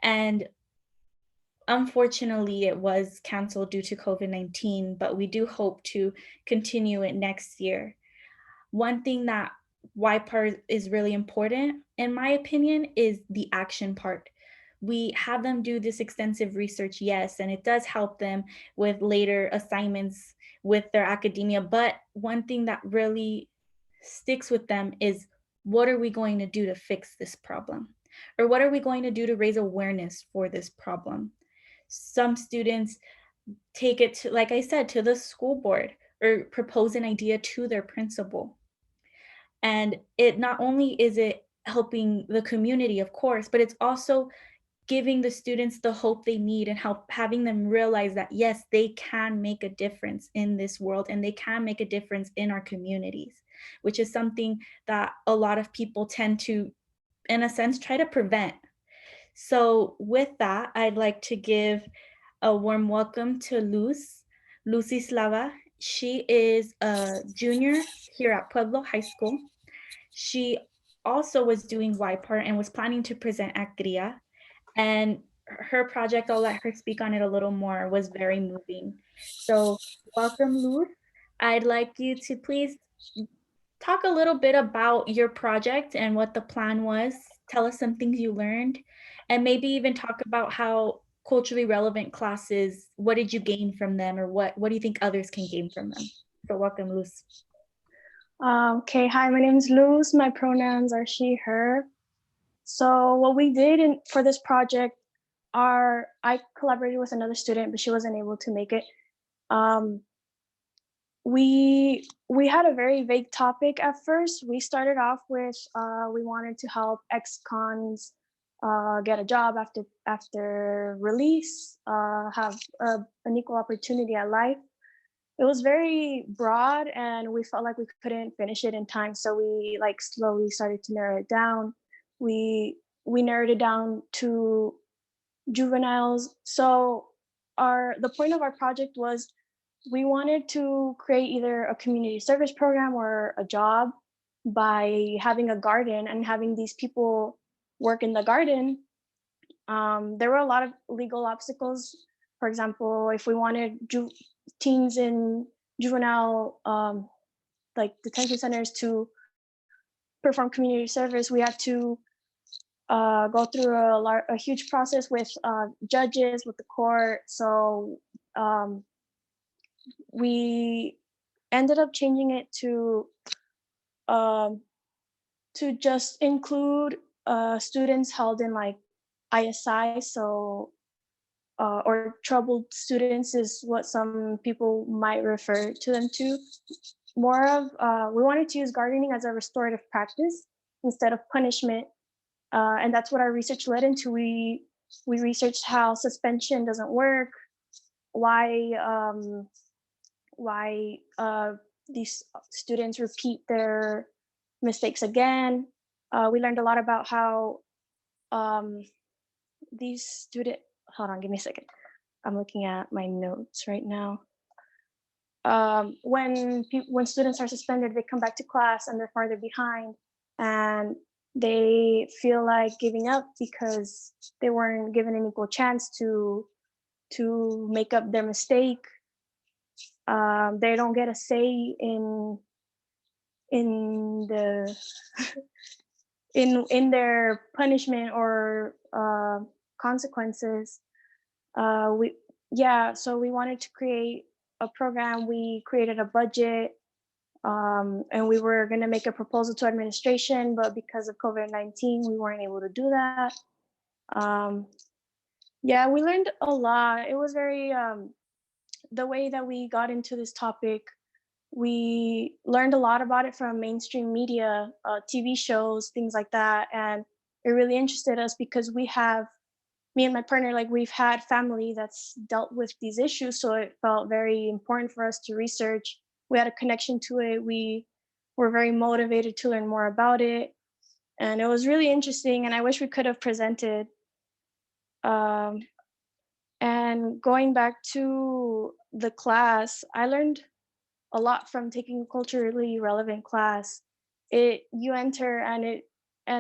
Speaker 19: And unfortunately, it was canceled due to COVID-19, but we do hope to continue it next year. One thing that YPAR is really important, in my opinion, is the action part. We have them do this extensive research, yes, and it does help them with later assignments with their academia. But one thing that really sticks with them is, what are we going to do to fix this problem? Or what are we going to do to raise awareness for this problem? Some students take it to, like I said, to the school board or propose an idea to their principal. And it not only is it helping the community, of course, but it's also giving the students the hope they need and having them realize that, yes, they can make a difference in this world and they can make a difference in our communities, which is something that a lot of people tend to, in a sense, try to prevent. So with that, I'd like to give a warm welcome to Lucy Slava. She is a junior here at Pueblo High School. She also was doing YPAR and was planning to present at GRIA. And her project, I'll let her speak on it a little more, was very moving. So welcome, Luz. I'd like you to please talk a little bit about your project and what the plan was. Tell us some things you learned, and maybe even talk about how culturally relevant classes, what did you gain from them, or what do you think others can gain from them? So welcome, Luz.
Speaker 20: Okay, hi, my name is Luz. My pronouns are she, her. So what we did for this project, I collaborated with another student, but she wasn't able to make it. We had a very vague topic at first. We started off with we wanted to help ex-cons get a job after release, have an equal opportunity at life. It was very broad, and we felt like we couldn't finish it in time, so we slowly started to narrow it down. We narrowed it down to juveniles. So the point of our project was we wanted to create either a community service program or a job by having a garden and having these people work in the garden. There were a lot of legal obstacles. For example, if we wanted teens in juvenile detention centers to perform community service, we had to go through a huge process with judges, with the court. So we ended up changing it to just include students held in ISI, so or troubled students is what some people might refer to them to. More of, we wanted to use gardening as a restorative practice instead of punishment. And that's what our research led into. We researched how suspension doesn't work, why these students repeat their mistakes again. We learned a lot about how these students, hold on, give me a second. I'm looking at my notes right now. When students are suspended, they come back to class and they're farther behind, and they feel like giving up because they weren't given an equal chance to make up their mistake. They don't get a say in the in their punishment or consequences. So we wanted to create a program. We created a budget, and we were going to make a proposal to administration, but because of COVID-19, we weren't able to do that. We learned a lot. It was very, the way that we got into this topic, we learned a lot about it from mainstream media, TV shows, things like that. And it really interested us because me and my partner, we've had family that's dealt with these issues. So it felt very important for us to research. We had a connection to it. We were very motivated to learn more about it. And it was really interesting. And I wish we could have presented. And going back to the class, I learned a lot from taking a culturally relevant class. You enter and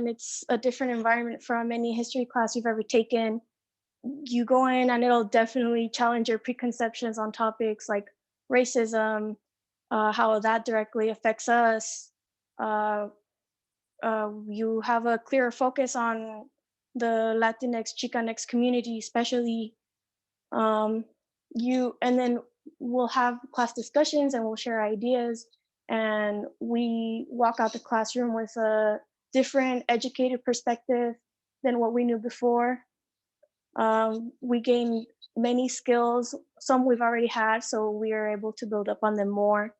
Speaker 20: it's a different environment from any history class you've ever taken. You go in and it'll definitely challenge your preconceptions on topics like racism, how that directly affects us. You have a clearer focus on the Latinx, Chicanx community, especially. And then we'll have class discussions and we'll share ideas, and we walk out the classroom with a different educated perspective than what we knew before. We gain many skills, some we've already had, so we are able to build up on them more.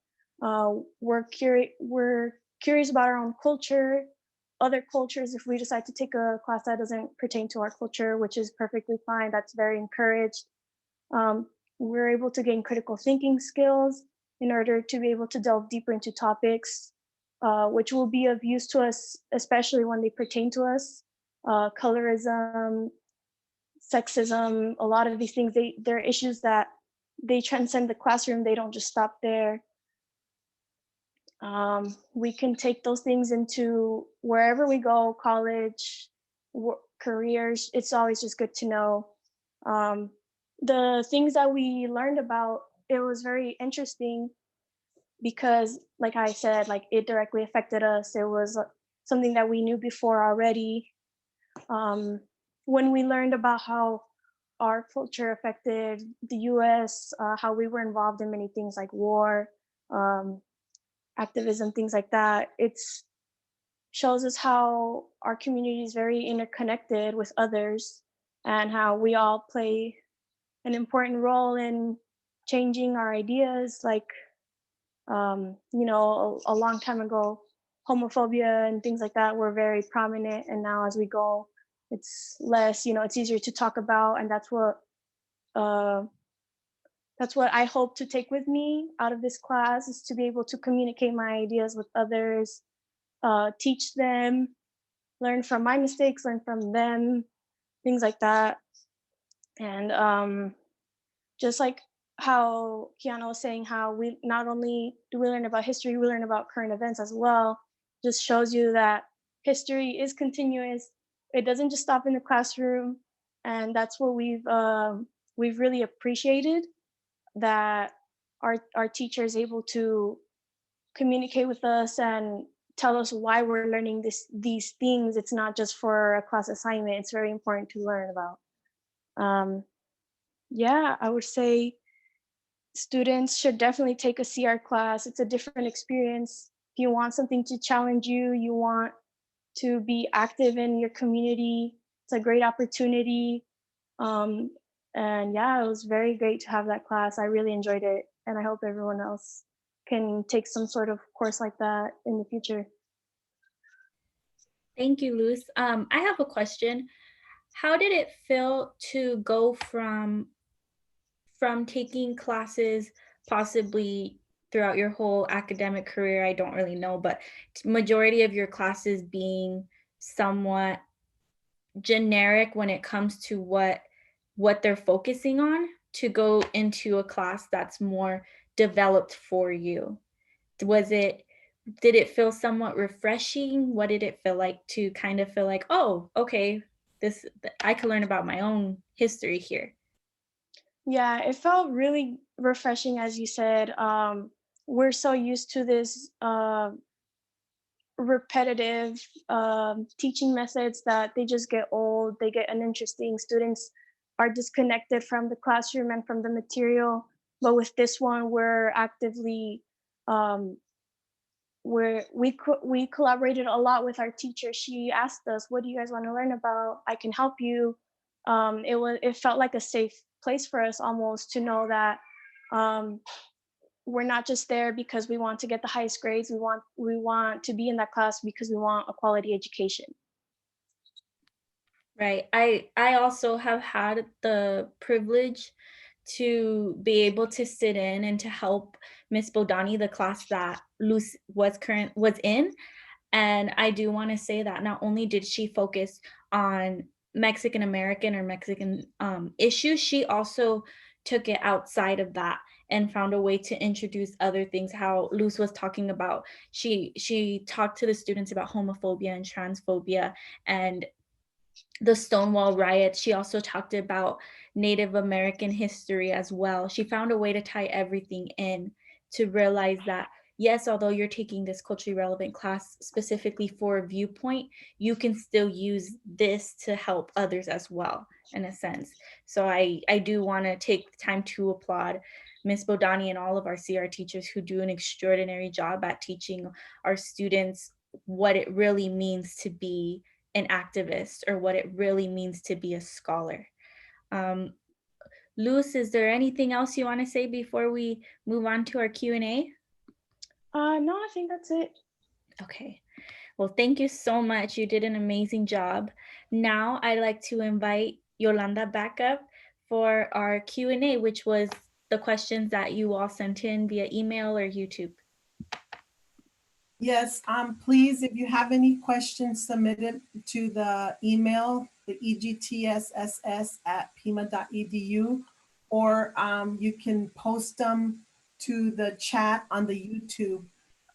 Speaker 20: We're curious about our own culture, other cultures. If we decide to take a class that doesn't pertain to our culture, which is perfectly fine, that's very encouraged. We're able to gain critical thinking skills in order to be able to delve deeper into topics, which will be of use to us, especially when they pertain to us. Colorism, sexism, a lot of these things, they're issues that they transcend the classroom. They don't just stop there. We can take those things into wherever we go, college, careers. It's always just good to know. The things that we learned about, it was very interesting because, like I said, like it directly affected us. It was something that we knew before already. When we learned about how our culture affected the US, how we were involved in many things like war, activism, things like that, it shows us how our community is very interconnected with others and how we all play an important role in changing our ideas. Like, a long time ago, homophobia and things like that were very prominent. And now as we go, it's less, it's easier to talk about. And that's what I hope to take with me out of this class, is to be able to communicate my ideas with others, teach them, learn from my mistakes, learn from them, things like that. And just like how Kiana was saying, how we not only do we learn about history, we learn about current events as well. Just shows you that history is continuous. It doesn't just stop in the classroom, and that's what we've really appreciated, that our teacher is able to communicate with us and tell us why we're learning these things. It's not just for a class assignment. It's very important to learn about. Yeah, I would say students should definitely take a CR class. It's a different experience. If you want something to challenge you, you want to be active in your community, it's a great opportunity. And yeah, it was very great to have that class. I really enjoyed it. And I hope everyone else can take some sort of course like that in the future.
Speaker 19: Thank you, Luz. I have a question. How did it feel to go from taking classes possibly throughout your whole academic career? I don't really know, but majority of your classes being somewhat generic when it comes to what they're focusing on, to go into a class that's more developed for you. Did it feel somewhat refreshing? What did it feel like to kind of feel like, oh, okay, I could learn about my own history here?
Speaker 20: Yeah, it felt really refreshing. As you said, we're so used to this repetitive teaching methods that they just get old, they get uninteresting. Students are disconnected from the classroom and from the material. But with this one, we're actively, we collaborated a lot with our teacher. She asked us, what do you guys want to learn about? I can help you. It felt like a safe place for us almost, to know that we're not just there because we want to get the highest grades. We want to be in that class because we want a quality education.
Speaker 19: Right. I also have had the privilege to be able to sit in and to help Miss Bodani, the class that Luz was in. And I do want to say that not only did she focus on Mexican American or Mexican issues, she also took it outside of that and found a way to introduce other things. How Luz was talking about, she talked to the students about homophobia and transphobia and the Stonewall riots. She also talked about Native American history as well. She found a way to tie everything in to realize that, yes, although you're taking this culturally relevant class specifically for a viewpoint, you can still use this to help others as well, in a sense. So I do want to take time to applaud Ms. Bodani and all of our CR teachers who do an extraordinary job at teaching our students what it really means to be an activist or what it really means to be a scholar. Luz, is there anything else you want to say before we move on to our Q&A?
Speaker 20: No, I think that's it.
Speaker 19: Okay. Well, thank you so much. You did an amazing job. Now I'd like to invite Yolanda back up for our Q&A, which was the questions that you all sent in via email or YouTube.
Speaker 12: Yes, please, if you have any questions, submit it to the email, the egtss@pima.edu, or you can post them to the chat on the YouTube.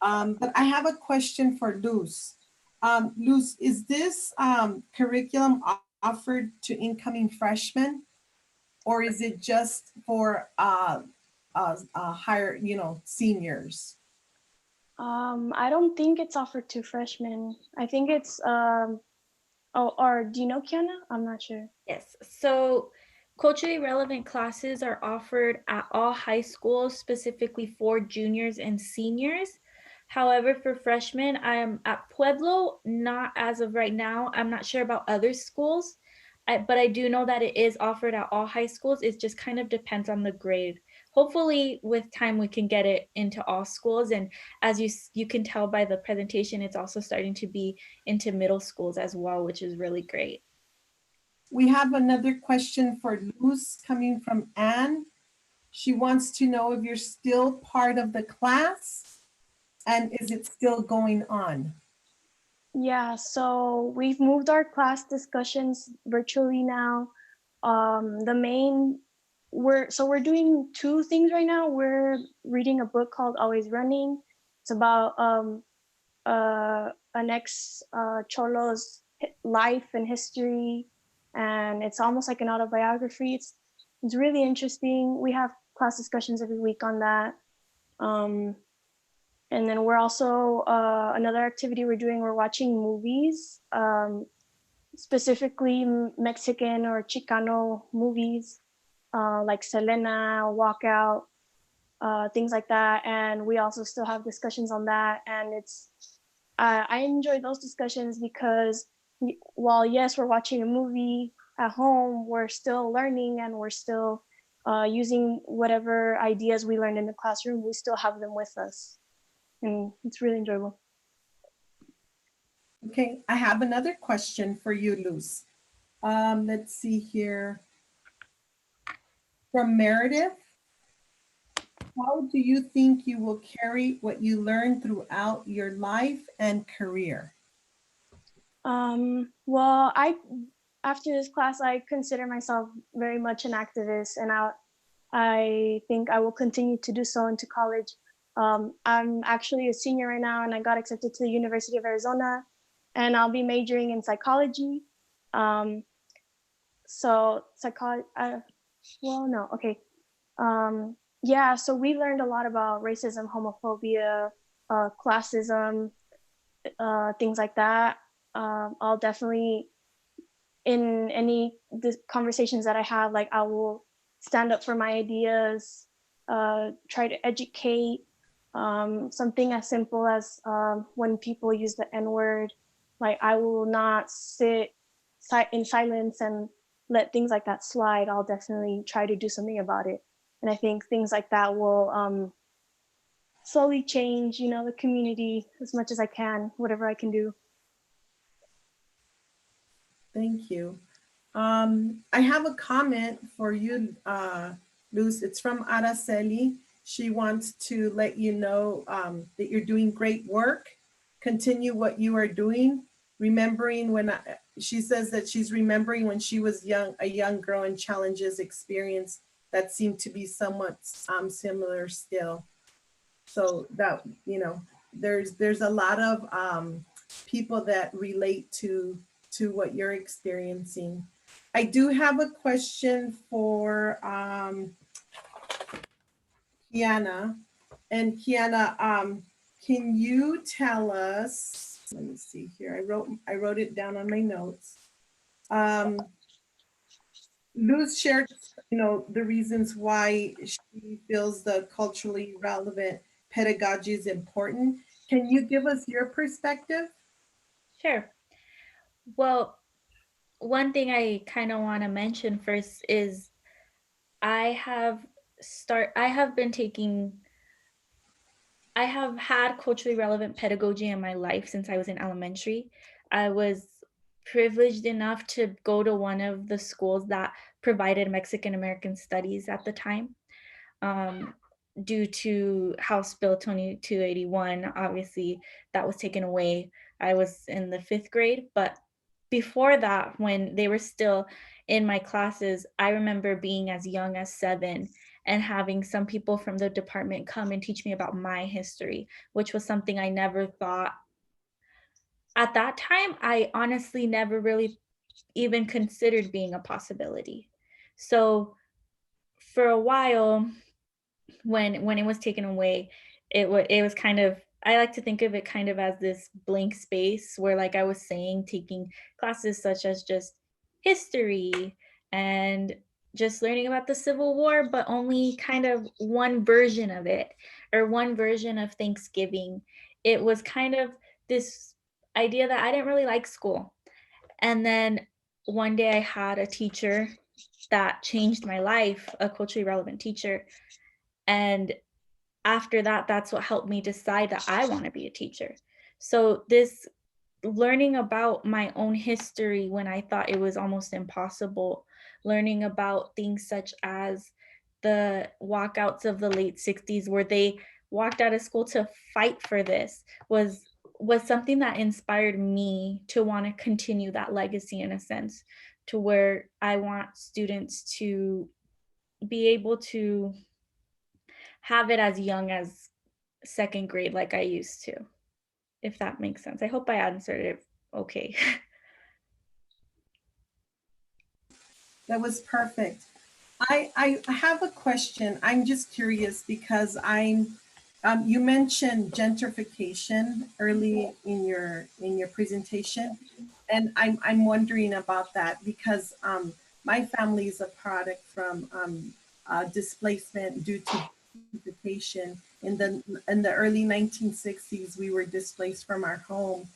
Speaker 12: But I have a question for Luz. Luz, is this curriculum offered to incoming freshmen, or is it just for higher, seniors?
Speaker 20: I don't think it's offered to freshmen. I think it's, or do you know, Kiana? I'm not sure.
Speaker 19: Yes, so culturally relevant classes are offered at all high schools, specifically for juniors and seniors. However, for freshmen, I'm at Pueblo, not as of right now. I'm not sure about other schools, but I do know that it is offered at all high schools. It just kind of depends on the grade. Hopefully with time we can get it into all schools, and as you can tell by the presentation, it's also starting to be into middle schools as well, which is really great.
Speaker 12: We have another question for Luz coming from Anne. She wants to know if you're still part of the class and is it still going on?
Speaker 20: Yeah, so we've moved our class discussions virtually now. We're doing two things right now. We're reading a book called Always Running. It's about an ex-cholo's life and history, and it's almost like an autobiography. It's really interesting. We have class discussions every week on that. And then we're also, another activity we're doing, we're watching movies, specifically Mexican or Chicano movies, like Selena, Walkout, things like that. And we also still have discussions on that. And I enjoy those discussions because while yes, we're watching a movie at home, we're still learning and we're still using whatever ideas we learned in the classroom, we still have them with us. And it's really enjoyable.
Speaker 12: Okay, I have another question for you, Luz. Let's see here. From Meredith, how do you think you will carry what you learned throughout your life and career?
Speaker 20: Well, after this class, I consider myself very much an activist, and I think I will continue to do so into college. I'm actually a senior right now, and I got accepted to the University of Arizona, and I'll be majoring in psychology. So psychology, yeah, so we learned a lot about racism, homophobia, classism, things like that. I'll definitely, in any conversations that I have, like I will stand up for my ideas, try to educate. Something as simple as when people use the N-word, like I will not sit in silence and let things like that slide. I'll definitely try to do something about it. And I think things like that will slowly change, the community as much as I can, whatever I can do.
Speaker 12: Thank you. I have a comment for you, Luz. It's from Araceli. She wants to let you know that you're doing great work. Continue what you are doing. Remembering when she says that she's remembering when she was a young girl and challenges experienced that seem to be somewhat similar still. So that, you know, there's a lot of people that relate to what you're experiencing. I do have a question for Kiana. And Kiana, can you tell us, let me see here, I wrote it down on my notes. Luz shared, you know, the reasons why she feels the culturally relevant pedagogy is important. Can you give us your perspective?
Speaker 19: Sure. Well, one thing I kind of want to mention first is I have had culturally relevant pedagogy in my life since I was in elementary. I was privileged enough to go to one of the schools that provided Mexican American studies at the time. Due to House Bill 2281, obviously that was taken away. I was in the 5th grade, but before that, when they were still in my classes, I remember being as young as 7 and having some people from the department come and teach me about my history, which was something I never thought. At that time, I honestly never really even considered being a possibility. So for a while, when it was taken away, it was kind of, I like to think of it kind of as this blank space where, like I was saying, taking classes such as just history and just learning about the Civil War, but only kind of one version of it, or one version of Thanksgiving. It was kind of this idea that I didn't really like school. And then one day I had a teacher that changed my life, a culturally relevant teacher. And after that, that's what helped me decide that I want to be a teacher. So this learning about my own history when I thought it was almost impossible, learning about things such as the walkouts of the late 60s where they walked out of school to fight for this was something that inspired me to want to continue that legacy, in a sense, to where I want students to be able to have it as young as 2nd grade like I used to, if that makes sense. I hope I answered it okay.
Speaker 12: That was perfect. I have a question. I'm just curious because you mentioned gentrification early in your presentation, and I'm wondering about that because my family is a product from displacement due to gentrification. In the early 1960s, we were displaced from our home,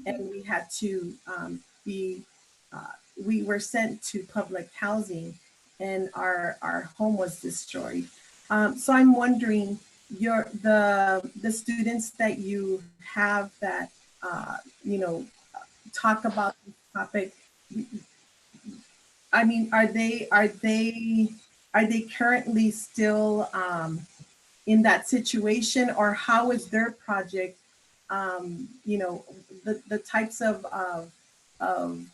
Speaker 12: and we had to we were sent to public housing, and our home was destroyed. So I'm wondering, the students that you have that you know, talk about this topic, I mean, are they currently still in that situation, or how is their project, you know, the types of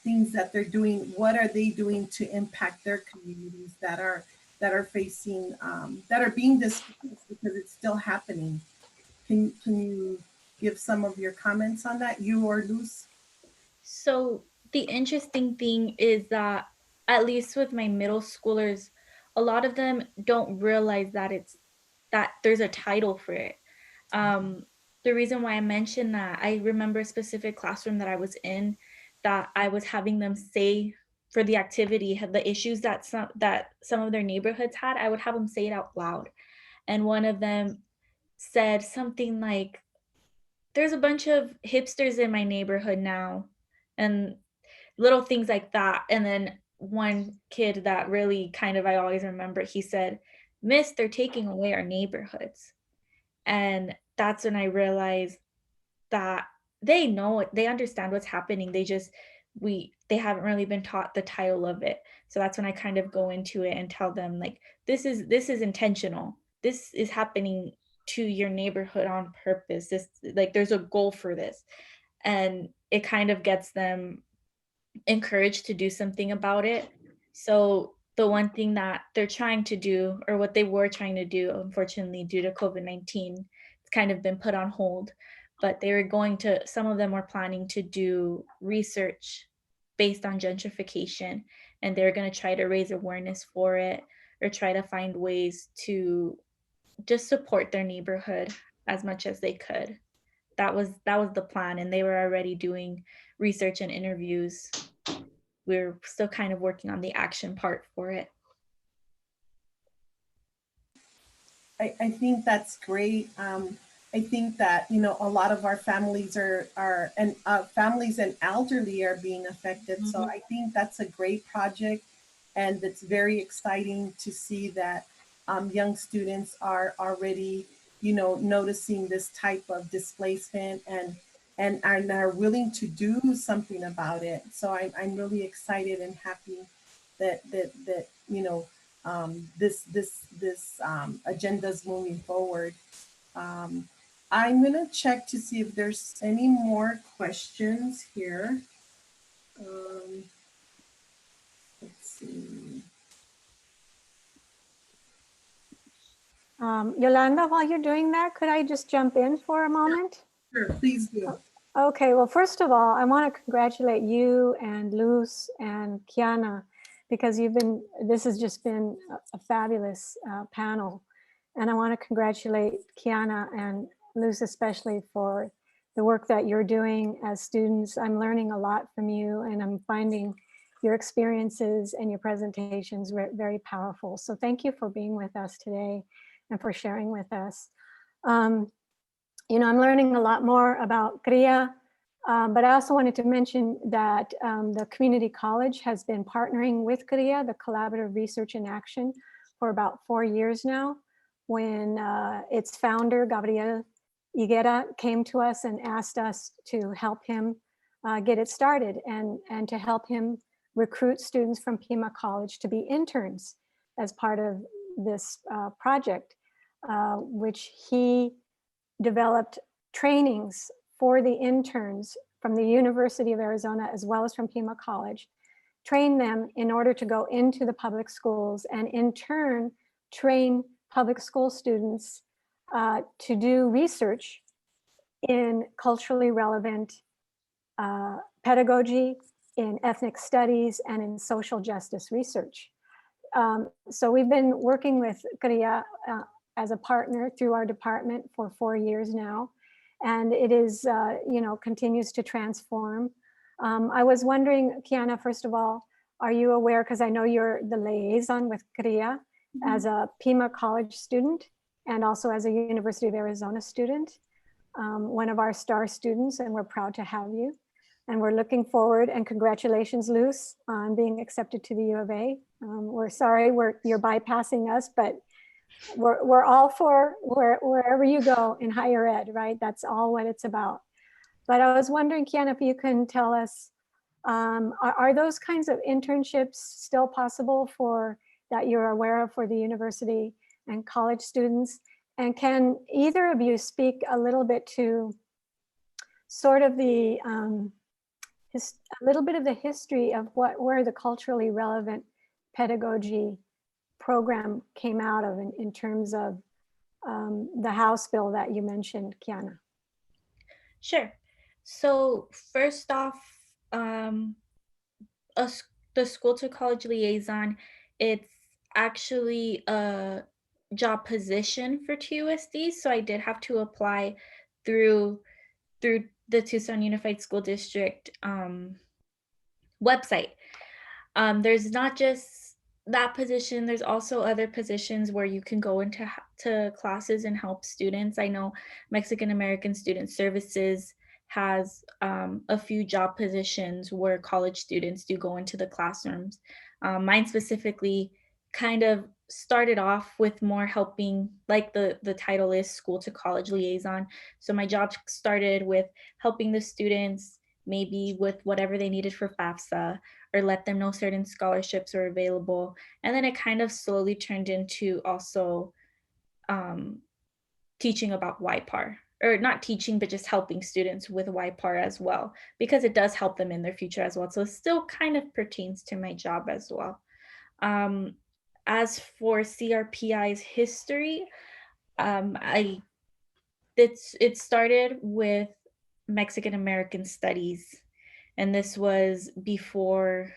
Speaker 12: things that they're doing, what are they doing to impact their communities that are facing, that are being displaced, because it's still happening? Can you give some of your comments on that, you or Luz?
Speaker 19: So the interesting thing is that, at least with my middle schoolers, a lot of them don't realize that there's a title for it. The reason why I mentioned that, I remember a specific classroom that I was in, that I was having them say for the activity, the issues that some of their neighborhoods had, I would have them say it out loud. And one of them said something like, there's a bunch of hipsters in my neighborhood now, and little things like that. And then one kid that really kind of, I always remember, he said, "Miss, they're taking away our neighborhoods." And that's when I realized that they know it, they understand what's happening. They haven't really been taught the title of it. So that's when I kind of go into it and tell them, like, this is intentional. This is happening to your neighborhood on purpose. This, like, there's a goal for this. And it kind of gets them encouraged to do something about it. So the one thing that they're trying to do, or what they were trying to do, unfortunately, due to COVID-19, it's kind of been put on hold. But they were going to, some of them were planning to do research based on gentrification, and they're going to try to raise awareness for it, or try to find ways to just support their neighborhood as much as they could. That was the plan, and they were already doing research and interviews. We're still kind of working on the action part for it.
Speaker 12: I think that's great. I think that, you know, a lot of our families families and elderly are being affected. So I think that's a great project, and it's very exciting to see that young students are already, you know, noticing this type of displacement and are willing to do something about it. So I'm really excited and happy that you know, this agenda is moving forward. I'm gonna check to see if there's any more questions here. Let's see.
Speaker 2: Yolanda, while you're doing that, could I just jump in for a moment?
Speaker 12: Sure, please do.
Speaker 2: Okay, well, first of all, I want to congratulate you and Luz and Kiana, because this has just been a fabulous panel. And I want to congratulate Kiana and Luz especially for the work that you're doing as students. I'm learning a lot from you, and I'm finding your experiences and your presentations very powerful. So thank you for being with us today and for sharing with us. You know, I'm learning a lot more about CRIA, but I also wanted to mention that the community college has been partnering with CRIA, the Collaborative Research in Action, for about 4 years now, when its founder, Gabriel Higuera, came to us and asked us to help him get it started and to help him recruit students from Pima College to be interns as part of this project, which he developed trainings for the interns from the University of Arizona as well as from Pima College, trained them in order to go into the public schools and in turn train public school students to do research in culturally relevant pedagogy, in ethnic studies, and in social justice research. So we've been working with CRIA as a partner through our department for 4 years now, and it is, you know, continues to transform. I was wondering, Kiana, first of all, are you aware, because I know you're the liaison with CRIA as a Pima College student and also as a University of Arizona student, one of our star students, and we're proud to have you. And we're looking forward, and congratulations, Luz, on being accepted to the U of A. We're sorry you're bypassing us, but we're all for wherever you go in higher ed, right? That's all what it's about. But I was wondering, Kiana, if you can tell us, are those kinds of internships still possible that you're aware of for the university and college students? And can either of you speak a little bit to sort of the, a little bit of the history of where the culturally relevant pedagogy program came out of in terms of the House bill that you mentioned, Kiana?
Speaker 19: Sure. So first off, the school to college liaison, it's actually a job position for TUSD. So I did have to apply through the Tucson Unified School District website. There's not just that position, there's also other positions where you can go into classes and help students. I know Mexican American Student Services has a few job positions where college students do go into the classrooms. Mine specifically kind of started off with more helping, like the title is School to College Liaison. So my job started with helping the students maybe with whatever they needed for FAFSA, or let them know certain scholarships are available. And then it kind of slowly turned into also teaching about YPAR. or not teaching, but just helping students with YPAR as well, because it does help them in their future as well. So it still kind of pertains to my job as well. As for CRPI's history, it started with Mexican American Studies, and this was before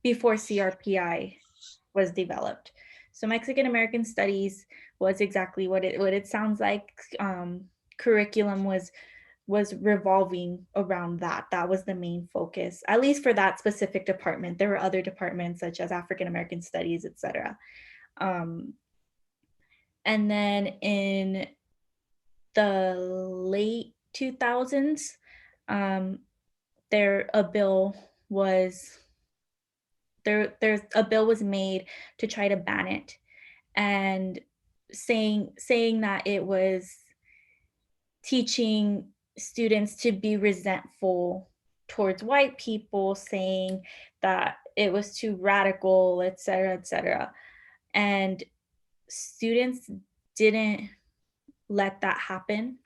Speaker 19: CRPI was developed. So Mexican American Studies was exactly what it sounds like. Curriculum was revolving around that. That was the main focus, at least for that specific department. There were other departments such as African American Studies, etc. And then in the late 2000s, there's a bill was made to try to ban it, and saying that it was teaching students to be resentful towards white people, saying that it was too radical, etc., etc. And students didn't let that happen.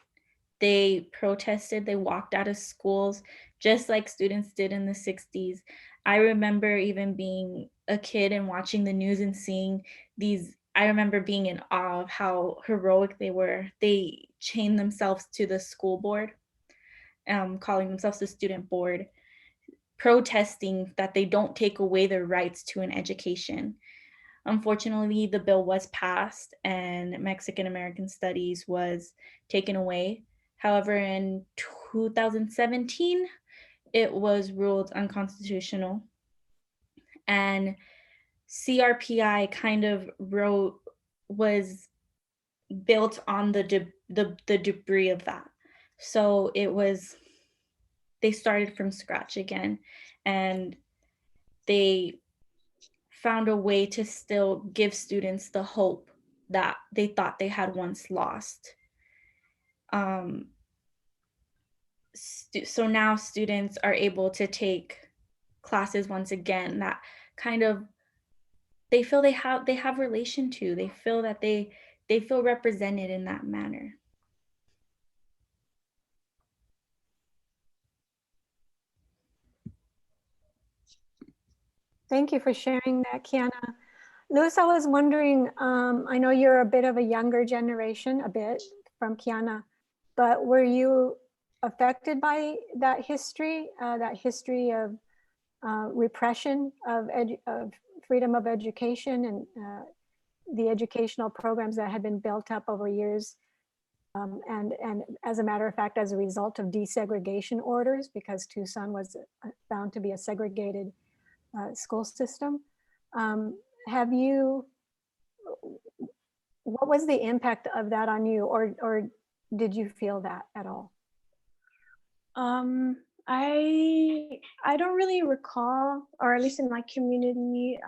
Speaker 19: They protested, they walked out of schools, just like students did in the 60s. I remember even being a kid and watching the news and seeing these. I remember being in awe of how heroic they were. They chained themselves to the school board, calling themselves the student board, protesting that they don't take away their rights to an education. Unfortunately, the bill was passed and Mexican American Studies was taken away. However, in 2017, it was ruled unconstitutional, and CRPI kind of was built on the debris of that. So they started from scratch again, and they found a way to still give students the hope that they thought they had once lost. So now students are able to take classes once again that kind of they feel they have relation to. They feel that they feel represented in that manner.
Speaker 2: Thank you for sharing that, Kiana. Luz, I was wondering, I know you're a bit of a younger generation, a bit from Kiana, but were you affected by that history of repression of freedom of education and the educational programs that had been built up over years, and as a matter of fact, as a result of desegregation orders, because Tucson was found to be a segregated school system. What was the impact of that on you, or did you feel that at all?
Speaker 20: I don't really recall, or at least in my community,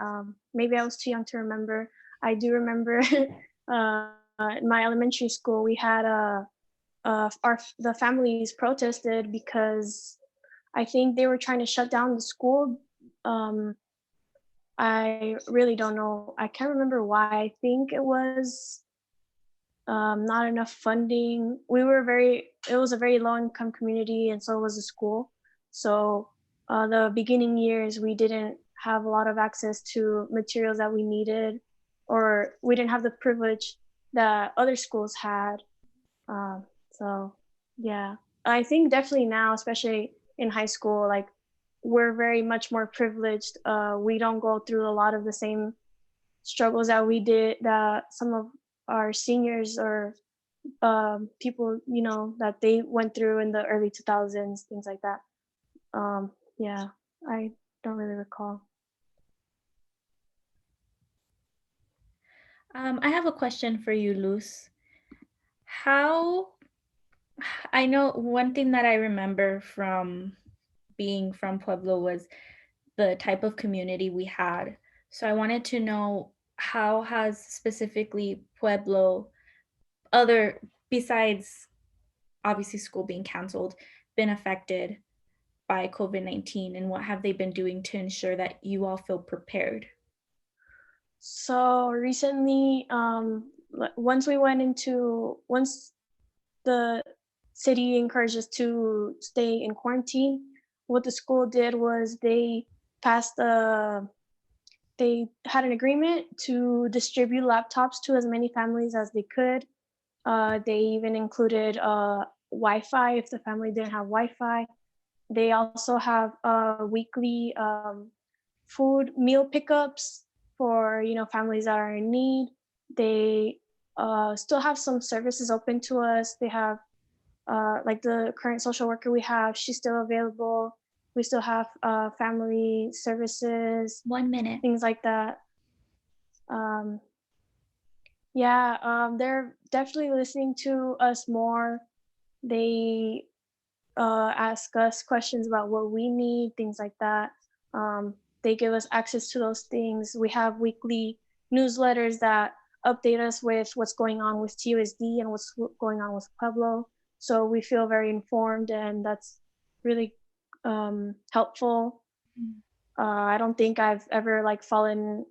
Speaker 20: maybe I was too young to remember. I do remember in my elementary school, we had the families protested because I think they were trying to shut down the school. I really don't know. I can't remember why. I think it was not enough funding. It was a very low income community, and so was the school. So the beginning years, we didn't have a lot of access to materials that we needed, or we didn't have the privilege that other schools had. So yeah, I think definitely now, especially in high school, like we're very much more privileged. We don't go through a lot of the same struggles that some of our seniors or people, that they went through in the early 2000s, things like that. Yeah, I don't really recall.
Speaker 19: I have a question for you, Luz. I know one thing that I remember from being from Pueblo was the type of community we had. So I wanted to know, how has specifically Pueblo, besides obviously school being canceled, been affected by COVID-19, and what have they been doing to ensure that you all feel prepared?
Speaker 20: So recently, once the city encouraged us to stay in quarantine. What the school did was they passed they had an agreement to distribute laptops to as many families as they could. They even included Wi-Fi if the family didn't have Wi-Fi. They also have weekly food meal pickups for families that are in need. They still have some services open to us. They have like the current social worker we have, she's still available. We still have family services.
Speaker 19: 1 minute.
Speaker 20: Things like that. They're definitely listening to us more. They ask us questions about what we need, things like that. They give us access to those things. We have weekly newsletters that update us with what's going on with TUSD and what's going on with Pueblo. So we feel very informed, and that's really helpful. I don't think I've ever fallen,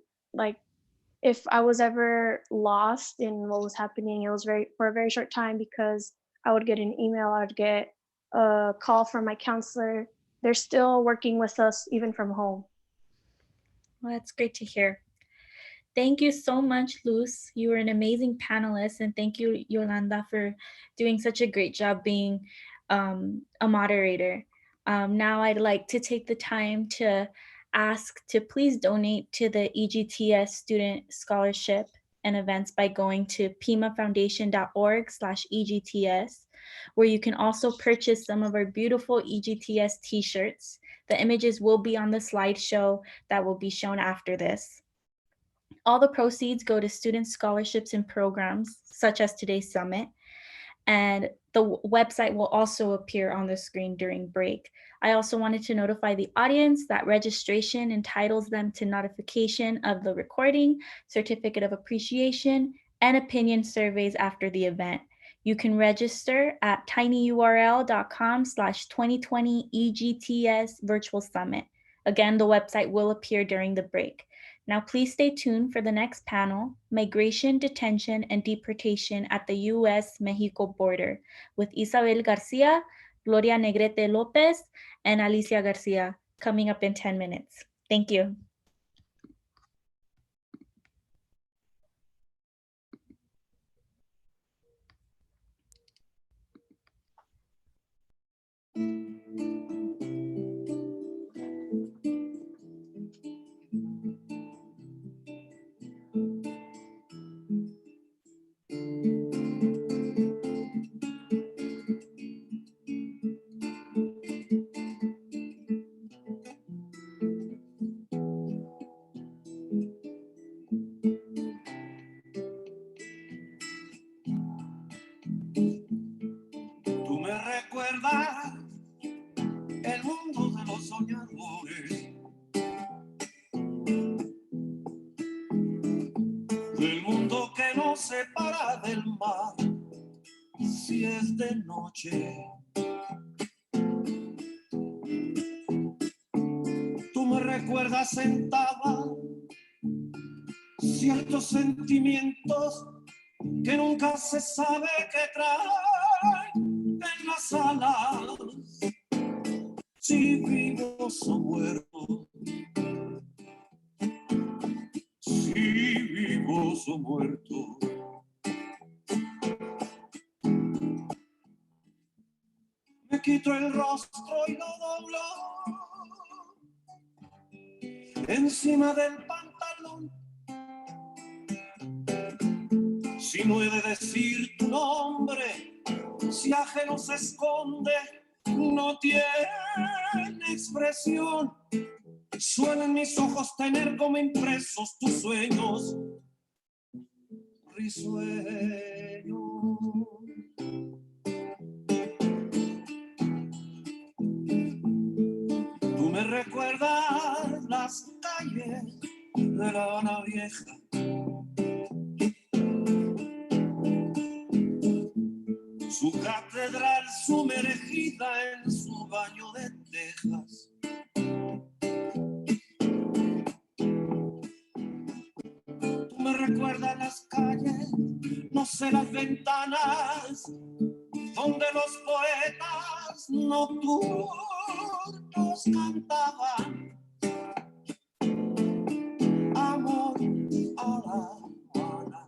Speaker 20: if I was ever lost in what was happening, it was for a very short time, because I would get an email, I would get a call from my counselor. They're still working with us even from home.
Speaker 19: Well, that's great to hear. Thank you so much, Luz. You were an amazing panelist, and thank you, Yolanda, for doing such a great job being a moderator. Now I'd like to take the time to ask to please donate to the EGTS Student Scholarship and events by going to pimafoundation.org/EGTS, where you can also purchase some of our beautiful EGTS t-shirts. The images will be on the slideshow that will be shown after this. All the proceeds go to student scholarships and programs, such as today's summit, and the website will also appear on the screen during break. I also wanted to notify the audience that registration entitles them to notification of the recording, certificate of appreciation, and opinion surveys after the event. You can register at tinyurl.com/2020 EGTS Virtual Summit. Again, the website will appear during the break. Now, please stay tuned for the next panel, Migration, Detention, and Deportation at the U.S.-Mexico border, with Isabel Garcia, Gloria Negrete Lopez, and Alicia Garcia, coming up in 10 minutes. Thank you.
Speaker 1: Tú me recuerdas el mundo de los soñadores, del mundo que nos separa del mar si es de noche. Tú me recuerdas sentada ciertos sentimientos que nunca se sabe qué traen en las alas, si vivos o muertos, si vivos o muertos. Me quito el rostro y lo doblo encima del pantalón. Si no he de decir tu nombre, si ajeno se esconde, no tiene expresión. Suelen mis ojos tener como impresos tus sueños risueños. Tú me recuerdas las calles de La Habana Vieja, su catedral sumergida en su baño de tejas. Tú me recuerdas las calles, no sé las ventanas donde los poetas nocturnos cantaban amor a La Habana,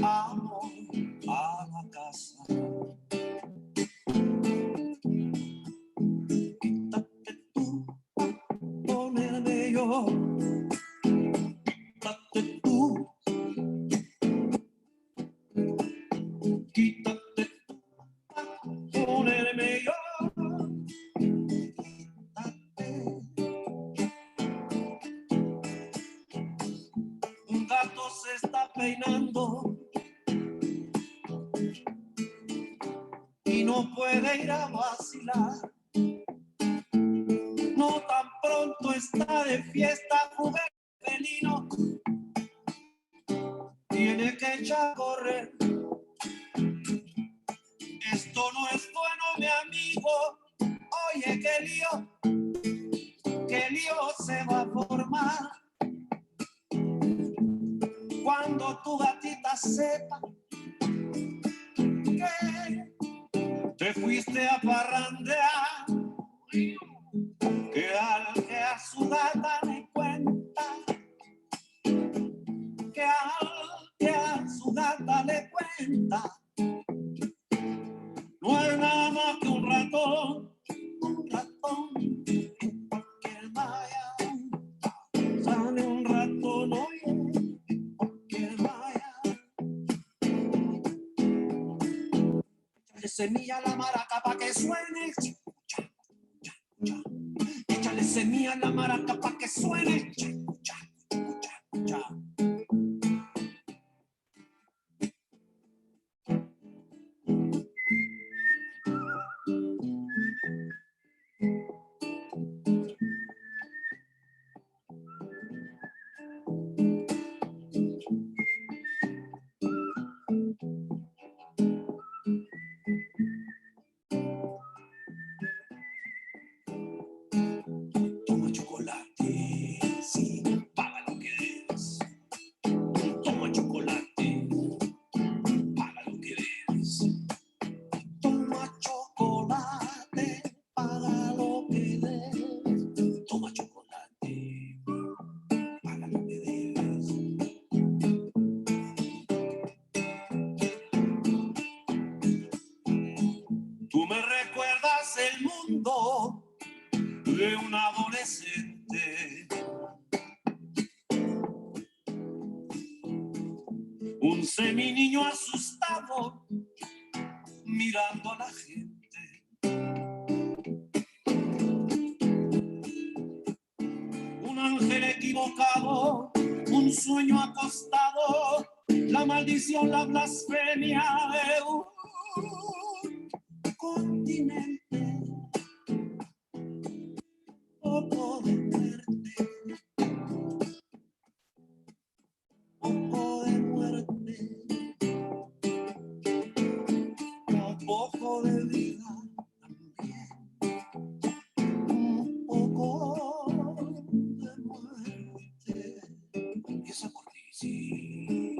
Speaker 1: amor a la casa. Quítate tú, ponerme yo, quítate tú, quítate tú, ponerme yo. Un gato se está peinando y no puede ir a vacilar. No tan pronto está de fiesta juvenilino, tiene que echar a correr. Esto no es bueno, mi amigo. Oye, qué lío se va a formar cuando tu gatita sepa que te fuiste a parrandear, que a su gata le cuenta, que a su gata le cuenta, no es nada más que un ratón, en cualquier malla sale un ratón, oye, en cualquier malla. Échale semilla a la maraca pa' que suene, échale semilla a la maraca pa' que suene, toma chocolate, sí, paga lo que debes. Toma chocolate, paga lo que debes. Toma chocolate, paga lo que debes. Toma chocolate, paga lo que debes. Tú me recuerdas el mundo de un adolescente, un seminiño asustado mirando a la gente, un ángel equivocado, un sueño acostado, la maldición, la blasfemia de un continente. Poco de muerte, poco de muerte, un poco de vida también, un poco de muerte. Y eso por ti, sí,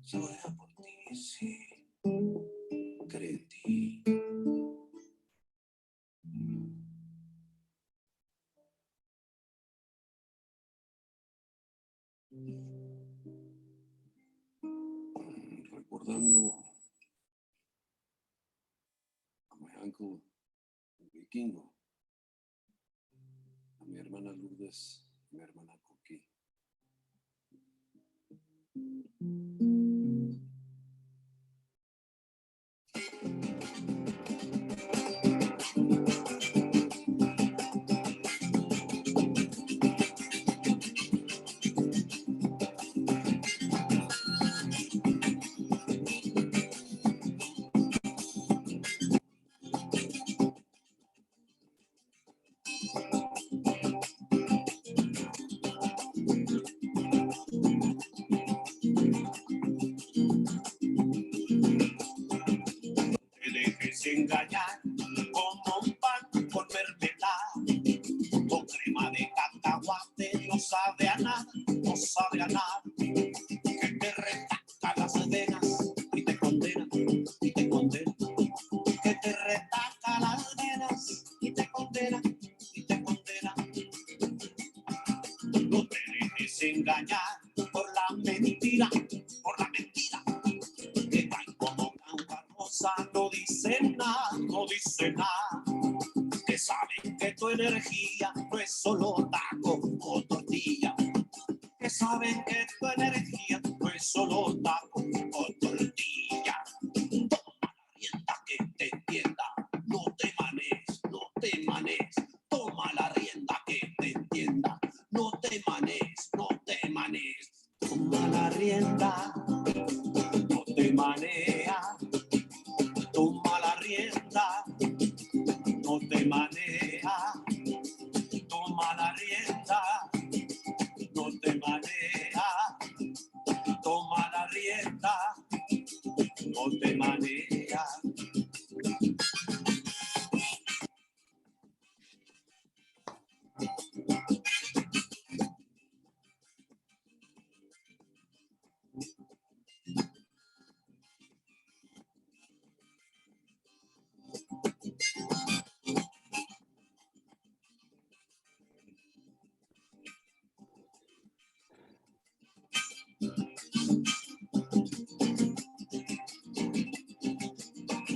Speaker 1: se lo deja por ti, sí, cree en ti. Recordando a mi uncle Vikingo, a mi hermana Lourdes, a mi hermana Coqui. dice nada, no dice nada. Que saben que tu energía no es solo taco o tortilla. Que saben que tu energía no es solo taco o tortilla. Toma la rienda que te entienda, no te manes, no te manes. Toma la rienda que te entienda, no te manes, no te manes. Toma la rienda, no te manea. Toma la rienda, no te manea. Toma la rienda, no te manea. Toma la rienda, no te manea.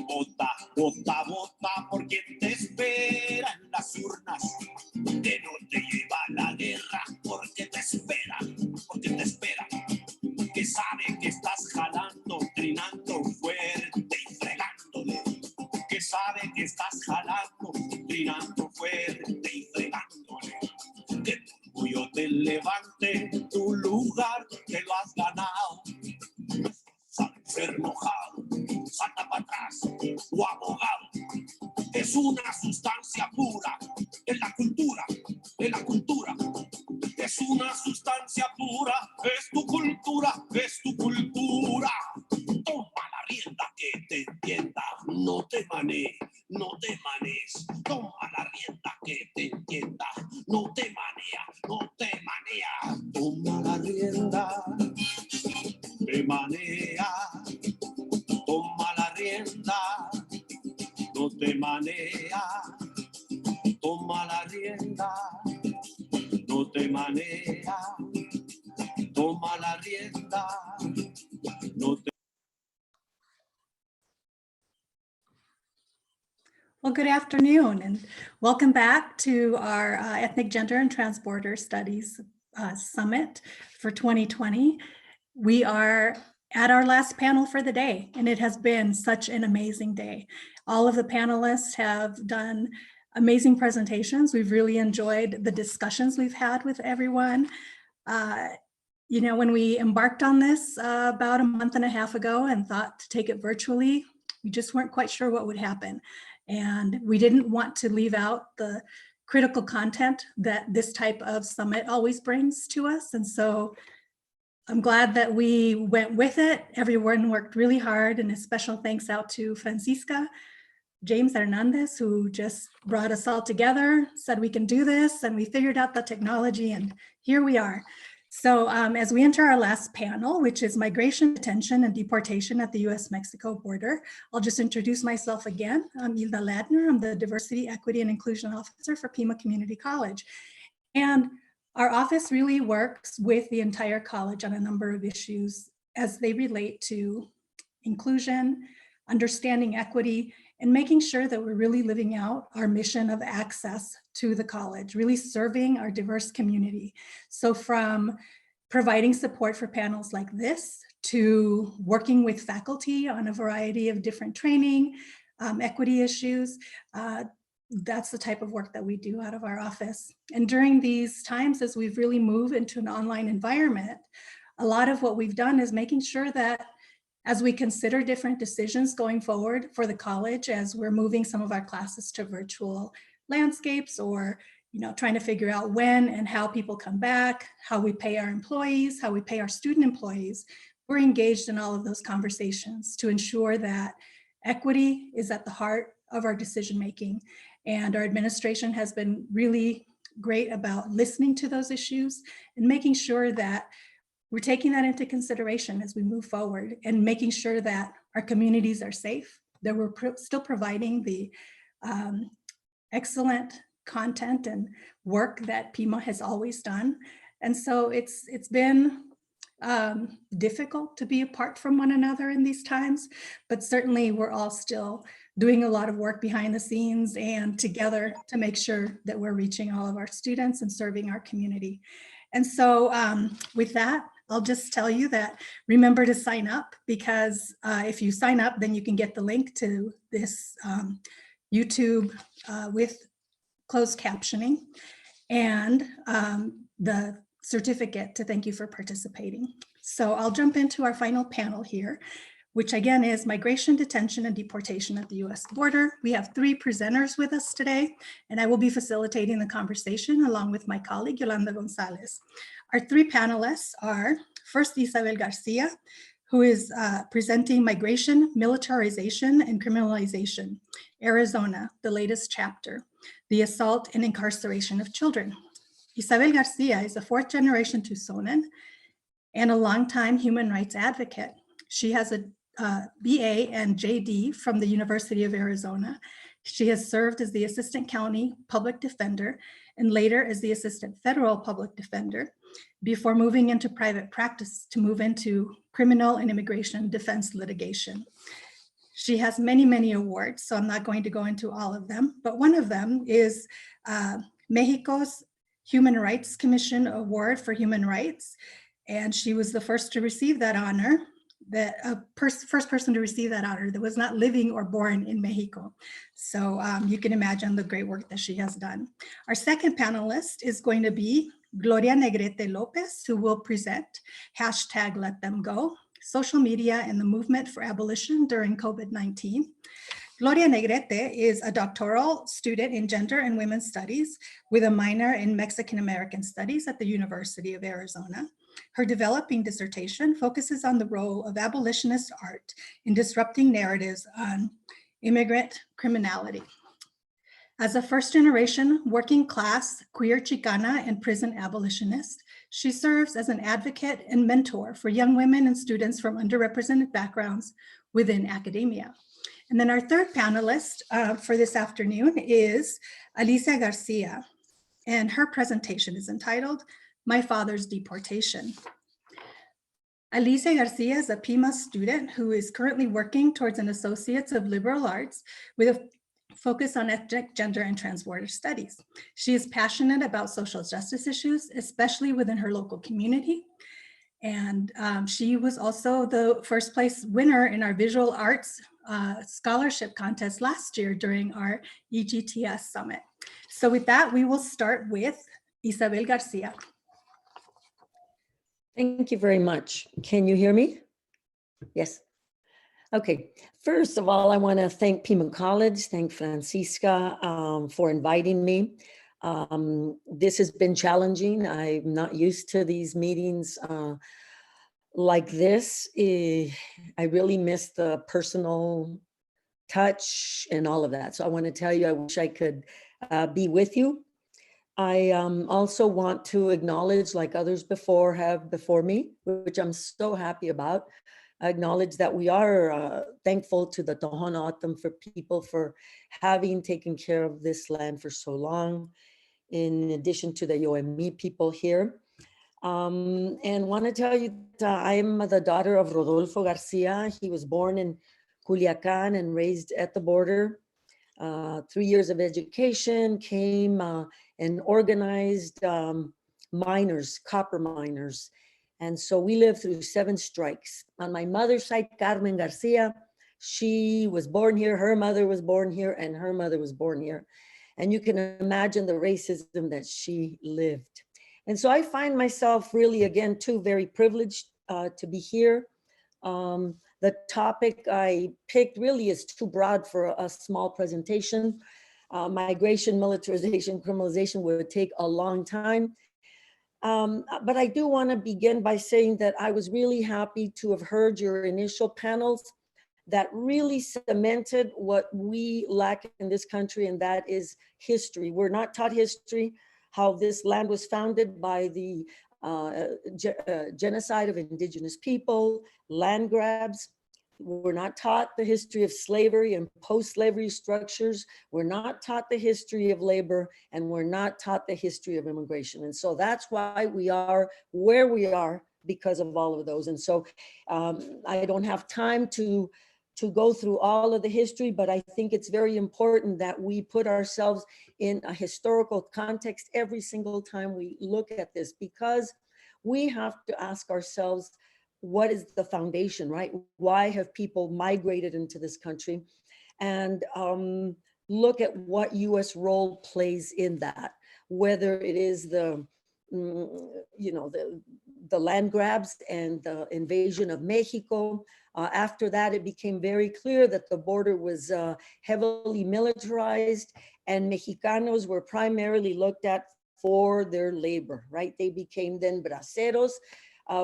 Speaker 1: Vota, vota, vota por quien te espera en las urnas, que no te lleva a la guerra, porque te espera, que sabe que estás jalando, trinando fuerte y fregándole, que sabe que estás jalando, trinando fuerte y fregándole, que tu orgullo te levante, tu lugar te lo has ganado. Sabe ser mojado, salta para atrás o abogado. Es una sustancia pura en la cultura, en la cultura. Es una sustancia pura, es tu cultura, es tu cultura. Toma la rienda que te entienda, no te manees, no te manees. Toma la rienda que te entienda, no te manea, no te manea. Toma la rienda, te manea. Toma la rienda, no te manea. Toma la rienda, no te manea. Toma la rienda, no te...
Speaker 8: Well, good afternoon and welcome back to our Ethnic, Gender, and Transborder Studies Summit for 2020. We are at our last panel for the day, and it has been such an amazing day. All of the panelists have done amazing presentations. We've really enjoyed the discussions we've had with everyone. You know, when we embarked on this about a month and a half ago and thought to take it virtually, we just weren't quite sure what would happen. And we didn't want to leave out the critical content that this type of summit always brings to us. And so I'm glad that we went with it. Everyone worked really hard, and a special thanks out to Francisca, James Hernandez, who just brought us all together, said we can do this, and we figured out the technology, and here we are. So as we enter our last panel, which is migration, detention, and deportation at the US-Mexico border, I'll just introduce myself again. I'm Hilda Ladner. I'm the Diversity, Equity, and Inclusion Officer for Pima Community College. And our office really works with the entire college on a number of issues as they relate to inclusion, understanding equity, and making sure that we're really living out our mission of access to the college, really serving our diverse community. So from providing support for panels like this to working with faculty on a variety of different training, equity issues, that's the type of work that we do out of our office. And during these times, as we've really moved into an online environment, a lot of what we've done is making sure that as we consider different decisions going forward for the college, as we're moving some of our classes to virtual landscapes, or trying to figure out when and how people come back, how we pay our employees, how we pay our student employees, we're engaged in all of those conversations to ensure that equity is at the heart of our decision making. And our administration has been really great about listening to those issues and making sure that we're taking that into consideration as we move forward, and making sure that our communities are safe, that we're still providing the excellent content and work that Pima has always done. And so it's been difficult to be apart from one another in these times, but certainly we're all still doing a lot of work behind the scenes and together to make sure that we're reaching all of our students and serving our community. And so with that, I'll just tell you that remember to sign up, because if you sign up, then you can get the link to this YouTube with closed captioning and the certificate to thank you for participating. So I'll jump into our final panel here, which again is migration, detention, and deportation at the US border. We have 3 presenters with us today, and I will be facilitating the conversation along with my colleague, Yolanda Gonzalez. Our 3 panelists are first Isabel Garcia, who is presenting Migration, Militarization, and Criminalization, Arizona, the latest chapter, the assault and incarceration of children. Isabel Garcia is a 4th generation Tucsonan and a longtime human rights advocate. She has a BA and JD from the University of Arizona. She has served as the Assistant County Public Defender and later as the Assistant Federal Public Defender before moving into private practice to move into criminal and immigration defense litigation. She has many, many awards, so I'm not going to go into all of them, but one of them is Mexico's Human Rights Commission Award for Human Rights. And she was the first to receive that honor, first person to receive that honor that was not living or born in Mexico. So you can imagine the great work that she has done. Our second panelist is going to be Gloria Negrete Lopez, who will present #LetThemGo, social media and the movement for abolition during COVID-19. Gloria Negrete is a doctoral student in gender and women's studies with a minor in Mexican American studies at the University of Arizona. Her developing dissertation focuses on the role of abolitionist art in disrupting narratives on immigrant criminality. As a 1st-generation working class queer Chicana and prison abolitionist, she serves as an advocate and mentor for young women and students from underrepresented backgrounds within academia. And then our 3rd panelist for this afternoon is Alicia Garcia, and her presentation is entitled My Father's Deportation. Alicia Garcia is a Pima student who is currently working towards an Associates of Liberal Arts with a focus on ethnic, gender, and transborder studies. She is passionate about social justice issues, especially within her local community. And she was also the 1st place winner in our visual arts scholarship contest last year during our EGTS summit. So with that, we will start with Isabel Garcia.
Speaker 21: Thank you very much. Can you hear me? Yes. Okay. First of all, I want to thank Pima College, thank Francisca for inviting me. This has been challenging. I'm not used to these meetings like this. I really miss the personal touch and all of that. So I want to tell you, I wish I could be with you. I also want to acknowledge, like others have before me, which I'm so happy about, acknowledge that we are thankful to the Tohono O'odham for people for having taken care of this land for so long, in addition to the Yoemi people here. And want to tell you that I'm the daughter of Rodolfo Garcia. He was born in Culiacan and raised at the border. 3 years of education, came and organized miners, copper miners. And so we lived through 7 strikes. On my mother's side, Carmen Garcia, she was born here, her mother was born here, and her mother was born here. And you can imagine the racism that she lived. And so I find myself really, again, too, very privileged to be here. The topic I picked really is too broad for a small presentation. Migration, militarization, criminalization would take a long time. But I do want to begin by saying that I was really happy to have heard your initial panels that really cemented what we lack in this country, and that is history. We're not taught history, how this land was founded by the genocide of indigenous people, land grabs. We're not taught the history of slavery and post-slavery structures. We're not taught the history of labor, and we're not taught the history of immigration. And so that's why we are where we are because of all of those. And so I don't have time to go through all of the history, but I think it's very important that we put ourselves in a historical context every single time we look at this, because we have to ask ourselves, what is the foundation, right? Why have people migrated into this country? And look at what US role plays in that, whether it is the land grabs and the invasion of Mexico. After that, it became very clear that the border was heavily militarized, and Mexicanos were primarily looked at for their labor, right? They became then braceros.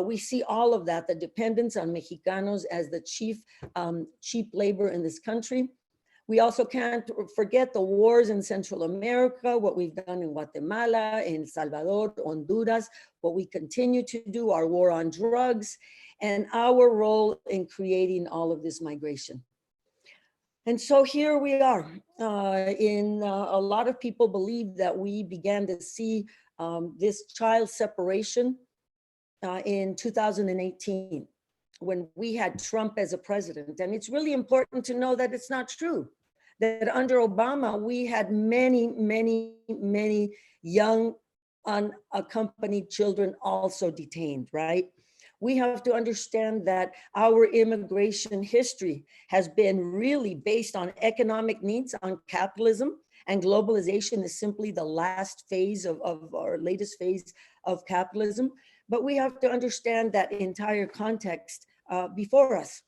Speaker 21: We see all of that, the dependence on Mexicanos as the cheap labor in this country. We also can't forget the wars in Central America, what we've done in Guatemala, in El Salvador, Honduras, what we continue to do, our war on drugs, and our role in creating all of this migration. And so here we are. A lot of people believe that we began to see this child separation in 2018, when we had Trump as a president. And it's really important to know that it's not true. That under Obama, we had many, many, many young unaccompanied children also detained, right? We have to understand that our immigration history has been really based on economic needs, on capitalism, and globalization is simply the last phase of our latest phase of capitalism. But we have to understand that entire context before us.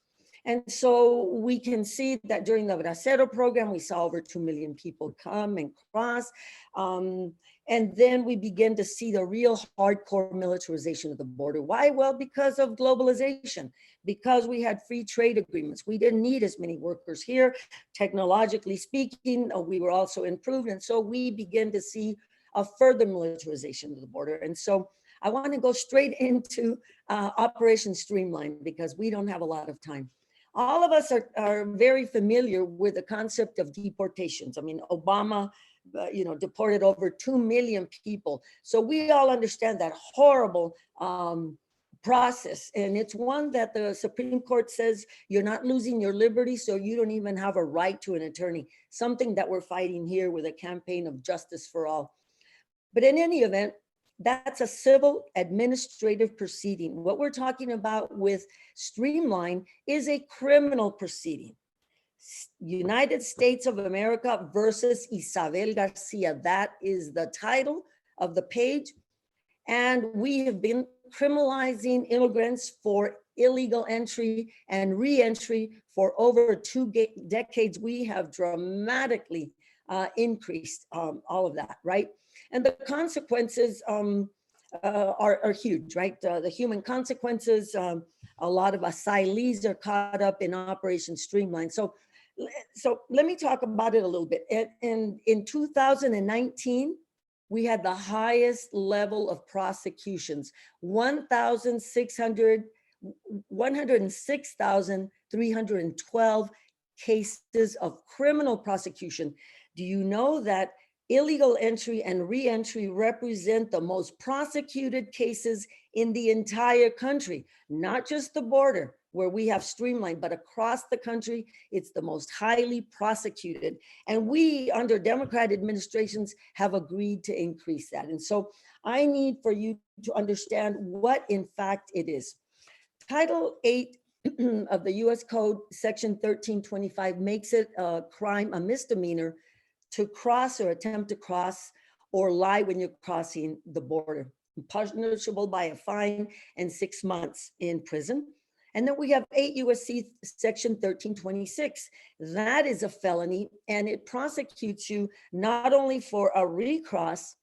Speaker 21: And so we can see that during the Bracero program, we saw over 2 million people come and cross. And then we begin to see the real hardcore militarization of the border. Why? Well, because of globalization, because we had free trade agreements. We didn't need as many workers here. Technologically speaking, we were also improved. And so we begin to see a further militarization of the border. And so I want to go straight into Operation Streamline, because we don't have a lot of time. All of us are very familiar with the concept of deportations. I mean, Obama, deported over 2 million people. So we all understand that horrible process. And it's one that the Supreme Court says you're not losing your liberty, so you don't even have a right to an attorney, something that we're fighting here with a campaign of justice for all. But in any event, that's a civil administrative proceeding. What we're talking about with Streamline is a criminal proceeding. United States of America versus Isabel Garcia. That is the title of the page. And we have been criminalizing immigrants for illegal entry and re-entry for over 2 decades. We have dramatically increased all of that, right? And the consequences are huge, right? The human consequences, a lot of asylees are caught up in Operation Streamline. So let me talk about it a little bit. In 2019, we had the highest level of prosecutions, 106,312 cases of criminal prosecution. Do you know that illegal entry and re-entry represent the most prosecuted cases in the entire country, not just the border where we have Streamline, but across the country, it's the most highly prosecuted. And we, under Democrat administrations, have agreed to increase that. And so I need for you to understand what in fact it is. Title 8 of the US Code, Section 1325, makes it a crime, a misdemeanor, to cross or attempt to cross or lie when you're crossing the border, punishable by a fine and 6 months in prison. And then we have 8 U.S.C. Section 1326. That is a felony, and it prosecutes you not only for a recross,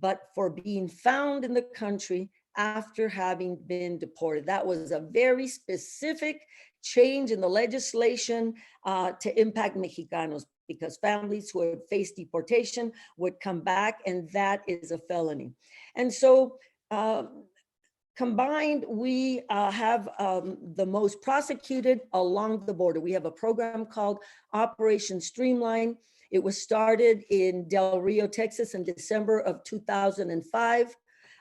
Speaker 21: but for being found in the country after having been deported. That was a very specific change in the legislation to impact Mexicanos, because families who had faced deportation would come back, and that is a felony. And so combined, we have the most prosecuted along the border. We have a program called Operation Streamline. It was started in Del Rio, Texas in December of 2005.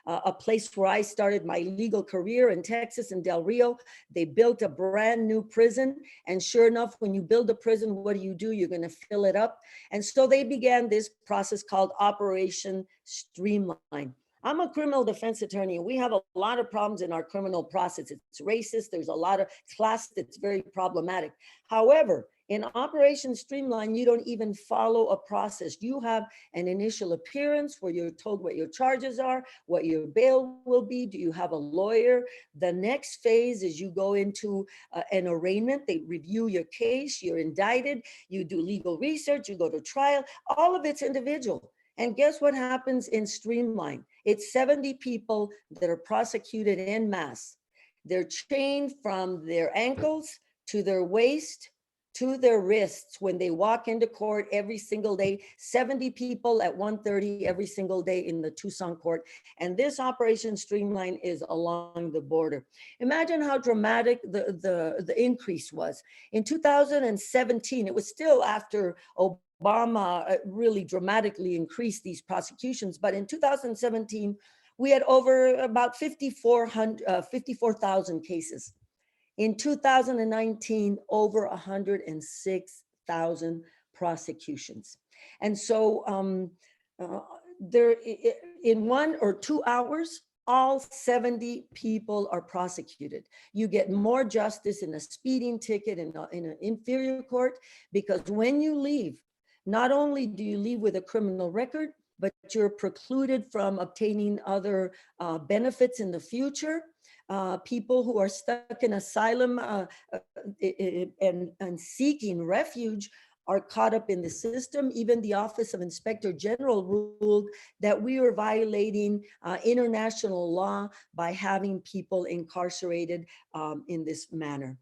Speaker 21: a place where I started my legal career in Texas and Del Rio. They built a brand new prison. And sure enough, when you build a prison, what do? You're going to fill it up. And so they began this process called Operation Streamline. I'm a criminal defense attorney, and we have a lot of problems in our criminal process. It's racist. There's a lot of class that's very problematic. However, in Operation Streamline, you don't even follow a process. You have an initial appearance where you're told what your charges are, what your bail will be. Do you have a lawyer? The next phase is you go into an arraignment. They review your case. You're indicted. You do legal research. You go to trial. All of it's individual. And guess what happens in Streamline? It's 70 people that are prosecuted en masse. They're chained from their ankles to their waist to their wrists when they walk into court every single day. 70 people at 1:30 every single day in the Tucson court. And this Operation Streamline is along the border. Imagine how dramatic the increase was. In 2017, it was still after Obama really dramatically increased these prosecutions. But in 2017, we had over about 54,000 cases. In 2019, over 106,000 prosecutions. And so in 1 or 2 hours, all 70 people are prosecuted. You get more justice in a speeding ticket in an inferior court, because when you leave, not only do you leave with a criminal record, but you're precluded from obtaining other benefits in the future. People who are stuck in asylum and seeking refuge are caught up in the system. Even the Office of Inspector General ruled that we were violating international law by having people incarcerated in this manner.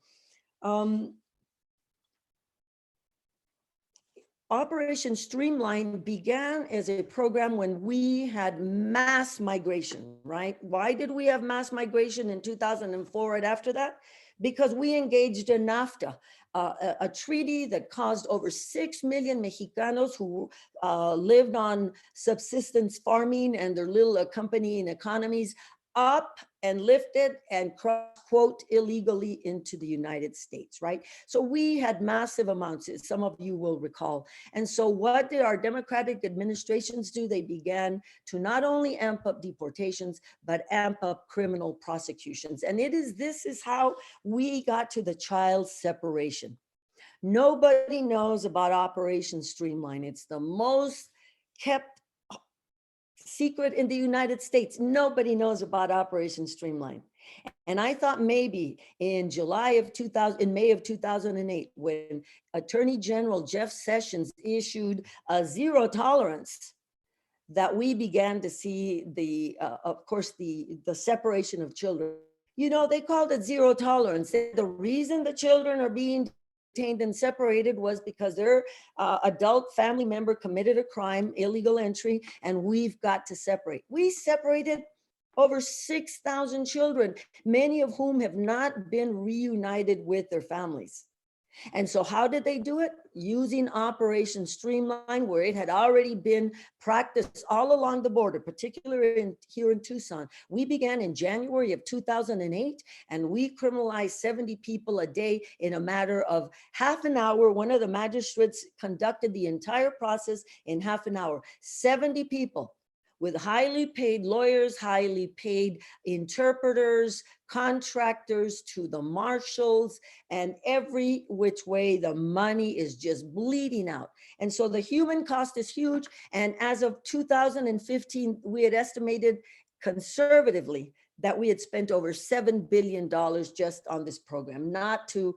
Speaker 21: Operation Streamline began as a program when we had mass migration, right? Why did we have mass migration in 2004 and after that? Because we engaged in NAFTA, a treaty that caused over 6 million Mexicanos who lived on subsistence farming and their little accompanying economies up and lifted and quote illegally into the United States, right? So we had massive amounts, as some of you will recall. And so what did our democratic administrations do? They began to not only amp up deportations, but amp up criminal prosecutions. And this is how we got to the child separation. Nobody knows about Operation Streamline. It's the most kept secret in the United States. Nobody knows about Operation Streamline. And I thought maybe in May of 2008, when Attorney General Jeff Sessions issued a zero tolerance, that we began to see of course, the separation of children. You know, they called it zero tolerance. The reason the children are being detained and separated was because their adult family member committed a crime, illegal entry, and we've got to separate. We separated over 6,000 children, many of whom have not been reunited with their families. And so how did they do it? Using Operation Streamline, where it had already been practiced all along the border, particularly here in Tucson. We began in January of 2008, and we criminalized 70 people a day in a matter of half an hour. One of the magistrates conducted the entire process in half an hour. 70 people with highly paid lawyers, highly paid interpreters, contractors to the marshals, and every which way the money is just bleeding out. And so the human cost is huge. And as of 2015, we had estimated conservatively that we had spent over $7 billion just on this program, not to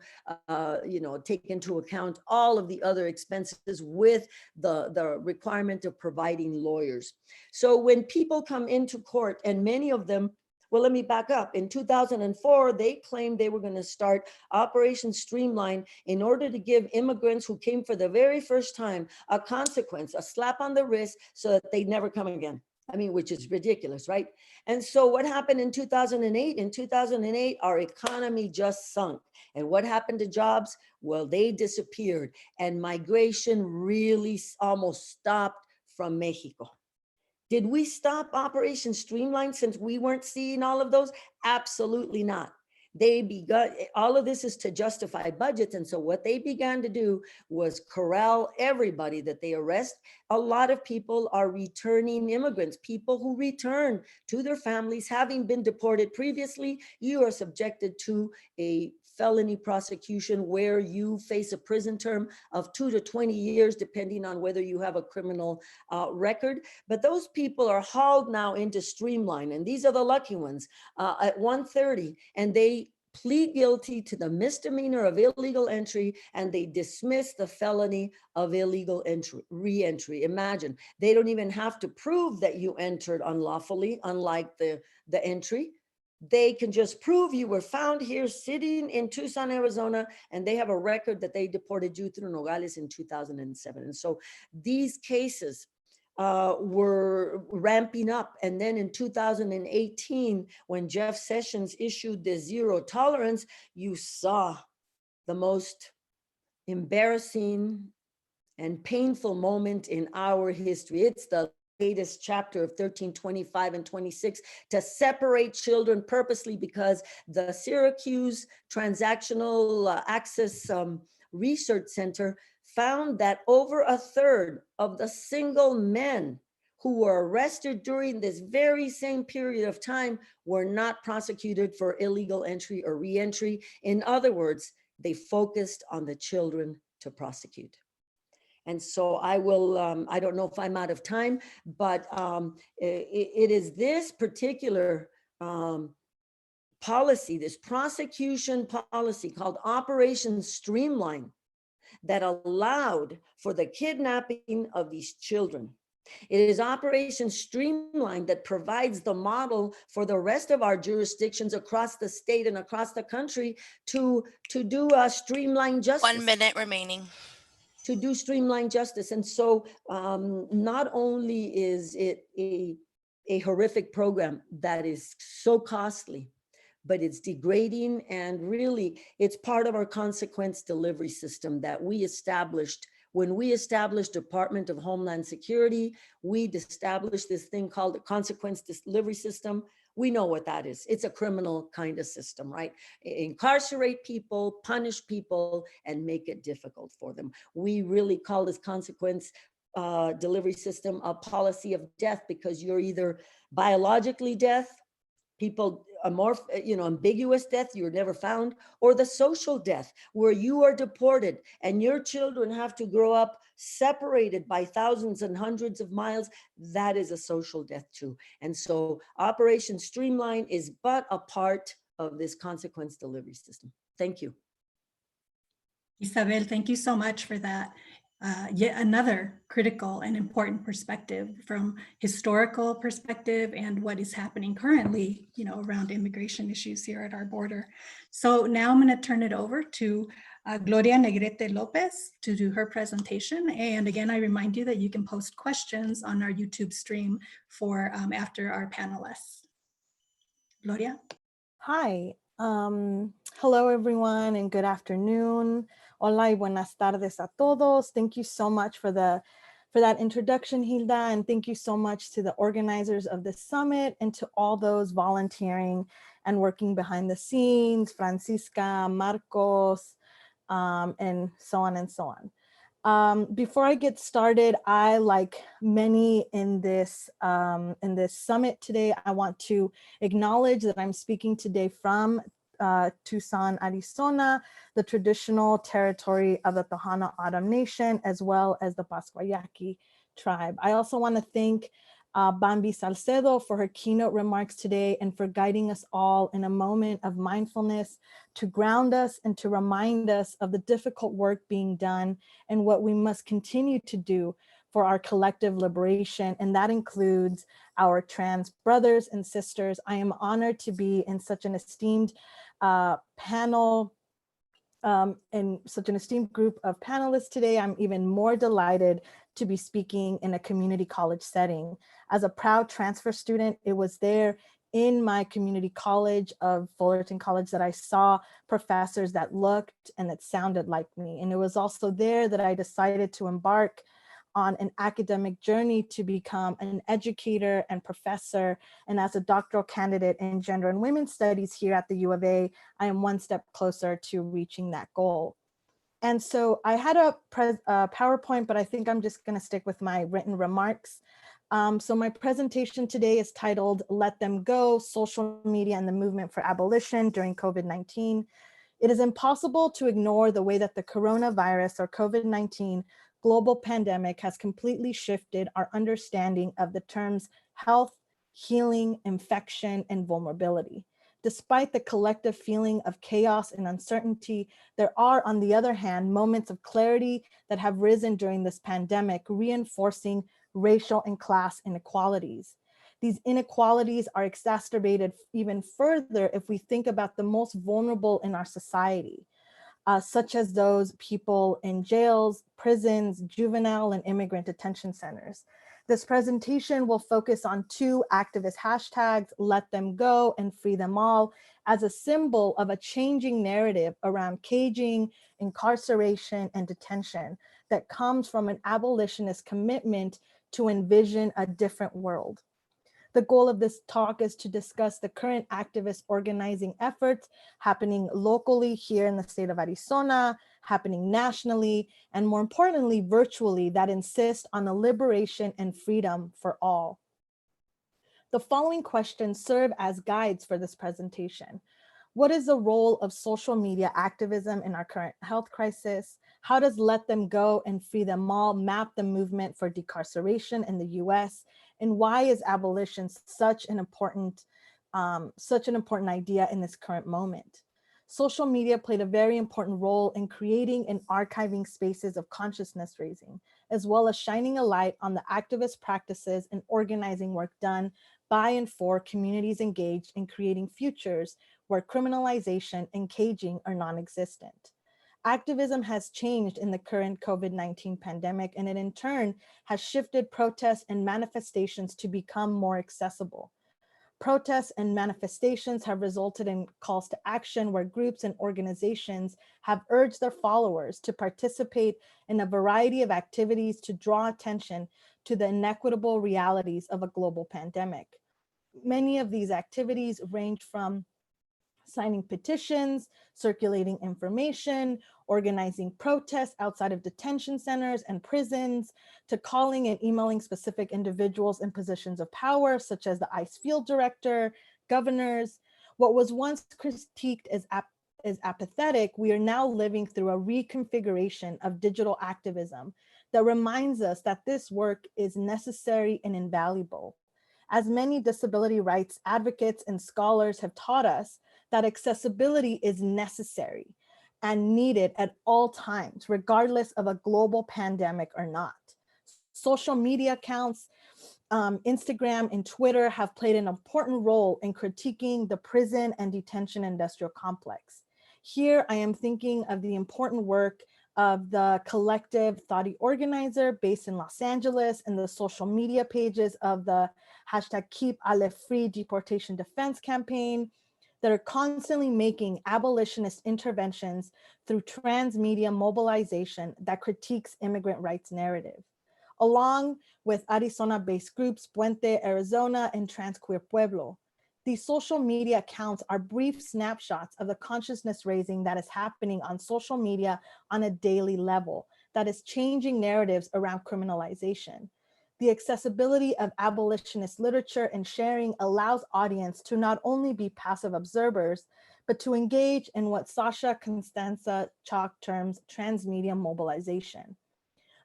Speaker 21: take into account all of the other expenses with the requirement of providing lawyers. So when people come into court, and many of them, well, let me back up. In 2004, they claimed they were going to start Operation Streamline in order to give immigrants who came for the very first time a consequence, a slap on the wrist, so that they'd never come again. I mean, which is ridiculous, right? And so what happened in 2008? In 2008, our economy just sunk. And what happened to jobs? Well, they disappeared. And migration really almost stopped from Mexico. Did we stop Operation Streamline since we weren't seeing all of those? Absolutely not. They begun, all of this is to justify budgets. And so what they began to do was corral everybody that they arrest. A lot of people are returning immigrants, people who return to their families, having been deported previously. You are subjected to a felony prosecution where you face a prison term of 2 to 20 years, depending on whether you have a criminal record. But those people are hauled now into Streamline, and these are the lucky ones at 1:30, and they plead guilty to the misdemeanor of illegal entry, and they dismiss the felony of illegal entry, re-entry. Imagine, they don't even have to prove that you entered unlawfully, unlike the entry. They can just prove you were found here sitting in Tucson, Arizona, and they have a record that they deported you through Nogales in 2007. And so these cases were ramping up. And then in 2018, when Jeff Sessions issued the zero tolerance, you saw the most embarrassing and painful moment in our history. It's the latest chapter of 1325 and 26 to separate children purposely, because the Syracuse Transactional Access Research Center found that over 1/3 of the single men who were arrested during this very same period of time were not prosecuted for illegal entry or re-entry. In other words, they focused on the children to prosecute. And so I will, I don't know if I'm out of time, but it is this particular policy, this prosecution policy called Operation Streamline, that allowed for the kidnapping of these children. It is Operation Streamline that provides the model for the rest of our jurisdictions across the state and across the country to do a streamlined justice.
Speaker 13: 1 minute remaining.
Speaker 21: To do streamlined justice. And so not only is it a horrific program that is so costly, but it's degrading, and really it's part of our consequence delivery system that we established. When we established Department of Homeland Security, we established this thing called the consequence delivery system. We know what that is. It's a criminal kind of system, right? Incarcerate people, punish people, and make it difficult for them. We really call this consequence delivery system a policy of death, because you're either biologically death, people ambiguous death, you're never found, or the social death where you are deported and your children have to grow up separated by thousands and hundreds of miles. That is a social death too. And so Operation Streamline is but a part of this consequence delivery system. Thank you.
Speaker 8: Isabel, thank you so much for that. Yet another critical and important perspective, from historical perspective and what is happening currently, around immigration issues here at our border. So now I'm going to turn it over to Gloria Negrete Lopez to do her presentation. And again, I remind you that you can post questions on our YouTube stream for after our panelists. Gloria.
Speaker 3: Hi. Hello, everyone, and good afternoon. Hola y buenas tardes a todos. Thank you so much for that introduction, Hilda, and thank you so much to the organizers of the summit and to all those volunteering and working behind the scenes, Francisca, Marcos, and so on and so on. Before I get started, I, like many in this summit today, I want to acknowledge that I'm speaking today from Tucson, Arizona, the traditional territory of the Tohono O'odham Nation, as well as the Pasquayaqui tribe. I also want to thank Bambi Salcedo for her keynote remarks today and for guiding us all in a moment of mindfulness to ground us and to remind us of the difficult work being done and what we must continue to do for our collective liberation, and that includes our trans brothers and sisters. I am honored to be in such an esteemed panel and such an esteemed group of panelists today. I'm even more delighted to be speaking in a community college setting. As a proud transfer student, it was there in my community college of Fullerton College that I saw professors that looked and that sounded like me. And it was also there that I decided to embark on an academic journey to become an educator and professor. And as a doctoral candidate in gender and women's studies here at the U of A, I am one step closer to reaching that goal. And so I had a PowerPoint, but I think I'm just going to stick with my written remarks. So my presentation today is titled, Let Them Go, Social Media and the Movement for Abolition During COVID-19. It is impossible to ignore the way that the coronavirus or COVID-19 global pandemic has completely shifted our understanding of the terms health, healing, infection, and vulnerability. Despite the collective feeling of chaos and uncertainty, there are, on the other hand, moments of clarity that have risen during this pandemic, reinforcing racial and class inequalities. These inequalities are exacerbated even further if we think about the most vulnerable in our society, such as those people in jails, prisons, juvenile and immigrant detention centers. This presentation will focus on two activist hashtags, Let Them Go and Free Them All, as a symbol of a changing narrative around caging, incarceration, and detention that comes from an abolitionist commitment to envision a different world. The goal of this talk is to discuss the current activist organizing efforts happening locally here in the state of Arizona, happening nationally, and more importantly, virtually, that insist on the liberation and freedom for all. The following questions serve as guides for this presentation. What is the role of social media activism in our current health crisis? How does Let Them Go and Free Them All map the movement for decarceration in the US? And why is abolition such an important idea in this current moment? Social media played a very important role in creating and archiving spaces of consciousness raising, as well as shining a light on the activist practices and organizing work done by and for communities engaged in creating futures where criminalization and caging are non-existent. Activism has changed in the current COVID-19 pandemic, and it in turn has shifted protests and manifestations to become more accessible. Protests and manifestations have resulted in calls to action where groups and organizations have urged their followers to participate in a variety of activities to draw attention to the inequitable realities of a global pandemic. Many of these activities range from signing petitions, circulating information, organizing protests outside of detention centers and prisons, to calling and emailing specific individuals in positions of power, such as the ICE field director, governors. What was once critiqued as apathetic, we are now living through a reconfiguration of digital activism that reminds us that this work is necessary and invaluable. As many disability rights advocates and scholars have taught us, that accessibility is necessary and needed at all times, regardless of a global pandemic or not. Social media accounts, Instagram and Twitter have played an important role in critiquing the prison and detention industrial complex. Here, I am thinking of the important work of the collective Thoughty Organizer based in Los Angeles and the social media pages of the hashtag Keep Aleph Free Deportation Defense Campaign, that are constantly making abolitionist interventions through transmedia mobilization that critiques immigrant rights narrative. Along with Arizona-based groups Puente Arizona and Transqueer Pueblo, these social media accounts are brief snapshots of the consciousness raising that is happening on social media on a daily level that is changing narratives around criminalization. The accessibility of abolitionist literature and sharing allows audience to not only be passive observers, but to engage in what Sasha Constanza Chalk terms transmedia mobilization.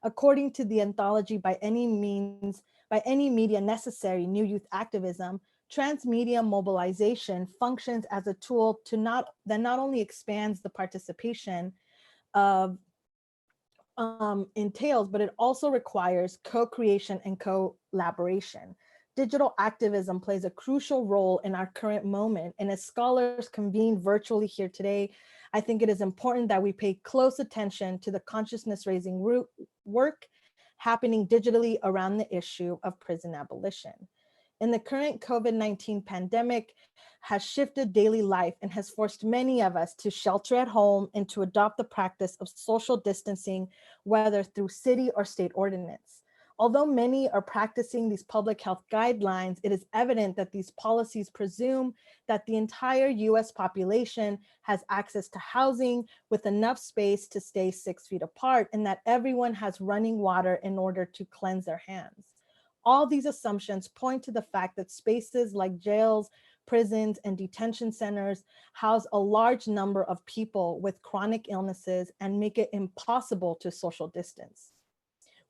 Speaker 3: According to the anthology By Any Media Necessary, New Youth Activism, transmedia mobilization functions as a tool that not only expands the participation of entails, but it also requires co-creation and collaboration. Digital activism plays a crucial role in our current moment, and as scholars convene virtually here today, I think it is important that we pay close attention to the consciousness raising work happening digitally around the issue of prison abolition. In the current COVID-19 pandemic has shifted daily life and has forced many of us to shelter at home and to adopt the practice of social distancing, whether through city or state ordinance. Although many are practicing these public health guidelines, it is evident that these policies presume that the entire US population has access to housing with enough space to stay 6 feet apart, and that everyone has running water in order to cleanse their hands. All these assumptions point to the fact that spaces like jails, prisons, and detention centers house a large number of people with chronic illnesses and make it impossible to social distance.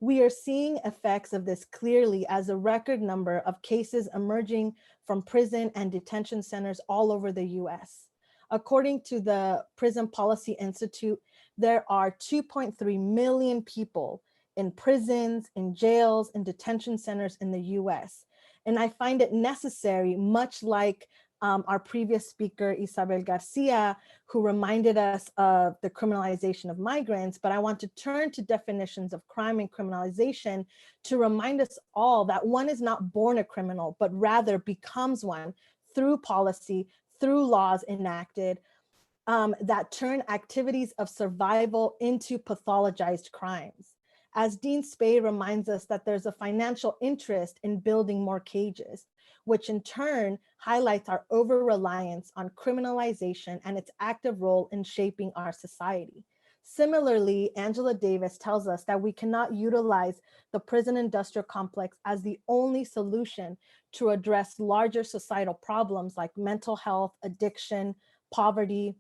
Speaker 3: We are seeing effects of this clearly as a record number of cases emerging from prison and detention centers all over the US. According to the Prison Policy Institute, there are 2.3 million people in prisons, in jails, and detention centers in the US. And I find it necessary, much like our previous speaker, Isabel Garcia, who reminded us of the criminalization of migrants, but I want to turn to definitions of crime and criminalization to remind us all that one is not born a criminal, but rather becomes one through policy, through laws enacted that turn activities of survival into pathologized crimes. As Dean Spade reminds us that there's a financial interest in building more cages, which in turn highlights our over-reliance on criminalization and its active role in shaping our society. Similarly, Angela Davis tells us that we cannot utilize the prison industrial complex as the only solution to address larger societal problems like mental health, addiction, poverty.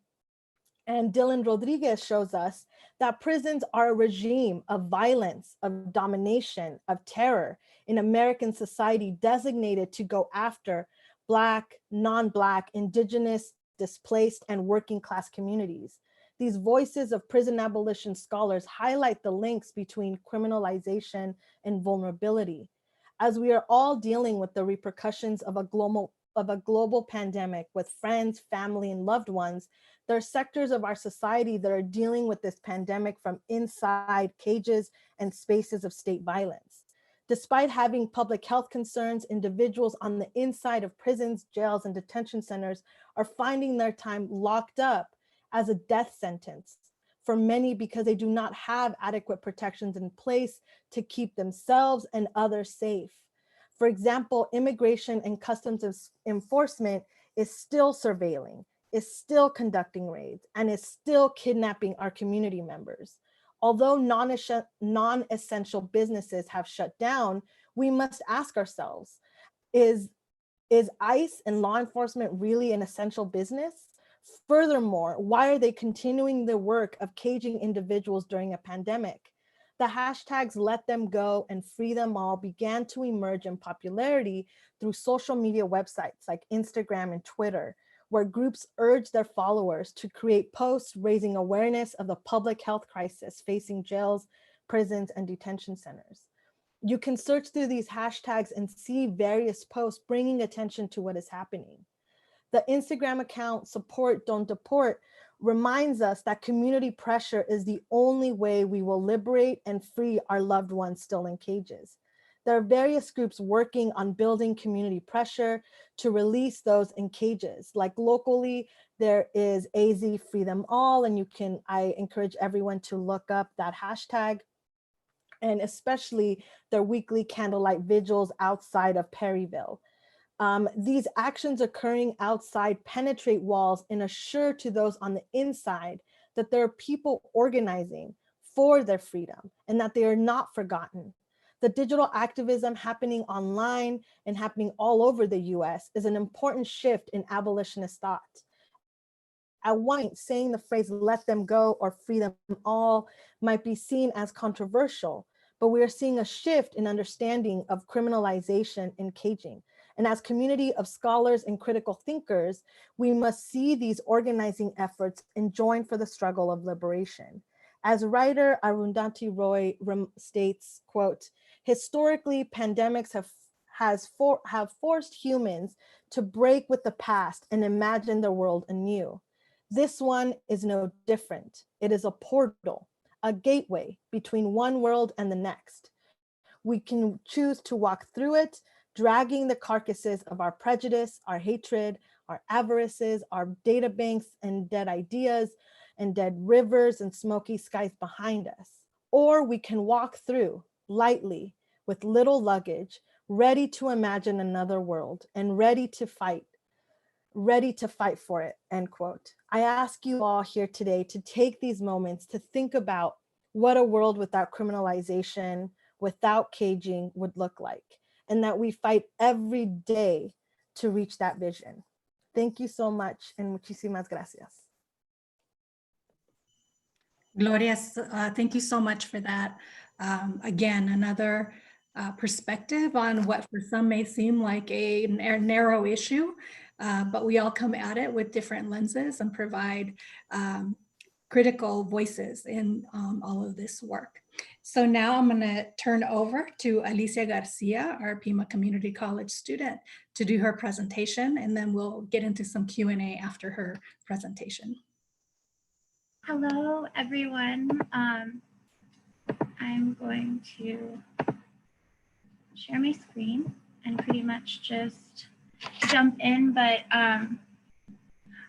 Speaker 3: And Dylan Rodriguez shows us that prisons are a regime of violence, of domination, of terror in American society designated to go after Black, non-Black, Indigenous, displaced, and working class communities. These voices of prison abolition scholars highlight the links between criminalization and vulnerability. As we are all dealing with the repercussions of a global pandemic with friends, family, and loved ones, there are sectors of our society that are dealing with this pandemic from inside cages and spaces of state violence. Despite having public health concerns, individuals on the inside of prisons, jails, and detention centers are finding their time locked up as a death sentence for many because they do not have adequate protections in place to keep themselves and others safe. For example, Immigration and Customs Enforcement is still surveilling, is still conducting raids, and is still kidnapping our community members. Although non-essential businesses have shut down, we must ask ourselves, is ICE and law enforcement really an essential business? Furthermore, why are they continuing the work of caging individuals during a pandemic? The hashtags "Let Them Go" and "Free Them All" began to emerge in popularity through social media websites like Instagram and Twitter, where groups urge their followers to create posts raising awareness of the public health crisis facing jails, prisons, and detention centers. You can search through these hashtags and see various posts bringing attention to what is happening. The Instagram account Support Don't Deport reminds us that community pressure is the only way we will liberate and free our loved ones still in cages. There are various groups working on building community pressure to release those in cages. Like locally, there is AZ Free Them All, and I encourage everyone to look up that hashtag, and especially their weekly candlelight vigils outside of Perryville. These actions occurring outside penetrate walls and assure to those on the inside that there are people organizing for their freedom and that they are not forgotten. The digital activism happening online and happening all over the US is an important shift in abolitionist thought. At one point, saying the phrase "let them go" or "free them all" might be seen as controversial, but we are seeing a shift in understanding of criminalization and caging. And as community of scholars and critical thinkers, we must see these organizing efforts and join for the struggle of liberation. As writer Arundhati Roy states, quote, "Historically, pandemics have forced humans to break with the past and imagine the world anew. This one is no different. It is a portal, a gateway between one world and the next. We can choose to walk through it, dragging the carcasses of our prejudice, our hatred, our avarices, our data banks and dead ideas and dead rivers and smoky skies behind us. Or we can walk through lightly with little luggage, ready to imagine another world and ready to fight for it, end quote. I ask you all here today to take these moments to think about what a world without criminalization, without caging would look like, and that we fight every day to reach that vision. Thank you so much, and muchísimas gracias.
Speaker 8: Gloria, thank you so much for that. Again, another perspective on what for some may seem like a narrow issue, but we all come at it with different lenses and provide critical voices in all of this work. So now I'm going to turn over to Alicia Garcia, our Pima Community College student, to do her presentation, and then we'll get into some Q&A after her presentation.
Speaker 4: Hello, everyone. I'm going to share my screen and pretty much just jump in, but I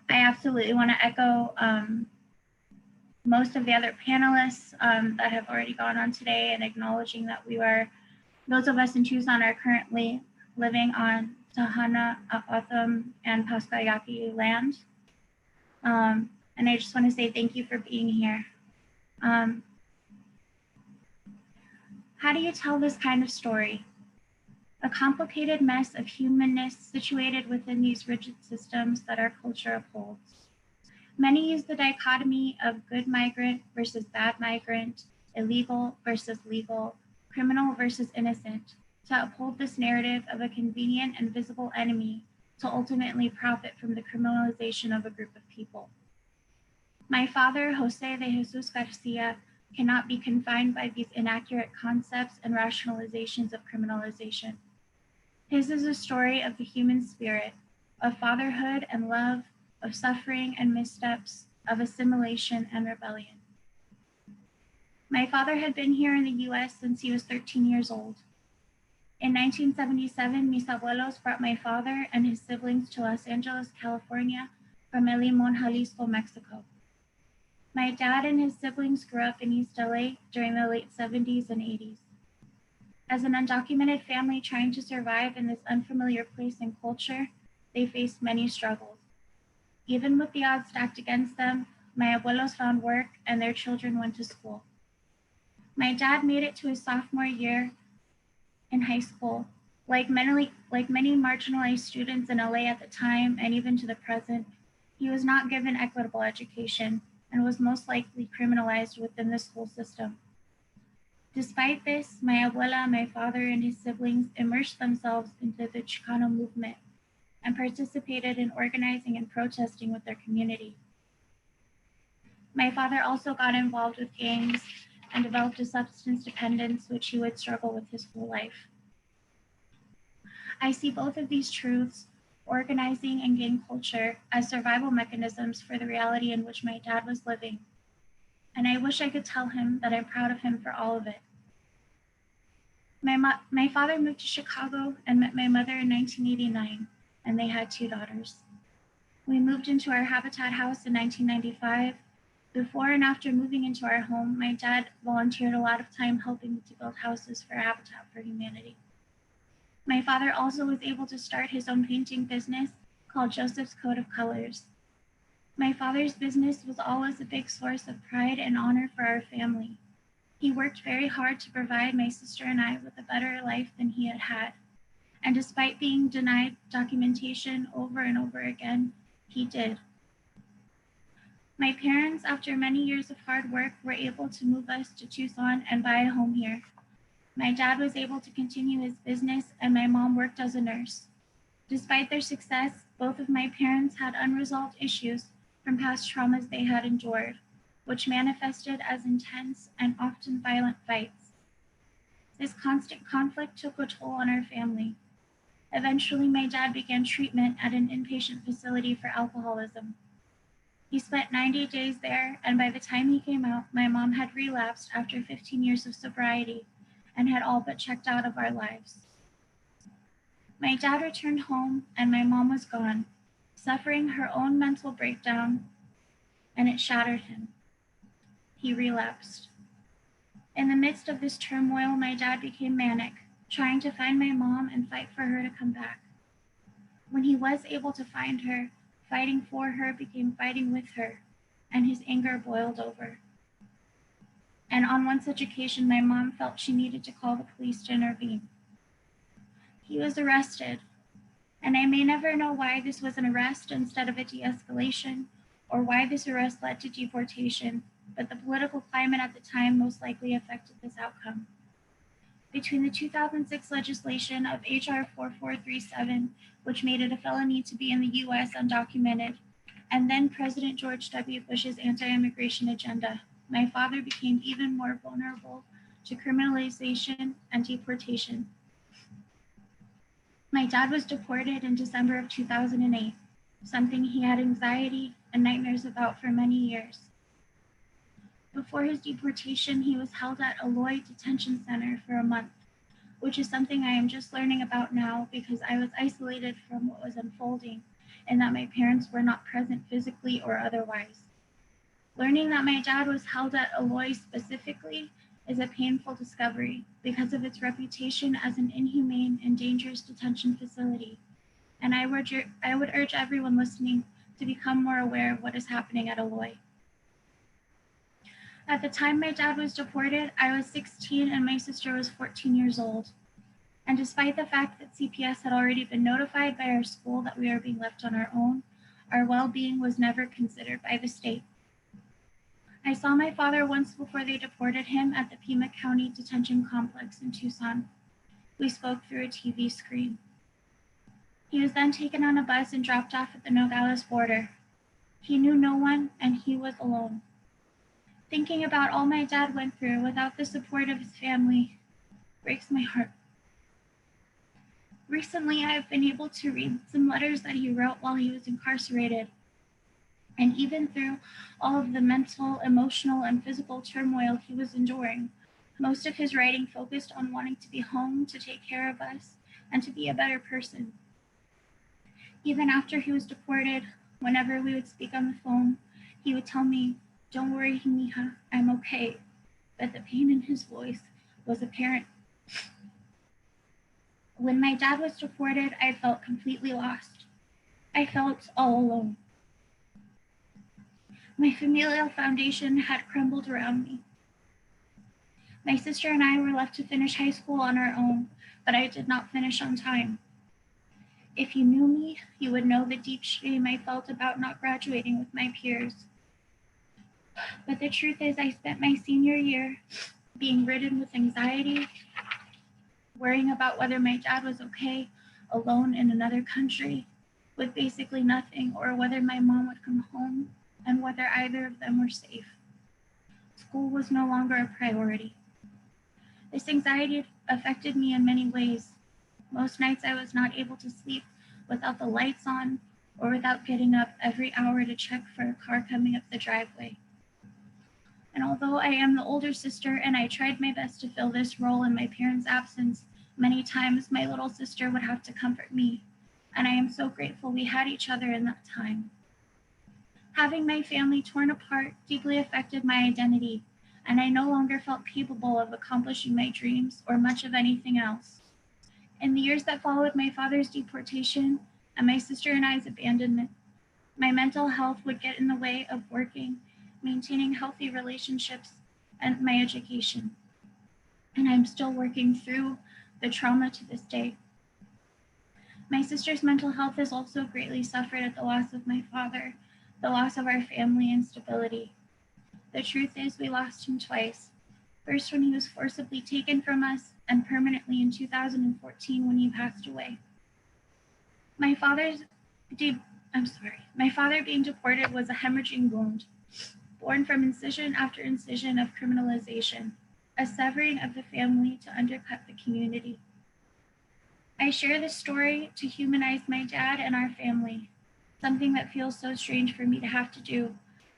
Speaker 4: absolutely want to echo most of the other panelists that have already gone on today, and acknowledging that those of us in Tucson are currently living on Tohono O'odham and Pascua Yaqui land. And I just want to say thank you for being here. How do you tell this kind of story? A complicated mess of humanness situated within these rigid systems that our culture upholds. Many use the dichotomy of good migrant versus bad migrant, illegal versus legal, criminal versus innocent, to uphold this narrative of a convenient and visible enemy to ultimately profit from the criminalization of a group of people. My father, Jose de Jesus Garcia, cannot be confined by these inaccurate concepts and rationalizations of criminalization. His is a story of the human spirit, of fatherhood and love, of suffering and missteps, of assimilation and rebellion. My father had been here in the US since he was 13 years old. In 1977, mis abuelos brought my father and his siblings to Los Angeles, California from El Limón, Jalisco, Mexico. My dad and his siblings grew up in East LA during the late 70s and 80s. As an undocumented family trying to survive in this unfamiliar place and culture, they faced many struggles. Even with the odds stacked against them, my abuelos found work and their children went to school. My dad made it to his sophomore year in high school. Like many marginalized students in LA at the time, and even to the present, he was not given equitable education and was most likely criminalized within the school system. Despite this, my abuela, my father, and his siblings immersed themselves into the Chicano movement and participated in organizing and protesting with their community. My father also got involved with gangs and developed a substance dependence, which he would struggle with his whole life. I see both of these truths, organizing and gang culture, as survival mechanisms for the reality in which my dad was living. And I wish I could tell him that I'm proud of him for all of it. My father moved to Chicago and met my mother in 1989, and they had 2 daughters. We moved into our Habitat house in 1995. Before and after moving into our home, my dad volunteered a lot of time helping me to build houses for Habitat for Humanity. My father also was able to start his own painting business called Joseph's Coat of Colors. My father's business was always a big source of pride and honor for our family. He worked very hard to provide my sister and I with a better life than he had had. And despite being denied documentation over and over again, he did. My parents, after many years of hard work, were able to move us to Tucson and buy a home here. My dad was able to continue his business, and my mom worked as a nurse. Despite their success, both of my parents had unresolved issues from past traumas they had endured, which manifested as intense and often violent fights. This constant conflict took a toll on our family. Eventually, my dad began treatment at an inpatient facility for alcoholism. He spent 90 days there, and by the time he came out, my mom had relapsed after 15 years of sobriety and had all but checked out of our lives. My dad returned home and my mom was gone, suffering her own mental breakdown, and it shattered him. He relapsed. In the midst of this turmoil, my dad became manic, trying to find my mom and fight for her to come back. When he was able to find her, fighting for her became fighting with her, and his anger boiled over. And on one such occasion, my mom felt she needed to call the police to intervene. He was arrested, and I may never know why this was an arrest instead of a de-escalation, or why this arrest led to deportation, but the political climate at the time most likely affected this outcome. Between the 2006 legislation of HR 4437, which made it a felony to be in the US undocumented, and then President George W. Bush's anti-immigration agenda, my father became even more vulnerable to criminalization and deportation. My dad was deported in December of 2008, something he had anxiety and nightmares about for many years. Before his deportation, he was held at Aloy Detention Center for a month, which is something I am just learning about now because I was isolated from what was unfolding and that my parents were not present physically or otherwise. Learning that my dad was held at Aloy specifically is a painful discovery because of its reputation as an inhumane and dangerous detention facility. And I would urge everyone listening to become more aware of what is happening at Aloy. At the time my dad was deported, I was 16 and my sister was 14 years old. And despite the fact that CPS had already been notified by our school that we were being left on our own, our well-being was never considered by the state. I saw my father once before they deported him at the Pima County Detention Complex in Tucson. We spoke through a TV screen. He was then taken on a bus and dropped off at the Nogales border. He knew no one and he was alone. Thinking about all my dad went through without the support of his family breaks my heart. Recently, I have been able to read some letters that he wrote while he was incarcerated. And even through all of the mental, emotional, and physical turmoil he was enduring, most of his writing focused on wanting to be home, to take care of us, and to be a better person. Even after he was deported, whenever we would speak on the phone, he would tell me, "Don't worry, mija, I'm okay." But the pain in his voice was apparent. When my dad was deported, I felt completely lost. I felt all alone. My familial foundation had crumbled around me. My sister and I were left to finish high school on our own, but I did not finish on time. If you knew me, you would know the deep shame I felt about not graduating with my peers. But the truth is, I spent my senior year being ridden with anxiety, worrying about whether my dad was okay, alone in another country, with basically nothing, or whether my mom would come home, and whether either of them were safe. School was no longer a priority. This anxiety affected me in many ways. Most nights I was not able to sleep without the lights on or without getting up every hour to check for a car coming up the driveway. And although I am the older sister and I tried my best to fill this role in my parents' absence, many times my little sister would have to comfort me. And I am so grateful we had each other in that time. Having my family torn apart deeply affected my identity, and I no longer felt capable of accomplishing my dreams or much of anything else. In the years that followed my father's deportation and my sister and I's abandonment, my mental health would get in the way of working, maintaining healthy relationships, and my education. And I'm still working through the trauma to this day. My sister's mental health has also greatly suffered at the loss of my father, the loss of our family and stability. The truth is, we lost him twice. First, when he was forcibly taken from us, and permanently in 2014 when he passed away. My father being deported was a hemorrhaging wound, born from incision after incision of criminalization, a severing of the family to undercut the community. I share this story to humanize my dad and our family, something that feels so strange for me to have to do,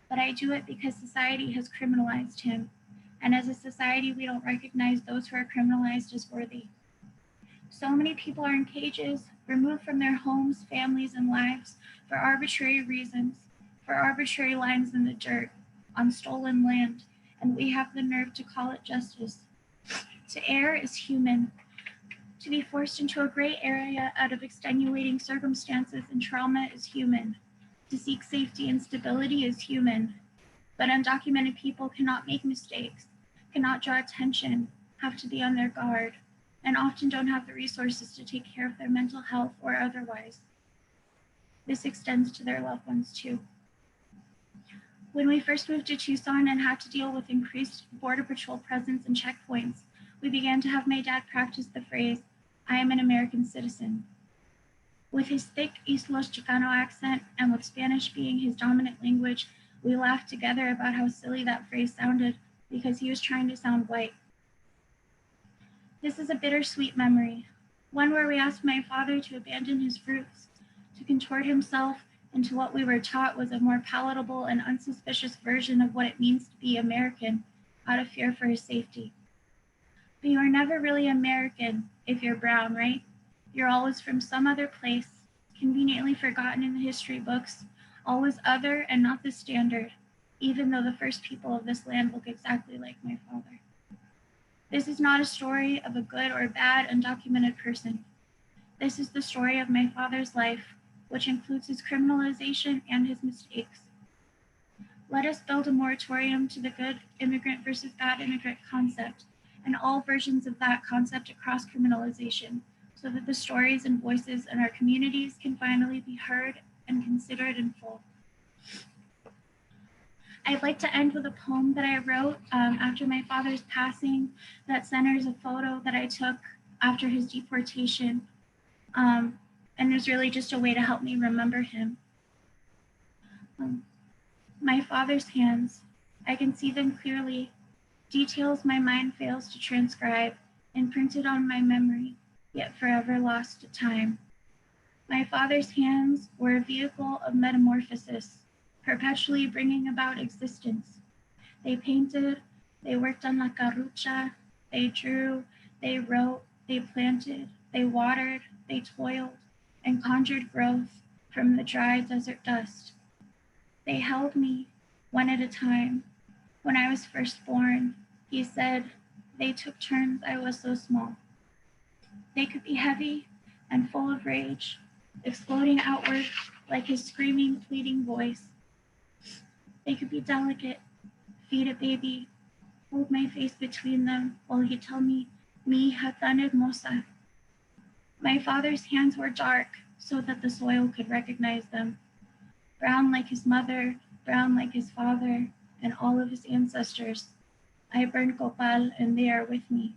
Speaker 4: but I do it because society has criminalized him. And as a society, we don't recognize those who are criminalized as worthy. So many people are in cages, removed from their homes, families, and lives for arbitrary reasons, for arbitrary lines in the dirt, on stolen land, and we have the nerve to call it justice. To err is human. To be forced into a gray area out of extenuating circumstances and trauma is human. To seek safety and stability is human. But undocumented people cannot make mistakes, cannot draw attention, have to be on their guard, and often don't have the resources to take care of their mental health or otherwise. This extends to their loved ones too. When we first moved to Tucson and had to deal with increased Border Patrol presence and checkpoints, we began to have my dad practice the phrase, "I am an American citizen." With his thick East Los Chicano accent and with Spanish being his dominant language, we laughed together about how silly that phrase sounded because he was trying to sound white. This is a bittersweet memory, one where we asked my father to abandon his roots, to contort himself into what we were taught was a more palatable and unsuspicious version of what it means to be American out of fear for his safety. But you are never really American if you're brown, right? You're always from some other place, conveniently forgotten in the history books, always other and not the standard, even though the first people of this land look exactly like my father. This is not a story of a good or bad undocumented person. This is the story of my father's life, which includes his criminalization and his mistakes. Let us build a moratorium to the good immigrant versus bad immigrant concept and all versions of that concept across criminalization so that the stories and voices in our communities can finally be heard and considered in full. I'd like to end with a poem that I wrote after my father's passing that centers a photo that I took after his deportation. And is really just a way to help me remember him. My father's hands, I can see them clearly, details my mind fails to transcribe, imprinted on my memory, yet forever lost to time. My father's hands were a vehicle of metamorphosis, perpetually bringing about existence. They painted, they worked on La Carrucha, they drew, they wrote, they planted, they watered, they toiled, and conjured growth from the dry desert dust. They held me one at a time. When I was first born, he said, they took turns, I was so small. They could be heavy and full of rage, exploding outward like his screaming, pleading voice. They could be delicate, feed a baby, hold my face between them while he tell me, mi hija tan hermosa. My father's hands were dark so that the soil could recognize them. Brown like his mother, brown like his father, and all of his ancestors. I burned copal and they are with me.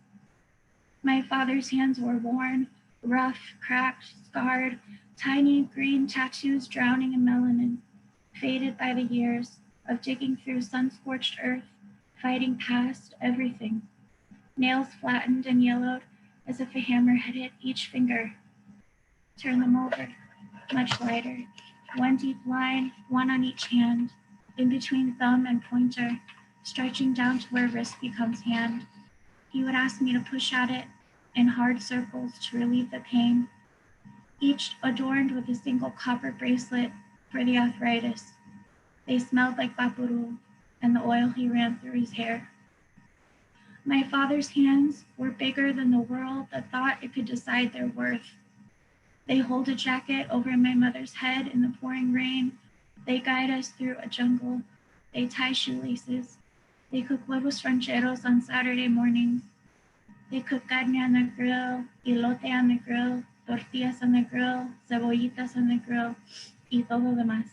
Speaker 4: My father's hands were worn, rough, cracked, scarred, tiny green tattoos drowning in melanin, faded by the years of digging through sun-scorched earth, fighting past everything. Nails flattened and yellowed as if a hammer had hit each finger. Turn them over, much lighter. One deep line, one on each hand, in between thumb and pointer, stretching down to where wrist becomes hand. He would ask me to push at it in hard circles to relieve the pain, each adorned with a single copper bracelet for the arthritis. They smelled like Vaporu and the oil he ran through his hair. My father's hands were bigger than the world that thought it could decide their worth. They hold a jacket over my mother's head in the pouring rain. They guide us through a jungle. They tie shoelaces. They cook huevos rancheros on Saturday mornings. They cook carne on the grill, elote on the grill, tortillas on the grill, cebollitas on the grill, y todo demás.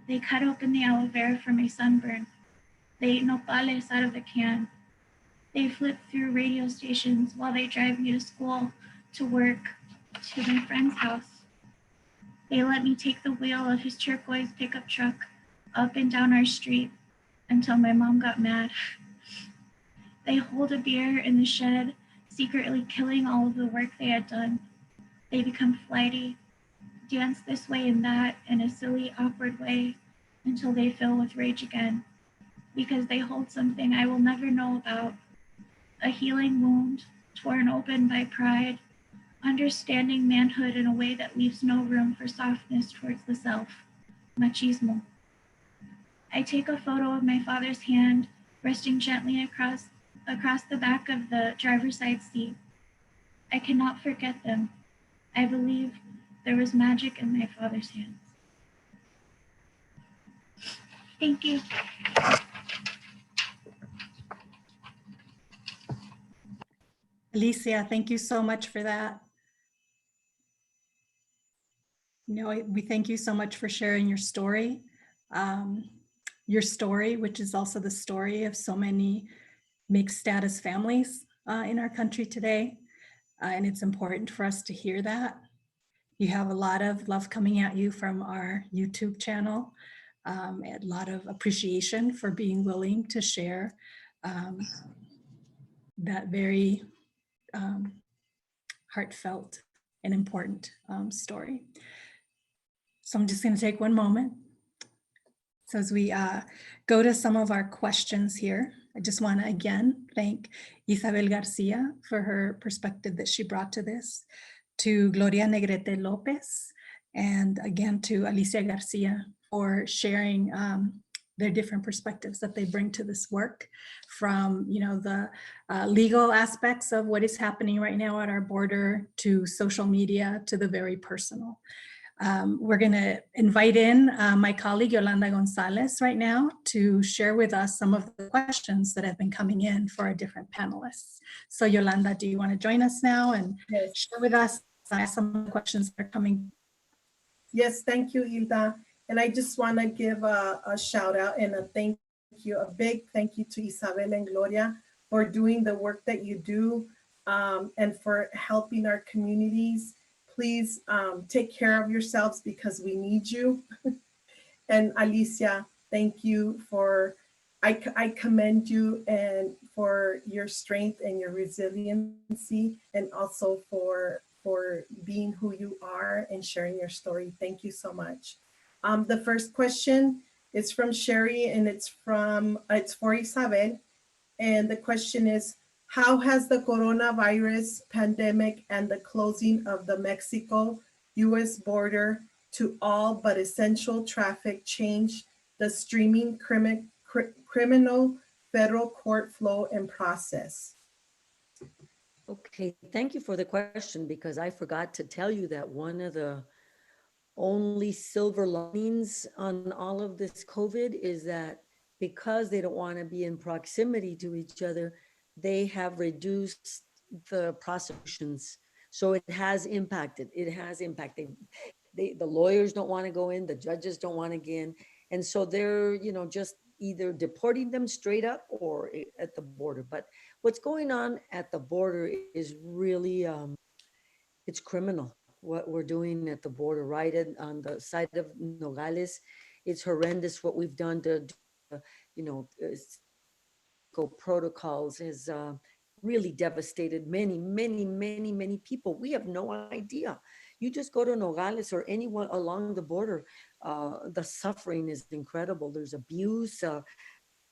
Speaker 4: They cut open the aloe vera for my sunburn. They eat nopales out of the can. They flip through radio stations while they drive me to school, to work, to my friend's house. They let me take the wheel of his turquoise pickup truck up and down our street until my mom got mad. They hold a beer in the shed, secretly killing all of the work they had done. They become flighty, dance this way and that in a silly, awkward way until they fill with rage again, because they hold something I will never know about, a healing wound torn open by pride understanding manhood in a way that leaves no room for softness towards the self, machismo. I take a photo of my father's hand resting gently across the back of the driver's side seat. I cannot forget them. I believe there was magic in my father's hands. Thank you.
Speaker 8: Alicia, thank you so much for that. We thank you so much for sharing your story, which is also the story of so many mixed status families in our country today. And it's important for us to hear that. You have a lot of love coming at you from our YouTube channel, a lot of appreciation for being willing to share that very heartfelt and important story. So I'm just going to take one moment. So as we go to some of our questions here, I just want to again thank Isabel Garcia for her perspective that she brought to this, to Gloria Negrete Lopez, and again to Alicia Garcia for sharing their different perspectives that they bring to this work, from the legal aspects of what is happening right now at our border, to social media, to the very personal. We're going to invite in my colleague Yolanda Gonzalez right now to share with us some of the questions that have been coming in for our different panelists. So Yolanda, do you want to join us now and share with us some of the questions that are coming?
Speaker 12: Yes, thank you, Hilda. And I just want to give a shout out and a thank you, a big thank you to Isabel and Gloria for doing the work that you do and for helping our communities. Please take care of yourselves because we need you. And Alicia, thank you for, I commend you and for your strength and your resiliency, and also for being who you are and sharing your story. Thank you so much. The first question is from Sherry, and it's for Isabel. And the question is, how has the coronavirus pandemic and the closing of the Mexico-US border to all but essential traffic changed the streaming criminal federal court flow and process?
Speaker 21: Okay, thank you for the question, because I forgot to tell you that one of the only silver linings on all of this COVID is that because they don't want to be in proximity to each other, they have reduced the prosecutions. So it has impacted. The lawyers don't want to go in, the judges don't want to get in. And so they're, just either deporting them straight up or at the border. But what's going on at the border is really, it's criminal. What we're doing at the border, right on the side of Nogales, it's horrendous what we've done to, protocols has really devastated many people. We have no idea. You just go to Nogales or anyone along the border, the suffering is incredible. There's abuse,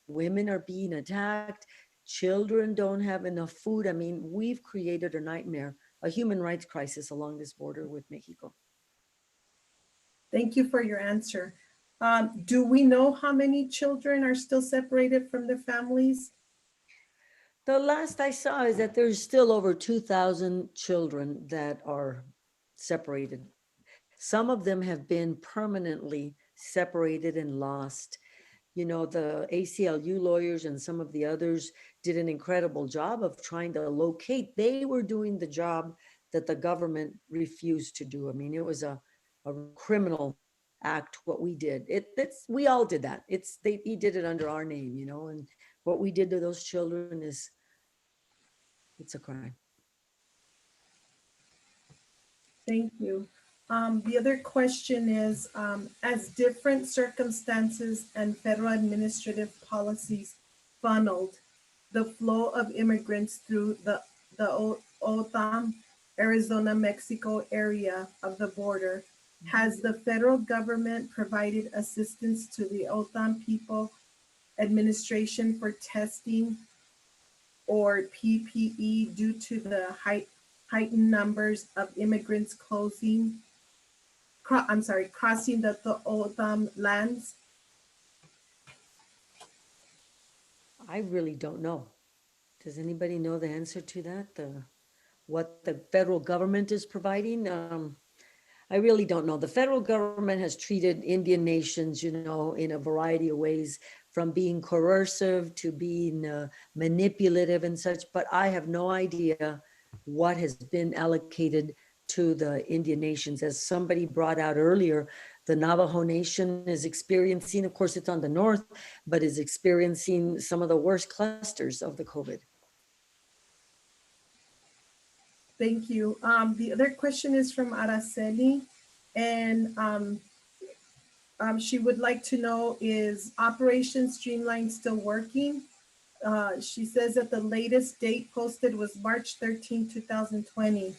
Speaker 21: women are being attacked, children don't have enough food. I mean, we've created a nightmare, a human rights crisis along this border with Mexico.
Speaker 12: Thank you for your answer. Do we know how many children are still separated from their families?
Speaker 21: The last I saw is that there's still over 2,000 children that are separated. Some of them have been permanently separated and lost. The ACLU lawyers and some of the others did an incredible job of trying to locate. They were doing the job that the government refused to do. I mean, it was a criminal act what we did. We all did that. He did it under our name, and what we did to those children it's a crime.
Speaker 12: Thank you. The other question is, as different circumstances and federal administrative policies funneled the flow of immigrants through the OTAN, Arizona-Mexico area of the border, has the federal government provided assistance to the OTAN People Administration for testing or PPE due to the heightened numbers of immigrants crossing the O'odham lands?
Speaker 21: I really don't know. Does anybody know the answer to that? What the federal government is providing? I really don't know. The federal government has treated Indian nations, you know, in a variety of ways, from being coercive to being manipulative and such, but I have no idea what has been allocated to the Indian nations. As somebody brought out earlier, the Navajo Nation is experiencing, of course, it's on the north, but is experiencing some of the worst clusters of the COVID.
Speaker 12: Thank you. The other question is from Araceli, and she would like to know, is Operation Streamline still working? She says that the latest date posted was March 13, 2020.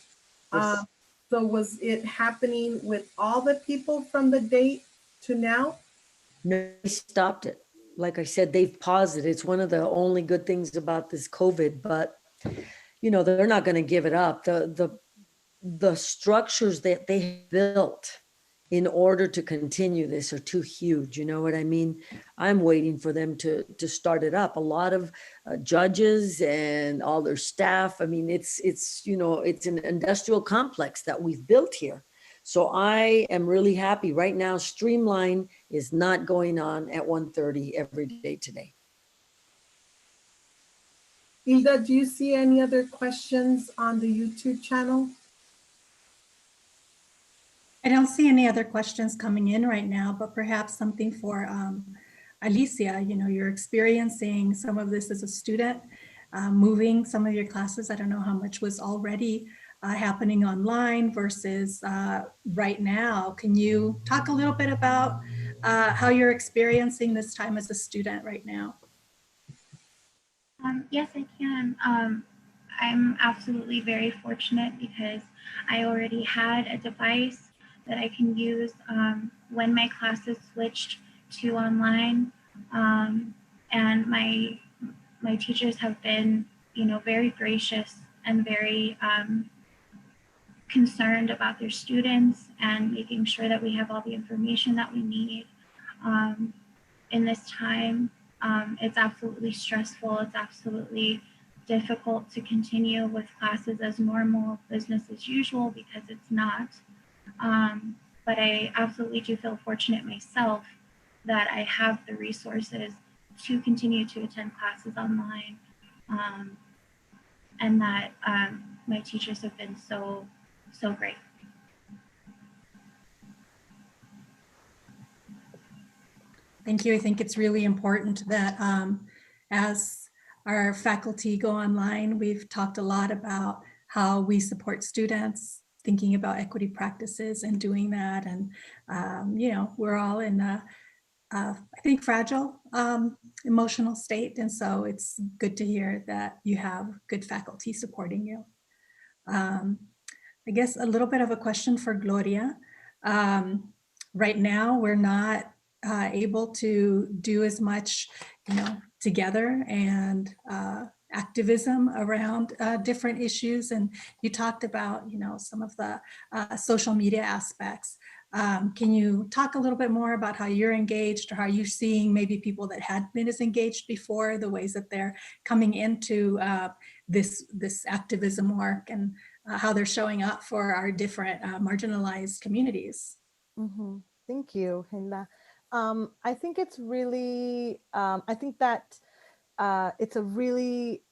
Speaker 21: Yes.
Speaker 12: So was it happening with all the people from the date to now?
Speaker 21: No, they stopped it. Like I said, they've paused it. It's one of the only good things about this COVID, but you know, they're not going to give it up. The structures that they built in order to continue this are too huge. You know what I mean? I'm waiting for them to start it up. A lot of judges and all their staff. I mean, it's you know, it's an industrial complex that we've built here. So I am really happy right now. Streamline is not going on at 1:30 every day today.
Speaker 12: Hilda, do you see any other questions on the YouTube channel?
Speaker 8: I don't see any other questions coming in right now, but perhaps something for Alicia. You know, you're experiencing some of this as a student, moving some of your classes. I don't know how much was already happening online versus right now. Can you talk a little bit about how you're experiencing this time as a student right now?
Speaker 4: Yes, I can. I'm absolutely very fortunate because I already had a device that I can use when my classes switched to online. And my teachers have been, you know, very gracious and very concerned about their students and making sure that we have all the information that we need in this time. It's absolutely stressful. It's absolutely difficult to continue with classes as normal, business as usual, because it's not. But I absolutely do feel fortunate myself that I have the resources to continue to attend classes online, and that my teachers have been so great.
Speaker 8: Thank you. I think it's really important that as our faculty go online, we've talked a lot about how we support students, thinking about equity practices and doing that. And, you know, we're all in a, I think, fragile emotional state. And so it's good to hear that you have good faculty supporting you. I guess a little bit of a question for Gloria. Right now, we're not able to do as much, you know, together and activism around different issues. And you talked about, you know, some of the social media aspects. Can you talk a little bit more about how you're engaged, or how you're seeing maybe people that had been as engaged before, the ways that they're coming into this activism work, and how they're showing up for our different marginalized communities?
Speaker 3: Mm-hmm. Thank you, Hilda. I think it's really, I think that it's a really,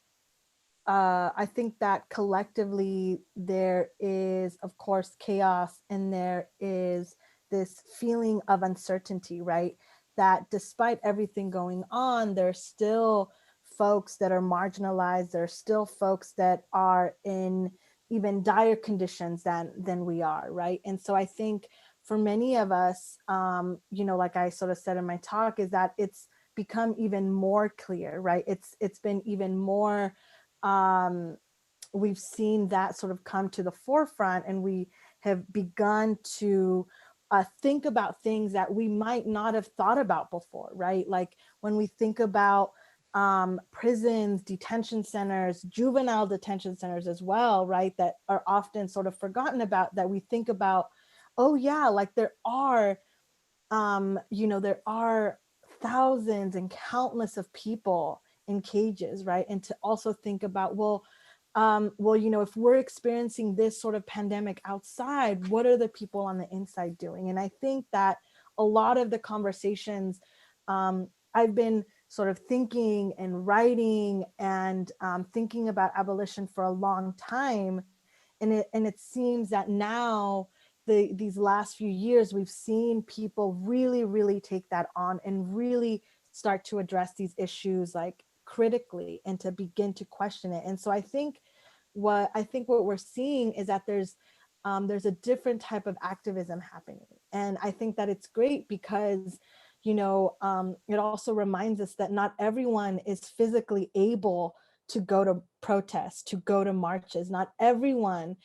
Speaker 3: I think that collectively there is, of course, chaos, and there is this feeling of uncertainty, right? That despite everything going on, there's still folks that are marginalized. There's still folks that are in even dire conditions than we are, right? And so I think for many of us, you know, like I sort of said in my talk, is that it's become even more clear, right? It's been even more, we've seen that sort of come to the forefront, and we have begun to think about things that we might not have thought about before, right? Like when we think about prisons, detention centers, juvenile detention centers as well, right? That are often sort of forgotten about, that we think about, oh yeah, like there are, there are thousands and countless of people in cages, right? And to also think about, well, if we're experiencing this sort of pandemic outside, what are the people on the inside doing? And I think that a lot of the conversations I've been sort of thinking and writing and thinking about abolition for a long time. And it seems that now, these last few years, we've seen people really, really take that on and really start to address these issues like critically and to begin to question it. And so I think what we're seeing is that there's a different type of activism happening. And I think that it's great because, it also reminds us that not everyone is physically able to go to protests, to go to marches. Not everyone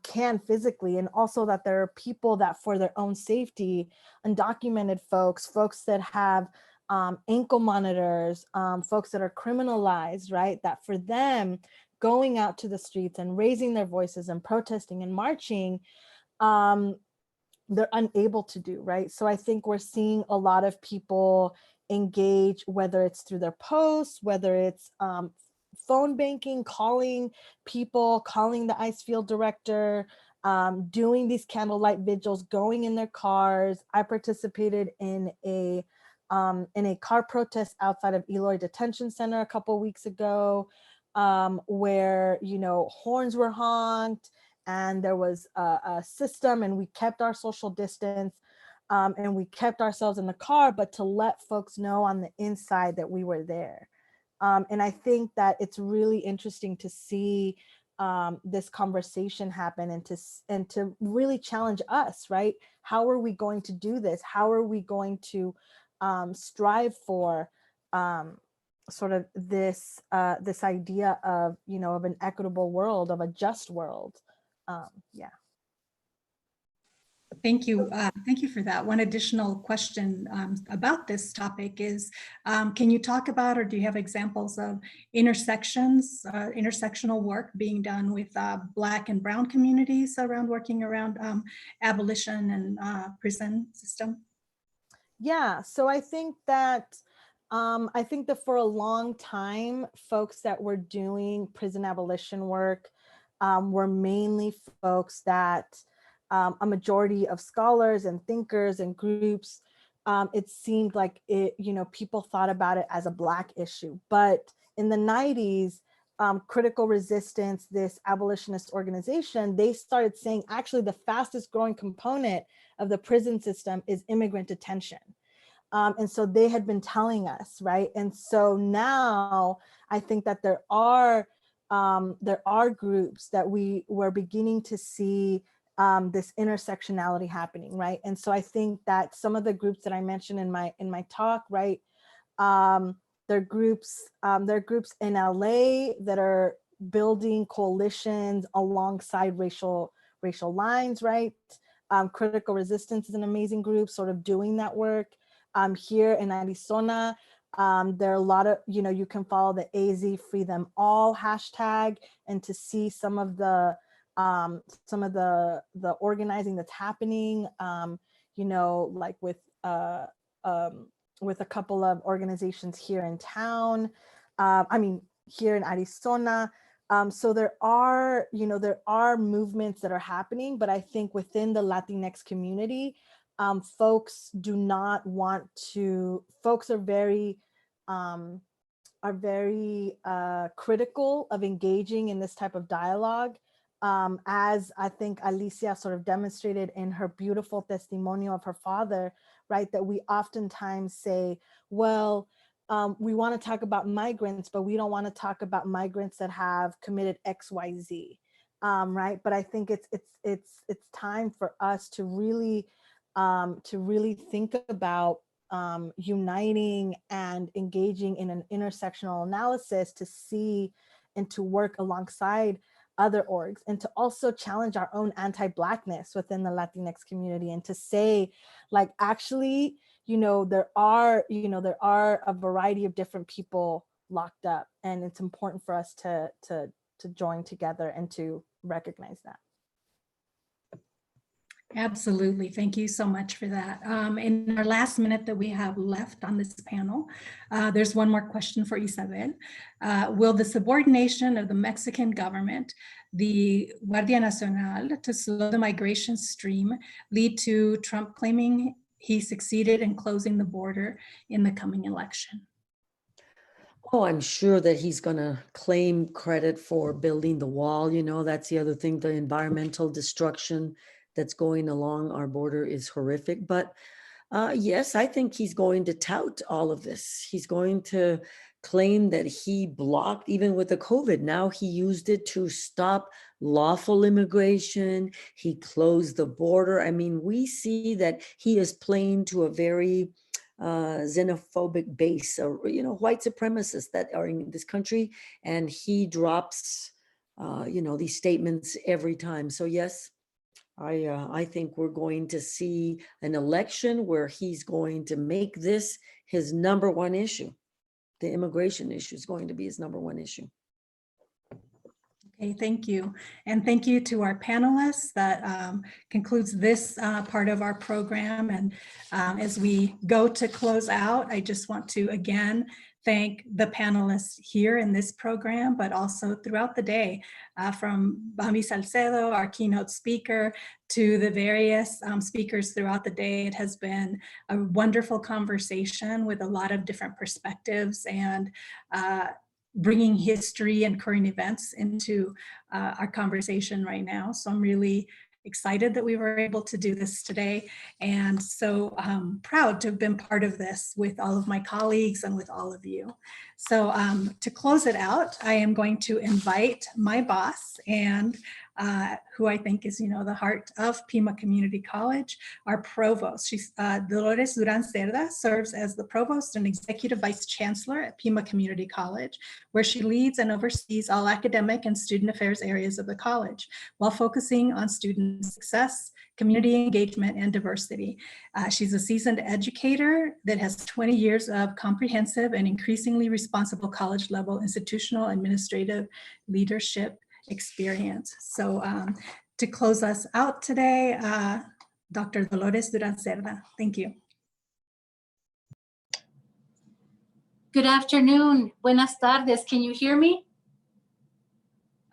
Speaker 3: can physically, and also that there are people that for their own safety, undocumented folks that have ankle monitors, folks that are criminalized, right? That for them, going out to the streets and raising their voices and protesting and marching, they're unable to do, right? So I think we're seeing a lot of people engage, whether it's through their posts, whether it's phone banking, calling people, calling the ICE field director, doing these candlelight vigils, going in their cars. I participated in a car protest outside of Eloy Detention Center a couple weeks ago, where horns were honked and there was a system, and we kept our social distance, and we kept ourselves in the car, but to let folks know on the inside that we were there. And I think that it's really interesting to see this conversation happen and to really challenge us, right? How are we going to do this? How are we going to strive for sort of this idea of, of an equitable world, of a just world? Yeah.
Speaker 8: Thank you. Thank you for that. One additional question about this topic is, can you talk about, or do you have examples of intersectional work being done with Black and Brown communities working around abolition and prison system?
Speaker 3: Yeah, so I think that for a long time, folks that were doing prison abolition work were mainly folks that a majority of scholars and thinkers and groups, it seemed like people thought about it as a Black issue. But in the 90s, Critical Resistance, this abolitionist organization, they started saying actually the fastest growing component of the prison system is immigrant detention. And so they had been telling us, right? And so now I think that there are groups that we were beginning to see this intersectionality happening, right? And so I think that some of the groups that I mentioned in my talk, right, there are groups in LA that are building coalitions alongside racial lines, right? Critical Resistance is an amazing group sort of doing that work. Here in Arizona, there are a lot of, you can follow the AZ Free Them All hashtag and to see some of the organizing that's happening, like with a couple of organizations here in town, here in Arizona. So there are movements that are happening, but I think within the Latinx community, folks are very critical of engaging in this type of dialogue. As I think Alicia sort of demonstrated in her beautiful testimonial of her father, right? That we oftentimes say, well, we want to talk about migrants, but we don't want to talk about migrants that have committed XYZ, right? But I think it's time for us to really think about uniting and engaging in an intersectional analysis to see and to work alongside other orgs, and to also challenge our own anti-Blackness within the Latinx community, and to say, like, actually, there are a variety of different people locked up, and it's important for us to join together and to recognize that.
Speaker 8: Absolutely. Thank you so much for that. In our last minute that we have left on this panel, there's one more question for Isabel. Will the subordination of the Mexican government, the Guardia Nacional, to slow the migration stream lead to Trump claiming he succeeded in closing the border in the coming election?
Speaker 21: Oh, I'm sure that he's going to claim credit for building the wall. That's the other thing, the environmental destruction that's going along our border is horrific. But yes, I think he's going to tout all of this. He's going to claim that he blocked, even with the COVID, now he used it to stop lawful immigration. He closed the border. I mean, we see that he is playing to a very xenophobic base, white supremacists that are in this country. And he drops, these statements every time. So yes, I think we're going to see an election where he's going to make this his number one issue. The immigration issue is going to be his number one issue.
Speaker 8: Okay, thank you. And thank you to our panelists. That concludes this part of our program. And as we go to close out, I just want to again thank the panelists here in this program, but also throughout the day, from Bambi Salcedo, our keynote speaker, to the various speakers throughout the day. It has been a wonderful conversation with a lot of different perspectives and bringing history and current events into our conversation right now. So I'm really excited that we were able to do this today, and so proud to have been part of this with all of my colleagues and with all of you. So to close it out, I am going to invite my boss and who I think is, the heart of Pima Community College, our provost. She's Dolores Duran Cerda, serves as the provost and executive vice chancellor at Pima Community College, where she leads and oversees all academic and student affairs areas of the college, while focusing on student success, community engagement, and diversity. She's a seasoned educator that has 20 years of comprehensive and increasingly responsible college level institutional administrative leadership experience. So to close us out today, Dr. Dolores Duran Cerda. Thank you.
Speaker 5: Good afternoon. Buenas tardes. Can you hear me?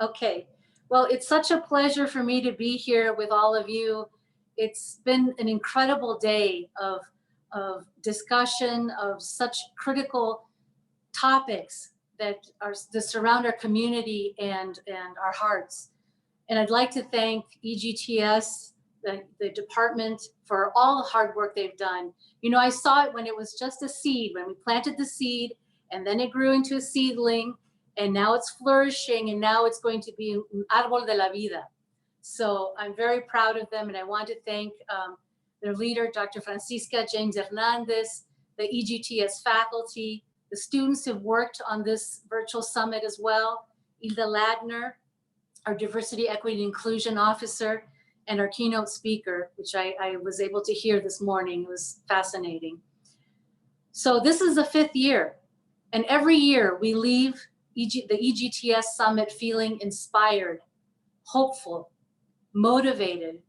Speaker 5: Okay. Well, it's such a pleasure for me to be here with all of you. It's been an incredible day of discussion of such critical topics that surround our community and our hearts. And I'd like to thank EGTS, the department, for all the hard work they've done. I saw it when it was just a seed, when we planted the seed, and then it grew into a seedling, and now it's flourishing, and now it's going to be un árbol de la vida. So I'm very proud of them, and I want to thank their leader, Dr. Francisca James Hernandez, the EGTS faculty, the students who've worked on this virtual summit as well, Hilda Ladner, our diversity, equity, and inclusion officer, and our keynote speaker, which I was able to hear this morning. It was fascinating. So this is the 5th year, and every year we leave the EGTS summit feeling inspired, hopeful, motivated,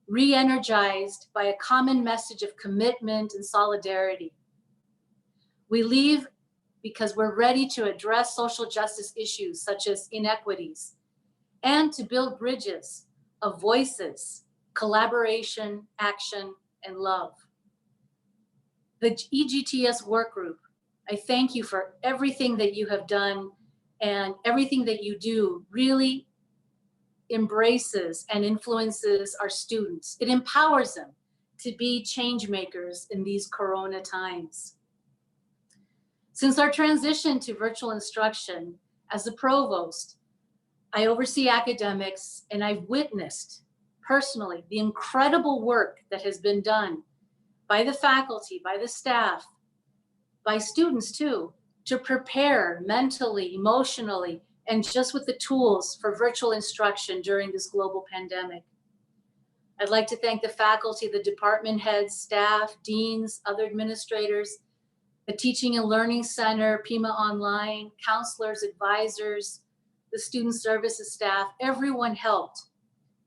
Speaker 5: re-energized by a common message of commitment and solidarity. We leave because we're ready to address social justice issues such as inequities, and to build bridges of voices, collaboration, action, and love. The EGTS work group, I thank you for everything that you have done, and everything that you do really embraces and influences our students. It empowers them to be change makers in these Corona times. Since our transition to virtual instruction, as the provost, I oversee academics, and I've witnessed personally the incredible work that has been done by the faculty, by the staff, by students too, to prepare mentally, emotionally, and just with the tools for virtual instruction during this global pandemic. I'd like to thank the faculty, the department heads, staff, deans, other administrators, the Teaching and Learning Center, Pima Online, counselors, advisors, the student services staff. Everyone helped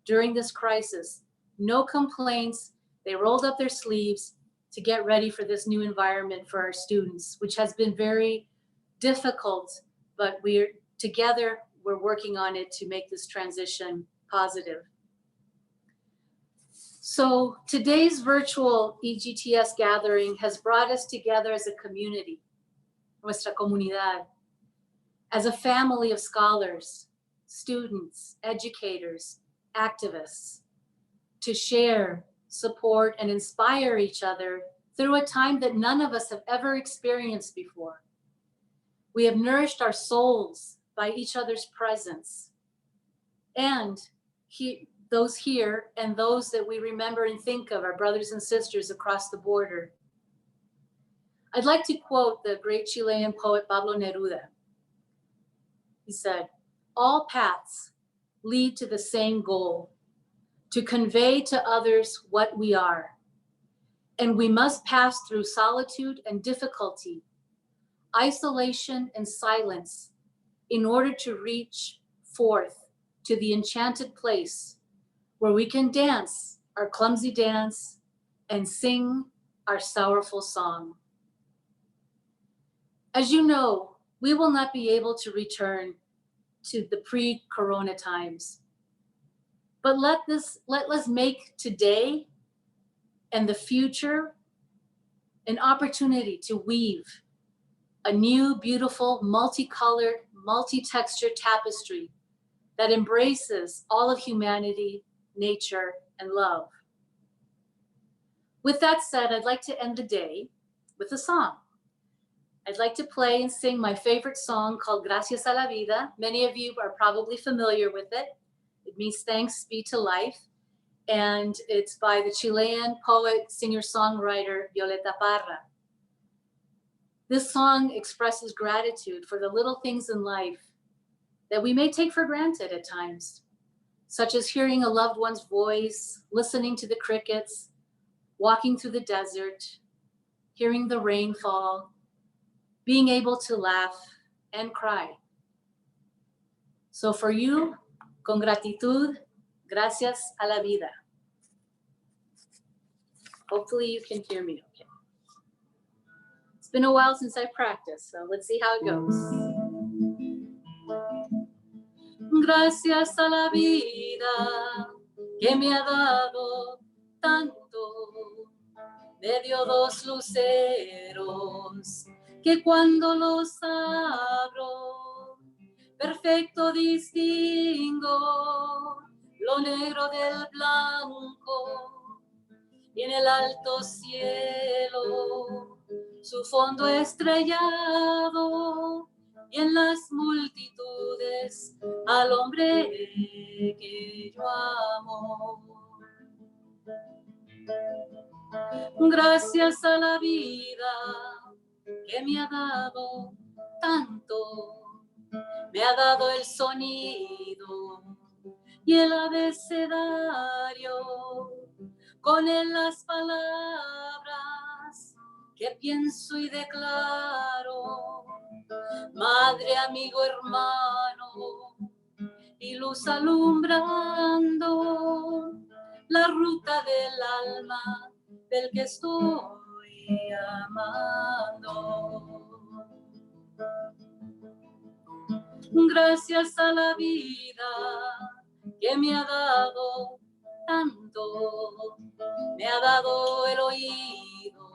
Speaker 5: during this crisis. No complaints. They rolled up their sleeves to get ready for this new environment for our students, which has been very difficult, but we're together, we're working on it to make this transition positive. So today's virtual EGTS gathering has brought us together as a community, nuestra comunidad, as a family of scholars, students, educators, activists, to share, support, and inspire each other through a time that none of us have ever experienced before. We have nourished our souls by each other's presence, and those here and those that we remember and think of, our brothers and sisters across the border. I'd like to quote the great Chilean poet Pablo Neruda. He said, "All paths lead to the same goal, to convey to others what we are. And we must pass through solitude and difficulty, isolation and silence, in order to reach forth to the enchanted place where we can dance our clumsy dance and sing our sorrowful song." As you know, we will not be able to return to the pre-corona times, but let us make today and the future an opportunity to weave a new, beautiful, multicolored, multi-textured tapestry that embraces all of humanity, nature, and love. With that said, I'd like to end the day with a song. I'd like to play and sing my favorite song called Gracias a la Vida. Many of you are probably familiar with it. It means thanks be to life. And it's by the Chilean poet, singer-songwriter, Violeta Parra. This song expresses gratitude for the little things in life that we may take for granted at times, such as hearing a loved one's voice, listening to the crickets, walking through the desert, hearing the rain fall, being able to laugh and cry. So for you, con gratitud, gracias a la vida. Hopefully you can hear me okay. It's been a while since I practiced, so let's see how it goes. Gracias a la vida que me ha dado tanto, me dio dos luceros que cuando los abro, perfecto distingo lo negro del blanco, y en el alto cielo su fondo estrellado, y en las multitudes al hombre que yo amo. Gracias a la vida que me ha dado tanto, me ha dado el sonido y el abecedario, con él las palabras que pienso y declaro. Madre, amigo, hermano, y luz alumbrando la ruta del alma del que estoy amando. Gracias a la vida que me ha dado tanto, me ha dado el oído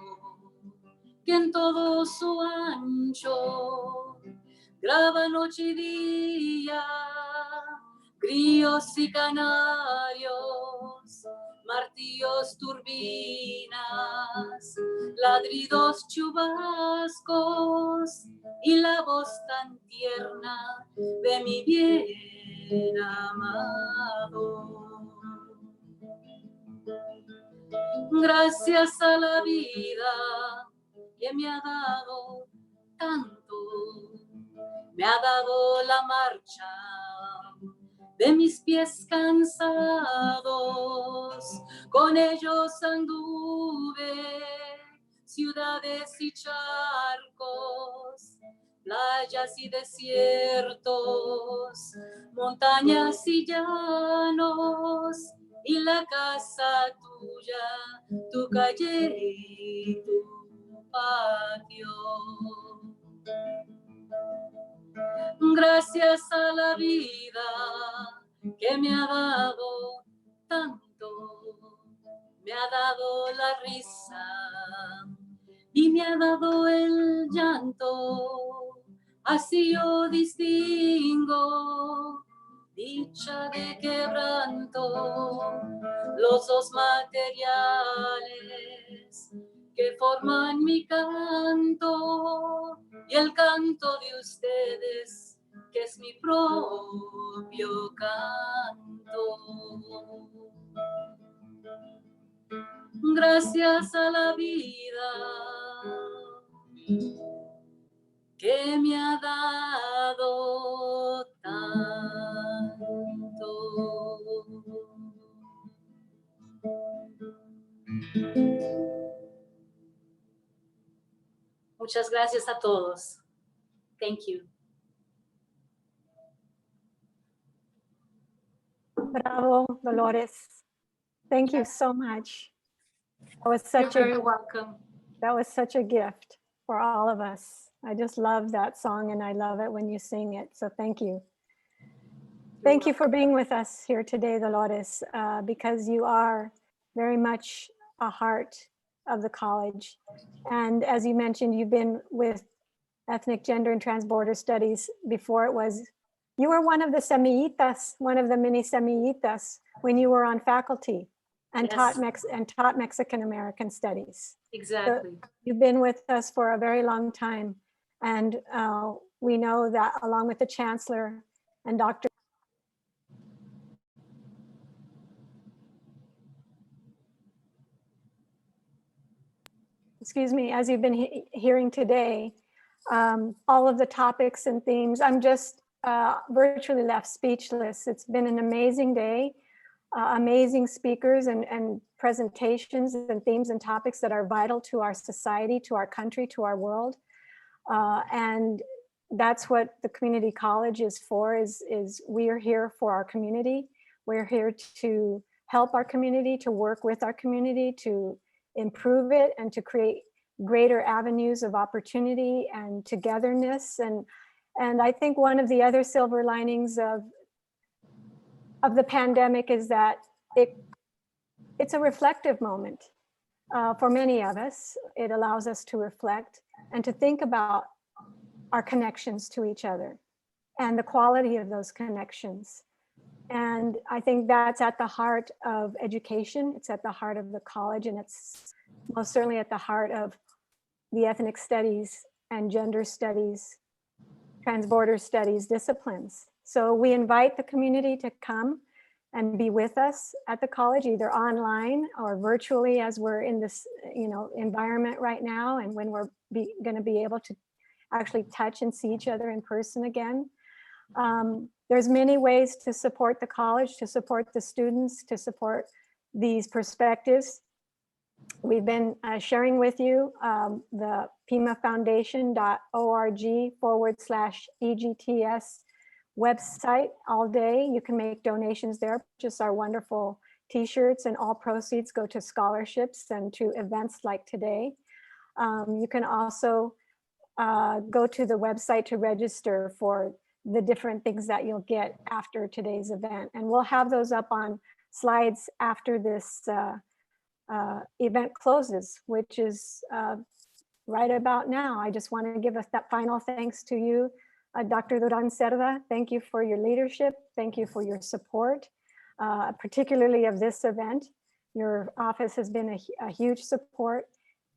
Speaker 5: que en todo su ancho graba noche y día, grillos y canarios, martillos, turbinas, ladridos, chubascos y la voz tan tierna de mi bien amado. Gracias a la vida que me ha dado tanto, me ha dado la marcha de mis pies cansados, con ellos anduve, ciudades y charcos, playas y desiertos, montañas y llanos, y la casa tuya, tu calle y tu patio. Gracias a la vida que me ha dado tanto, me ha dado la risa y me ha dado el llanto. Así yo distingo dicha de quebranto, los dos materiales que forman mi canto y el canto de ustedes, que es mi propio canto. Gracias a la vida que me ha dado tanto. Muchas gracias a todos. Thank you.
Speaker 2: Bravo, Dolores. Thank you so much. That was
Speaker 5: You're
Speaker 2: such
Speaker 5: very welcome.
Speaker 2: That was such a gift for all of us. I just love that song and I love it when you sing it. So thank you. Thank you for being with us here today, Dolores, because you are very much a heart of the college. And as you mentioned, you've been with ethnic, gender, and transborder studies before it was, you were one of the semillitas, one of the mini semillitas when you were on faculty and
Speaker 5: Yes.
Speaker 2: taught Mexican American studies.
Speaker 5: Exactly.
Speaker 2: So you've been with us for a very long time. And we know that along with the chancellor and Dr. Excuse me, as you've been hearing today, all of the topics and themes, I'm just virtually left speechless. It's been an amazing day, amazing speakers and presentations and themes and topics that are vital to our society, to our country, to our world. And that's what the community college is for, is we are here for our community. We're here to help our community, to work with our community, to improve it and to create greater avenues of opportunity and togetherness. And I think one of the other silver linings of the pandemic is that it's a reflective moment for many of us. It allows us to reflect and to think about our connections to each other and the quality of those connections. And I think that's at the heart of education. It's at the heart of the college, and it's most certainly at the heart of the ethnic studies and gender studies, transborder studies disciplines. So we invite the community to come and be with us at the college, either online or virtually, as we're in this environment right now, and when we're going to be able to actually touch and see each other in person again. There's many ways to support the college, to support the students, to support these perspectives. We've been sharing with you the pimafoundation.org/EGTS website all day. You can make donations there, just our wonderful t-shirts, and all proceeds go to scholarships and to events like today. You can also go to the website to register for the different things that you'll get after today's event. And we'll have those up on slides after this event closes, which is right about now. I just want to give that final thanks to you, Dr. Duran Cerda. Thank you for your leadership. Thank you for your support, particularly of this event. Your office has been a huge support.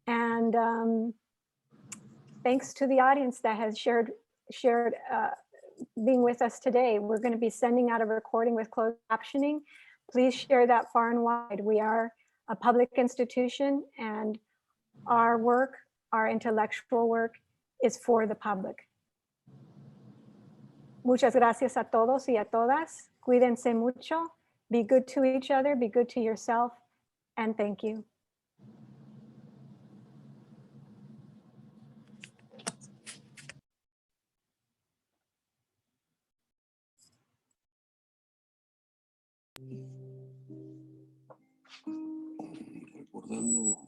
Speaker 2: And thanks to the audience that has shared being with us today. We're going to be sending out a recording with closed captioning. Please share that far and wide. We are a public institution, and our work, our intellectual work, is for the public. Muchas gracias a todos y a todas. Cuídense mucho. Be good to each other, be good to yourself, and thank you.
Speaker 1: Recordando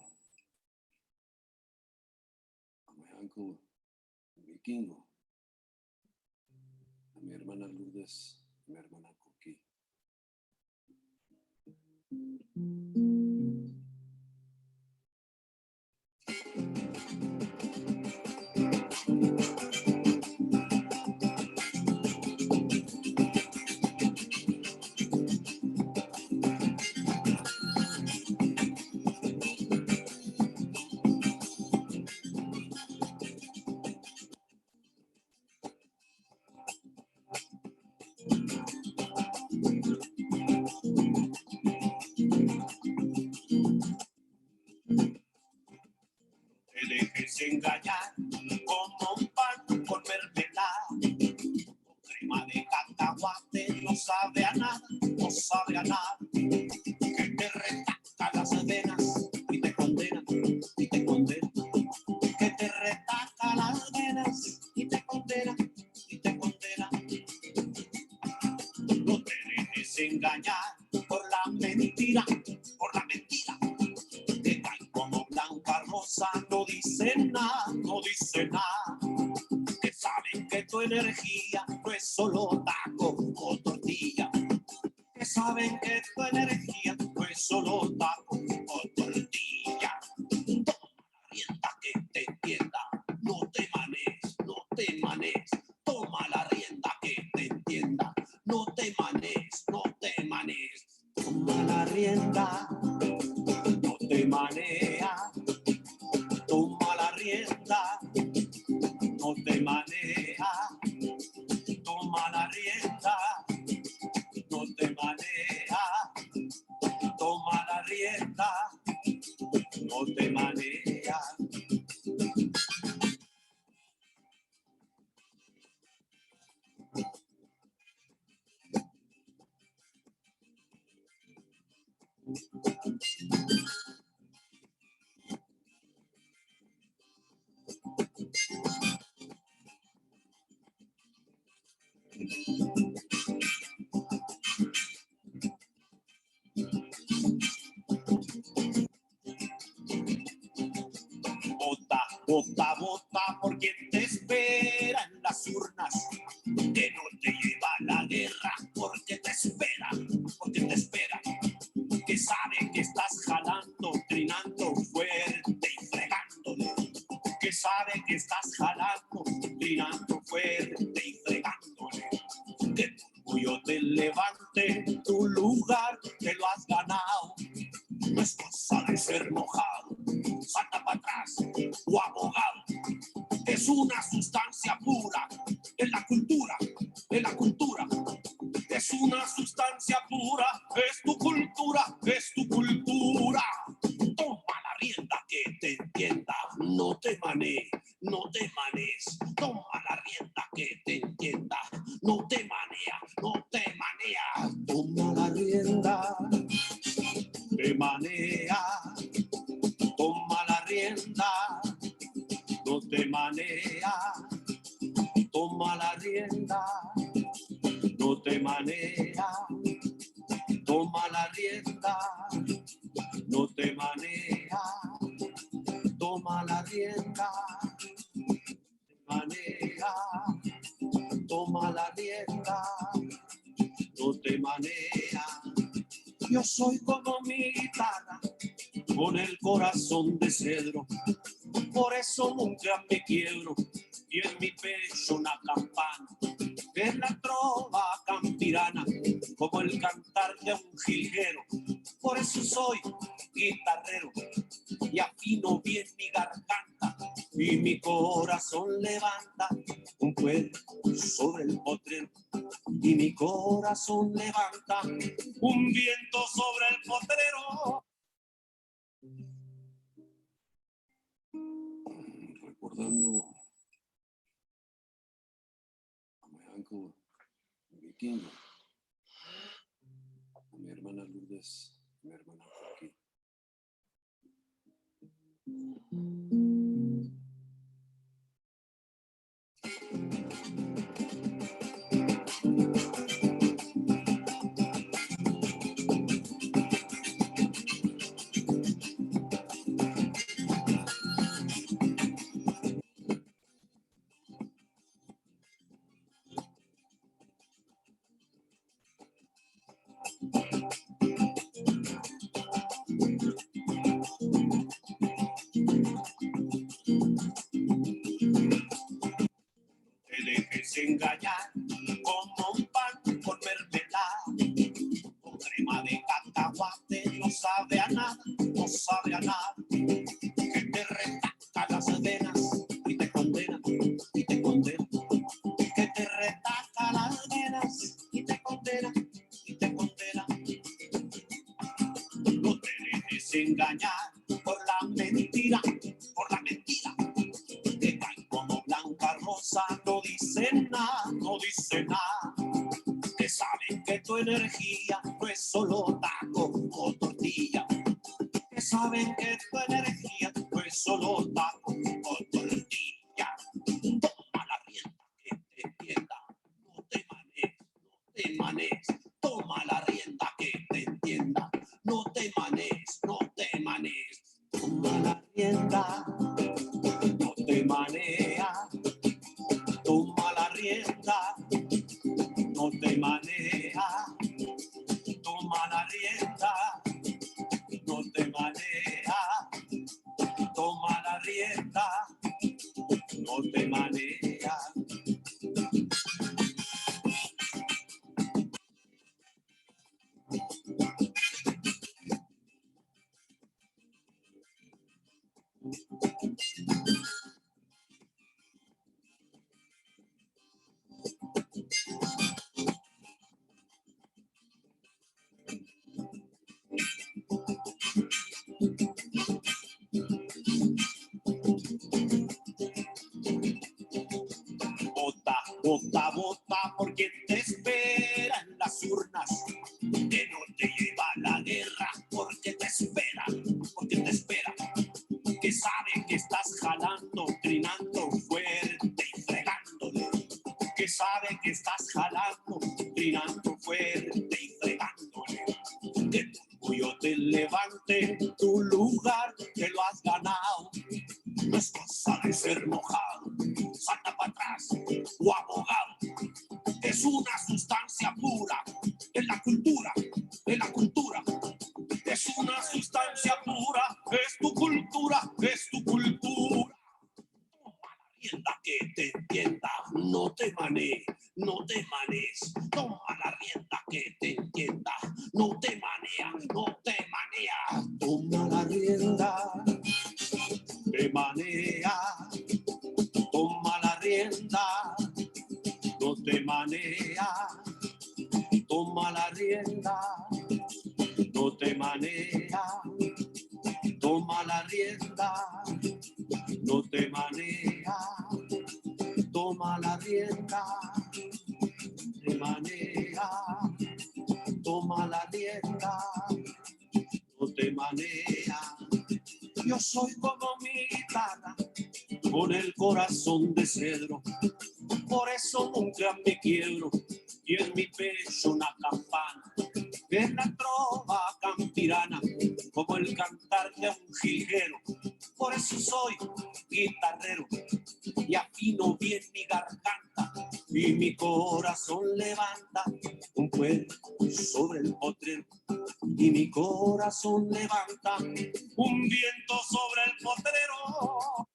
Speaker 1: a mi uncle Vikingo, a mi hermana Lourdes, a mi hermana Coqui. Te dejes engañar como un pan con mermelada, con crema de cacahuate, no sabe a nada, no sabe a nada, que te retaca las venas y te condena, y te condena, que te retaca las venas y te condena, y te condena. No te dejes engañar por la mentira, por la mentira. Que cae como blanca rosa, no dicen nada, no dicen nada. Que saben que tu energía no es solo taco o tortilla. Que saben que tu energía no es solo taco o tortilla. Toma la rienda que te entienda, no te manees, no te manees. Toma la rienda que te entienda, no te manees, no te manees. Toma la rienda. No te manea, toma la rienda, no te manea, toma la rienda, no te manea, toma la rienda, no te manea. Vota, vota, vota por quien te espera en las urnas, que no te lleva a la guerra, porque te espera, que sabe que estás jalando, trinando fuerte y fregándole, que sabe que estás jalando, trinando fuerte y fregándole, que tu orgullo te levante, tu lugar te lo has ganado. No es cosa de ser mojado, salta para atrás o abogado. Es una sustancia pura en la cultura, en la cultura. Es una sustancia pura, es tu cultura, es tu cultura. Toma la rienda que te entienda, no te manees, no te manees. Toma la rienda que te entienda, no te manea, no te manea. Toma la rienda. Te manea, toma la rienda, no te manea, toma la rienda, no te manea, toma la rienda, no te manea, toma la rienda, manea, toma la rienda, no te manea. Yo soy como mi guitarra, con el corazón de cedro, por eso nunca me quiebro, y en mi pecho una campana, que es la trova campirana, como el cantar de un jilguero, por eso soy guitarrero, y afino bien mi garganta, y mi corazón levanta un pueblo sobre el potrero, y mi corazón levanta un viento sobre el potrero. Recordando a mi uncle pequeño. A mi hermana Lourdes, mi hermana Joaquín. Te dejes engañar como un pan con mermelada, con crema de cacahuate, no sabe a nada, no sabe a nada, que te retaca las venas y te condena, y te condena, que te retaca las venas y te condena, y te condena. No te dejes engañar por la mentira, que cae como blanca rosa, no dicen nada, no dicen nada. Que saben que tu energía no es solo taco o tortilla. Que saben que tu energía no es solo taco o tortilla. Toma la rienda que te entienda, no te manejes, no te manejes. Toma la rienda que te entienda, no te manejes, no te manejes. Toma la rienda, no te manea. Toma la rienda, no te manea. Toma la rienda, no te manea. Toma la rienda, no te manea. Vota, vota, vota por quien te espera en las urnas, que no te lleva a la guerra porque te espera, que sabe que estás jalando, trinando fuerte y fregándole, que sabe que estás jalando, trinando fuerte y fregándole, que tu orgullo te levante, tu lugar que lo has ganado. No es cosa de ser mojado, salta para atrás o abogado. Es una sustancia pura en la cultura, en la cultura. Es una sustancia pura, es tu cultura, es tu cultura. Toma la rienda que te entienda, no te manees, no te manees. Toma la rienda que te entienda, no te manea, no te manea. Toma la rienda, te manea. Toma la rienda, no te manea. Toma la rienda, no te manea. Toma la rienda, no te manea. Toma la rienda, te manea. Toma la rienda, no te manea. Yo soy como mi guitarra, con el corazón de cedro, por eso nunca me quiebro, y en mi pecho una campana, es la trova campirana, como el cantar de un jilguero, por eso soy guitarrero, y afino bien mi garganta, y mi corazón levanta un pueblo sobre el potrero, y mi corazón levanta un viento sobre el potrero.